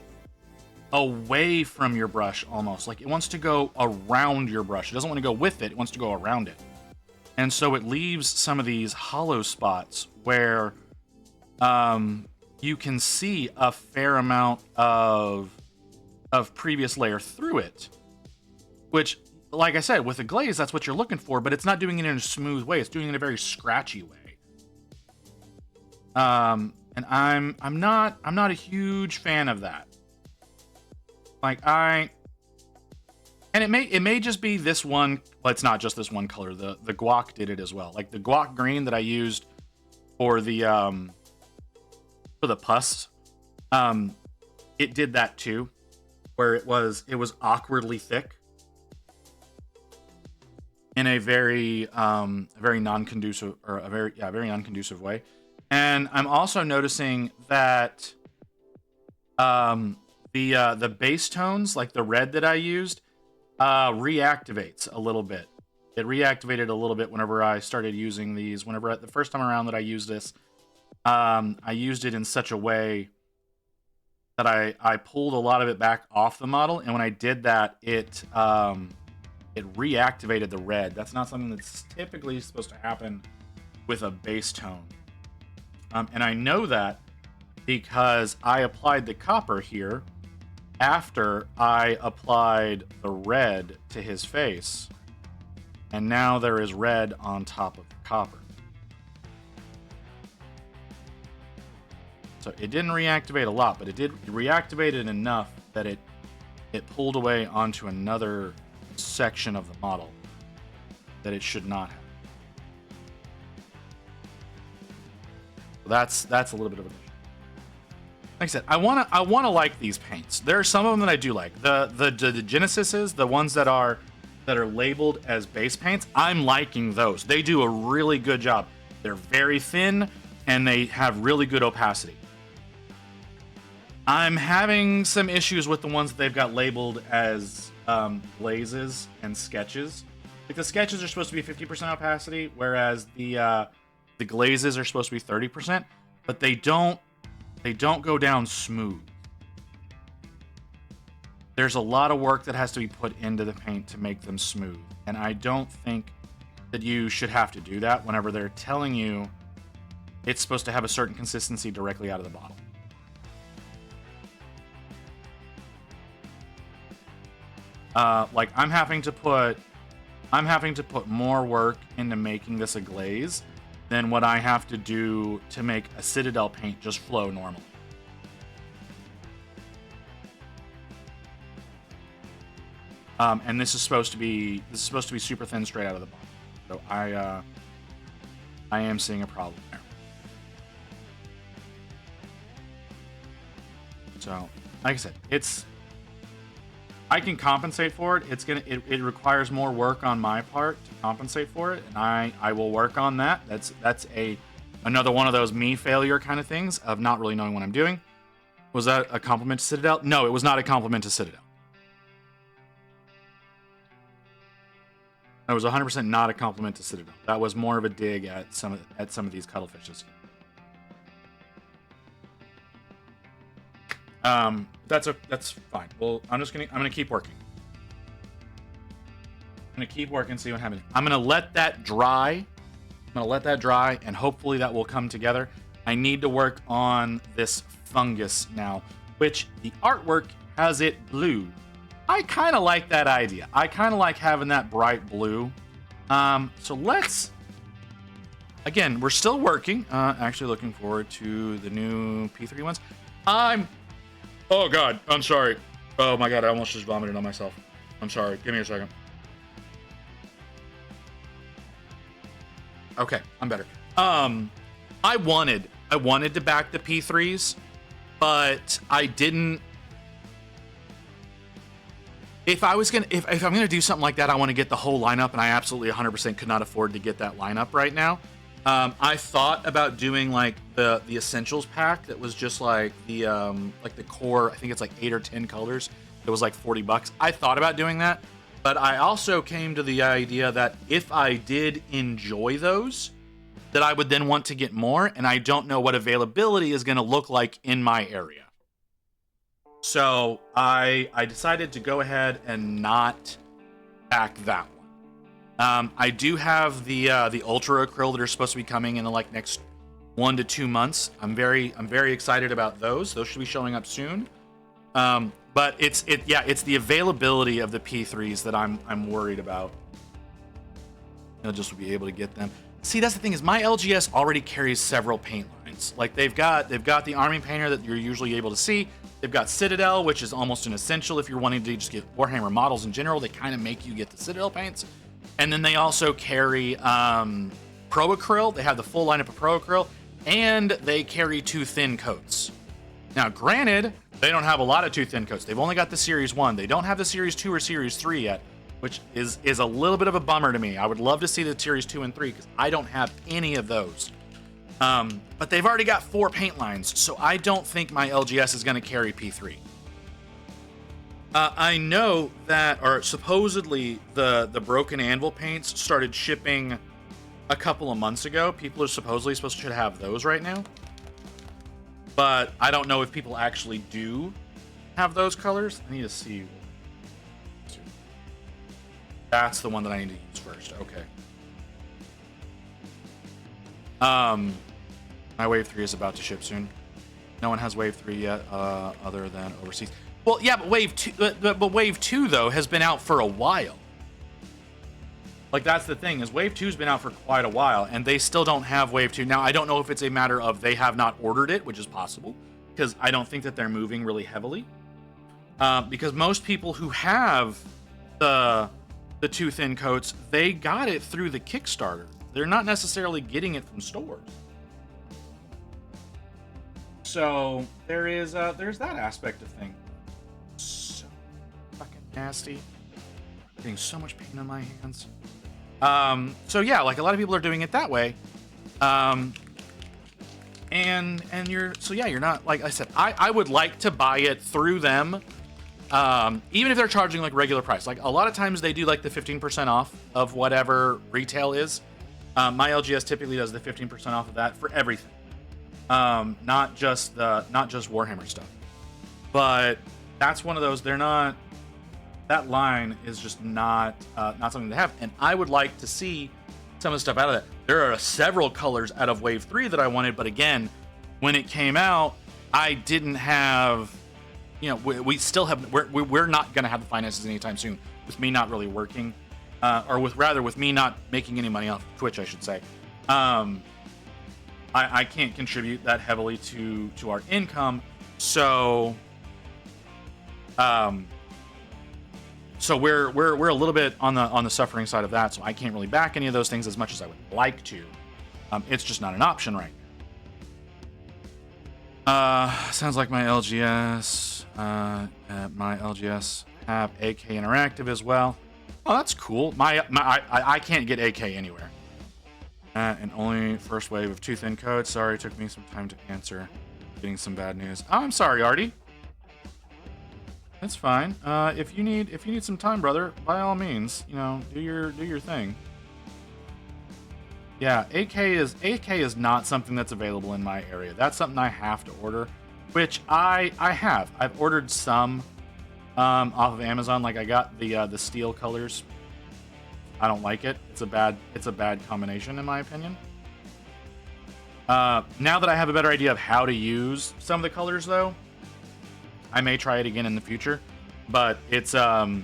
away from your brush almost. Like, it wants to go around your brush. It doesn't want to go with it. It wants to go around it. And so it leaves some of these hollow spots where you can see a fair amount of previous layer through it, which, like I said, with a glaze, that's what you're looking for, but it's not doing it in a smooth way. It's doing it in a very scratchy way. And I'm not a huge fan of that. And it may just be this one. Well, it's not just this one color. The guac did it as well. Like the guac green that I used for the pus, it did that too, where it was awkwardly thick in a very non-conducive, or a very non-conducive way. And I'm also noticing that the base tones, like the red that I used, reactivates a little bit. It reactivated a little bit whenever I started using these. Whenever the first time around that I used this, I used it in such a way that I pulled a lot of it back off the model, and when I did that, it reactivated the red. That's not something that's typically supposed to happen with a base tone. And I know that because I applied the copper here after I applied the red to his face, and now there is red on top of the copper. So it didn't reactivate a lot, but it reactivated enough that it pulled away onto another section of the model that it should not have. So that's a little bit of an issue. Like I said, I wanna like these paints. There are some of them that I do like. The Genesises, the ones that are labeled as base paints, I'm liking those. They do a really good job. They're very thin and they have really good opacity. I'm having some issues with the ones that they've got labeled as glazes and sketches. Like the sketches are supposed to be 50% opacity, whereas the glazes are supposed to be 30%, but they don't go down smooth. There's a lot of work that has to be put into the paint to make them smooth, and I don't think that you should have to do that whenever they're telling you it's supposed to have a certain consistency directly out of the bottle. Like I'm having to put more work into making this a glaze than what I have to do to make a Citadel paint just flow normally. And this is supposed to be super thin straight out of the bottle. So I am seeing a problem there. So, like I said, I can compensate for it. It requires more work on my part to compensate for it, and I will work on that. That's another one of those me failure kind of things of not really knowing what I'm doing. Was that a compliment to Citadel? No, it was not a compliment to Citadel. That was 100% not a compliment to Citadel. That was more of a dig at some of these cuttlefishes. That's fine. Well, I'm gonna keep working. I'm gonna keep working, see what happens. I'm gonna let that dry. And hopefully that will come together. I need to work on this fungus now, which the artwork has it blue. I kind of like that idea. I kind of like having that bright blue. So let's, again, we're still working. Actually looking forward to the new P3 ones. Oh God, I'm sorry. Oh my God, I almost just vomited on myself. I'm sorry, give me a second. Okay, I'm better. I wanted to back the P3s, but I didn't. If I'm gonna do something like that, I want to get the whole lineup, and I absolutely 100% could not afford to get that lineup right now. I thought about doing like the essentials pack that was just like the core. I think it's like 8 or 10 colors. It was like $40. I thought about doing that, but I also came to the idea that if I did enjoy those, that I would then want to get more, and I don't know what availability is going to look like in my area. So I decided to go ahead and not back that one. I do have the Ultra Acryl that are supposed to be coming in the like next 1 to 2 months. I'm very excited about those. Those should be showing up soon. But it's the availability of the P3s that I'm worried about. I'll just be able to get them. See, that's the thing is my LGS already carries several paint lines. Like they've got the Army Painter that you're usually able to see. They've got Citadel, which is almost an essential if you're wanting to just get Warhammer models in general. They kind of make you get the Citadel paints. And then they also carry Pro Acryl. They have the full lineup of Pro Acryl, and they carry 2 thin coats. Now, granted, they don't have a lot of 2 thin coats. They've only got the Series 1. They don't have the Series 2 or Series 3 yet, which is a little bit of a bummer to me. I would love to see the Series 2 and 3 because I don't have any of those. But they've already got 4 paint lines, so I don't think my LGS is going to carry P3. I know that, or supposedly, the Broken Anvil paints started shipping a couple of months ago. People are supposedly supposed to have those right now. But I don't know if people actually do have those colors. I need to see. That's the one that I need to use first. Okay. My Wave 3 is about to ship soon. No one has Wave 3 yet, other than overseas. Well, yeah, but Wave 2, but Wave 2 though has been out for a while. Like that's the thing is Wave 2's been out for quite a while, and they still don't have Wave 2. Now I don't know if it's a matter of they have not ordered it, which is possible, because I don't think that they're moving really heavily. Because most people who have the 2 thin coats, they got it through the Kickstarter. They're not necessarily getting it from stores. So there's that aspect of things. So fucking nasty. Getting so much paint on my hands. So yeah, like a lot of people are doing it that way. And you're not, like I said, I would like to buy it through them. Even if they're charging like regular price. Like a lot of times they do like the 15% off of whatever retail is. My LGS typically does the 15% off of that for everything. Not just Warhammer stuff. But that's one of those, that line is just not something they have. And I would like to see some of the stuff out of that. There are several colors out of Wave 3 that I wanted, but again, when it came out, I didn't have, we still have, we're not going to have the finances anytime soon with me not really working, or with me not making any money off Twitch, I should say. I can't contribute that heavily to our income, so we're a little bit on the suffering side of that, so I can't really back any of those things as much as I would like to. It's just not an option right now. Sounds like my LGS have AK Interactive as well. Oh, that's cool. I can't get AK anywhere. And only first wave of 2 thin coats. Sorry, it took me some time to answer. Getting some bad news. Oh, I'm sorry, Artie. That's fine. If you need some time, brother, by all means, do your thing. Yeah, AK is not something that's available in my area. That's something I have to order. which I have. I've ordered some off of Amazon. Like I got the steel colors. I don't like it. It's a bad combination in my opinion. Now that I have a better idea of how to use some of the colors, though, I may try it again in the future. But it's the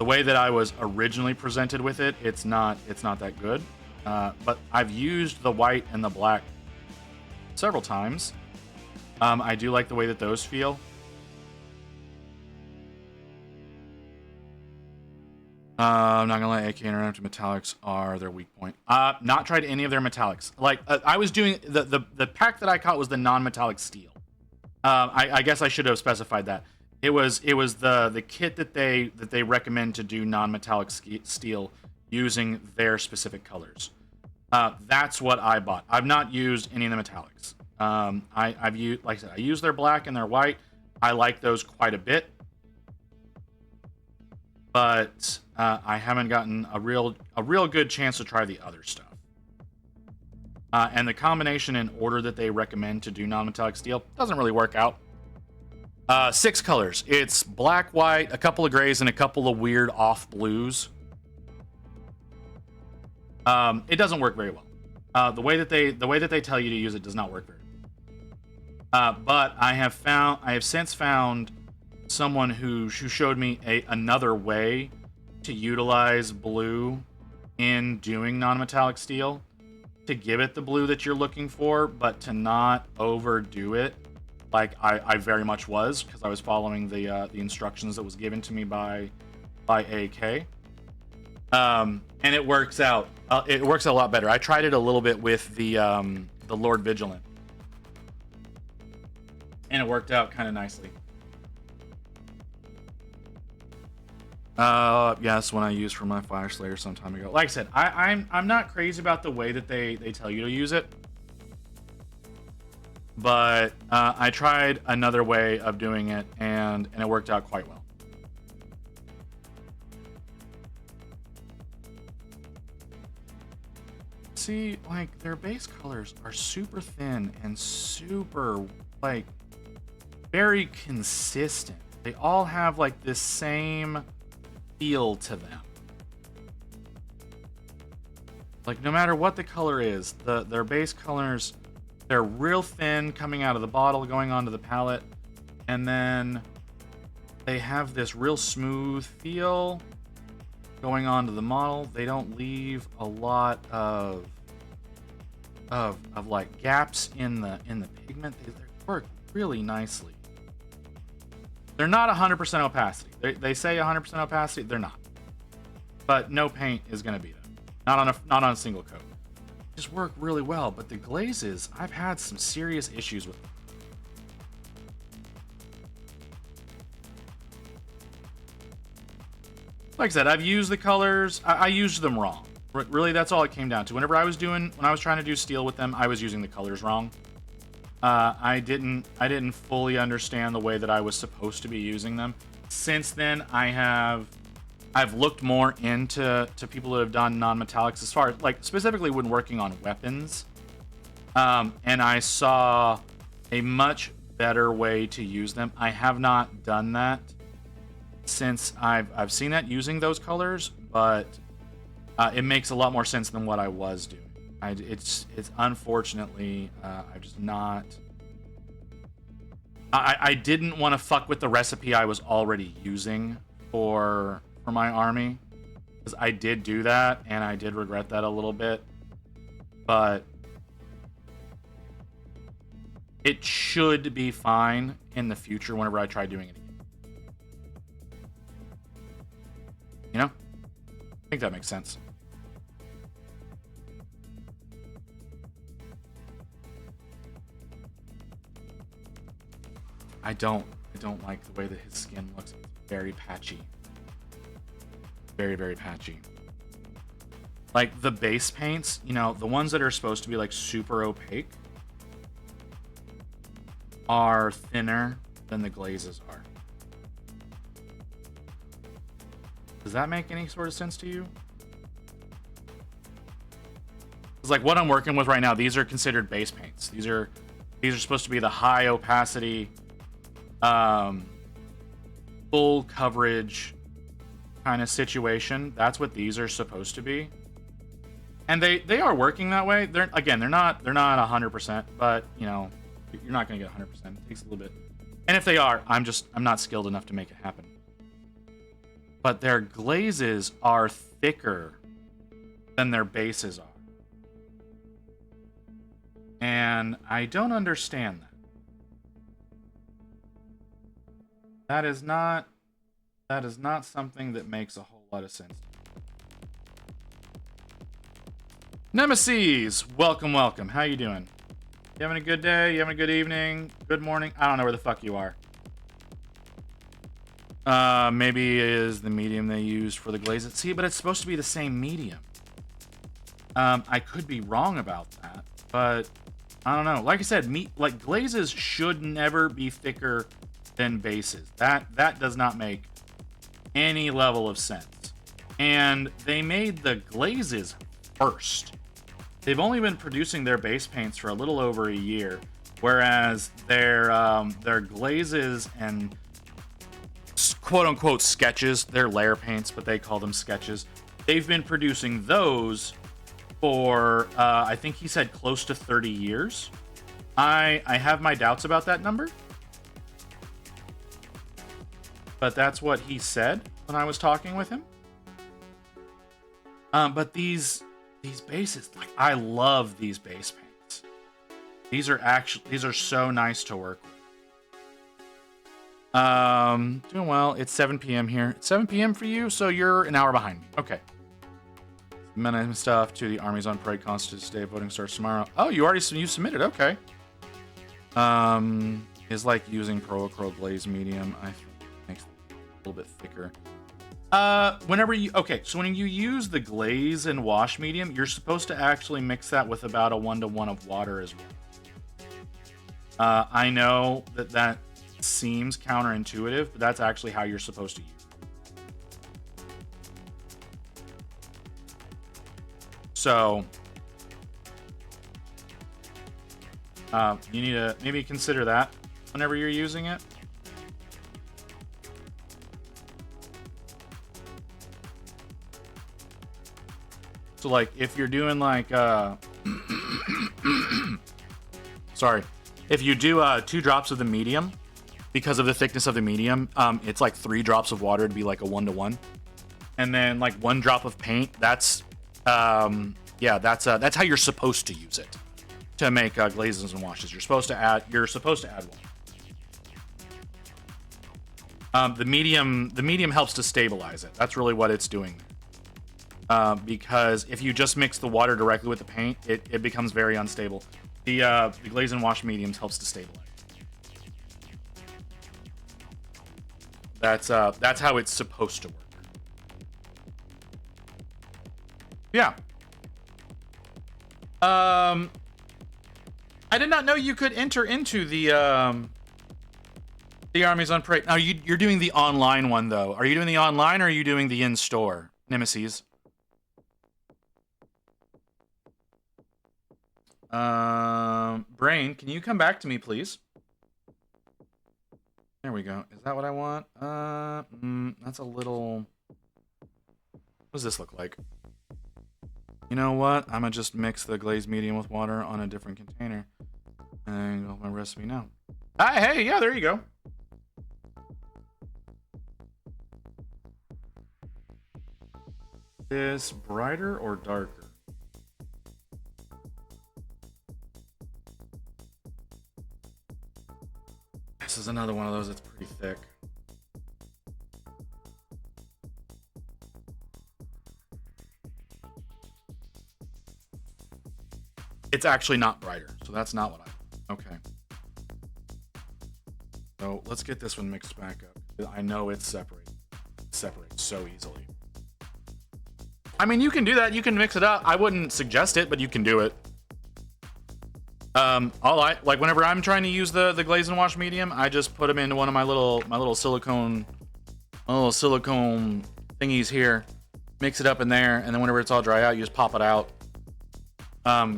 way that I was originally presented with it. It's not that good. But I've used the white and the black several times. I do like the way that those feel. I'm not gonna lie, AK interactive metallics are their weak point. Not tried any of their metallics. Like I was doing the pack that I caught was the non-metallic steel. I guess I should have specified that. It was the kit that they recommend to do non-metallic steel using their specific colors. That's what I bought. I've not used any of the metallics. I've used, like I said, I use their black and their white. I like those quite a bit. But I haven't gotten a real good chance to try the other stuff. And the combination in order that they recommend to do non-metallic steel doesn't really work out. 6 colors. It's black, white, a couple of grays, and a couple of weird off blues. It doesn't work very well. The way that they tell you to use it does not work very well. But I have since found someone who showed me another way to utilize blue in doing non-metallic steel, to give it the blue that you're looking for, but to not overdo it like I very much was, because I was following the instructions that was given to me by AK. And it works out. It works a lot better. I tried it a little bit with the Lord Vigilant, and it worked out kind of nicely. Yes, one I used for my Fire Slayer some time ago. Like I said, I'm not crazy about the way that they tell you to use it, but I tried another way of doing it, and it worked out quite well. See, like, their base colors are super thin and super, like, very consistent. They all have, like, this same feel to them. Like, no matter what the color is, their base colors, they're real thin coming out of the bottle, going onto the palette, and then they have this real smooth feel going onto the model. They don't leave a lot of like gaps in the pigment. They work really nicely. They're not 100% opacity. They say 100% opacity. They're not. But no paint is going to be them. Not on a single coat. Just work really well. But the glazes, I've had some serious issues with them. Like I said, I've used the colors. I used them wrong. Really, that's all it came down to. When I was trying to do steel with them, I was using the colors wrong. I didn't fully understand the way that I was supposed to be using them. Since then, I've looked more into people who have done non-metallics, as far as, like, specifically when working on weapons. And I saw a much better way to use them. I have not done that since I've seen that using those colors, but it makes a lot more sense than what I was doing. It's unfortunately I've just not. I didn't want to fuck with the recipe I was already using for my army, because I did do that and I did regret that a little bit. But it should be fine in the future whenever I try doing it again. You know? I think that makes sense. I don't like the way that his skin looks. It's very patchy. Very, very patchy. Like, the base paints, you know, the ones that are supposed to be, like, super opaque are thinner than the glazes are. Does that make any sort of sense to you? It's like what I'm working with right now. These are considered base paints. These are These are supposed to be the high opacity, full coverage kind of situation. That's what these are supposed to be. And they are working that way. They're not 100%, but you know, you're not going to get 100%. It takes a little bit. And if they are, I'm not skilled enough to make it happen. But their glazes are thicker than their bases are. And I don't understand that. That is not something that makes a whole lot of sense. Nemesis, welcome. How you doing? You having a good day? You having a good evening? Good morning? I don't know where the fuck you are. Maybe it is the medium they used for the glazes. See, but it's supposed to be the same medium. I could be wrong about that, but I don't know. Like I said, glazes should never be thicker than bases. That does not make any level of sense. And they made the glazes first. They've only been producing their base paints for a little over a year, whereas their glazes and quote-unquote sketches, they're layer paints, but they call them sketches. They've been producing those for, I think he said close to 30 years. I have my doubts about that number, but that's what he said when I was talking with him. But these bases, like, I love these base paints. These are so nice to work with. Doing well. It's 7 p.m. here. It's 7 p.m. for you, so you're an hour behind me. Okay. Minimum stuff to the Armies on Parade contest today. Voting starts tomorrow. Oh, you submitted. Okay. Is like using Pro Acrylic glaze medium. I think it makes it a little bit thicker. So when you use the glaze and wash medium, you're supposed to actually mix that with about a 1-to-1 of water as well. I know that seems counterintuitive, but that's actually how you're supposed to use it. So, you need to maybe consider that whenever you're using it. So, like, if you're doing, like, sorry. If you do 2 drops of the medium, because of the thickness of the medium, it's like 3 drops of water to be like a 1-to-1. And then, like, 1 drop of paint, that's how you're supposed to use it to make glazes and washes. You're supposed to add 1. The medium helps to stabilize it. That's really what it's doing. Because if you just mix the water directly with the paint, it becomes very unstable. The glaze and wash mediums helps to stabilize. That's how it's supposed to work. Yeah. I did not know you could enter into the Armies on Parade. Now you're doing the online one though. Are you doing the online or are you doing the in-store, Nemesis? Brain, can you come back to me, please? There we go. Is that what I want? That's a little... What does this look like? You know what? I'm gonna just mix the glazed medium with water on a different container. And go with my recipe now. Ah, hey, yeah, there you go. Is brighter or darker? This is another one of those that's pretty thick. It's actually not brighter, so that's not what I... Okay. So let's get this one mixed back up. I know it's separated. It separates so easily. I mean, you can do that. You can mix it up. I wouldn't suggest it, but you can do it. Like whenever I'm trying to use the glaze and wash medium, I just put them into one of my little silicone thingies here, mix it up in there, and then whenever it's all dry out, you just pop it out.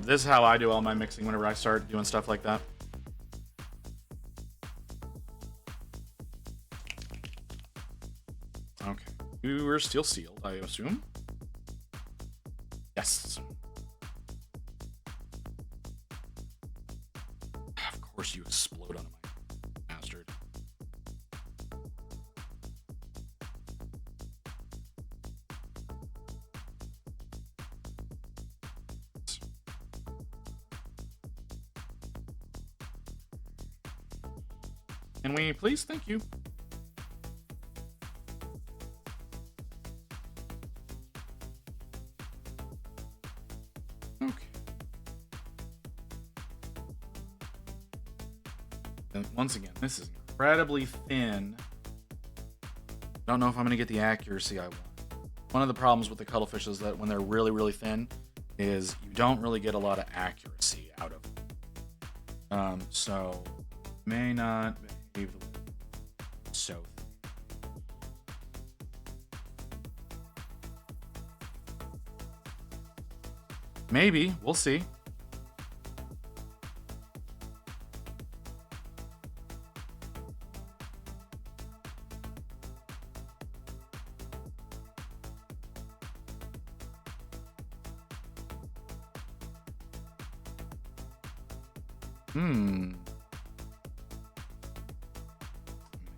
This is how I do all my mixing whenever I start doing stuff like that. Okay. You were still sealed, I assume? Yes. Of course you explode on him, bastard. Can we please? Thank you. Okay. And once again, this is incredibly thin. Don't know if I'm going to get the accuracy I want. One of the problems with the cuttlefish is that when they're really, really thin, is you don't really get a lot of accuracy out of them. So may not behave so. Maybe. We'll see.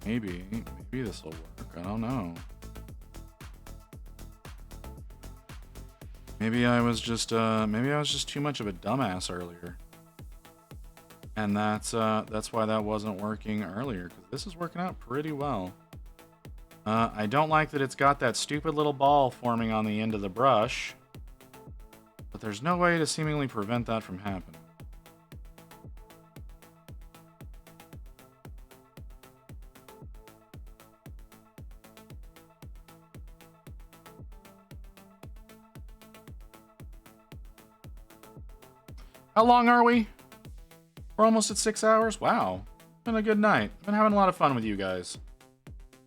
Maybe this will work. I don't know. Maybe I was just too much of a dumbass earlier. And that's why that wasn't working earlier, because this is working out pretty well. I don't like that it's got that stupid little ball forming on the end of the brush, but there's no way to seemingly prevent that from happening. How long are we? We're almost at 6 hours. Wow. Been a good night. Been having a lot of fun with you guys.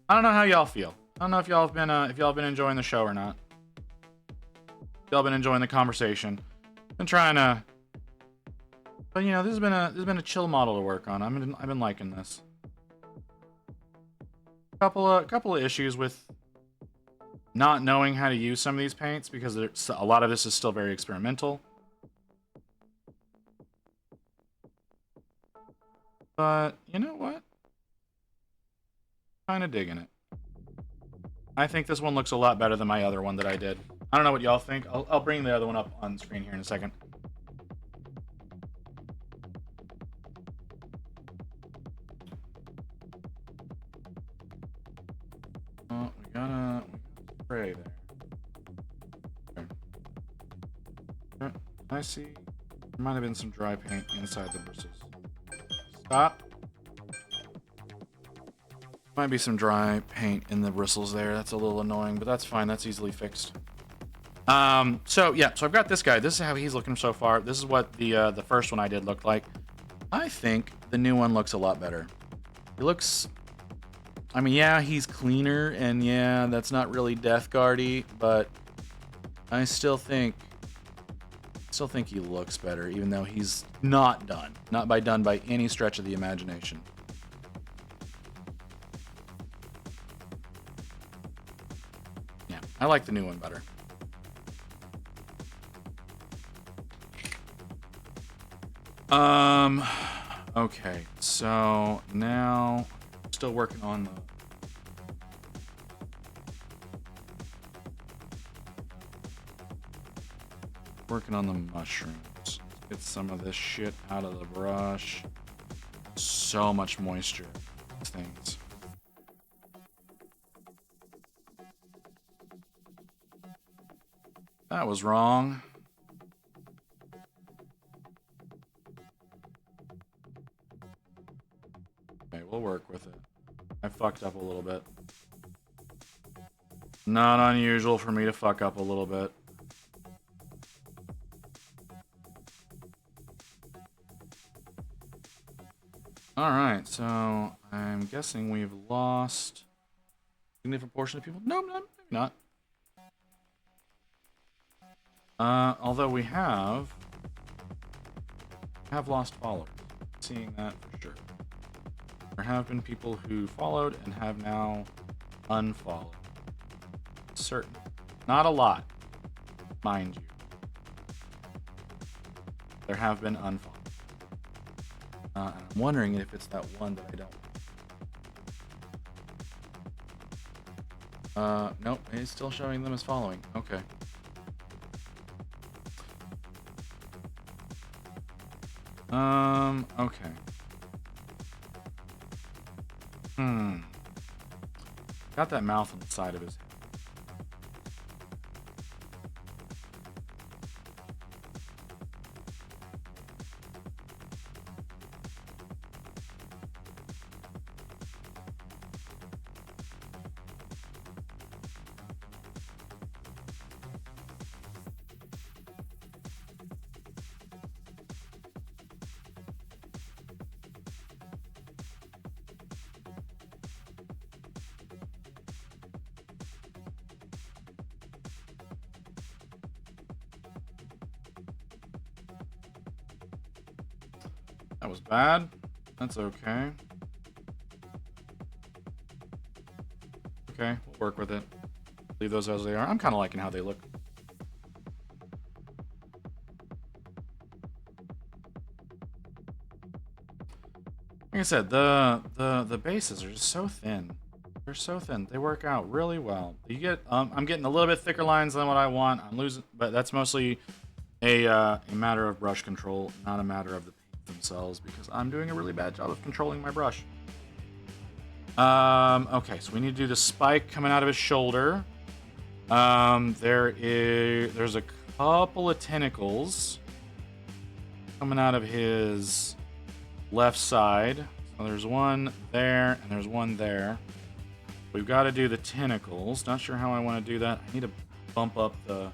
I don't know how y'all feel. I don't know if y'all have been enjoying the show or not. If y'all been enjoying the conversation. Been trying to, but you know, this has been a chill model to work on. I've been liking this. Couple of issues with not knowing how to use some of these paints, because a lot of this is still very experimental. But you know what? Kind of digging it. I think this one looks a lot better than my other one that I did. I don't know what y'all think. I'll bring the other one up on screen here in a second. Oh, we gotta spray there. Okay. I see. There might have been some dry paint inside the bristles. Stop. Might be some dry paint in the bristles there. That's a little annoying, but that's fine. That's easily fixed. So I've got this guy. This is how he's looking so far. This is what the first one I did looked like. I think the new one looks a lot better. He looks, I mean, yeah, he's cleaner, and yeah, that's not really Deathguard-y, but I still think he looks better, even though he's not done. Not done by any stretch of the imagination. Yeah, I like the new one better. Okay, so now I'm still working on the mushrooms. Let's get some of this shit out of the brush. So much moisture in these things. That was wrong. Okay, we'll work with it. I fucked up a little bit. Not unusual for me to fuck up a little bit. Alright, so I'm guessing we've lost a significant portion of people. No, maybe not. Although we have lost followers. Seeing that for sure. There have been people who followed and have now unfollowed. certain. Not a lot, mind you. There have been unfollows. I'm wondering if it's that one that I don't. Nope, it's still showing them as following. Okay. Okay. Got that mouth on the side of his head. That was bad. That's okay. Okay, we'll work with it. Leave those as they are. I'm kind of liking how they look. Like I said, the bases are just so thin. They're so thin. They work out really well. You get I'm getting a little bit thicker lines than what I want. I'm losing, but that's mostly a matter of brush control, not a matter of the paint themselves, because I'm doing a really bad job of controlling my brush. Okay, so we need to do the spike coming out of his shoulder. There's a couple of tentacles coming out of his left side. So there's one there and there's one there. We've got to do the tentacles. Not sure how I want to do that. I need to bump up the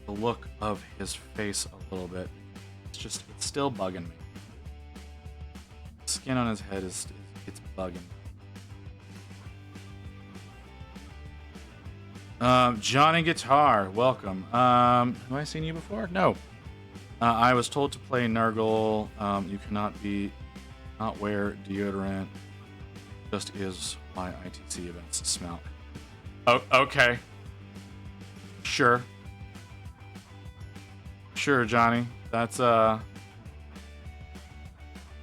look of his face a little bit. It's still bugging me. Skin on his head it's bugging. Johnny Guitar, welcome. Have I seen you before? No. I was told to play Nurgle. You cannot wear deodorant. Just is why ITC events smell. Oh, okay. Sure, Johnny. That's I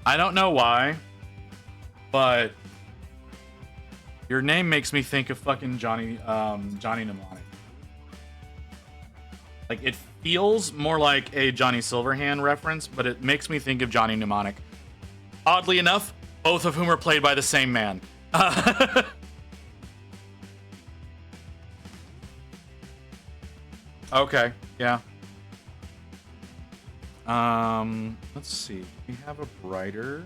don't know why, but your name makes me think of fucking Johnny Mnemonic. Like, it feels more like a Johnny Silverhand reference, but it makes me think of Johnny Mnemonic. Oddly enough, both of whom are played by the same man. Okay, yeah. Let's see. We have a brighter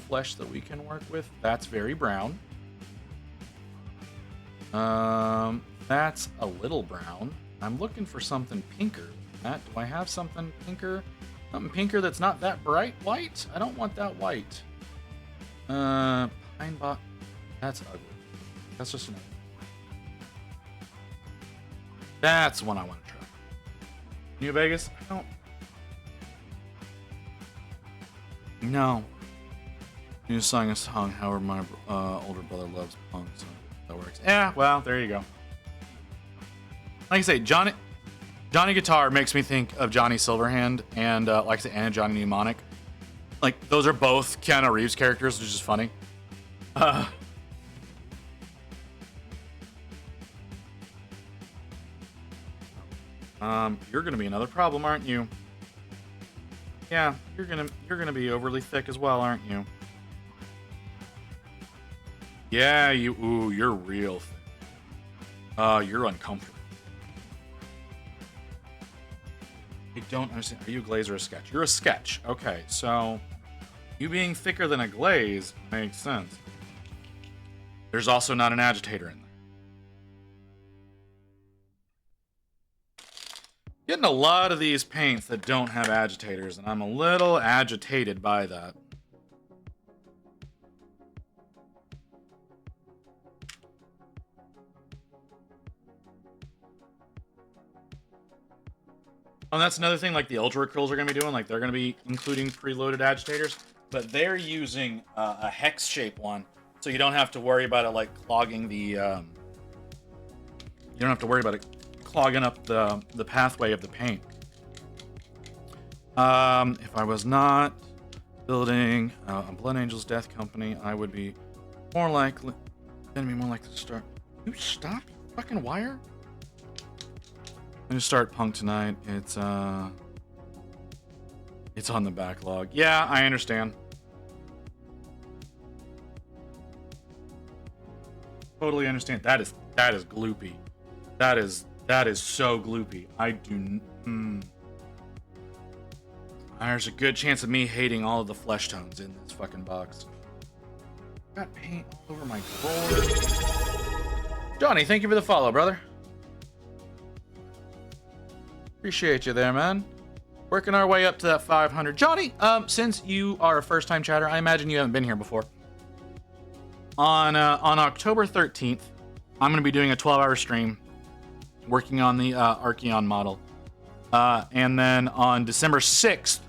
flesh that we can work with. That's very brown. That's a little brown. I'm looking for something pinker. Matt, do I have something pinker? Something pinker that's not that bright white? I don't want that white. Pine bot. That's ugly. That's just enough. That's one I want to try. New Vegas? I don't. No. You sang a song, Howard, my older brother loves punk, so that works. Yeah, well, there you go. Like I say, Johnny Guitar makes me think of Johnny Silverhand and, like I say, and Johnny Mnemonic. Like, those are both Keanu Reeves characters, which is funny. You're gonna be another problem, aren't you? Yeah, you're gonna be overly thick as well, aren't you? Yeah, you're real thick. You're uncomfortable. I don't understand. Are you a glaze or a sketch? You're a sketch. Okay, so you being thicker than a glaze makes sense. There's also not an agitator in there. Getting a lot of these paints that don't have agitators, and I'm a little agitated by that. Oh, and that's another thing, like the Ultra Acryls are going to be doing, like they're going to be including preloaded agitators. but they're using a hex shape one, so you don't have to worry about it like clogging the. You don't have to worry about it clogging up the pathway of the paint. If I was not building a Blood Angels Death Company, I would be more likely. Gonna be more likely to start. You stop, you fucking wire. I'm gonna start Punk tonight. It's on the backlog. Yeah, I understand. Totally understand. That is gloopy. That is so gloopy. I do. There's a good chance of me hating all of the flesh tones in this fucking box. Got paint all over my board. Johnny, thank you for the follow, brother. Appreciate you there, man. Working our way up to that 500. Johnny, since you are a first-time chatter, I imagine you haven't been here before. On October 13th, I'm going to be doing a 12-hour stream working on the Archeon model. And then on December 6th,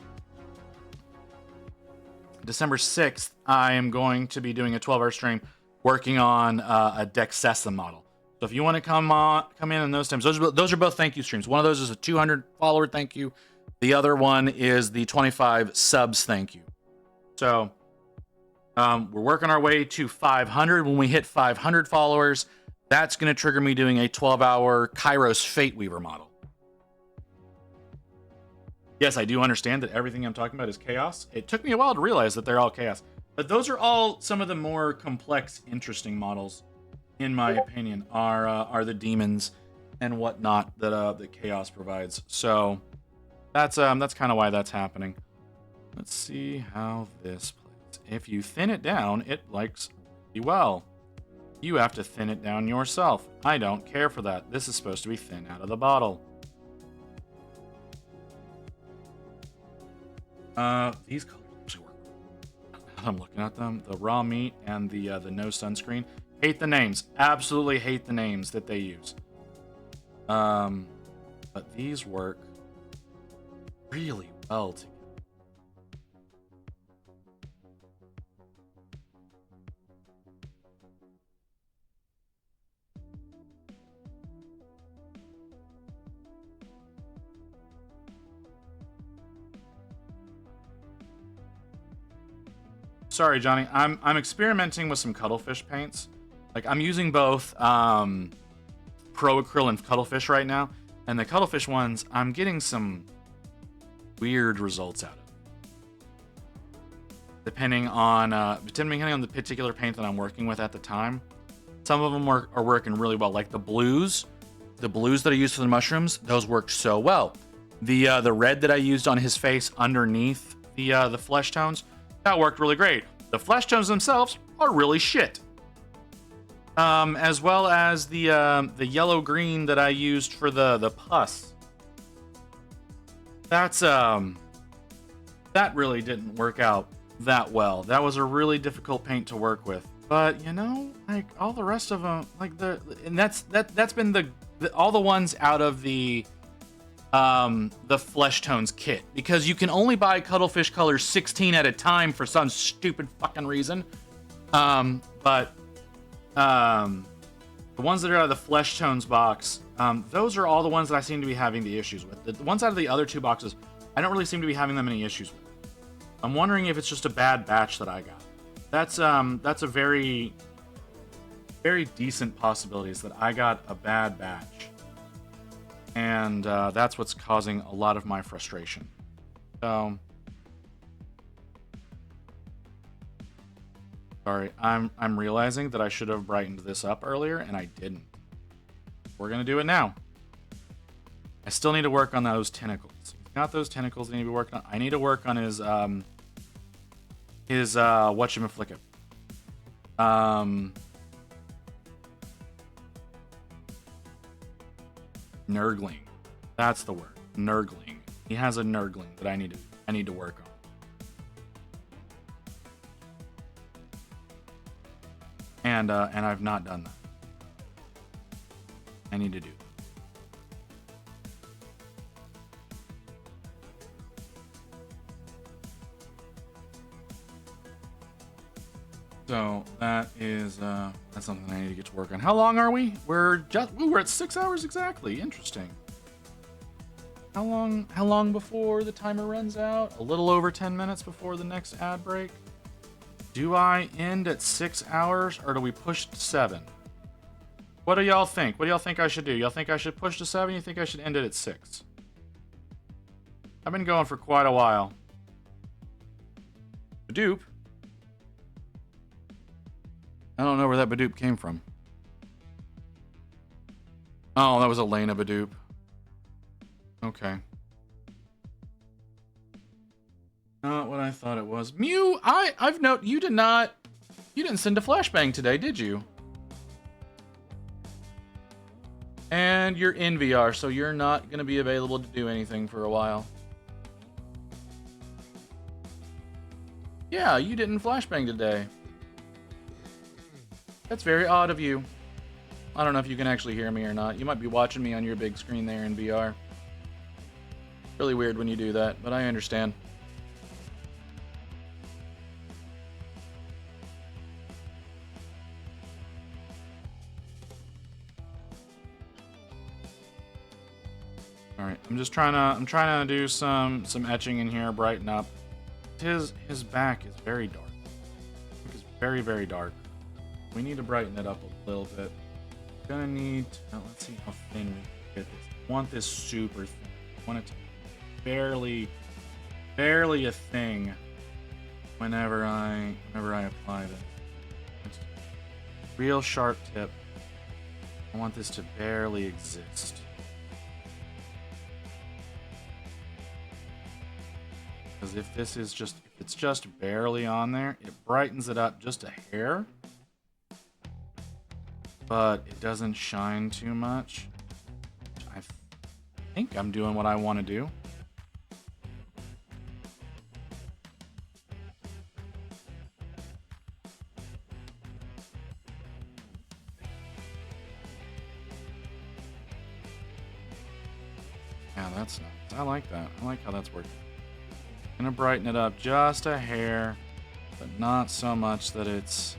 I am going to be doing a 12-hour stream working on a Dexessa model. So if you want to come in on those times, those are both thank you streams. One of those is a 200 follower thank you. The other one is the 25 subs thank you. So we're working our way to 500. When we hit 500 followers, that's going to trigger me doing a 12-hour Kairos Fate Weaver model. Yes, I do understand that everything I'm talking about is chaos. It took me a while to realize that they're all chaos. But those are all some of the more complex, interesting models, in my opinion, are the demons and whatnot that chaos provides. So that's kind of why that's happening. Let's see how this plays. If you thin it down, it likes really well. You have to thin it down yourself. I don't care for that. This is supposed to be thin out of the bottle. These colors actually work. I'm looking at them. The raw meat and the no sunscreen. Hate the names. Absolutely hate the names that they use. But these work really well together. Sorry, Johnny. I'm experimenting with some cuttlefish paints. Like I'm using both Pro Acryl and Cuttlefish right now, and the Cuttlefish ones I'm getting some weird results out of. Depending on the particular paint that I'm working with at the time. Some of them are working really well. Like the blues that I used for the mushrooms, those worked so well. The red that I used on his face underneath the flesh tones, that worked really great. The flesh tones themselves are really shit. As well as the yellow green that I used for the pus. That really didn't work out that well. That was a really difficult paint to work with. But you know, like all the rest of them, like that's been all the ones out of the flesh tones kit, because you can only buy Cuttlefish colors 16 at a time for some stupid fucking reason. But the ones that are out of the flesh tones box, those are all the ones that I seem to be having the issues with. The ones out of the other two boxes, I don't really seem to be having that many issues with. I'm wondering if it's just a bad batch that I got. That's a very, very decent possibility, is that I got a bad batch. And that's what's causing a lot of my frustration. So, sorry, I'm realizing that I should have brightened this up earlier, and I didn't. We're gonna do it now. I still need to work on those tentacles. Not those tentacles that need to be worked on. I need to work on his whatchamaflickit. Nurgling. That's the word. Nurgling. He has a nurgling that I need to work on. And I've not done that. I need to do that. So that is that's something I need to get to work on. How long are we? We're at 6 hours exactly. Interesting. How long before the timer runs out? A little over 10 minutes before the next ad break. Do I end at 6 hours or do we push to 7? What do y'all think? What do y'all think I should do? Y'all think I should push to 7? You think I should end it at 6? I've been going for quite a while. Badoop. I don't know where that Badoop came from. Oh, that was Elena Badoop. Okay. Not what I thought it was. Mew, I've noted you didn't send a flashbang today, did you? And you're in VR, so you're not going to be available to do anything for a while. Yeah, you didn't flashbang today. That's very odd of you. I don't know if you can actually hear me or not. You might be watching me on your big screen there in VR. Really weird when you do that, but I understand. All right, I'm trying to do some etching in here, brighten up. His back is very dark. It's very, very dark. We need to brighten it up a little bit. Gonna need. Let's see how thin we can get this. I want this super thin. I want it to be barely a thing. Whenever I apply this, it's real sharp tip. I want this to barely exist. Because if it's just barely on there, it brightens it up just a hair. But it doesn't shine too much. I think I'm doing what I want to do. Yeah, that's nice. I like that. I like how that's working. Gonna brighten it up just a hair, but not so much that it's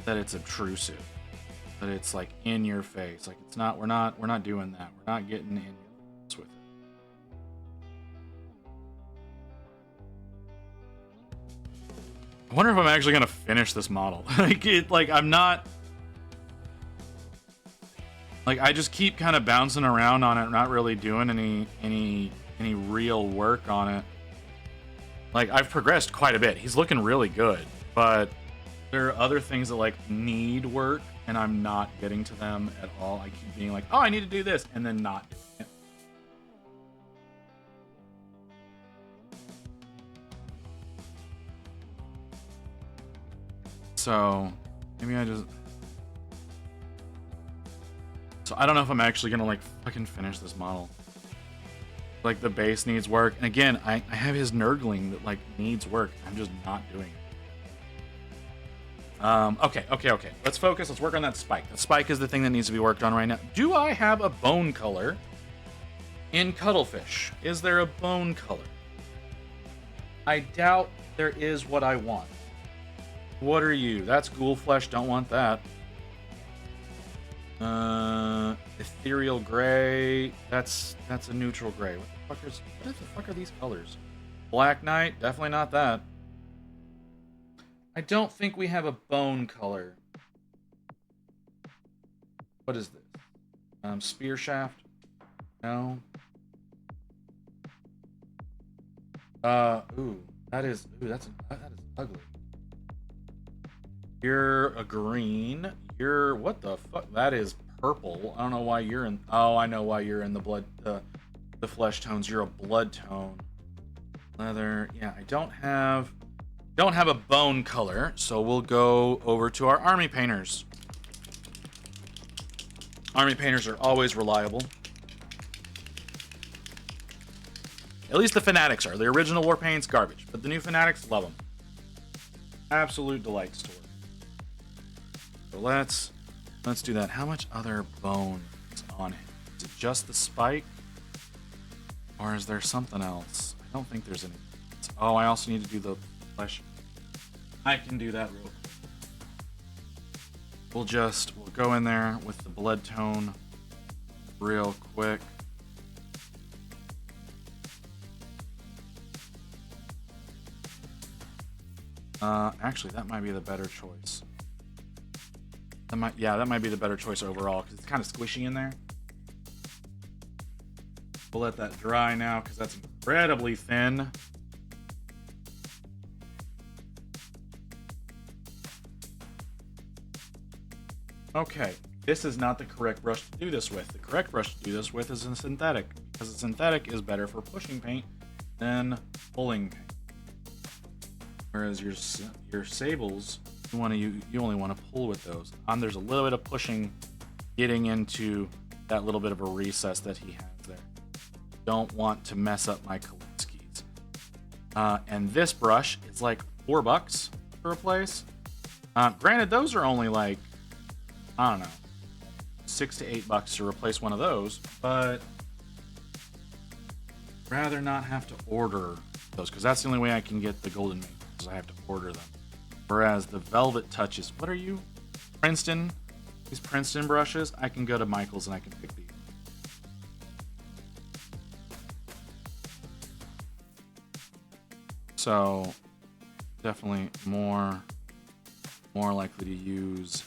obtrusive. That it's like in your face. Like it's not. We're not doing that. We're not getting in your face with it. I wonder if I'm actually gonna finish this model. I'm not. Like I just keep kind of bouncing around on it, not really doing any real work on it. Like I've progressed quite a bit. He's looking really good, but there are other things that like need work and I'm not getting to them at all. I keep being like, oh, I need to do this, and then not doing it. So maybe So I don't know if I'm actually gonna like fucking finish this model. Like the base needs work, and again, I have his nurgling that like needs work. I'm just not doing it. Okay. Let's focus. Let's work on that spike. The spike is the thing that needs to be worked on right now. Do I have a bone color in Cuttlefish? Is there a bone color? I doubt there is what I want. What are you? That's ghoul flesh. Don't want that. Ethereal gray. That's a neutral gray. What the fuck are these colors? Black Knight. Definitely not that. I don't think we have a bone color. What is this? Spear shaft? No. That is ugly. You're a green. You're what the fuck? That is purple. I don't know why you're in. Oh, I know why you're in the blood, the flesh tones. You're a blood tone. Leather. Yeah, I don't have a bone color, so we'll go over to our army painters. Army painters are always reliable. At least the fanatics are. The original war paint's garbage, but the new fanatics love them. Absolute delight store. So let's do that. How much other bone is on it? Is it just the spike, or is there something else? I don't think there's any. Oh, I also need to do the flesh. I can do that real quick. We'll go in there with the blood tone real quick. Actually, that might be the better choice. That might be the better choice overall because it's kind of squishy in there. We'll let that dry now because that's incredibly thin. Okay, this is not the correct brush to do this with. The correct brush to do this with is a synthetic, because a synthetic is better for pushing paint than pulling paint. Whereas your sables, you only want to pull with those. There's a little bit of pushing getting into that little bit of a recess that he has there. Don't want to mess up my Kalinskis. And this brush is like $4 to replace. Granted, those are only like, I don't know, $6 to $8 to replace one of those, but rather not have to order those because that's the only way I can get the golden mate is I have to order them. Whereas the velvet touches, what are you? Princeton? These Princeton brushes, I can go to Michael's and I can pick these. So definitely more likely to use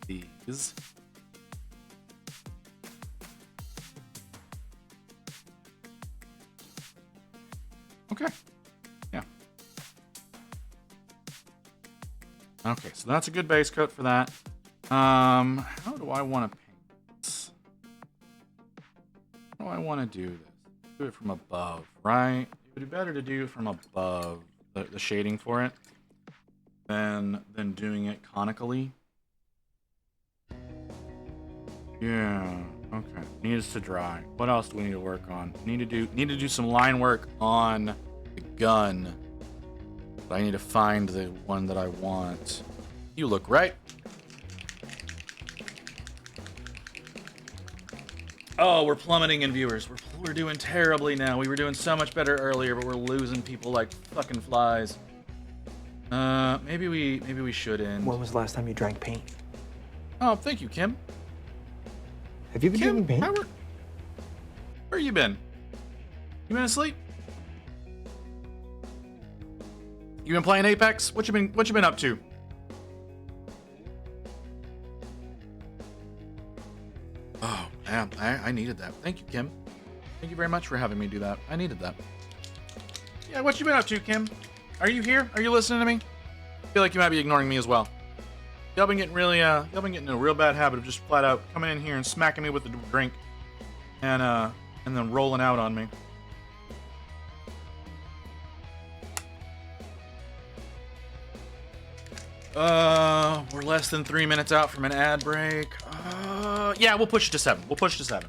these. Okay. Yeah. Okay, so that's a good base coat for that. How do I want to paint this? How do I want to do this? Do it from above, right? It would be better to do it from above, the shading for it, than doing it conically. Yeah, okay. Needs to dry. What else do we need to work on? Need to do some line work on the gun. But I need to find the one that I want. You look right. Oh, we're plummeting in viewers. We're doing terribly now. We were doing so much better earlier, but we're losing people like fucking flies. Maybe we should end.
When was the last time you drank paint?
Oh, thank you, Kim.
Have you been
Kim,
drinking paint?
where you been? You been asleep? You been playing Apex? What you been up to? Oh, man, I needed that. Thank you, Kim. Thank you very much for having me do that. I needed that. Yeah, what you been up to, Kim? Are you here? Are you listening to me? I feel like you might be ignoring me as well. Y'all been getting in a real bad habit of just flat out coming in here and smacking me with the drink, and then rolling out on me. We're less than 3 minutes out from an ad break. Yeah, we'll push it to 7. We'll push it to 7.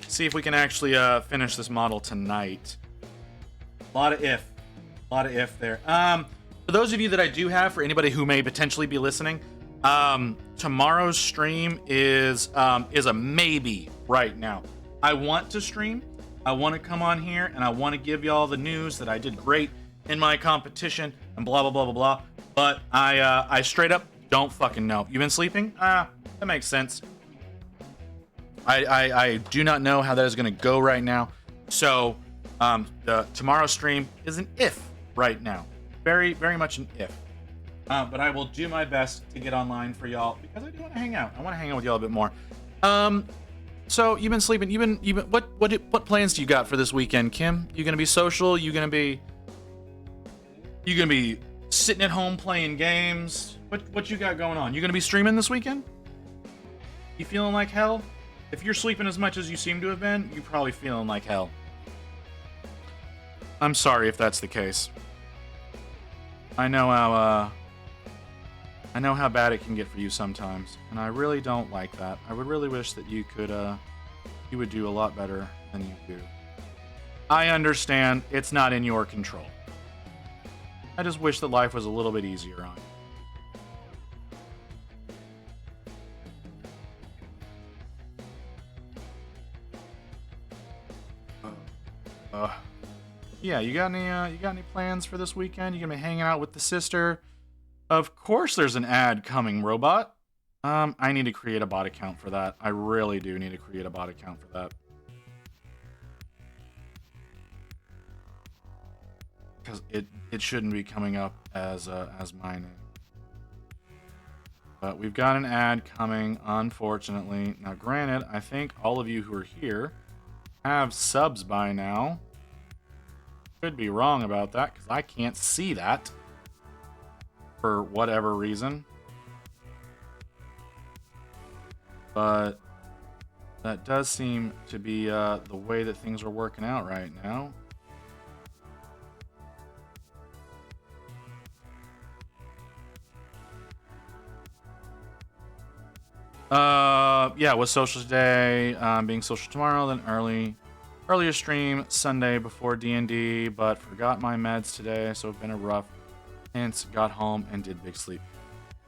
See if we can actually finish this model tonight. A lot of if there. For those of you that I do have, for anybody who may potentially be listening, tomorrow's stream is a maybe right now. I want to stream. I want to come on here and I want to give y'all the news that I did great in my competition and blah blah blah blah blah. But I straight up don't fucking know. You been sleeping? That makes sense. I do not know how that is going to go right now. So the tomorrow's stream is an if right now. Very, very much an if. But I will do my best to get online for y'all because I do want to hang out. I want to hang out with y'all a bit more. So you've been sleeping. You've been what plans do you got for this weekend, Kim? You gonna be social? You gonna be sitting at home playing games? What you got going on? You gonna be streaming this weekend? You feeling like hell? If you're sleeping as much as you seem to have been, you're probably feeling like hell. I'm sorry if that's the case. I know how bad it can get for you sometimes, and I really don't like that. I would really wish that you would do a lot better than you do. I understand it's not in your control. I just wish that life was a little bit easier on you. Yeah, you got any plans for this weekend? You gonna be hanging out with the sister? Of course there's an ad coming, robot. I need to create a bot account for that. I really do need to create a bot account for that. Because it shouldn't be coming up as my name. But we've got an ad coming, unfortunately. Now, granted, I think all of you who are here have subs by now. Could be wrong about that, because I can't see that. For whatever reason. But that does seem to be the way that things are working out right now. Yeah, was social today, being social tomorrow, then earlier stream Sunday before D&D, but forgot my meds today, so it's been a rough. Hence, got home and did big sleep.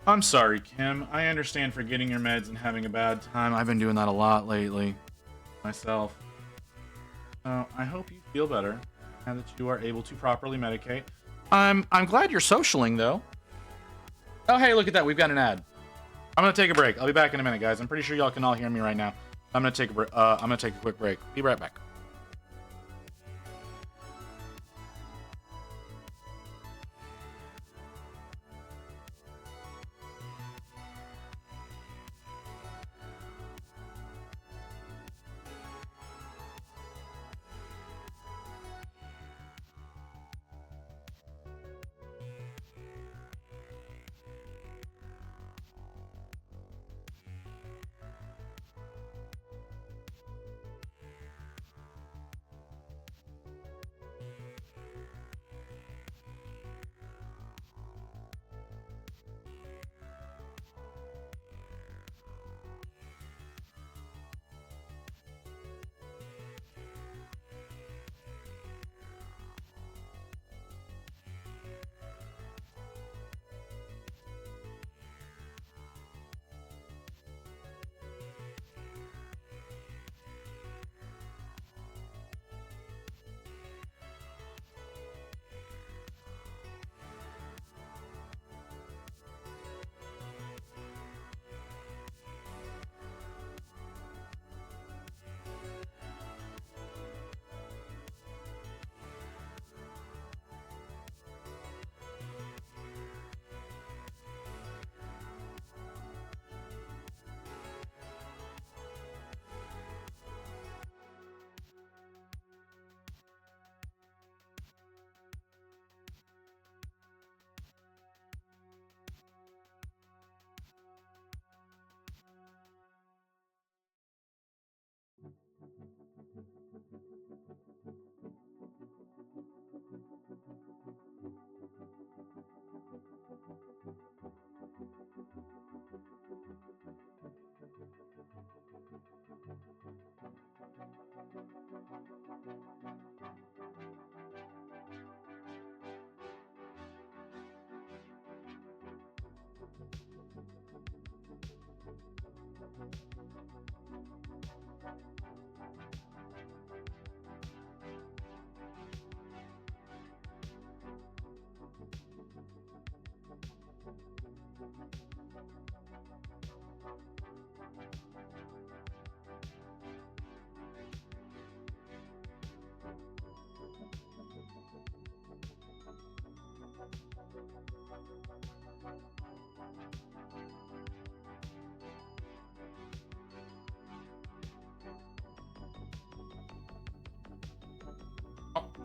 I'm sorry, Kim. I understand forgetting your meds and having a bad time. I've been doing that a lot lately myself. I hope you feel better and that you are able to properly medicate. I'm glad you're socialing though. Oh, hey, look at that. We've got an ad. I'm gonna take a break. I'll be back in a minute, guys. I'm pretty sure y'all can all hear me right now. I'm gonna take a quick break. Be right back.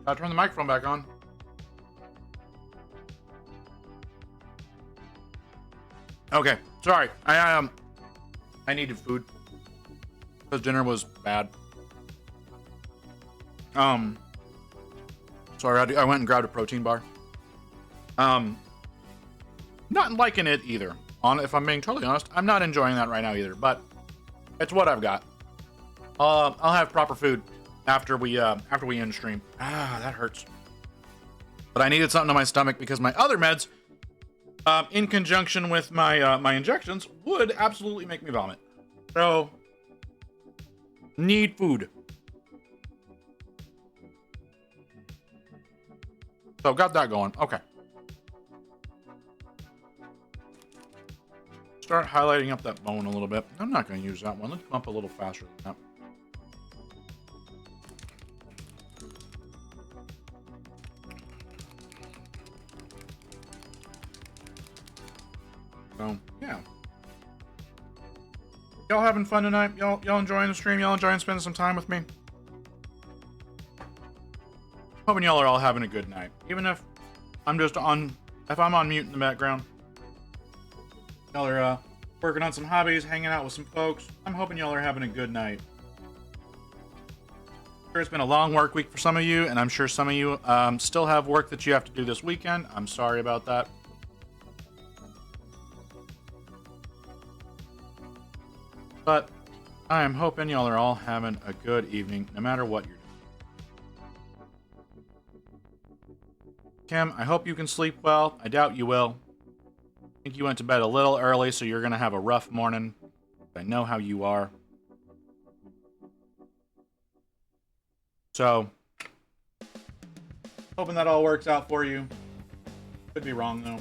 Gotta turn the microphone back on. Okay, sorry. I needed food because dinner was bad. Sorry, I went and grabbed a protein bar. Not liking it either. If I'm being totally honest, I'm not enjoying that right now either. But it's what I've got. I'll have proper food after we end stream. That hurts. But I needed something in my stomach because my other meds, in conjunction with my my injections, would absolutely make me vomit. So, need food. So got that going. Okay. Start highlighting up that bone a little bit. I'm not going to use that one. Let's come up a little faster than that. So, yeah. Y'all having fun tonight? Y'all enjoying the stream? Y'all enjoying spending some time with me? Hoping y'all are all having a good night. Even if I'm just if I'm on mute in the background. Y'all are working on some hobbies, hanging out with some folks. I'm hoping y'all are having a good night. Sure, it's been a long work week for some of you, and I'm sure some of you still have work that you have to do this weekend. I'm sorry about that. But I am hoping y'all are all having a good evening, no matter what you're doing. Kim, I hope you can sleep well. I doubt you will. I think you went to bed a little early, so you're going to have a rough morning. I know how you are. So, hoping that all works out for you. Could be wrong, though.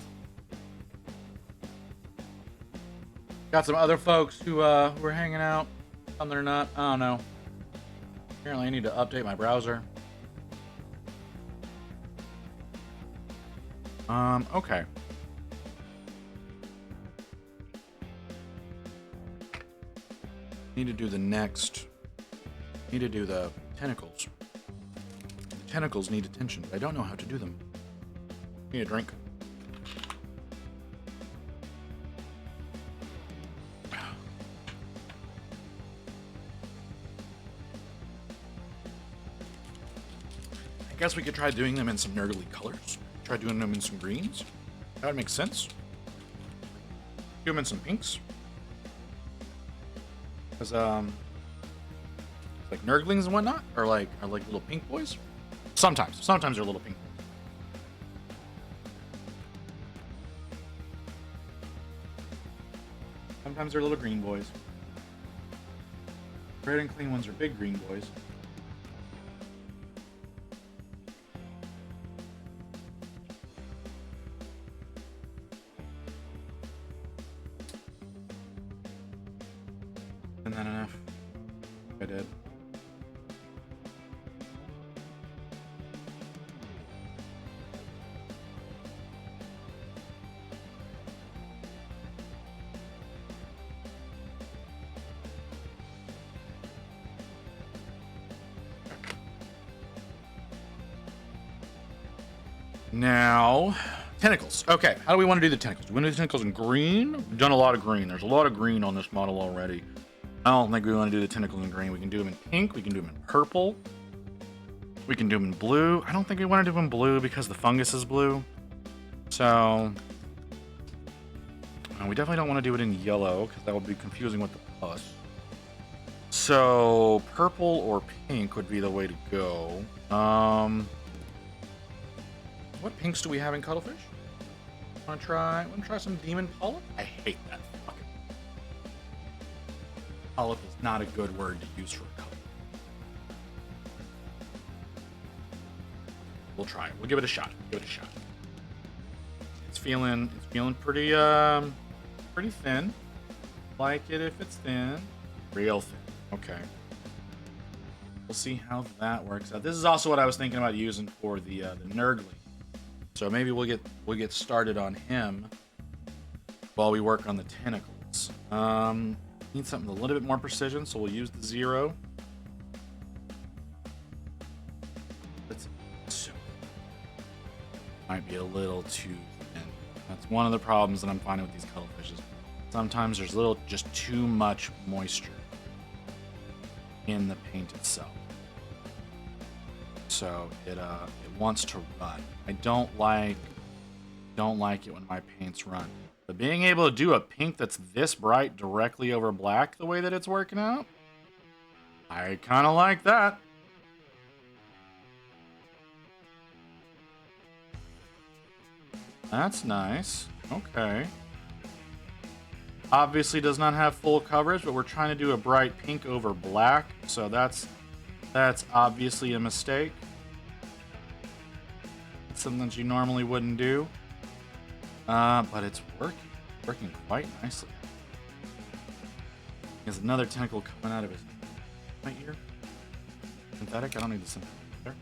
Got some other folks who are hanging out. Some that are not. I don't know. Apparently, I need to update my browser. Okay. Need to do the next. Need to do the tentacles. The tentacles need attention, but I don't know how to do them. Need a drink. I guess we could try doing them in some nerdly colors. Try doing them in some greens. That would make sense. Do them in some pinks. Because, like nurglings and whatnot? Or like little pink boys? Sometimes they're little pink boys. Sometimes they're little green boys. Red and clean ones are big green boys. Isn't that enough? I did. Now, tentacles. Okay, how do we want to do the tentacles? Do we want to do the tentacles in green? We've done a lot of green. There's a lot of green on this model already. I don't think we want to do the tentacles in green. We can do them in pink. We can do them in purple. We can do them in blue. I don't think we want to do them in blue because the fungus is blue. So, we definitely don't want to do it in yellow because that would be confusing with the plus. So, purple or pink would be the way to go. What pinks do we have in Cuttlefish? Want to try some Demon Polyp? I hate that fucking polyp is not a good word to use for a color. We'll try it. We'll give it a shot. It's feeling pretty pretty thin. Like it if it's thin. Real thin. Okay. We'll see how that works out. This is also what I was thinking about using for the Nurgly. So maybe we'll get started on him while we work on the tentacles. Need something a little bit more precision, so we'll use the 0. Might be a little too thin. That's one of the problems that I'm finding with these cuttlefish. Sometimes there's just too much moisture in the paint itself. So it wants to run. I don't like it when my paints run. But being able to do a pink that's this bright directly over black the way that it's working out, I kind of like that. That's nice. Okay. Obviously does not have full coverage, but we're trying to do a bright pink over black, so that's obviously a mistake. something you normally wouldn't do. But it's working quite nicely. There's another tentacle coming out of his right ear. Synthetic? I don't need the synthetic there.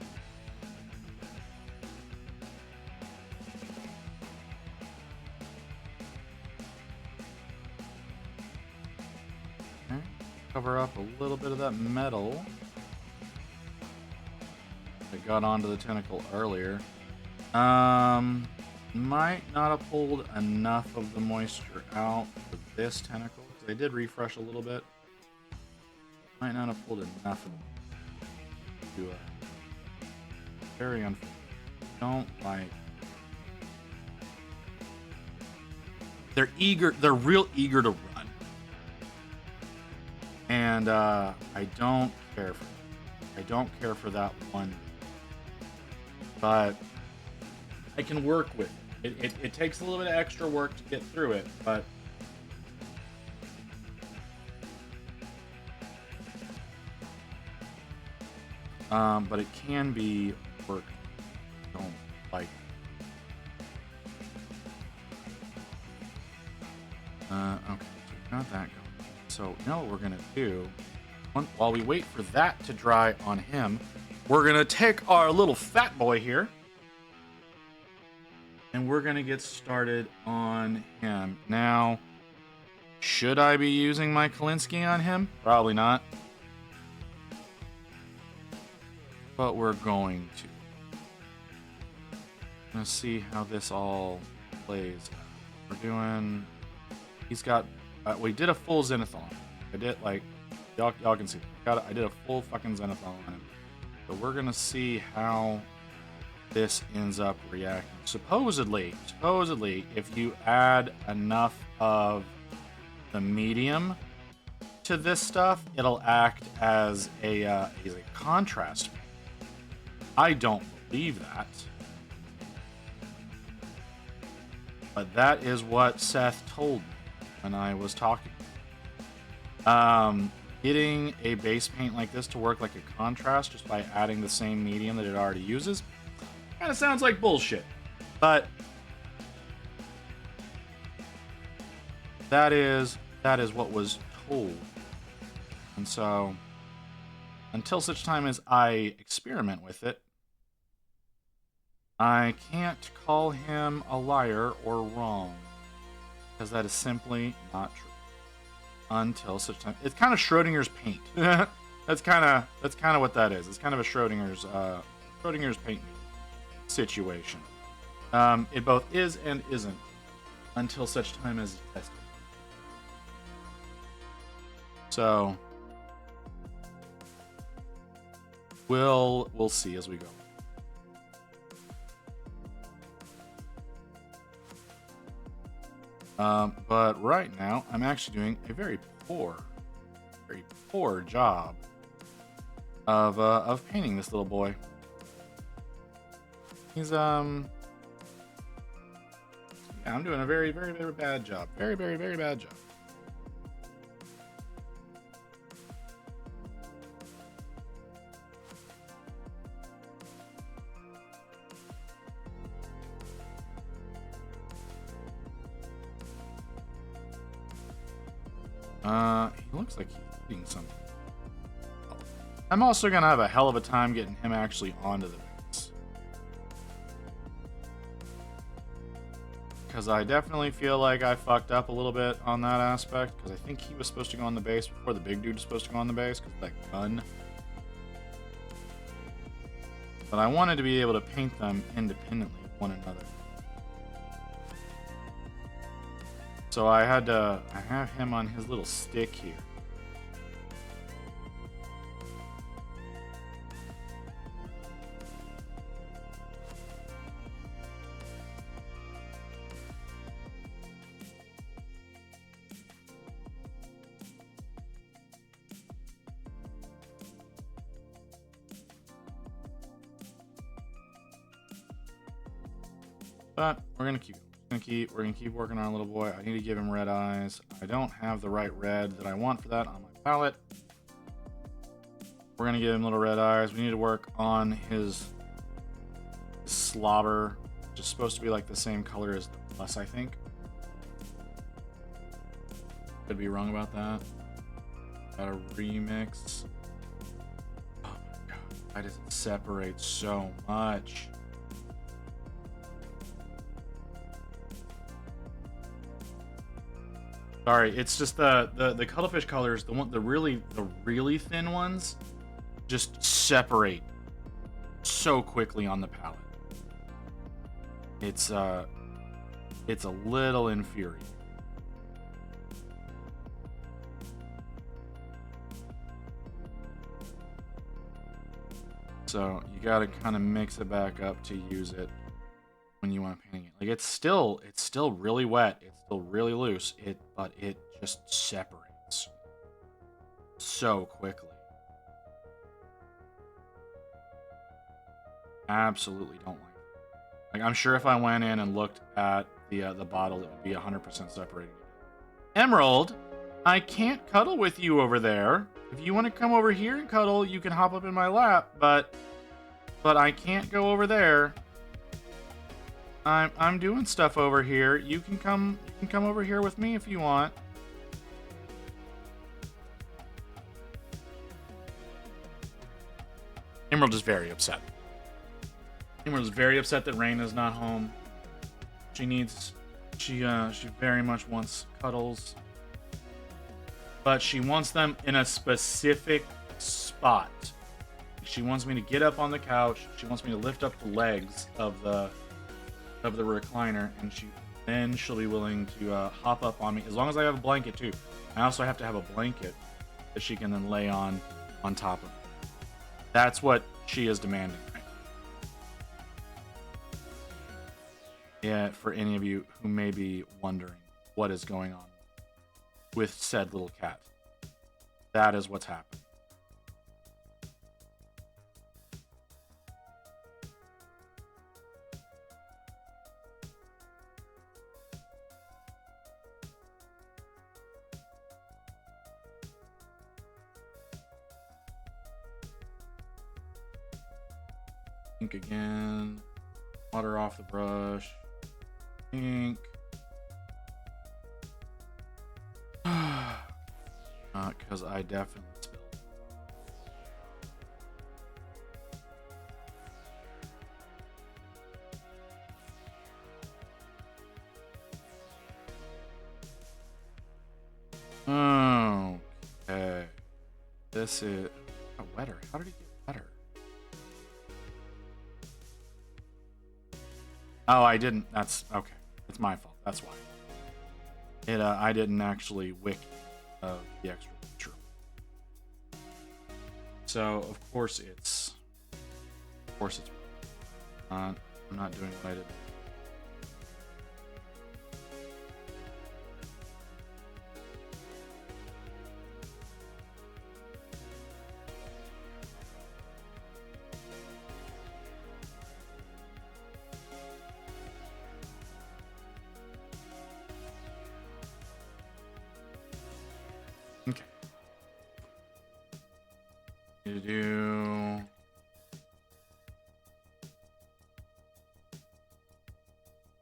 Okay. Cover up a little bit of that metal that got onto the tentacle earlier. Might not have pulled enough of the moisture out for this tentacle. They did refresh a little bit. Might not have pulled enough of it to very unfortunate. Don't like. They're eager. They're real eager to run, and I don't care for. I don't care for that one, but I can work with it. It takes a little bit of extra work to get through it, but it can be work. Don't like. Okay, so we got that going. So now what we're gonna do, while we wait for that to dry on him, we're gonna take our little fat boy here, and we're gonna get started on him. Now, should I be using my Kalinsky on him? Probably not. But we're going to. Let's see how this all plays out. We're doing. He's got. We did a full Zenithal. I did like. Y'all can see. I did a full fucking Zenithal on him. So we're gonna see how this ends up reacting. Supposedly, if you add enough of the medium to this stuff, it'll act as a contrast. I don't believe that, but that is what Seth told me when I was talking. Getting a base paint like this to work like a contrast just by adding the same medium that it already uses kind of sounds like bullshit, but that is what was told. And so until such time as I experiment with it, I can't call him a liar or wrong, because that is simply not true. Until such time, it's kind of Schrodinger's paint. That's kind of what that is. It's kind of a Schrodinger's paint situation. It both is and isn't until such time as it's tested. So we'll see as we go. But right now, I'm actually doing a very poor job of painting this little boy. He's yeah, I'm doing a very bad job. Very bad job. He looks like he's eating something. I'm also gonna have a hell of a time getting him actually onto the base, because I definitely feel like I fucked up a little bit on that aspect, because I think he was supposed to go on the base before the big dude was supposed to go on the base, because that gun. But I wanted to be able to paint them independently of one another. So I have him on his little stick here. But we're gonna keep going. We're gonna keep working on our little boy. I need to give him red eyes. I don't have the right red that I want for that on my palette. We're gonna give him little red eyes. We need to work on his Slobber, which is supposed to be like the same color as the Plus, I think. Could be wrong about that. Got a remix. Oh my god, why does it separate so much? Sorry, it's just the cuttlefish colors, the really thin ones, just separate so quickly on the palette. It's a little infuriating. So you got to kind of mix it back up to use it when you want to paint it. Like it's still really wet. It's still really loose. But it just separates so quickly. Absolutely don't like it. Like I'm sure if I went in and looked at the bottle, it would be 100% separated. Emerald, I can't cuddle with you over there. If you want to come over here and cuddle, you can hop up in my lap, but I can't go over there. I'm doing stuff over here. You can come over here with me if you want. Emerald is very upset. Emerald is very upset that Rain is not home. She very much wants cuddles. But she wants them in a specific spot. She wants me to get up on the couch. She wants me to lift up the legs of the recliner, and then she'll be willing to hop up on me as long as I have a blanket too. I also have to have a blanket that she can then lay on top of. That's what she is demanding. Yeah, for any of you who may be wondering what is going on with said little cat, that is what's happening. Ink again. Water off the brush. Ink. Not because I definitely spilled. Okay. This is wetter. How did it get wetter? Oh, I didn't. That's okay. It's my fault. That's why. I didn't actually wick the extra picture. So of course it's. I'm not doing what I did. Okay.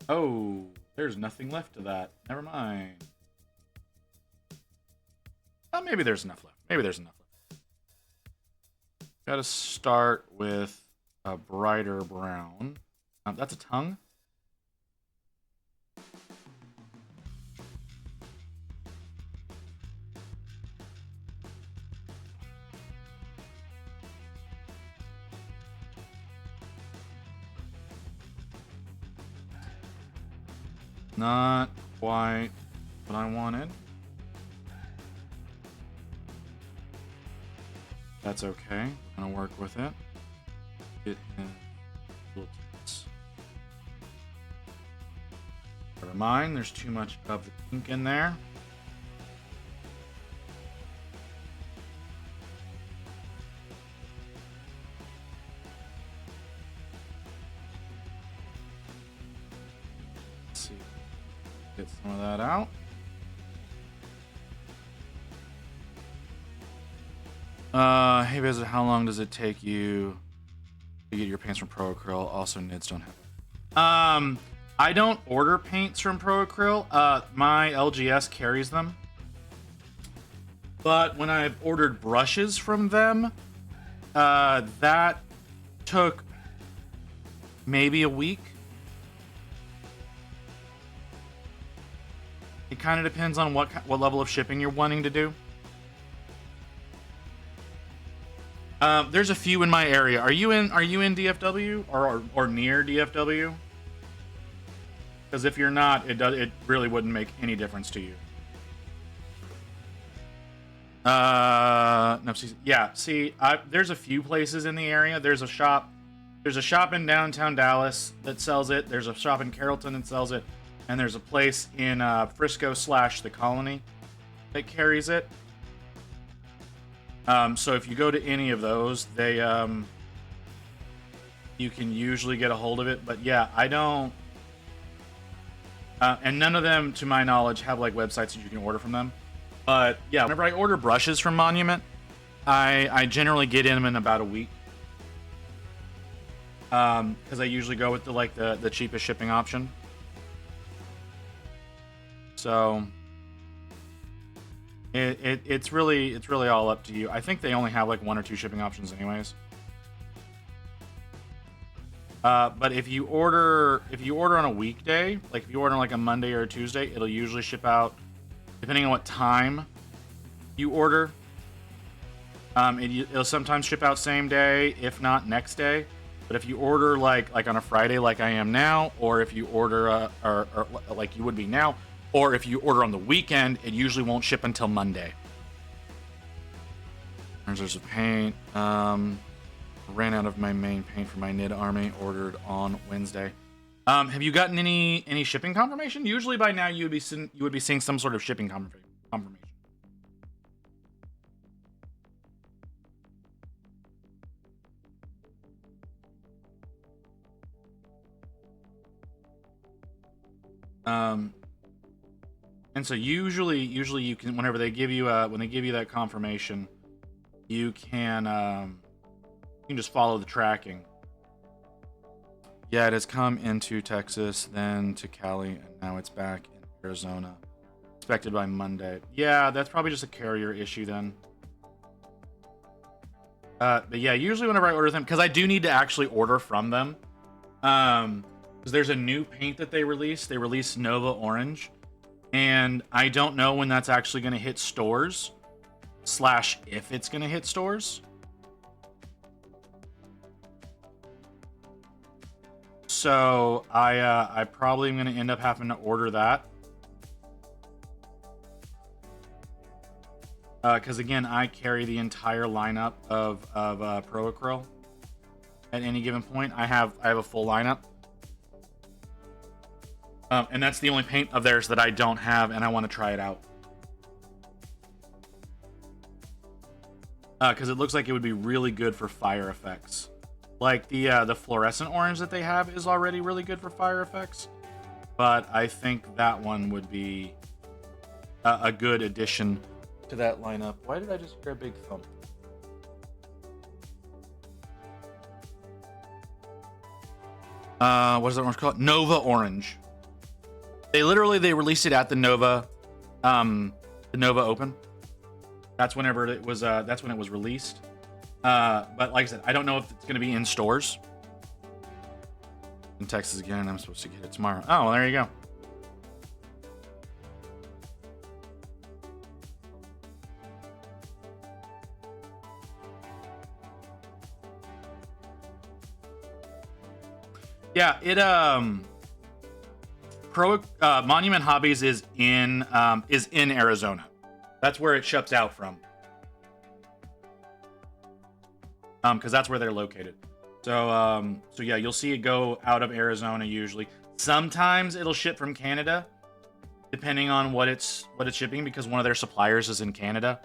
Oh, there's nothing left of that. Never mind. Maybe there's enough left. Gotta start with a brighter brown. That's a tongue. Not quite what I wanted. That's okay. I'm gonna work with it. It in little bits. Never mind, there's too much of the pink in there. Let's see. Get some of that out. Hey Visit, how long does it take you to You get your paints from Pro Acryl. Also, Nids don't have it. I don't order paints from Pro Acryl. My LGS carries them. But when I've ordered brushes from them, that took maybe a week. It kind of depends on what level of shipping you're wanting to do. There's a few in my area. Are you in DFW or near DFW? Because if you're not, it really wouldn't make any difference to you. No, see, there's a few places in the area. There's a shop in downtown Dallas that sells it. There's a shop in Carrollton that sells it, and there's a place in Frisco / the Colony that carries it. So if you go to any of those, they you can usually get a hold of it. But yeah, I don't, and none of them, to my knowledge, have like websites that you can order from them. But yeah, whenever I order brushes from Monument, I generally get them in about a week. Because I usually go with the cheapest shipping option. So it's really all up to you. I think they only have like 1 or 2 shipping options anyways. But if you order on a weekday, like if you order on like a Monday or a Tuesday, it'll usually ship out, depending on what time you order. It'll sometimes ship out same day, if not next day. But if you order like on a Friday, like I am now, or if you order or like you would be now, or if you order on the weekend, it usually won't ship until Monday. There's a paint. Ran out of my main paint for my Nid army. Ordered on Wednesday. Have you gotten any shipping confirmation? Usually by now you would be seeing some sort of shipping confirmation. And so usually you can, whenever they give you when they give you that confirmation, you can just follow the tracking. Yeah, it has come into Texas, then to Cali, and now it's back in Arizona. Expected by Monday. Yeah, that's probably just a carrier issue then. But yeah, usually whenever I order them, because I do need to actually order from them, because there's a new paint that they released. They released Nova Orange, and I don't know when that's actually going to hit stores, / if it's going to hit stores. So I probably am going to end up having to order that. Because again, I carry the entire lineup of Pro Acryl. At any given point, I have a full lineup. And that's the only paint of theirs that I don't have, and I want to try it out. Because it looks like it would be really good for fire effects. Like the fluorescent orange that they have is already really good for fire effects, but I think that one would be a good addition to that lineup. Why did I just hear a big thump? What is that orange called? Nova Orange. They released it at the Nova Open. That's whenever it was. That's when it was released. But like I said, I don't know if it's going to be in stores. In Texas again, I'm supposed to get it tomorrow. Oh, well, there you go. Yeah, it Monument Hobbies is in Arizona. That's where it ships out from. Because that's where they're located. So yeah, you'll see it go out of Arizona usually. Sometimes it'll ship from Canada, depending on what it's shipping, because one of their suppliers is in Canada.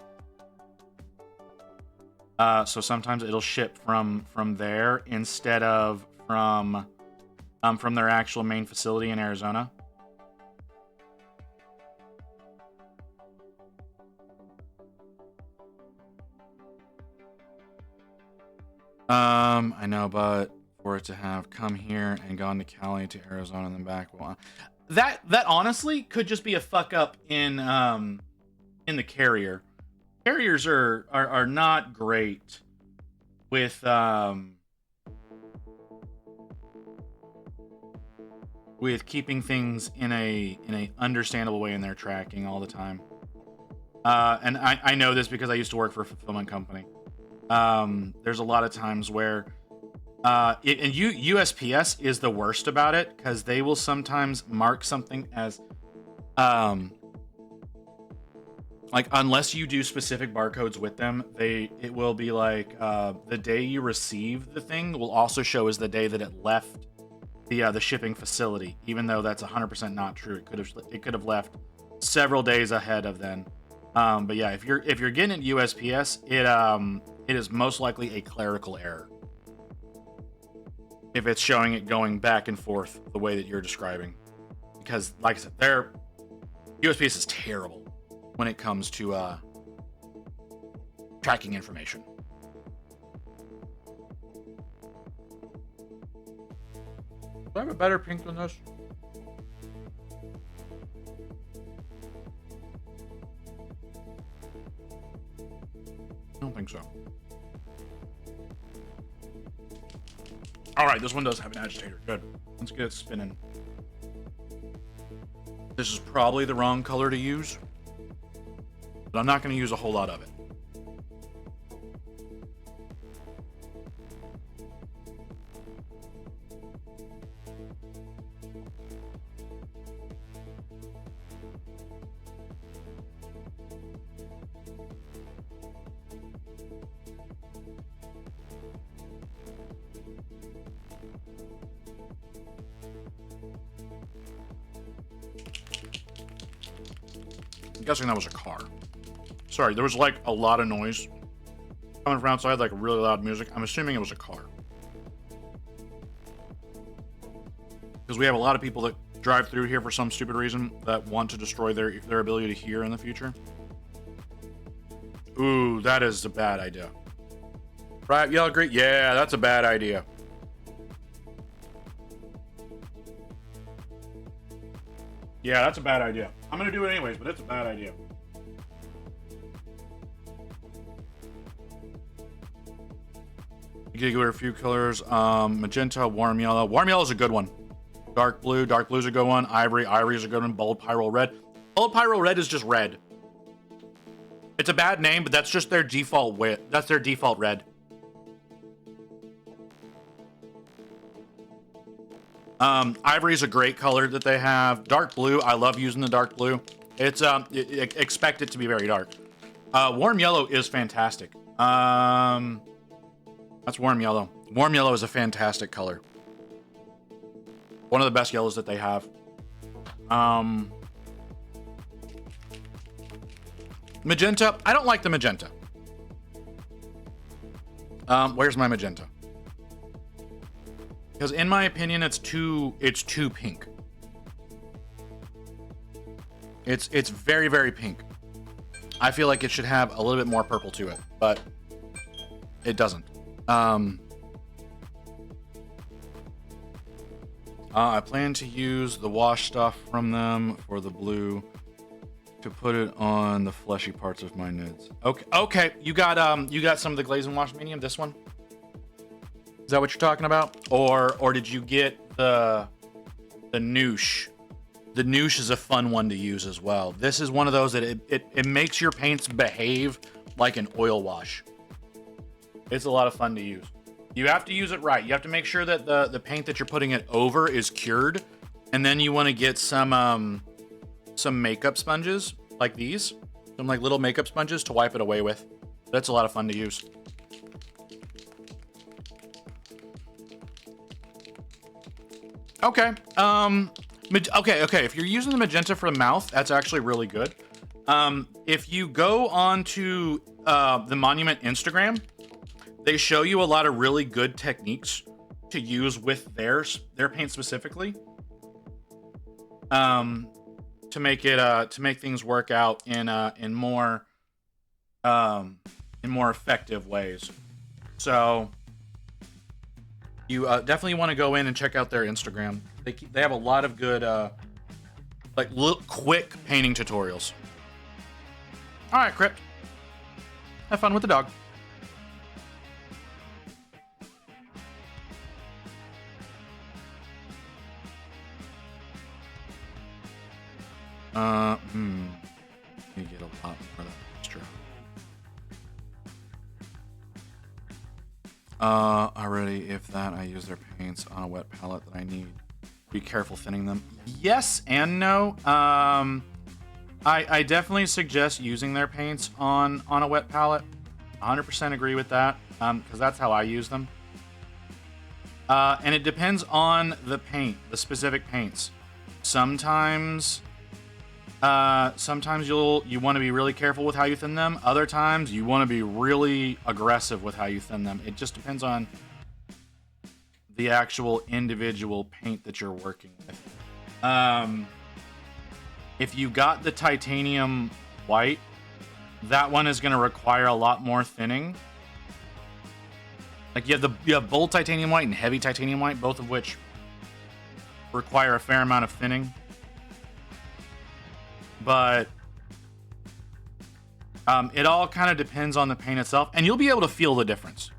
So sometimes it'll ship from there instead of from their actual main facility in Arizona. I know, but for it to have come here and gone to Cali to Arizona and then back. Well, that honestly could just be a fuck up in the carrier. Carriers are not great with keeping things in a understandable way in their tracking all the time. And I know this because I used to work for a fulfillment company. There's a lot of times where USPS is the worst about it, because they will sometimes mark something as like, unless you do specific barcodes with them, it will be like the day you receive the thing will also show as the day that it left the shipping facility, even though that's 100% not true. It could have left several days ahead of then. But yeah, if you're getting it USPS, it is most likely a clerical error if it's showing it going back and forth the way that you're describing. Because, like I said, USPS is terrible when it comes to tracking information. Do I have a better pink than this? I don't think so. All right, this one does have an agitator. Good. Let's get it spinning. This is probably the wrong color to use, but I'm not going to use a whole lot of it. I'm guessing that was a car. Sorry, there was like a lot of noise coming from outside, like really loud music. I'm assuming it was a car. Because we have a lot of people that drive through here for some stupid reason that want to destroy their ability to hear in the future. Ooh, that is a bad idea. Right, y'all agree? Yeah, that's a bad idea. Yeah, that's a bad idea. I'm gonna do it anyways, but it's a bad idea. You can wear a few colors. Magenta, warm yellow. Warm yellow is a good one. Dark blue. Dark blue is a good one. Ivory. Ivory is a good one. Bold pyro red. Bold pyro red is just red. It's a bad name, but that's just their default that's their default red. Ivory is a great color that they have. Dark blue, I love using the dark blue. It's expect it to be very dark. Warm yellow is fantastic. That's warm yellow. Warm yellow is a fantastic color. One of the best yellows that they have. Magenta, I don't like the magenta. Where's my magenta? Because in my opinion, it's too pink. It's very, very pink. I feel like it should have a little bit more purple to it, but it doesn't. I plan to use the wash stuff from them for the blue to put it on the fleshy parts of my nids. Okay. You got some of the glaze and wash medium. This one. Is that what you're talking about? Or did you get the noosh? The noosh is a fun one to use as well. This is one of those that it makes your paints behave like an oil wash. It's a lot of fun to use. You have to use it right. You have to make sure that the paint that you're putting it over is cured, and then you want to get some makeup sponges like these, some like little makeup sponges to wipe it away with. That's a lot of fun to use. Okay. Okay. If you're using the magenta for the mouth, that's actually really good. If you go onto the Monument Instagram, they show you a lot of really good techniques to use with their paint specifically. To make things work out in more effective ways. So you definitely want to go in and check out their Instagram. They have a lot of good like quick painting tutorials. All right, Crypt. Have fun with the dog. You get a lot more of that extra. Already, if that, I use their paints on a wet palette that I need. Be careful thinning them. Yes and no. I definitely suggest using their paints on a wet palette. 100% agree with that, because that's how I use them. And it depends on the paint, the specific paints. Sometimes you want to be really careful with how you thin them. Other times you want to be really aggressive with how you thin them. It just depends on the actual individual paint that you're working with. If you got the titanium white, that one is going to require a lot more thinning. Like you have bold titanium white and heavy titanium white, both of which require a fair amount of thinning. But it all kind of depends on the paint itself, and you'll be able to feel the difference.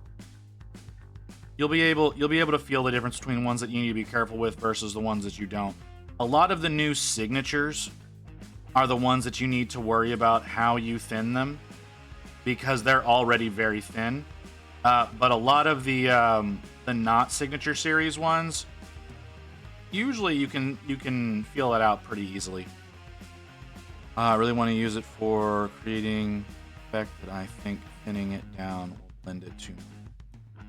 You'll be able to feel the difference between ones that you need to be careful with versus the ones that you don't. A lot of the new signatures are the ones that you need to worry about how you thin them, because they're already very thin. But a lot of the not signature series ones, usually you can feel that out pretty easily. I really want to use it for creating effect, but I think thinning it down will blend it too much.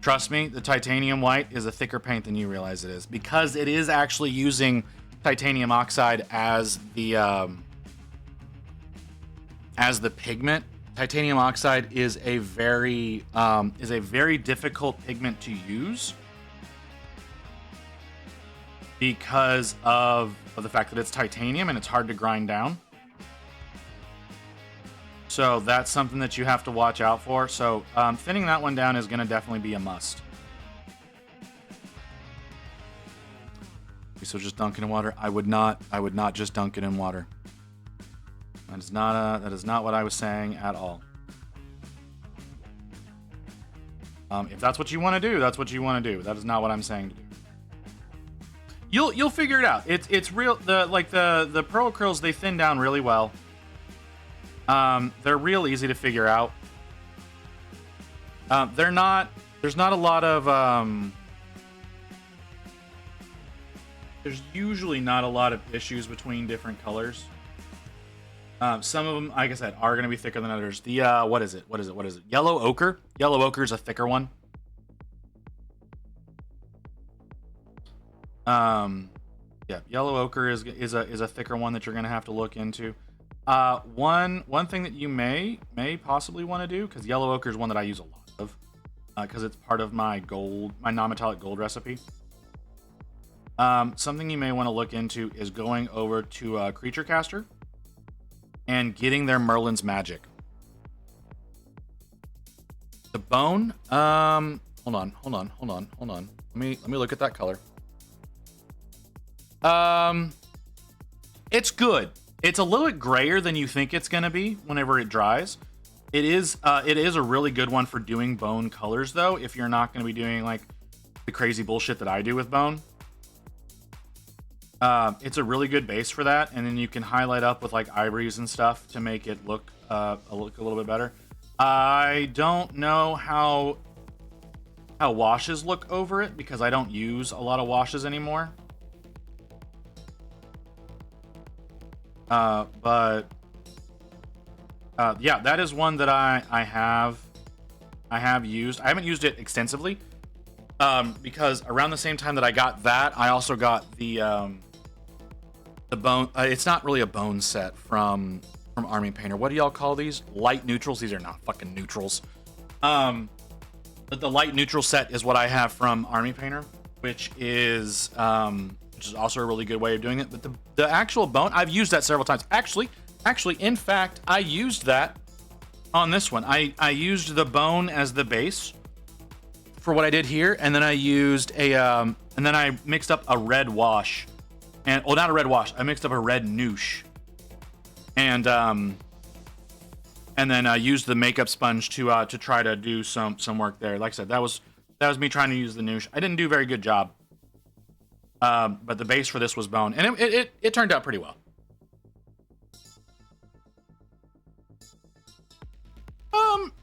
Trust me, the titanium white is a thicker paint than you realize it is, because it is actually using titanium oxide as the pigment. Titanium oxide is a very difficult pigment to use because of the fact that it's titanium and it's hard to grind down. So that's something that you have to watch out for. So thinning that one down is going to definitely be a must. So just dunk it in water. I would not just dunk it in water. That is not what I was saying at all. If that's what you want to do, that's what you want to do. That is not what I'm saying to do. You'll figure it out. It's real. The pearl curls, they thin down really well. They're real easy to figure out. There's not a lot of there's usually not a lot of issues between different colors. Some of them, like I said, are going to be thicker than others. The what is it? Yellow ochre. Yellow ochre is a thicker one. Yeah, yellow ochre is a thicker one that you're going to have to look into. One thing that you may possibly want to do, because yellow ochre is one that I use a lot of, because it's part of my non-metallic gold recipe. Something you may want to look into is going over to Creature Caster and getting their Merlin's Magic. The bone. Hold on. Let me look at that color. It's good. It's a little bit grayer than you think it's going to be whenever it dries. It is a really good one for doing bone colors, though, if you're not going to be doing like the crazy bullshit that I do with bone. It's a really good base for that, and then you can highlight up with like ivories and stuff to make it look a little bit better. I don't know how washes look over it, because I don't use a lot of washes anymore. But yeah, that is one that I have used. I haven't used it extensively, because around the same time that I got that, I also got the bone. It's not really a bone set from Army Painter. What do y'all call these? Light neutrals. These are not fucking neutrals. But the light neutral set is what I have from Army Painter, which is also a really good way of doing it. But the actual bone, I've used that several times. Actually, in fact, I used that on this one. I used the bone as the base for what I did here, and then I used and then I mixed up a red wash, and not a red wash. I mixed up a red noosh, and then I used the makeup sponge to try to do some work there. Like I said, that was me trying to use the noosh. I didn't do a very good job, but the base for this was bone, and it turned out pretty well.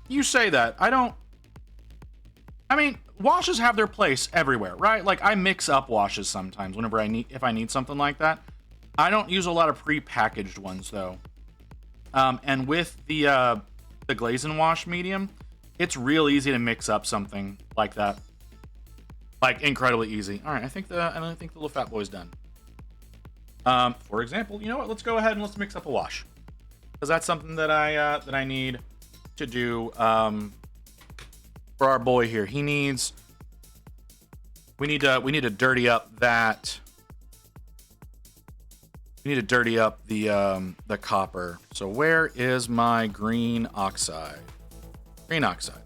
You say that. I mean, washes have their place everywhere, right? Like, I mix up washes sometimes whenever if I need something like that. I don't use a lot of pre-packaged ones, though. And with the glaze and wash medium, it's real easy to mix up something like that. Like, incredibly easy. All right, I think the little fat boy's done. For example, you know what? Let's go ahead and let's mix up a wash, because that's something that I need to do for our boy here. We need to dirty up that. We need to dirty up the copper. So where is my green oxide? Green oxide.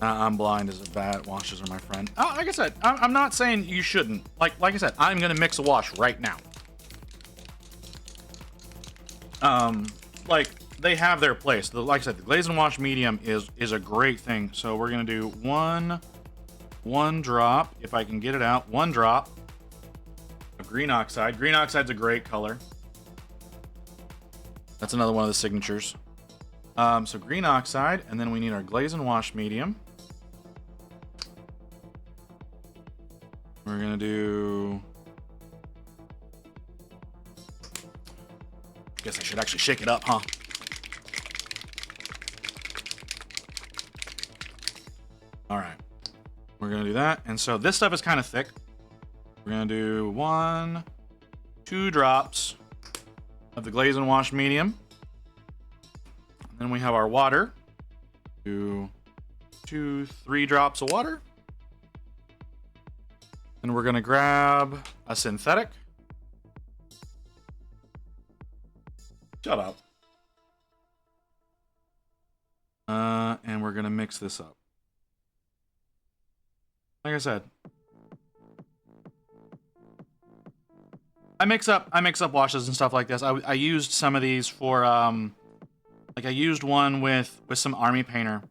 I'm blind as a bat. Washes are my friend. Oh, like I said, I'm not saying you shouldn't. Like I said, I'm gonna mix a wash right now. Like, they have their place. Like I said, the glaze and wash medium is a great thing. So we're gonna do one drop, if I can get it out. One drop of green oxide. Green oxide's a great color. That's another one of the signatures. So green oxide, and then we need our glaze and wash medium. We're gonna do. Guess I should actually shake it up, huh? All right, we're gonna do that. And so this stuff is kind of thick. We're gonna do 2 drops of the glaze and wash medium. And then we have our water. Do 3 drops of water. And we're gonna grab a synthetic. Shut up. And we're gonna mix this up. Like I said, I mix up washes and stuff like this. I used some of these for like I used one with some army painter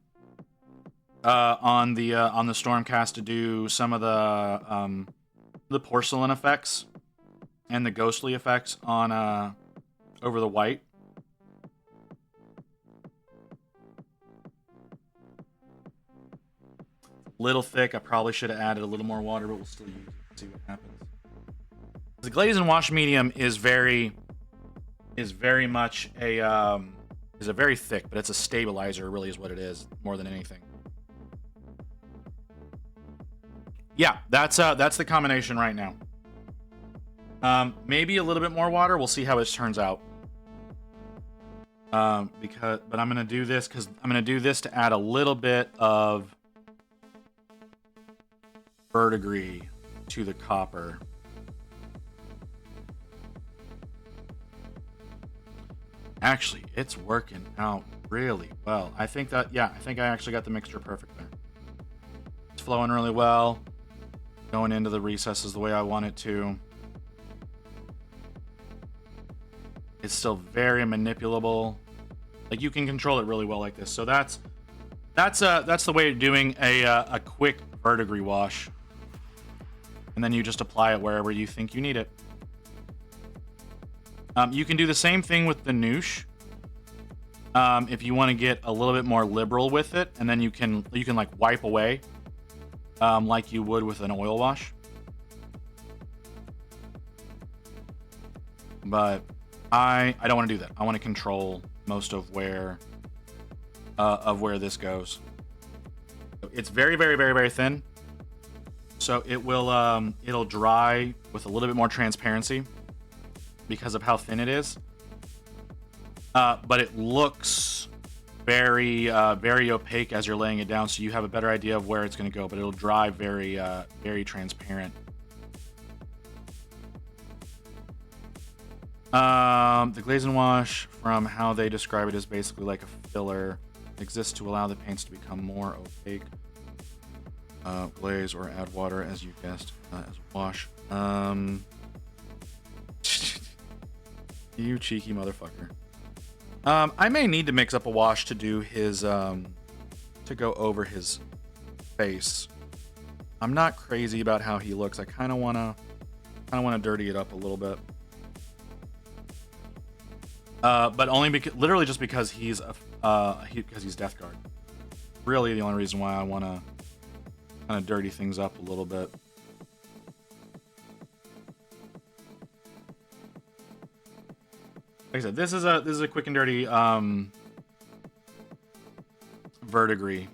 on the Stormcast to do some of the porcelain effects and the ghostly effects on over the white. Little thick. I probably should have added a little more water, but we'll still use it. See what happens. The glaze and wash medium is very much a is a very thick, but it's a stabilizer. Really, is what it is more than anything. Yeah, that's the combination right now. Maybe a little bit more water. We'll see how this turns out. But I'm gonna do this because I'm gonna do this to add a little bit of verdigris to the copper. Actually, it's working out really well. I think I actually got the mixture perfect there. It's flowing really well. Going into the recesses the way I want it to. It's still very manipulable. Like, you can control it really well like this. So that's the way of doing a quick verdigris wash. And then you just apply it wherever you think you need it. You can do the same thing with the noosh. If you want to get a little bit more liberal with it, and then you can like wipe away, like you would with an oil wash. But I don't want to do that. I want to control most of where this goes. It's very, very, very, very thin. So it'll dry with a little bit more transparency because of how thin it is. But it looks very, very opaque as you're laying it down, so you have a better idea of where it's going to go. But it'll dry very, very transparent. The glaze and wash, from how they describe it, is basically like a filler. It exists to allow the paints to become more opaque. glaze or add water as you guessed as wash. You cheeky motherfucker. I may need to mix up a wash to do his to go over his face. I'm not crazy about how he looks. I kind of wanna dirty it up a little bit. But only because, literally just because he's Deathguard. Really, the only reason why I wanna kind of dirty things up a little bit. Like I said, this is a quick and dirty verdigris.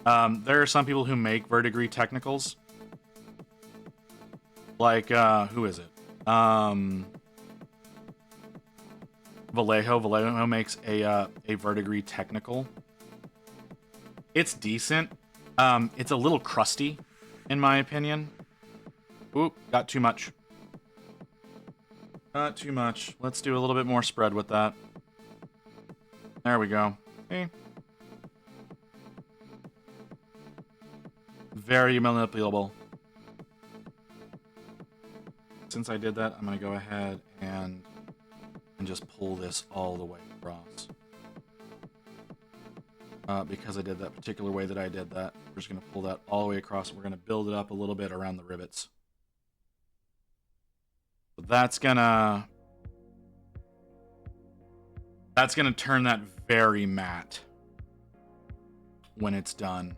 There are some people who make verdigris technicals. Like who is it? Vallejo makes a verdigris technical. It's decent. It's a little crusty, in my opinion. Oop, got too much. Not too much. Let's do a little bit more spread with that. There we go. Okay. Very manipulable. Since I did that, I'm going to go ahead and just pull this all the way across. Because I did that particular way that I did that, we're just going to pull that all the way across. We're going to build it up a little bit around the rivets. So that's gonna turn that very matte when it's done.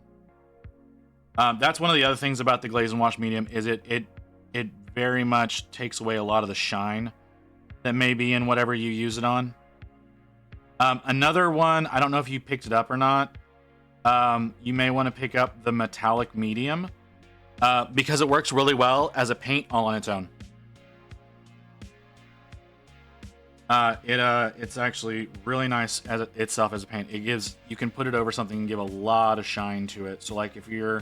That's one of the other things about the glaze and wash medium is it very much takes away a lot of the shine that may be in whatever you use it on. Another one, I don't know if you picked it up or not. You may want to pick up the metallic medium because it works really well as a paint all on its own. It's actually really nice as itself as a paint. You can put it over something and give a lot of shine to it. So like if your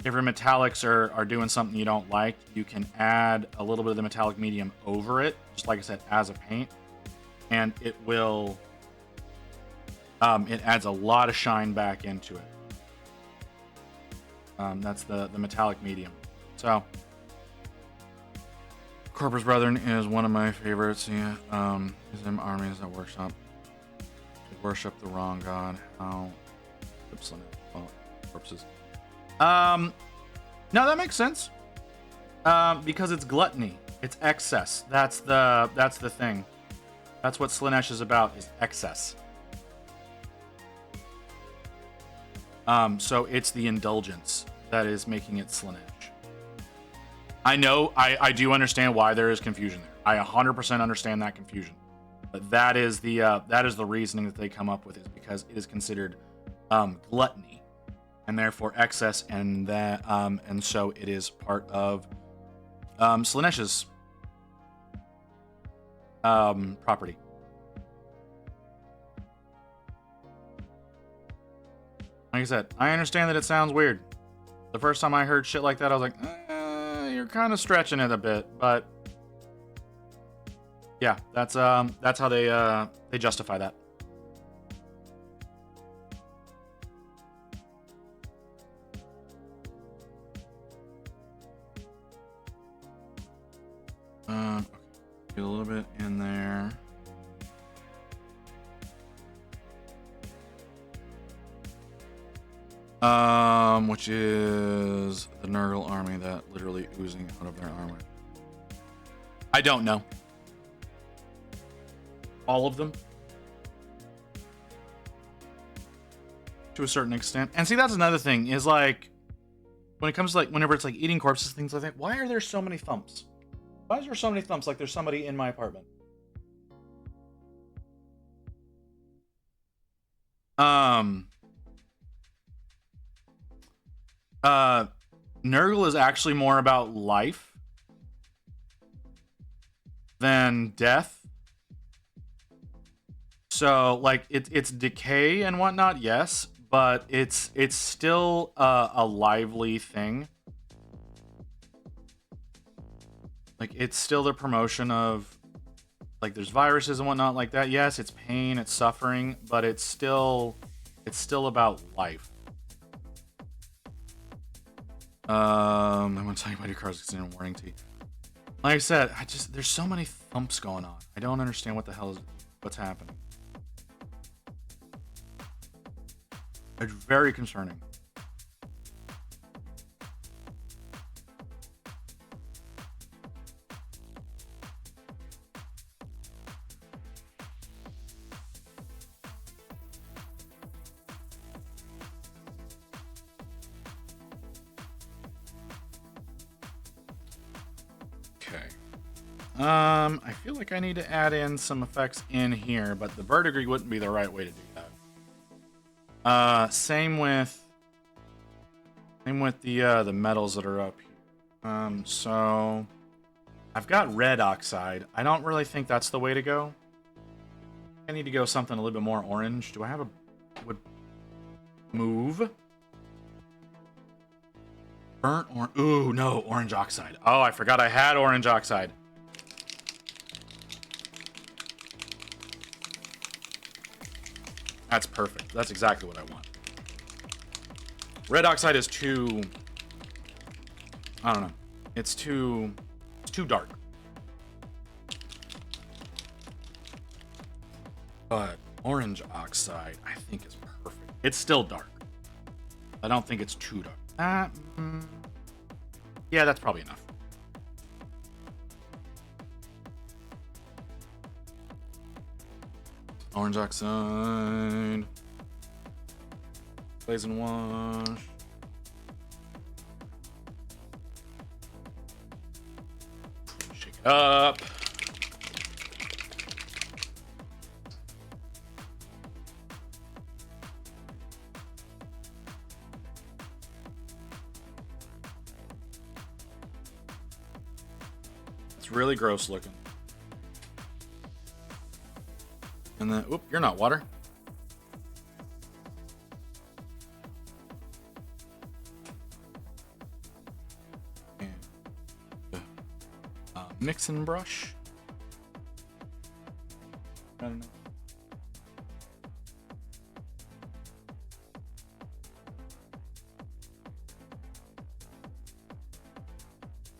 metallics are doing something you don't like, you can add a little bit of the metallic medium over it, just like I said, as a paint, and it will it adds a lot of shine back into it. That's the metallic medium. So Corpus Brethren is one of my favorites. Yeah, his armies at workshop worship the wrong god. How corpses. No, that makes sense. Because it's gluttony. It's excess. That's the thing. That's what Slaanesh is about, is excess. So it's the indulgence that is making it Slaanesh. I know, I do understand why there is confusion there. I 100% understand that confusion. But that is the reasoning that they come up with, is because it is considered gluttony, and therefore excess, and that and so it is part of Slaanesh's property. Like I said, I understand that it sounds weird. The first time I heard shit like that, I was like, you're kind of stretching it a bit, but yeah, that's how they justify that. Okay, get a little bit in there. Which is the Nurgle army that literally oozing out of their armor. I don't know. All of them? To a certain extent. And see, that's another thing, is like, when it comes to like, whenever it's like eating corpses, things like that, why are there so many thumps? Why is there so many thumps like there's somebody in my apartment? Nurgle is actually more about life than death. So, like, it's decay and whatnot, yes, but it's still a lively thing. Like, it's still the promotion of, like, there's viruses and whatnot like that. Yes, it's pain, it's suffering, but it's still about life. I want to tell you about your car's extended warranty. Like I said, there's so many thumps going on. I don't understand what's happening. It's very concerning. I feel like I need to add in some effects in here, but the verdigris wouldn't be the right way to do that. Same with the metals that are up here. So I've got red oxide. I don't really think that's the way to go. I need to go something a little bit more orange. Do I have would move? Burnt orange. Ooh, no, orange oxide. Oh, I forgot I had orange oxide. That's perfect. That's exactly what I want. Red oxide is too... I don't know. It's too dark. But orange oxide, I think, is perfect. It's still dark. I don't think it's too dark. Yeah, that's probably enough. Orange oxide. Glaze and wash. Shake it up. It's really gross looking. And then, oop, you're not water. And mixing brush. I don't know.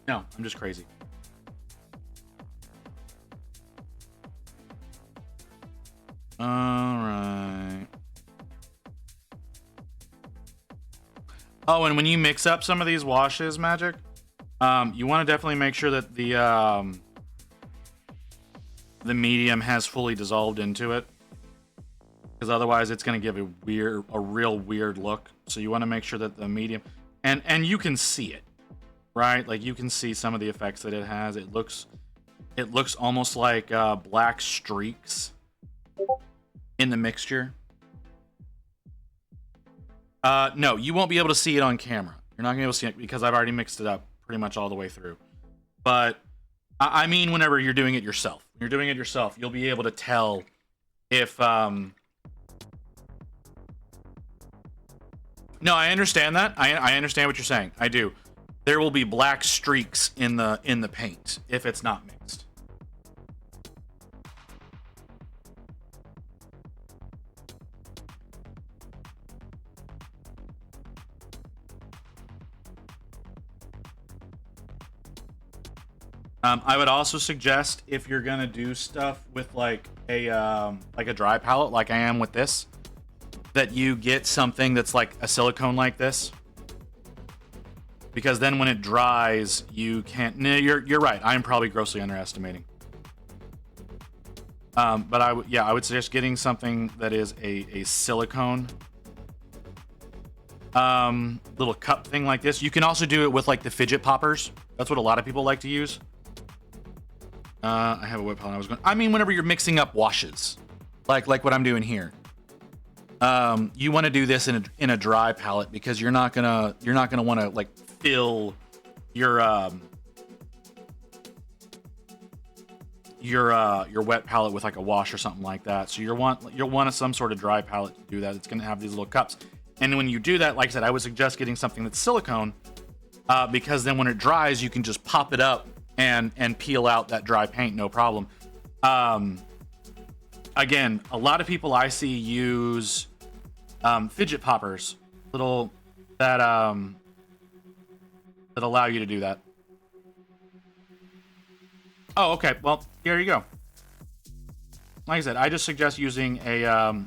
No, I'm just crazy. All right. Oh, and when you mix up some of these washes, Magic, you want to definitely make sure that the medium has fully dissolved into it, because otherwise it's going to give a real weird look. So you want to make sure that the medium, and you can see it, right? Like you can see some of the effects that it has. It looks almost like black streaks in the mixture. No, you won't be able to see it on camera. You're not gonna be able to see it because I've already mixed it up pretty much all the way through. But I mean, whenever you're doing it yourself, you'll be able to tell if no, I understand that. I understand what you're saying. I do. There will be black streaks in the paint if it's not mixed. I would also suggest, if you're gonna do stuff with like a dry palette, like I am with this, that you get something that's like a silicone like this, because then when it dries, you can't. No, you're right. I'm probably grossly underestimating. But I would suggest getting something that is a silicone little cup thing like this. You can also do it with like the fidget poppers. That's what a lot of people like to use. I have a wet palette. Whenever you're mixing up washes, like what I'm doing here, you want to do this in a dry palette, because you're not gonna want to like fill your wet palette with like a wash or something like that. So you'll want some sort of dry palette to do that. It's gonna have these little cups, and when you do that, like I said, I would suggest getting something that's silicone, because then when it dries, you can just pop it up and peel out that dry paint, no problem. Again, a lot of people I see use fidget poppers, little that that allow you to do that. Oh, okay. Well, here you go. Like I said, I just suggest using a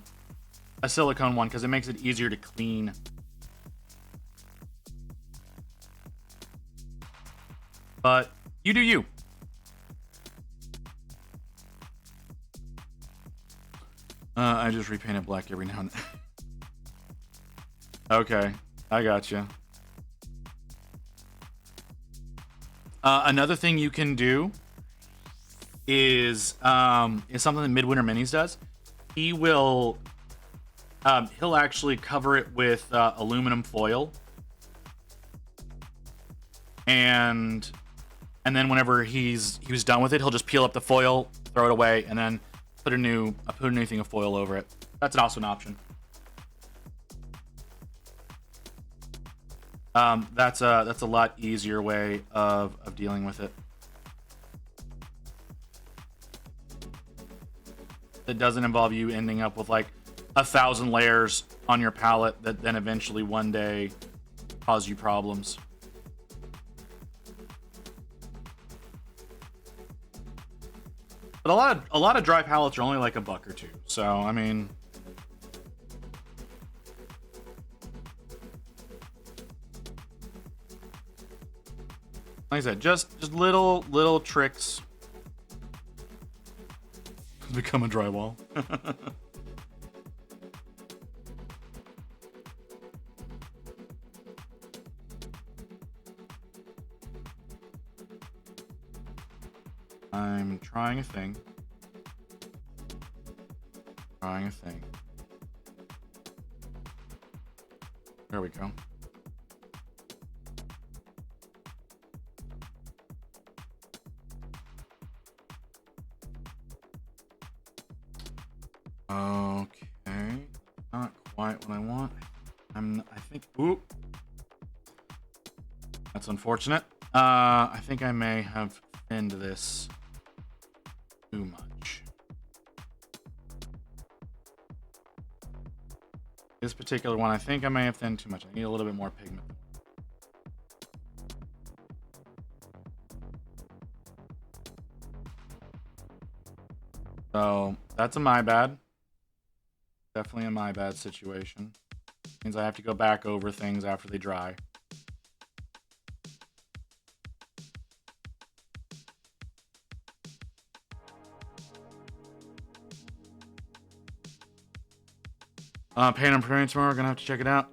silicone one because it makes it easier to clean. But you do you. I just repaint it black every now and then. Okay, I got you. Another thing you can do is something that Midwinter Minis does. He'll actually cover it with aluminum foil, and then whenever he's done with it, he'll just peel up the foil, throw it away, and then put a new thing of foil over it. That's also an option. That's a lot easier way of dealing with it. It doesn't involve you ending up with like 1,000 layers on your palette that then eventually one day cause you problems. But a lot of dry palettes are only like $1 or $2. So I mean, like I said, just little tricks to become a drywall. I'm trying a thing. There we go. Okay, not quite what I want. I think. Oop. That's unfortunate. I think I may have thinned this too much. This particular one, I think I may have thinned too much. I need a little bit more pigment. So that's a my bad. Definitely a my bad situation. Means I have to go back over things after they dry. Paint on Parade tomorrow. We're gonna have to check it out.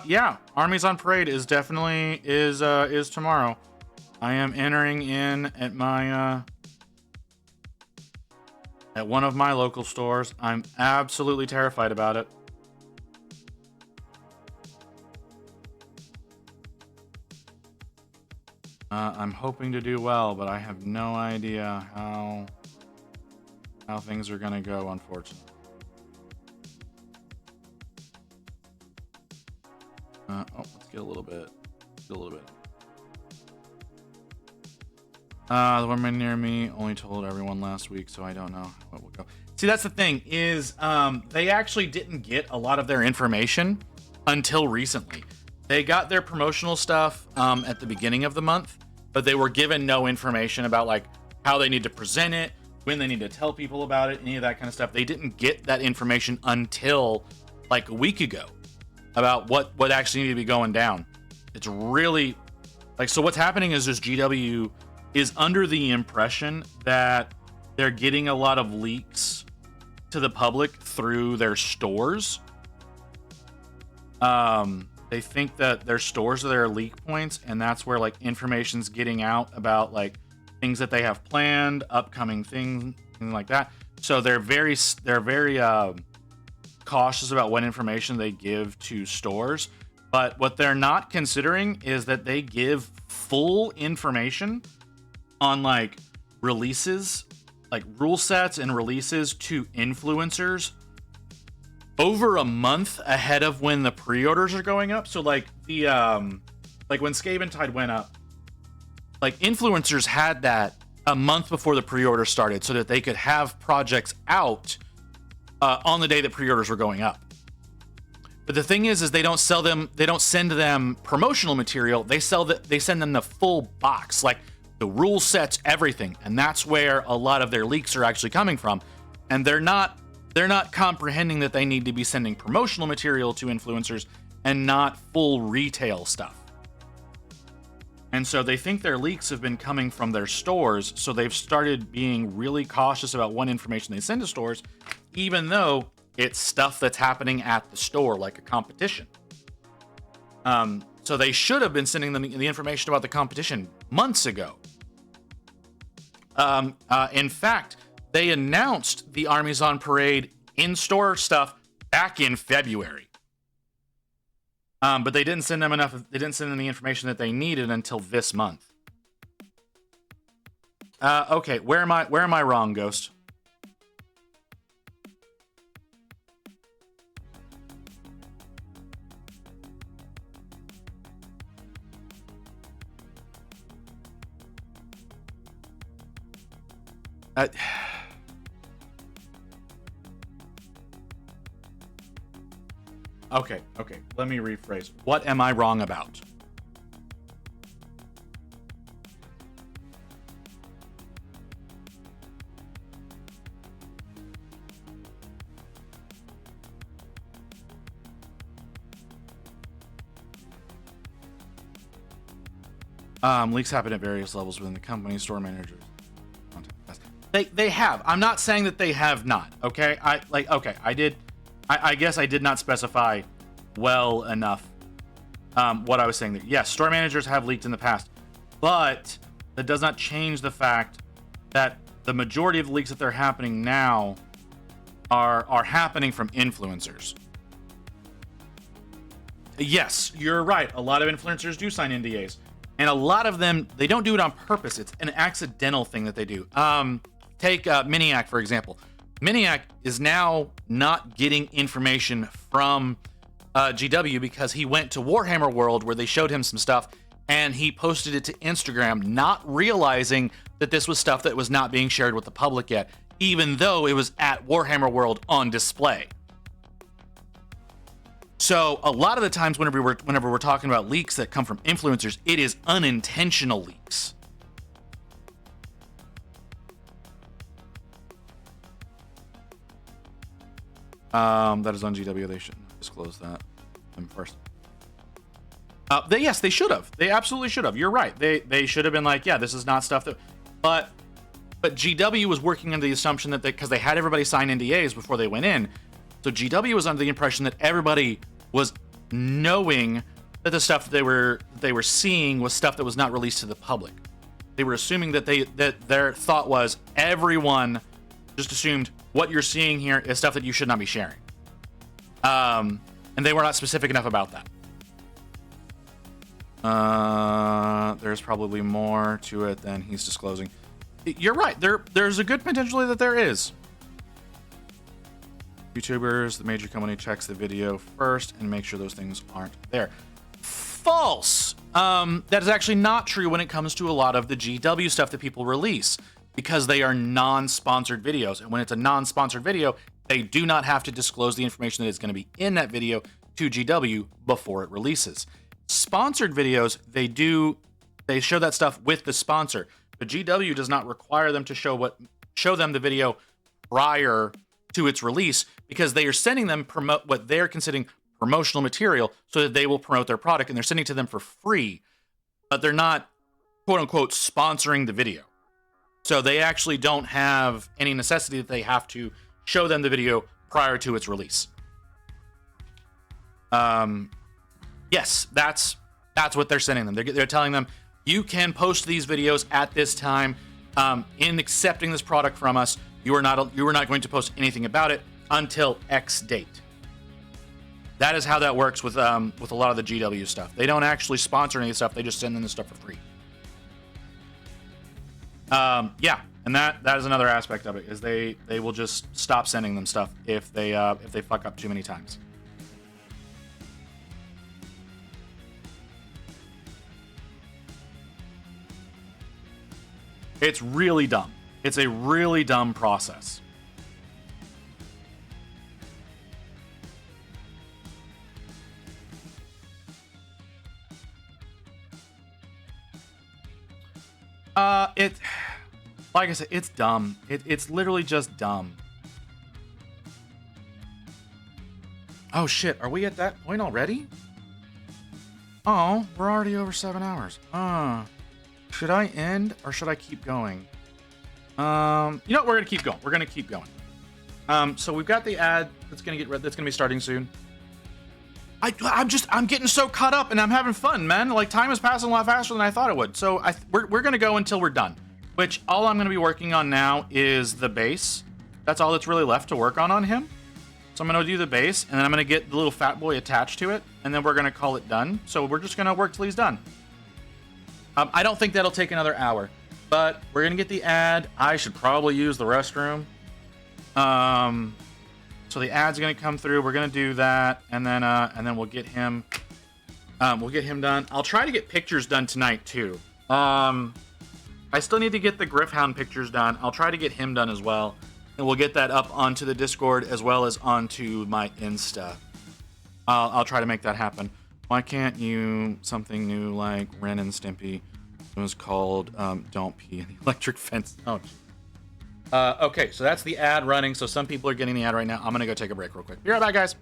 Yeah, Armies on Parade is definitely is tomorrow. I am entering in at my at one of my local stores. I'm absolutely terrified about it. I'm hoping to do well, but I have no idea how things are gonna go, unfortunately. Let's get a little bit. The woman near me only told everyone last week, so I don't know what will go. See, that's the thing, is they actually didn't get a lot of their information until recently. They got their promotional stuff at the beginning of the month, but they were given no information about like how they need to present it, when they need to tell people about it, any of that kind of stuff. They didn't get that information until like a week ago about what actually needed to be going down. It's really like, so what's happening is this GW is under the impression that they're getting a lot of leaks to the public through their stores. They think that their stores are their leak points, and that's where like information's getting out about like things that they have planned, upcoming things like that. So they're very cautious about what information they give to stores. But what they're not considering is that they give full information on like releases, like rule sets and releases to influencers over a month ahead of when the pre-orders are going up. So like the like when Skaven Tide went up, like influencers had that a month before the pre-order started so that they could have projects out on the day that pre-orders were going up. But the thing is they don't sell them. They don't send them promotional material. They send them the full box, like the rule sets, everything, and that's where a lot of their leaks are actually coming from. And they're not comprehending that they need to be sending promotional material to influencers and not full retail stuff. And so they think their leaks have been coming from their stores, so they've started being really cautious about what information they send to stores, even though it's stuff that's happening at the store, like a competition. So they should have been sending them the information about the competition months ago. In fact, they announced the Armies on Parade in-store stuff back in February. But they didn't send them enough. They didn't send them the information that they needed until this month. Okay, where am I wrong, Ghost? Okay, let me rephrase. What am I wrong about? Leaks happen at various levels within the company, store managers. They have. I'm not saying that they have not. Okay, I guess I did not specify well enough what I was saying there. Yes, store managers have leaked in the past, but that does not change the fact that the majority of the leaks that they're happening now are happening from influencers. Yes, you're right. A lot of influencers do sign NDAs, and a lot of them, they don't do it on purpose. It's an accidental thing that they do. Take Miniac, for example. Miniac is now not getting information from GW because he went to Warhammer World where they showed him some stuff and he posted it to Instagram, not realizing that this was stuff that was not being shared with the public yet, even though it was at Warhammer World on display. So a lot of the times whenever we're talking about leaks that come from influencers, it is unintentional leaks. That is on GW. They shouldn't disclose that first. Yes, they should have. They absolutely should have. You're right. They should have been like, yeah, this is not stuff that. But GW was working under the assumption that because they had everybody sign NDAs before they went in, so GW was under the impression that everybody was knowing that the stuff that they were seeing was stuff that was not released to the public. They were assuming that their thought was everyone just assumed what you're seeing here is stuff that you should not be sharing. And they were not specific enough about that. There's probably more to it than he's disclosing. You're right. There's a good potential that there is. YouTubers, the major company checks the video first and make sure those things aren't there. False. That is actually not true when it comes to a lot of the GW stuff that people release, because they are non-sponsored videos. And when it's a non-sponsored video, they do not have to disclose the information that is going to be in that video to GW before it releases. Sponsored videos, they show that stuff with the sponsor, but GW does not require them to show them the video prior to its release, because they are sending them what they're considering promotional material so that they will promote their product, and they're sending to them for free, but they're not quote unquote sponsoring the video. So they actually don't have any necessity that they have to show them the video prior to its release. Yes, that's what they're sending them. They're telling them, you can post these videos at this time. In accepting this product from us, you are not going to post anything about it until X date. That is how that works with a lot of the GW stuff. They don't actually sponsor any stuff. They just send them the stuff for free. Yeah, and that is another aspect of it, is they will just stop sending them stuff if they fuck up too many times. It's really dumb. It's a really dumb process. It, like I said, it's dumb. It's literally just dumb. Oh shit, are we at that point already? Oh, we're already over 7 hours. Should I end or should I keep going? You know what, we're gonna keep going. We're gonna keep going. So we've got the ad that's gonna be starting soon. I'm getting so caught up and I'm having fun, man. Like, time is passing a lot faster than I thought it would. So we're gonna go until we're done. Which all I'm gonna be working on now is the base. That's all that's really left to work on him. So I'm gonna do the base, and then I'm gonna get the little fat boy attached to it, and then we're gonna call it done. So we're just gonna work till he's done. I don't think that'll take another hour, but we're gonna get the ad. I should probably use the restroom. So the ad's gonna come through. We're gonna do that, and then we'll get him. We'll get him done. I'll try to get pictures done tonight too. I still need to get the Griffhound pictures done. I'll try to get him done as well, and we'll get that up onto the Discord as well as onto my Insta. I'll try to make that happen. Why can't you something new like Ren and Stimpy? It was called "Don't Pee in the Electric Fence." Oh. Okay, so that's the ad running. So some people are getting the ad right now. I'm gonna go take a break real quick. Be right back, guys.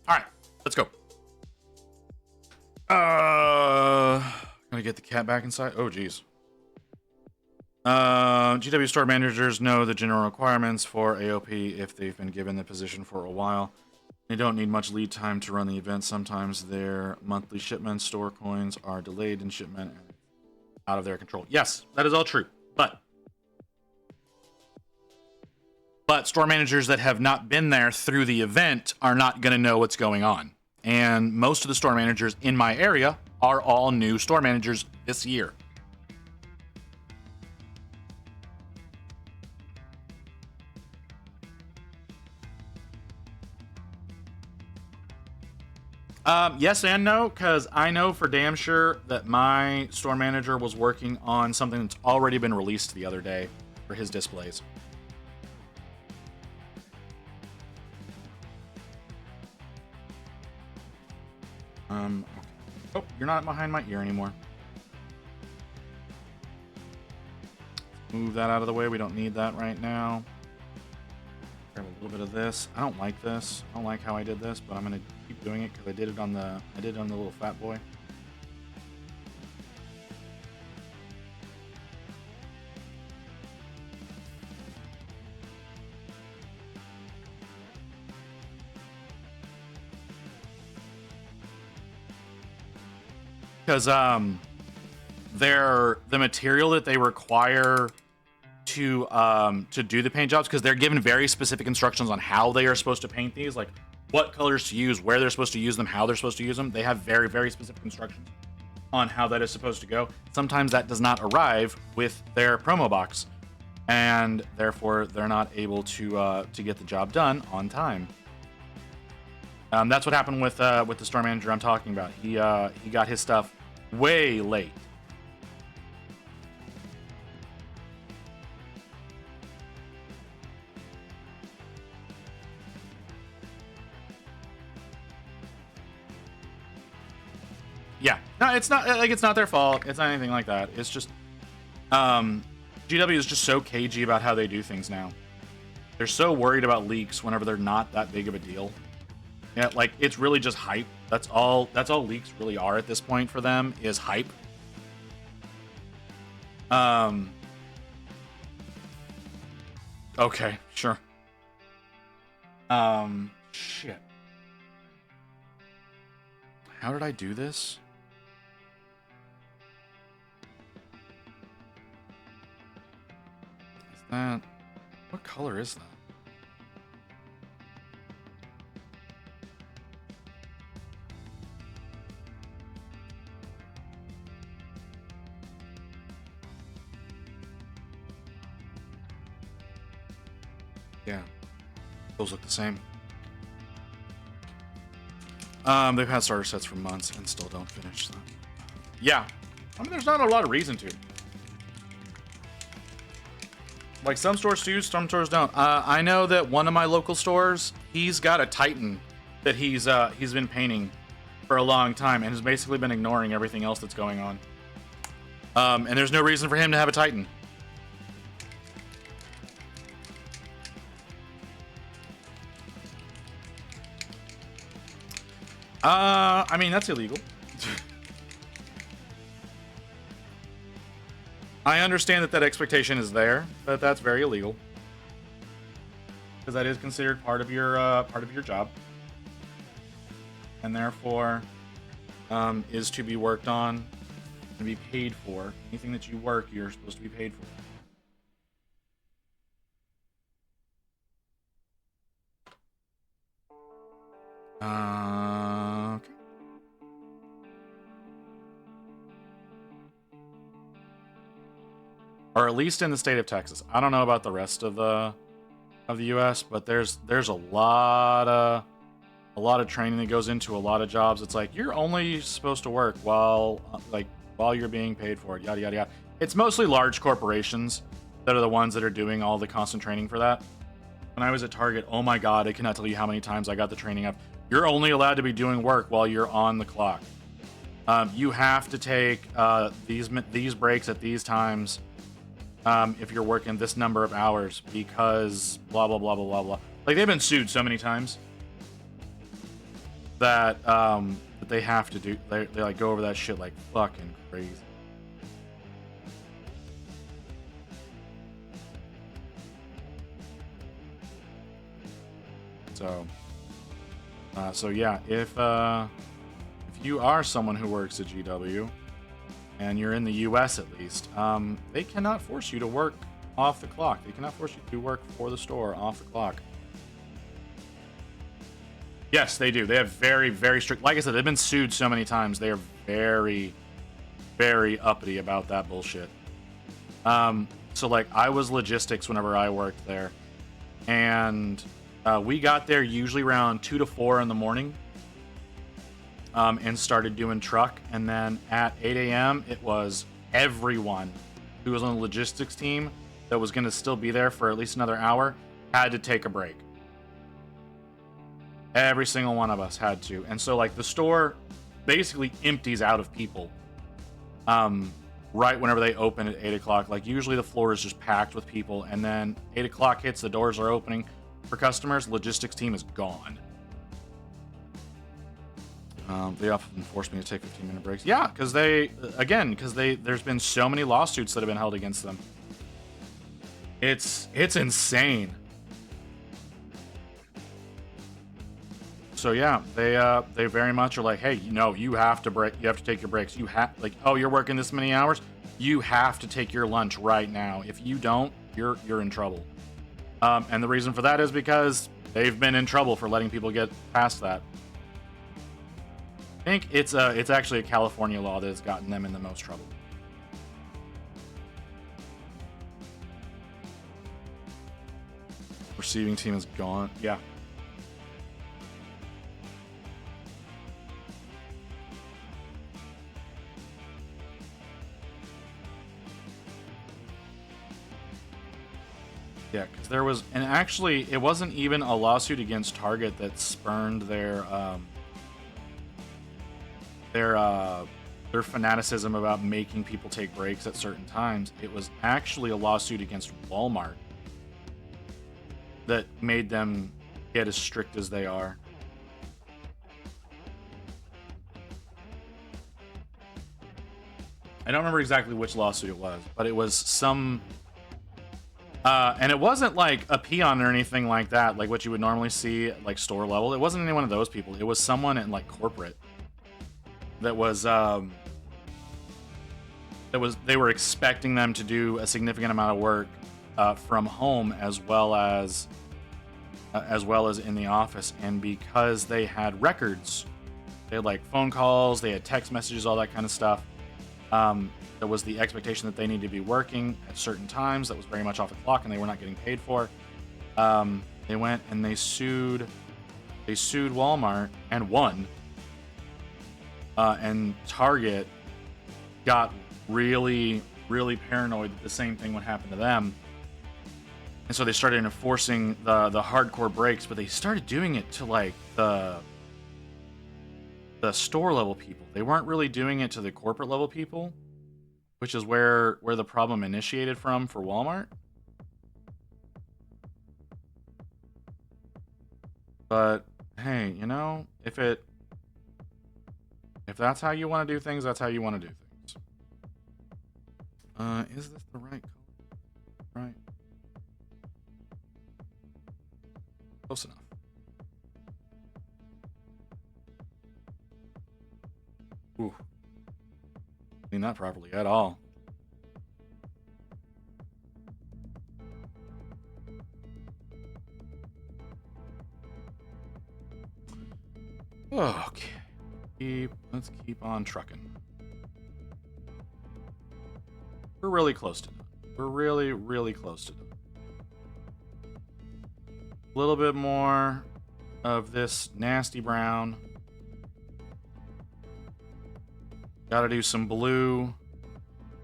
All right, let's go. Gonna get the cat back inside. Oh, geez. GW store managers know the general requirements for AOP if they've been given the position for a while. They don't need much lead time to run the event. Sometimes their monthly shipments, store coins are delayed in shipment and out of their control. Yes, that is all true. But store managers that have not been there through the event are not going to know what's going on. And most of the store managers in my area are all new store managers this year. Yes and no, because I know for damn sure that my store manager was working on something that's already been released the other day for his displays. Okay. Oh, you're not behind my ear anymore. Move that out of the way. We don't need that right now. Grab a little bit of this. I don't like this. I don't like how I did this, but I'm gonna keep doing it because I did it on the little fat boy. Because the material that they require to do the paint jobs, because they're given very specific instructions on how they are supposed to paint these, like what colors to use, where they're supposed to use them, how they're supposed to use them. They have very, very specific instructions on how that is supposed to go. Sometimes that does not arrive with their promo box, and therefore they're not able to get the job done on time. That's what happened with the store manager I'm talking about. He got his stuff way late. Yeah, no, it's not like it's not their fault. It's not anything like that. It's just GW is just so cagey about how they do things now. They're so worried about leaks whenever they're not that big of a deal. Yeah, like it's really just hype. That's all leaks really are at this point for them is hype. Okay, sure. Shit. How did I do this? Is that... What color is that? Yeah. Those look the same. They've had starter sets for months and still don't finish them. Yeah. I mean, there's not a lot of reason to. Like, some stores do, some stores don't. I know that one of my local stores, he's got a Titan that he's been painting for a long time and has basically been ignoring everything else that's going on. And there's no reason for him to have a Titan. I mean, that's illegal. I understand that expectation is there, but that's very illegal. Because that is considered part of your job. And therefore, is to be worked on and be paid for. Anything that you work, you're supposed to be paid for. Okay. Or at least in the state of Texas. I don't know about the rest of the U.S., but there's a lot of training that goes into a lot of jobs. It's like you're only supposed to work while you're being paid for it. Yada yada yada. It's mostly large corporations that are the ones that are doing all the constant training for that. When I was at Target, oh my god, I cannot tell you how many times I got the training of you're only allowed to be doing work while you're on the clock. You have to take these breaks at these times. If you're working this number of hours because blah, blah, blah, blah, blah, blah. Like, they've been sued so many times that that they have to do, they like go over that shit like fucking crazy. So yeah, if you are someone who works at GW, and you're in the US at least, they cannot force you to work off the clock. They cannot force you to work for the store off the clock. Yes, they do. They have very, very strict... Like I said, they've been sued so many times. They are very, very uppity about that bullshit. So like I was logistics whenever I worked there, and we got there usually around 2 to 4 in the morning, and started doing truck. And then at 8 a.m. it was everyone who was on the logistics team that was going to still be there for at least another hour had to take a break. Every single one of us had to. And so like the store basically empties out of people right whenever they open at 8 o'clock. Like usually the floor is just packed with people, and then 8 o'clock hits, the doors are opening for customers, logistics team is gone. They often force me to take 15-minute breaks. Yeah, because there's been so many lawsuits that have been held against them. It's insane. So yeah, they very much are like, hey, you have to take your breaks. You have, like, oh, you're working this many hours, you have to take your lunch right now. If you don't, you're in trouble. And the reason for that is because they've been in trouble for letting people get past that. I think it's actually a California law that has gotten them in the most trouble. Receiving team is gone. Yeah. Yeah, because there was, and actually, it wasn't even a lawsuit against Target that spurned their fanaticism about making people take breaks at certain times. It was actually a lawsuit against Walmart that made them get as strict as they are. I don't remember exactly which lawsuit it was, but it was some... and it wasn't like a peon or anything like that, like what you would normally see at like store level. It wasn't any one of those people. It was someone in like corporate that was they were expecting them to do a significant amount of work from home as well as in the office. And because they had records, they had like phone calls, they had text messages, all that kind of stuff. There was the expectation that they needed to be working at certain times that was very much off the clock, and they were not getting paid for. They went and they sued Walmart and won. And Target got really, really paranoid that the same thing would happen to them. And so they started enforcing the hardcore breaks, but they started doing it to like the store level people. They weren't really doing it to the corporate level people, which is where the problem initiated from for Walmart. But hey, if that's how you want to do things, that's how you want to do things. Is this the right color? Right. Close enough. Ooh. Clean that properly at all. Okay. Let's keep on trucking. We're really close to done. We're really, really close to done. A little bit more of this nasty brown. Gotta do some blue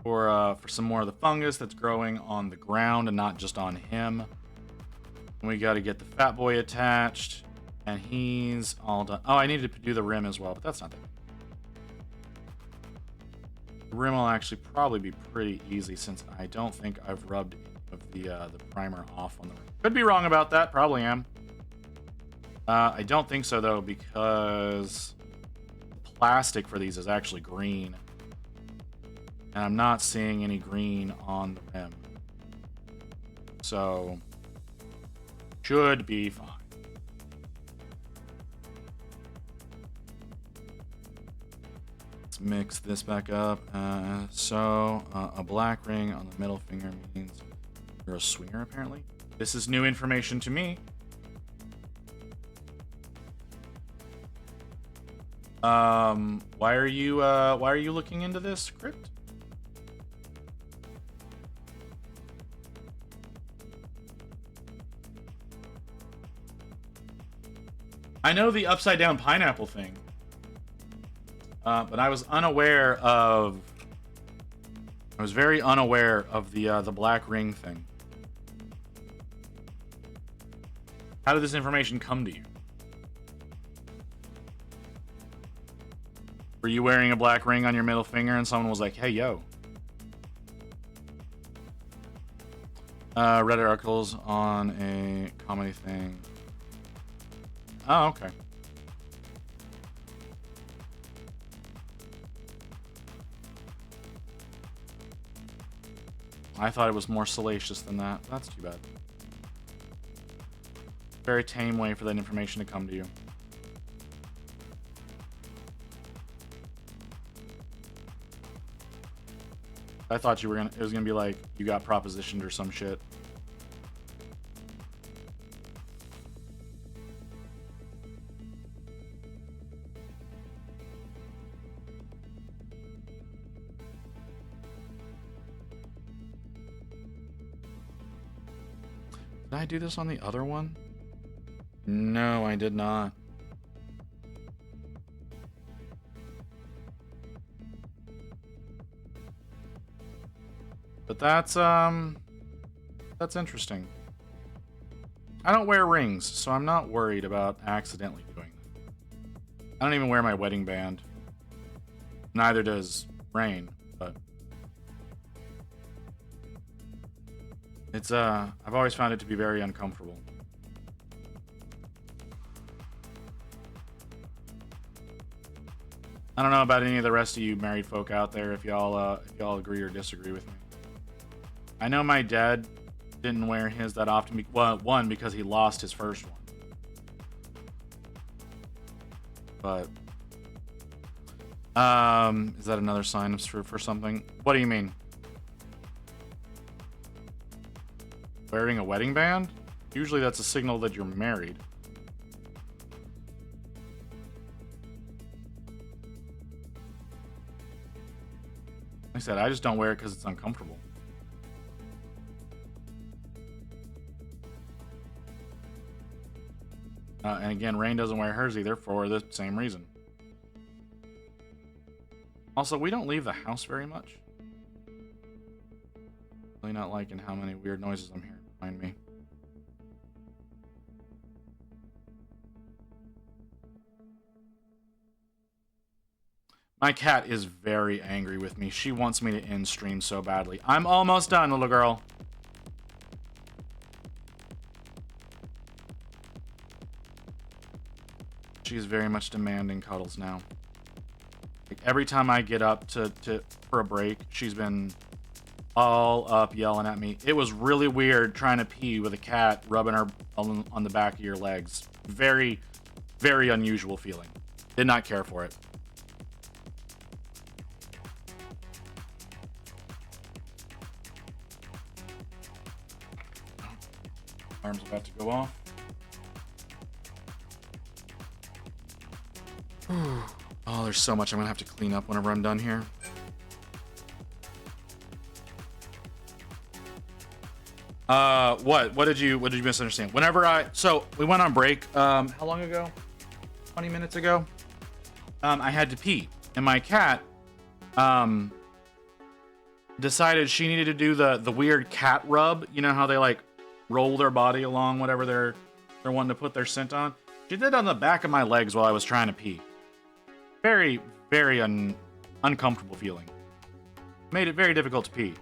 for some more of the fungus that's growing on the ground and not just on him. And we gotta get the fat boy attached, and he's all done. Oh, I needed to do the rim as well, but that's not that big. The rim will actually probably be pretty easy since I don't think I've rubbed any of the primer off on the rim. Could be wrong about that, probably am. I don't think so though, because plastic for these is actually green, and I'm not seeing any green on the rim, so should be fine. Let's mix this back up. So a black ring on the middle finger means you're a swinger, apparently. This is new information to me. Why are you looking into this script? I know the upside down pineapple thing, but I was unaware of. I was very unaware of the black ring thing. How did this information come to you? Were you wearing a black ring on your middle finger and someone was like, hey, yo? Reddit articles on a comedy thing. Oh, okay. I thought it was more salacious than that. That's too bad. Very tame way for that information to come to you. I thought it was gonna be like you got propositioned or some shit. Did I do this on the other one? No, I did not. But that's interesting. I don't wear rings, so I'm not worried about accidentally doing that. I don't even wear my wedding band. Neither does Rain, but it's I've always found it to be very uncomfortable. I don't know about any of the rest of you married folk out there if y'all agree or disagree with me. I know my dad didn't wear his that often. Well, one, because he lost his first one. But is that another sign for something? What do you mean? Wearing a wedding band? Usually that's a signal that you're married. Like I said, I just don't wear it because it's uncomfortable. And again, Rain doesn't wear hers either for the same reason. Also, we don't leave the house very much. Really not liking how many weird noises I'm hearing behind me. My cat is very angry with me. She wants me to end stream so badly. I'm almost done, little girl. She's very much demanding cuddles now. Like every time I get up for a break, she's been all up yelling at me. It was really weird trying to pee with a cat rubbing her on the back of your legs. Very, very unusual feeling. Did not care for it. Arm's about to go off. Oh, there's so much I'm gonna have to clean up whenever I'm done here. What did you misunderstand? So we went on break, how long ago? 20 minutes ago? I had to pee, and my cat, decided she needed to do the weird cat rub. You know how they like roll their body along whatever they're wanting to put their scent on? She did it on the back of my legs while I was trying to pee. Very, very uncomfortable feeling. Made it very difficult to pee.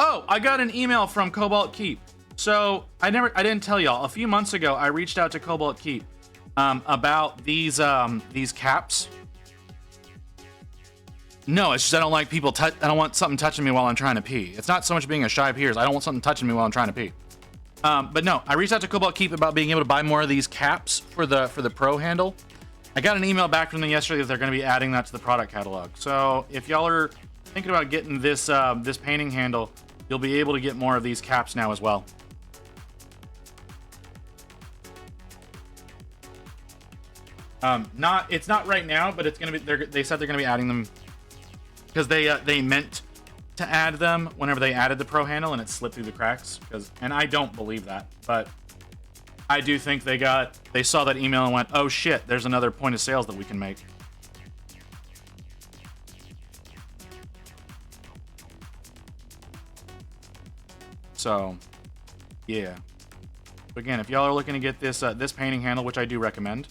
Oh, I got an email from Cobalt Keep. So I didn't tell y'all. A few months ago, I reached out to Cobalt Keep about these caps. No, it's just I don't like people I don't want something touching me while I'm trying to pee. It's not so much being a shy peer, I don't want something touching me while I'm trying to pee. But no, I reached out to Cobalt Keep about being able to buy more of these caps for the Pro handle. I got an email back from them yesterday that they're going to be adding that to the product catalog. So if y'all are thinking about getting this this painting handle, you'll be able to get more of these caps now as well. It's not right now, but it's gonna be. They said they're gonna be adding them because they meant to add them whenever they added the pro handle and it slipped through the cracks. And I don't believe that, but I do think they saw that email and went, oh shit, there's another point of sales that we can make. So, yeah. But again, if y'all are looking to get this this painting handle, which I do recommend,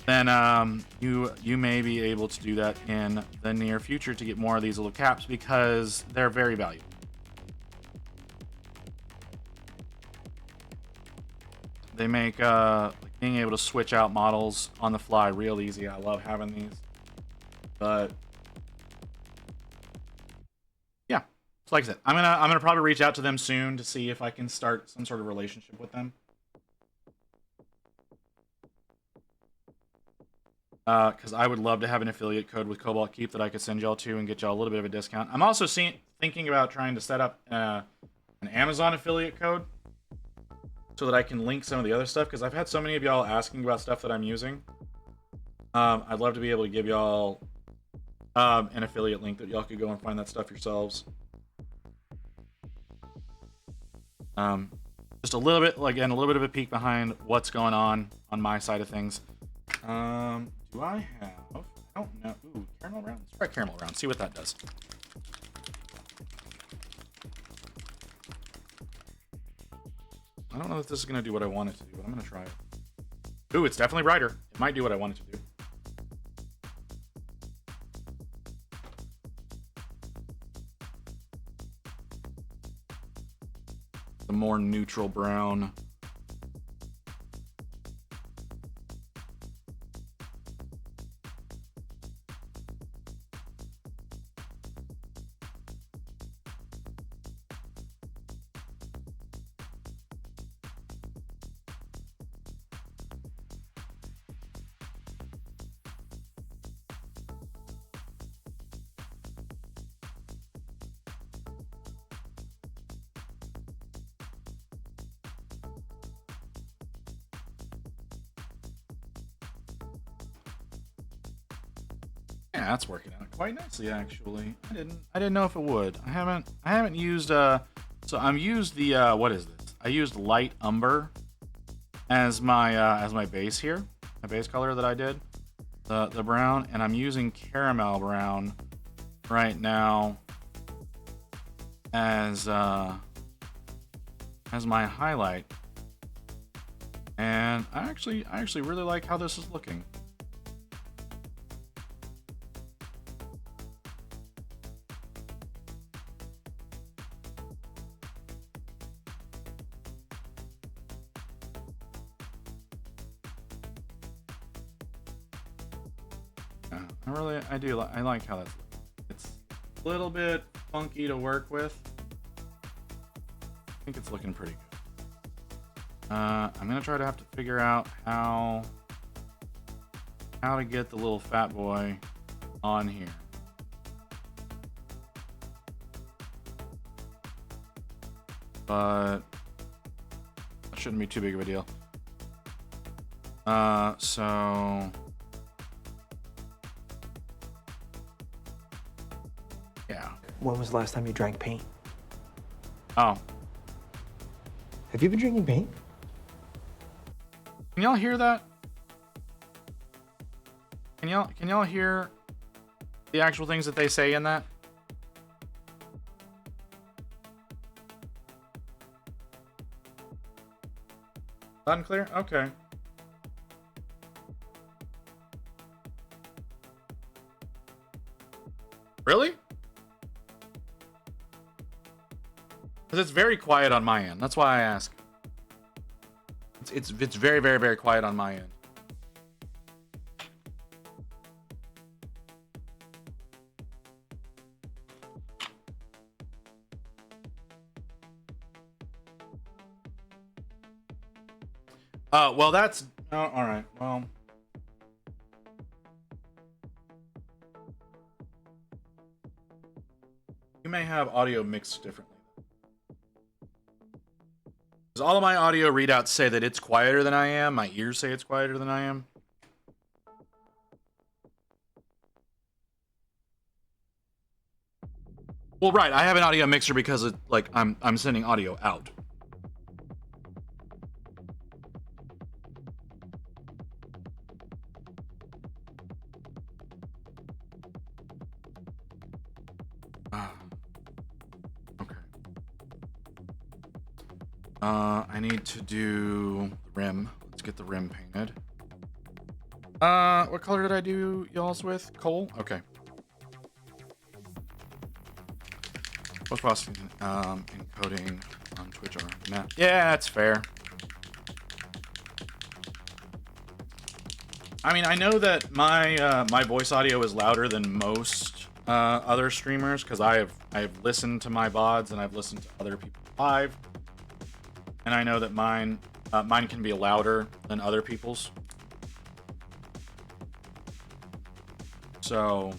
then you may be able to do that in the near future to get more of these little caps because they're very valuable. They make like being able to switch out models on the fly real easy. I love having these, but yeah. So like I said, I'm gonna probably reach out to them soon to see if I can start some sort of relationship with them. Because I would love to have an affiliate code with Cobalt Keep that I could send y'all to and get y'all a little bit of a discount. I'm also thinking about trying to set up an Amazon affiliate code so that I can link some of the other stuff, because I've had so many of y'all asking about stuff that I'm using. I'd love to be able to give y'all an affiliate link that y'all could go and find that stuff yourselves. Just a little bit, again, a little bit of a peek behind what's going on my side of things. Do I have? I don't know. Ooh, caramel round. Let's try caramel round. See what that does. I don't know if this is gonna do what I want it to do, but I'm gonna try it. Ooh, it's definitely brighter. It might do what I want it to do. The more neutral brown. Yeah, that's working out quite nicely actually. I didn't know if it would. I haven't used so I'm used the what is this? I used light umber as my base here. My base color that I did. The brown, and I'm using caramel brown right now as my highlight. And I actually really like how this is looking. I like how that's looking. It's a little bit funky to work with. I think it's looking pretty good. I'm gonna try to have to figure out how to get the little fat boy on here. But that shouldn't be too big of a deal. So yeah.
When was the last time you drank paint?
Oh.
Have you been drinking paint?
Can y'all hear that? Can y'all hear the actual things that they say in that? Loud and clear? Okay. Really? Because it's very quiet on my end. That's why I ask. It's very, very, very quiet on my end. Well, that's... Oh, all right. Well... may have audio mixed differently. Because all of my audio readouts say that it's quieter than I am. My ears say it's quieter than I am. Well, right. I have an audio mixer because it, like I'm sending audio out. Okay. I need to do the rim. Let's get the rim painted. What color did I do y'all's with? Coal? Okay. Post processing, encoding on Twitch or map. Yeah, that's fair. I mean, I know that my my voice audio is louder than most other streamers because I have listened to my VODs and I've listened to other people live, and I know that mine can be louder than other people's. So,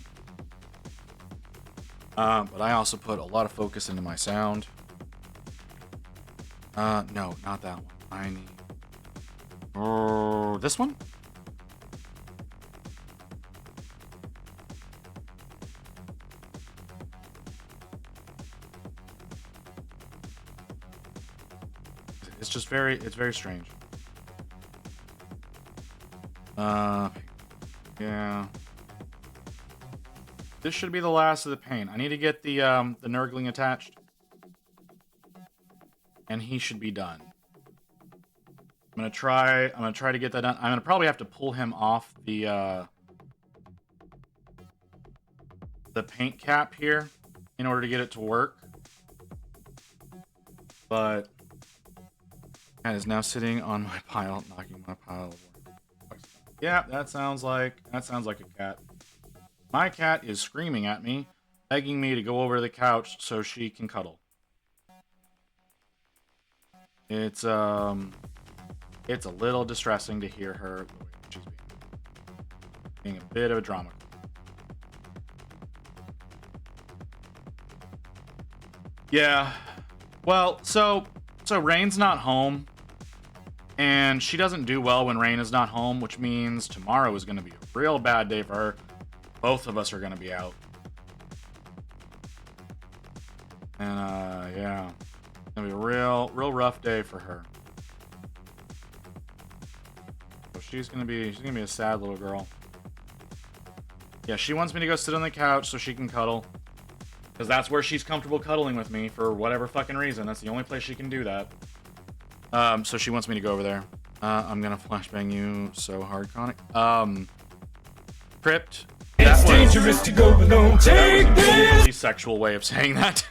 but I also put a lot of focus into my sound. No, not that one. I need this one. It's just it's very strange. Yeah. This should be the last of the paint. I need to get the Nurgling attached. And he should be done. I'm gonna try to get that done. I'm gonna probably have to pull him off the paint cap here in order to get it to work. But cat is now sitting on my pile, knocking my pile of work. Yeah, that sounds like a cat. My cat is screaming at me, begging me to go over to the couch so she can cuddle. It's a little distressing to hear her the way she's being a bit of a drama. Yeah. Well, so Rain's not home, and she doesn't do well when Rain is not home, which means tomorrow is going to be a real bad day for her. Both of us are going to be out. And, yeah. It's going to be a real rough day for her. So she's going to be a sad little girl. Yeah, she wants me to go sit on the couch so she can cuddle. Because that's where she's comfortable cuddling with me for whatever fucking reason. That's the only place she can do that. So she wants me to go over there. I'm going to flashbang you so hard, Conic. Crypt.
It's dangerous to go alone. Take this.
Overtly sexual way of saying that.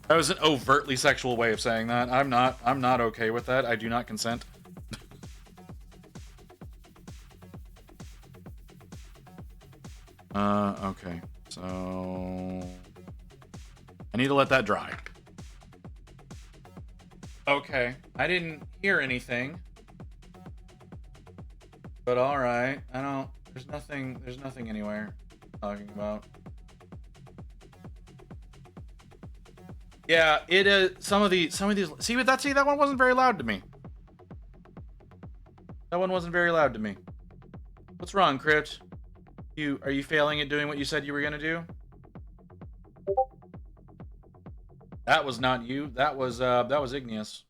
That was an overtly sexual way of saying that. I'm not okay with that. I do not consent. Okay. So I need to let that dry. Okay. I didn't hear anything. But all right. There's nothing anywhere talking about. Yeah, it is. Some of these. See that one wasn't very loud to me. That one wasn't very loud to me. What's wrong, Crypt? Are you failing at doing what you said you were gonna do? That was not you. That was Igneous.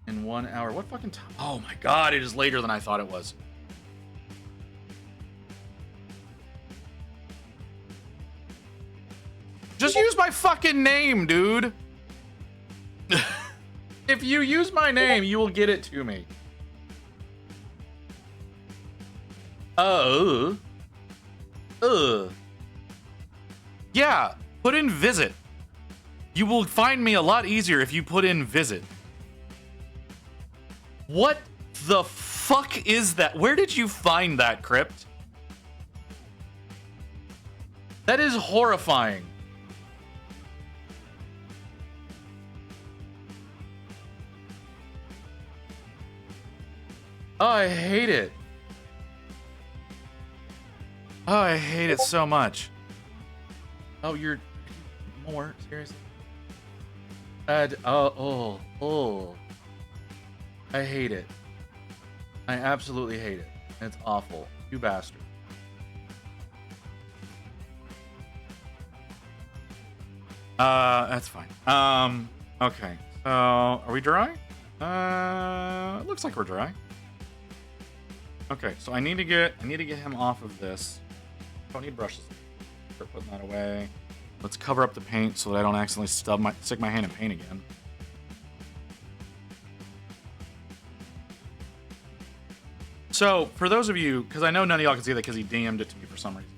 In 1 hour. What fucking time? Oh my god, it is later than I thought it was. Just use my fucking name, dude. If you use my name, you will get it to me. Yeah, put in visit. You will find me a lot easier if you put in visit. What the fuck is that? Where did you find that, Crypt? That is horrifying. Oh, I hate it. Oh, I hate it so much. Oh, you're more seriously. Oh. I hate it. I absolutely hate it. It's awful. You bastard. That's fine. Okay. So, are we dry? It looks like we're dry. Okay, so I need to get him off of this. Don't need brushes. Start putting that away. Let's cover up the paint so that I don't accidentally stick my hand in paint again. So, for those of you, because I know none of y'all can see that because he DM'd it to me for some reason.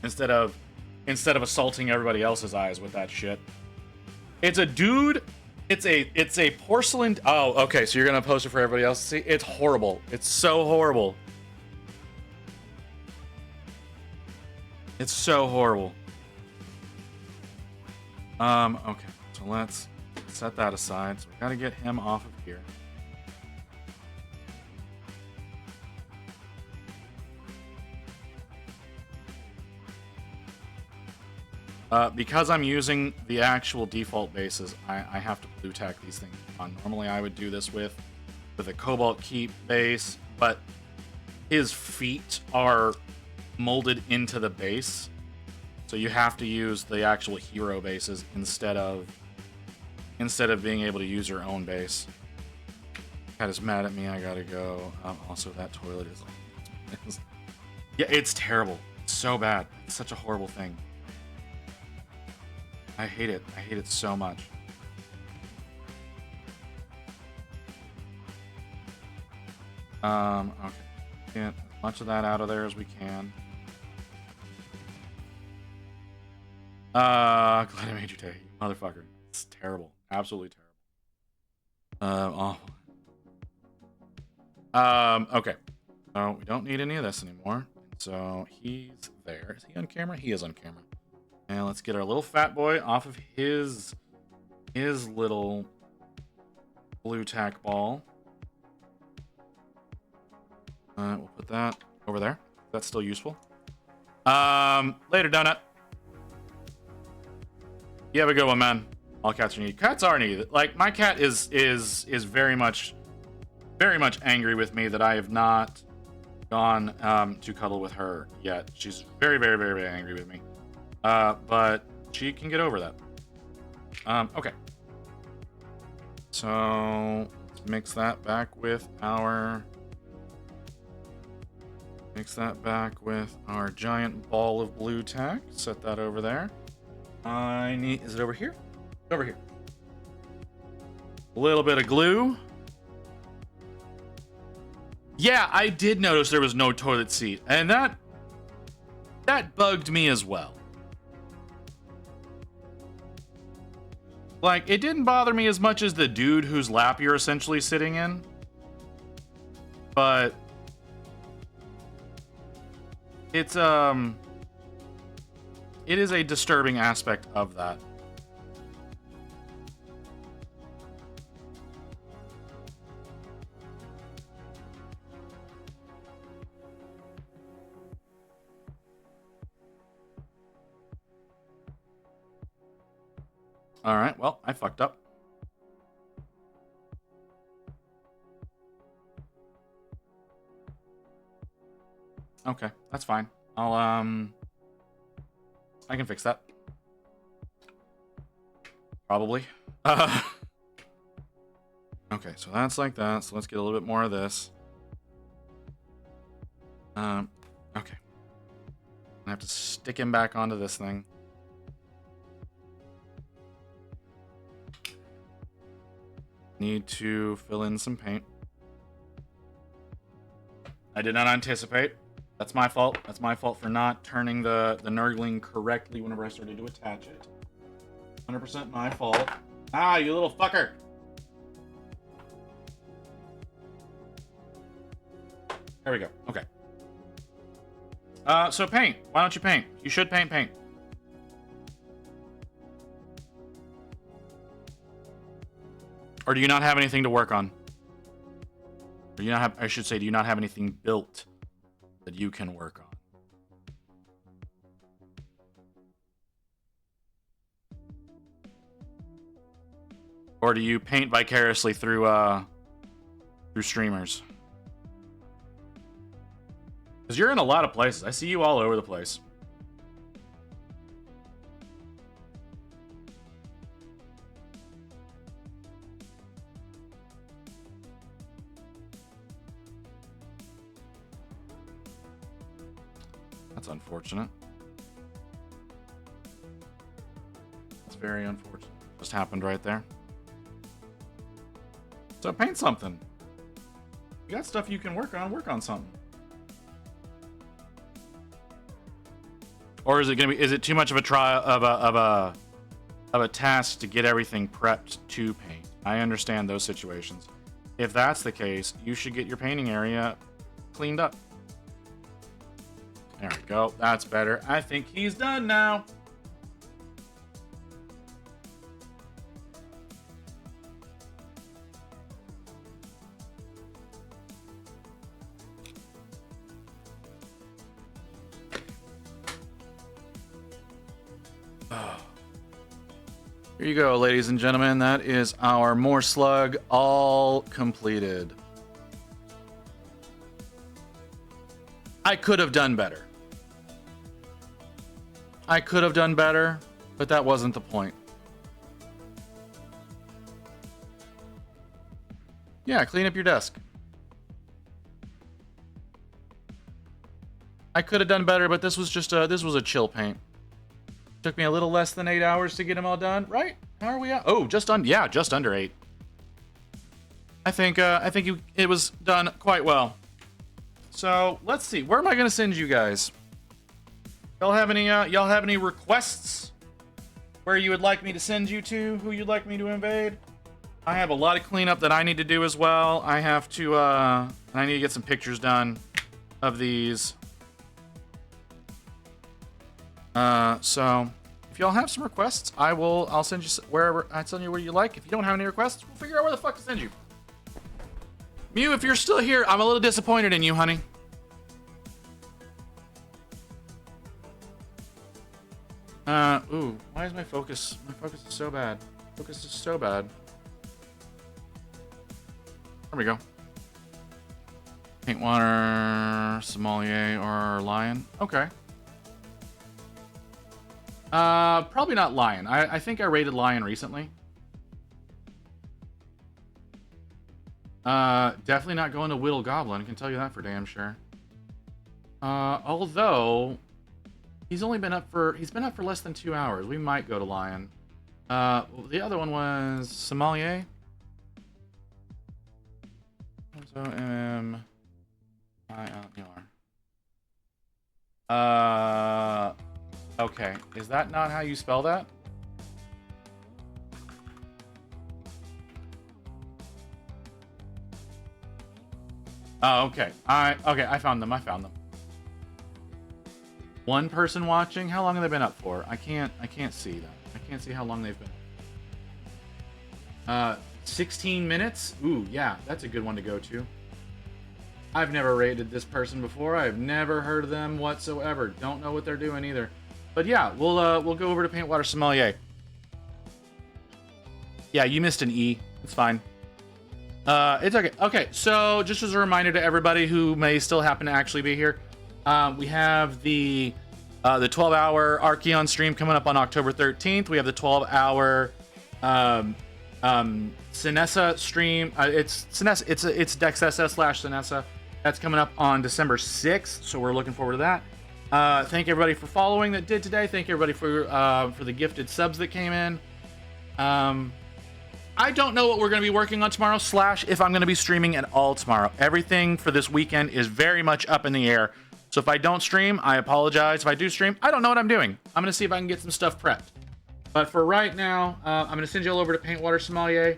Instead of assaulting everybody else's eyes with that shit. It's a dude. It's a porcelain. Oh, okay. So you're gonna post it for everybody else to see. It's horrible. It's so horrible. It's so horrible. Okay. So let's set that aside. So we gotta get him off of here. Because I'm using the actual default bases, I have to blue tack these things on. Normally I would do this with a cobalt keep base, but his feet are molded into the base, so you have to use the actual hero bases instead of being able to use your own base. Cat is mad at me. I gotta go. Also, that toilet is like, yeah, it's terrible. It's so bad. It's such a horrible thing. I hate it. I hate it so much. Okay. Get as much of that out of there as we can. Glad I made your day, you motherfucker. It's terrible. Absolutely terrible. Awful. Okay. So we don't need any of this anymore. So he's there. Is he on camera? He is on camera. And let's get our little fat boy off of his little blue tack ball. We'll put that over there. That's still useful. Later, Donut. You have a good one, man. All cats are needy. Cats are needy. Like, my cat is very much angry with me that I have not gone to cuddle with her yet. She's very, very, very, very angry with me. But she can get over that. Okay. So let's mix that back with our giant ball of blue tack. Set that over there. Is it over here? Over here. A little bit of glue. Yeah, I did notice there was no toilet seat, and that bugged me as well. Like, it didn't bother me as much as the dude whose lap you're essentially sitting in. But it is a disturbing aspect of that. All right, well, I fucked up. Okay, that's fine. I can fix that. Probably. Okay, so that's like that. So let's get a little bit more of this. Okay. I have to stick him back onto this thing. Need to fill in some paint. I did not anticipate. That's my fault. That's my fault for not turning the Nurgling correctly whenever I started to attach it. 100% my fault. Ah, you little fucker! There we go. Okay. So paint. Why don't you paint? You should paint. Or do you not have anything to work on? Or do you not have, I should say, do you not have anything built that you can work on? Or do you paint vicariously through streamers? Because you're in a lot of places. I see you all over the place. That's unfortunate. That's very unfortunate. Just happened right there. So paint something. You got stuff you can work on something. Or is it gonna be? Is it too much of a trial of a task to get everything prepped to paint? I understand those situations. If that's the case, you should get your painting area cleaned up. There we go. That's better. I think he's done now. Here you go, ladies and gentlemen. That is our Morslug all completed. I could have done better. I could have done better, but that wasn't the point. Yeah, clean up your desk. I could have done better, but this was just a chill paint. Took me a little less than 8 hours to get them all done, right? How are we at? Oh, just under 8. I think it was done quite well. So let's see. Where am I gonna send you guys? Y'all have any requests where you would like me to send you to? Who you'd like me to invade? I have a lot of cleanup that I need to do as well. I have to I need to get some pictures done of these. So if y'all have some requests, I'll send you wherever. I'll send you where you like. If you don't have any requests, we'll figure out where the fuck to send you. Mew, if you're still here, I'm a little disappointed in you, honey. Ooh, why is my focus? My focus is so bad. Focus is so bad. There we go. Paint water, sommelier, or lion. Okay. Probably not lion. I think I rated lion recently. Definitely not going to Whittle Goblin. I can tell you that for damn sure. Although he's been up for less than 2 hours. We might go to lion. The other one was sommelier. So NMM okay. Is that not how you spell that? Oh, okay. I found them. One person watching. How long have they been up for? I can't see that. I can't see how long they've been. 16 minutes. Ooh, yeah, that's a good one to go to. I've never rated this person before. I've never heard of them whatsoever. Don't know what they're doing either. But yeah, we'll go over to Paintwater Sommelier. Yeah, you missed an E. It's fine. It's okay. Okay, so just as a reminder to everybody who may still happen to actually be here, we have the 12-hour Archeon stream coming up on October 13th. We have the 12-hour Sinessa stream. It's Sinessa. It's DexSS/Sinessa. That's coming up on December 6th. So we're looking forward to that. Thank everybody for following that did today. Thank everybody for the gifted subs that came in. I don't know what we're going to be working on tomorrow, / if I'm going to be streaming at all tomorrow. Everything for this weekend is very much up in the air. So if I don't stream, I apologize. If I do stream, I don't know what I'm doing. I'm going to see if I can get some stuff prepped. But for right now, I'm going to send you all over to Paintwater Sommelier.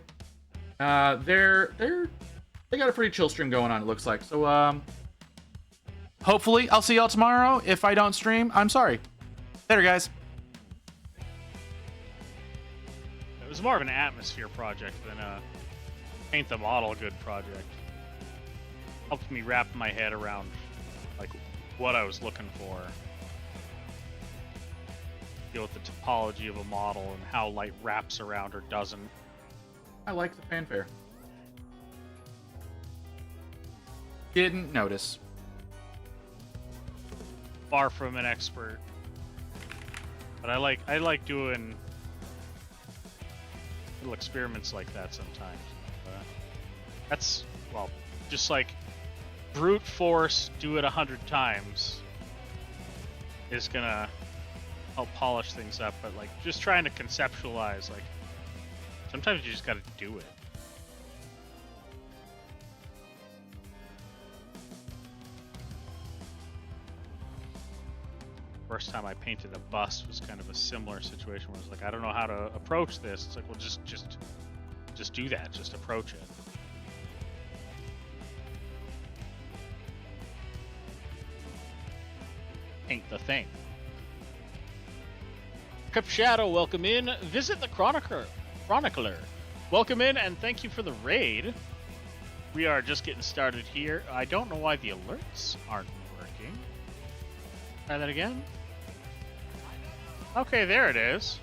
They got a pretty chill stream going on, it looks like. So hopefully I'll see y'all tomorrow. If I don't stream, I'm sorry. Later, guys.
It was more of an atmosphere project than a paint the model good project. Helped me wrap my head around like what I was looking for. Deal with the topology of a model and how light wraps around or doesn't.
I like the fanfare. Didn't notice.
Far from an expert, but I like doing little experiments like that sometimes. That's, well, just like brute force, do it 100 times is gonna help polish things up, but like just trying to conceptualize, like sometimes you just gotta do it. First time I painted a bus was kind of a similar situation where I was like, I don't know how to approach this. It's like, well, just do that. Just approach it. Paint the thing. Crypt Shadow, welcome in. Visit the Chronicler. Welcome in, and thank you for the raid. We are just getting started here. I don't know why the alerts aren't working. Try that again. Okay, there it is.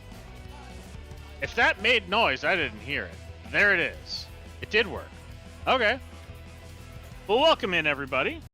If that made noise, I didn't hear it. There it is. It did work. Okay. Well, welcome in, everybody.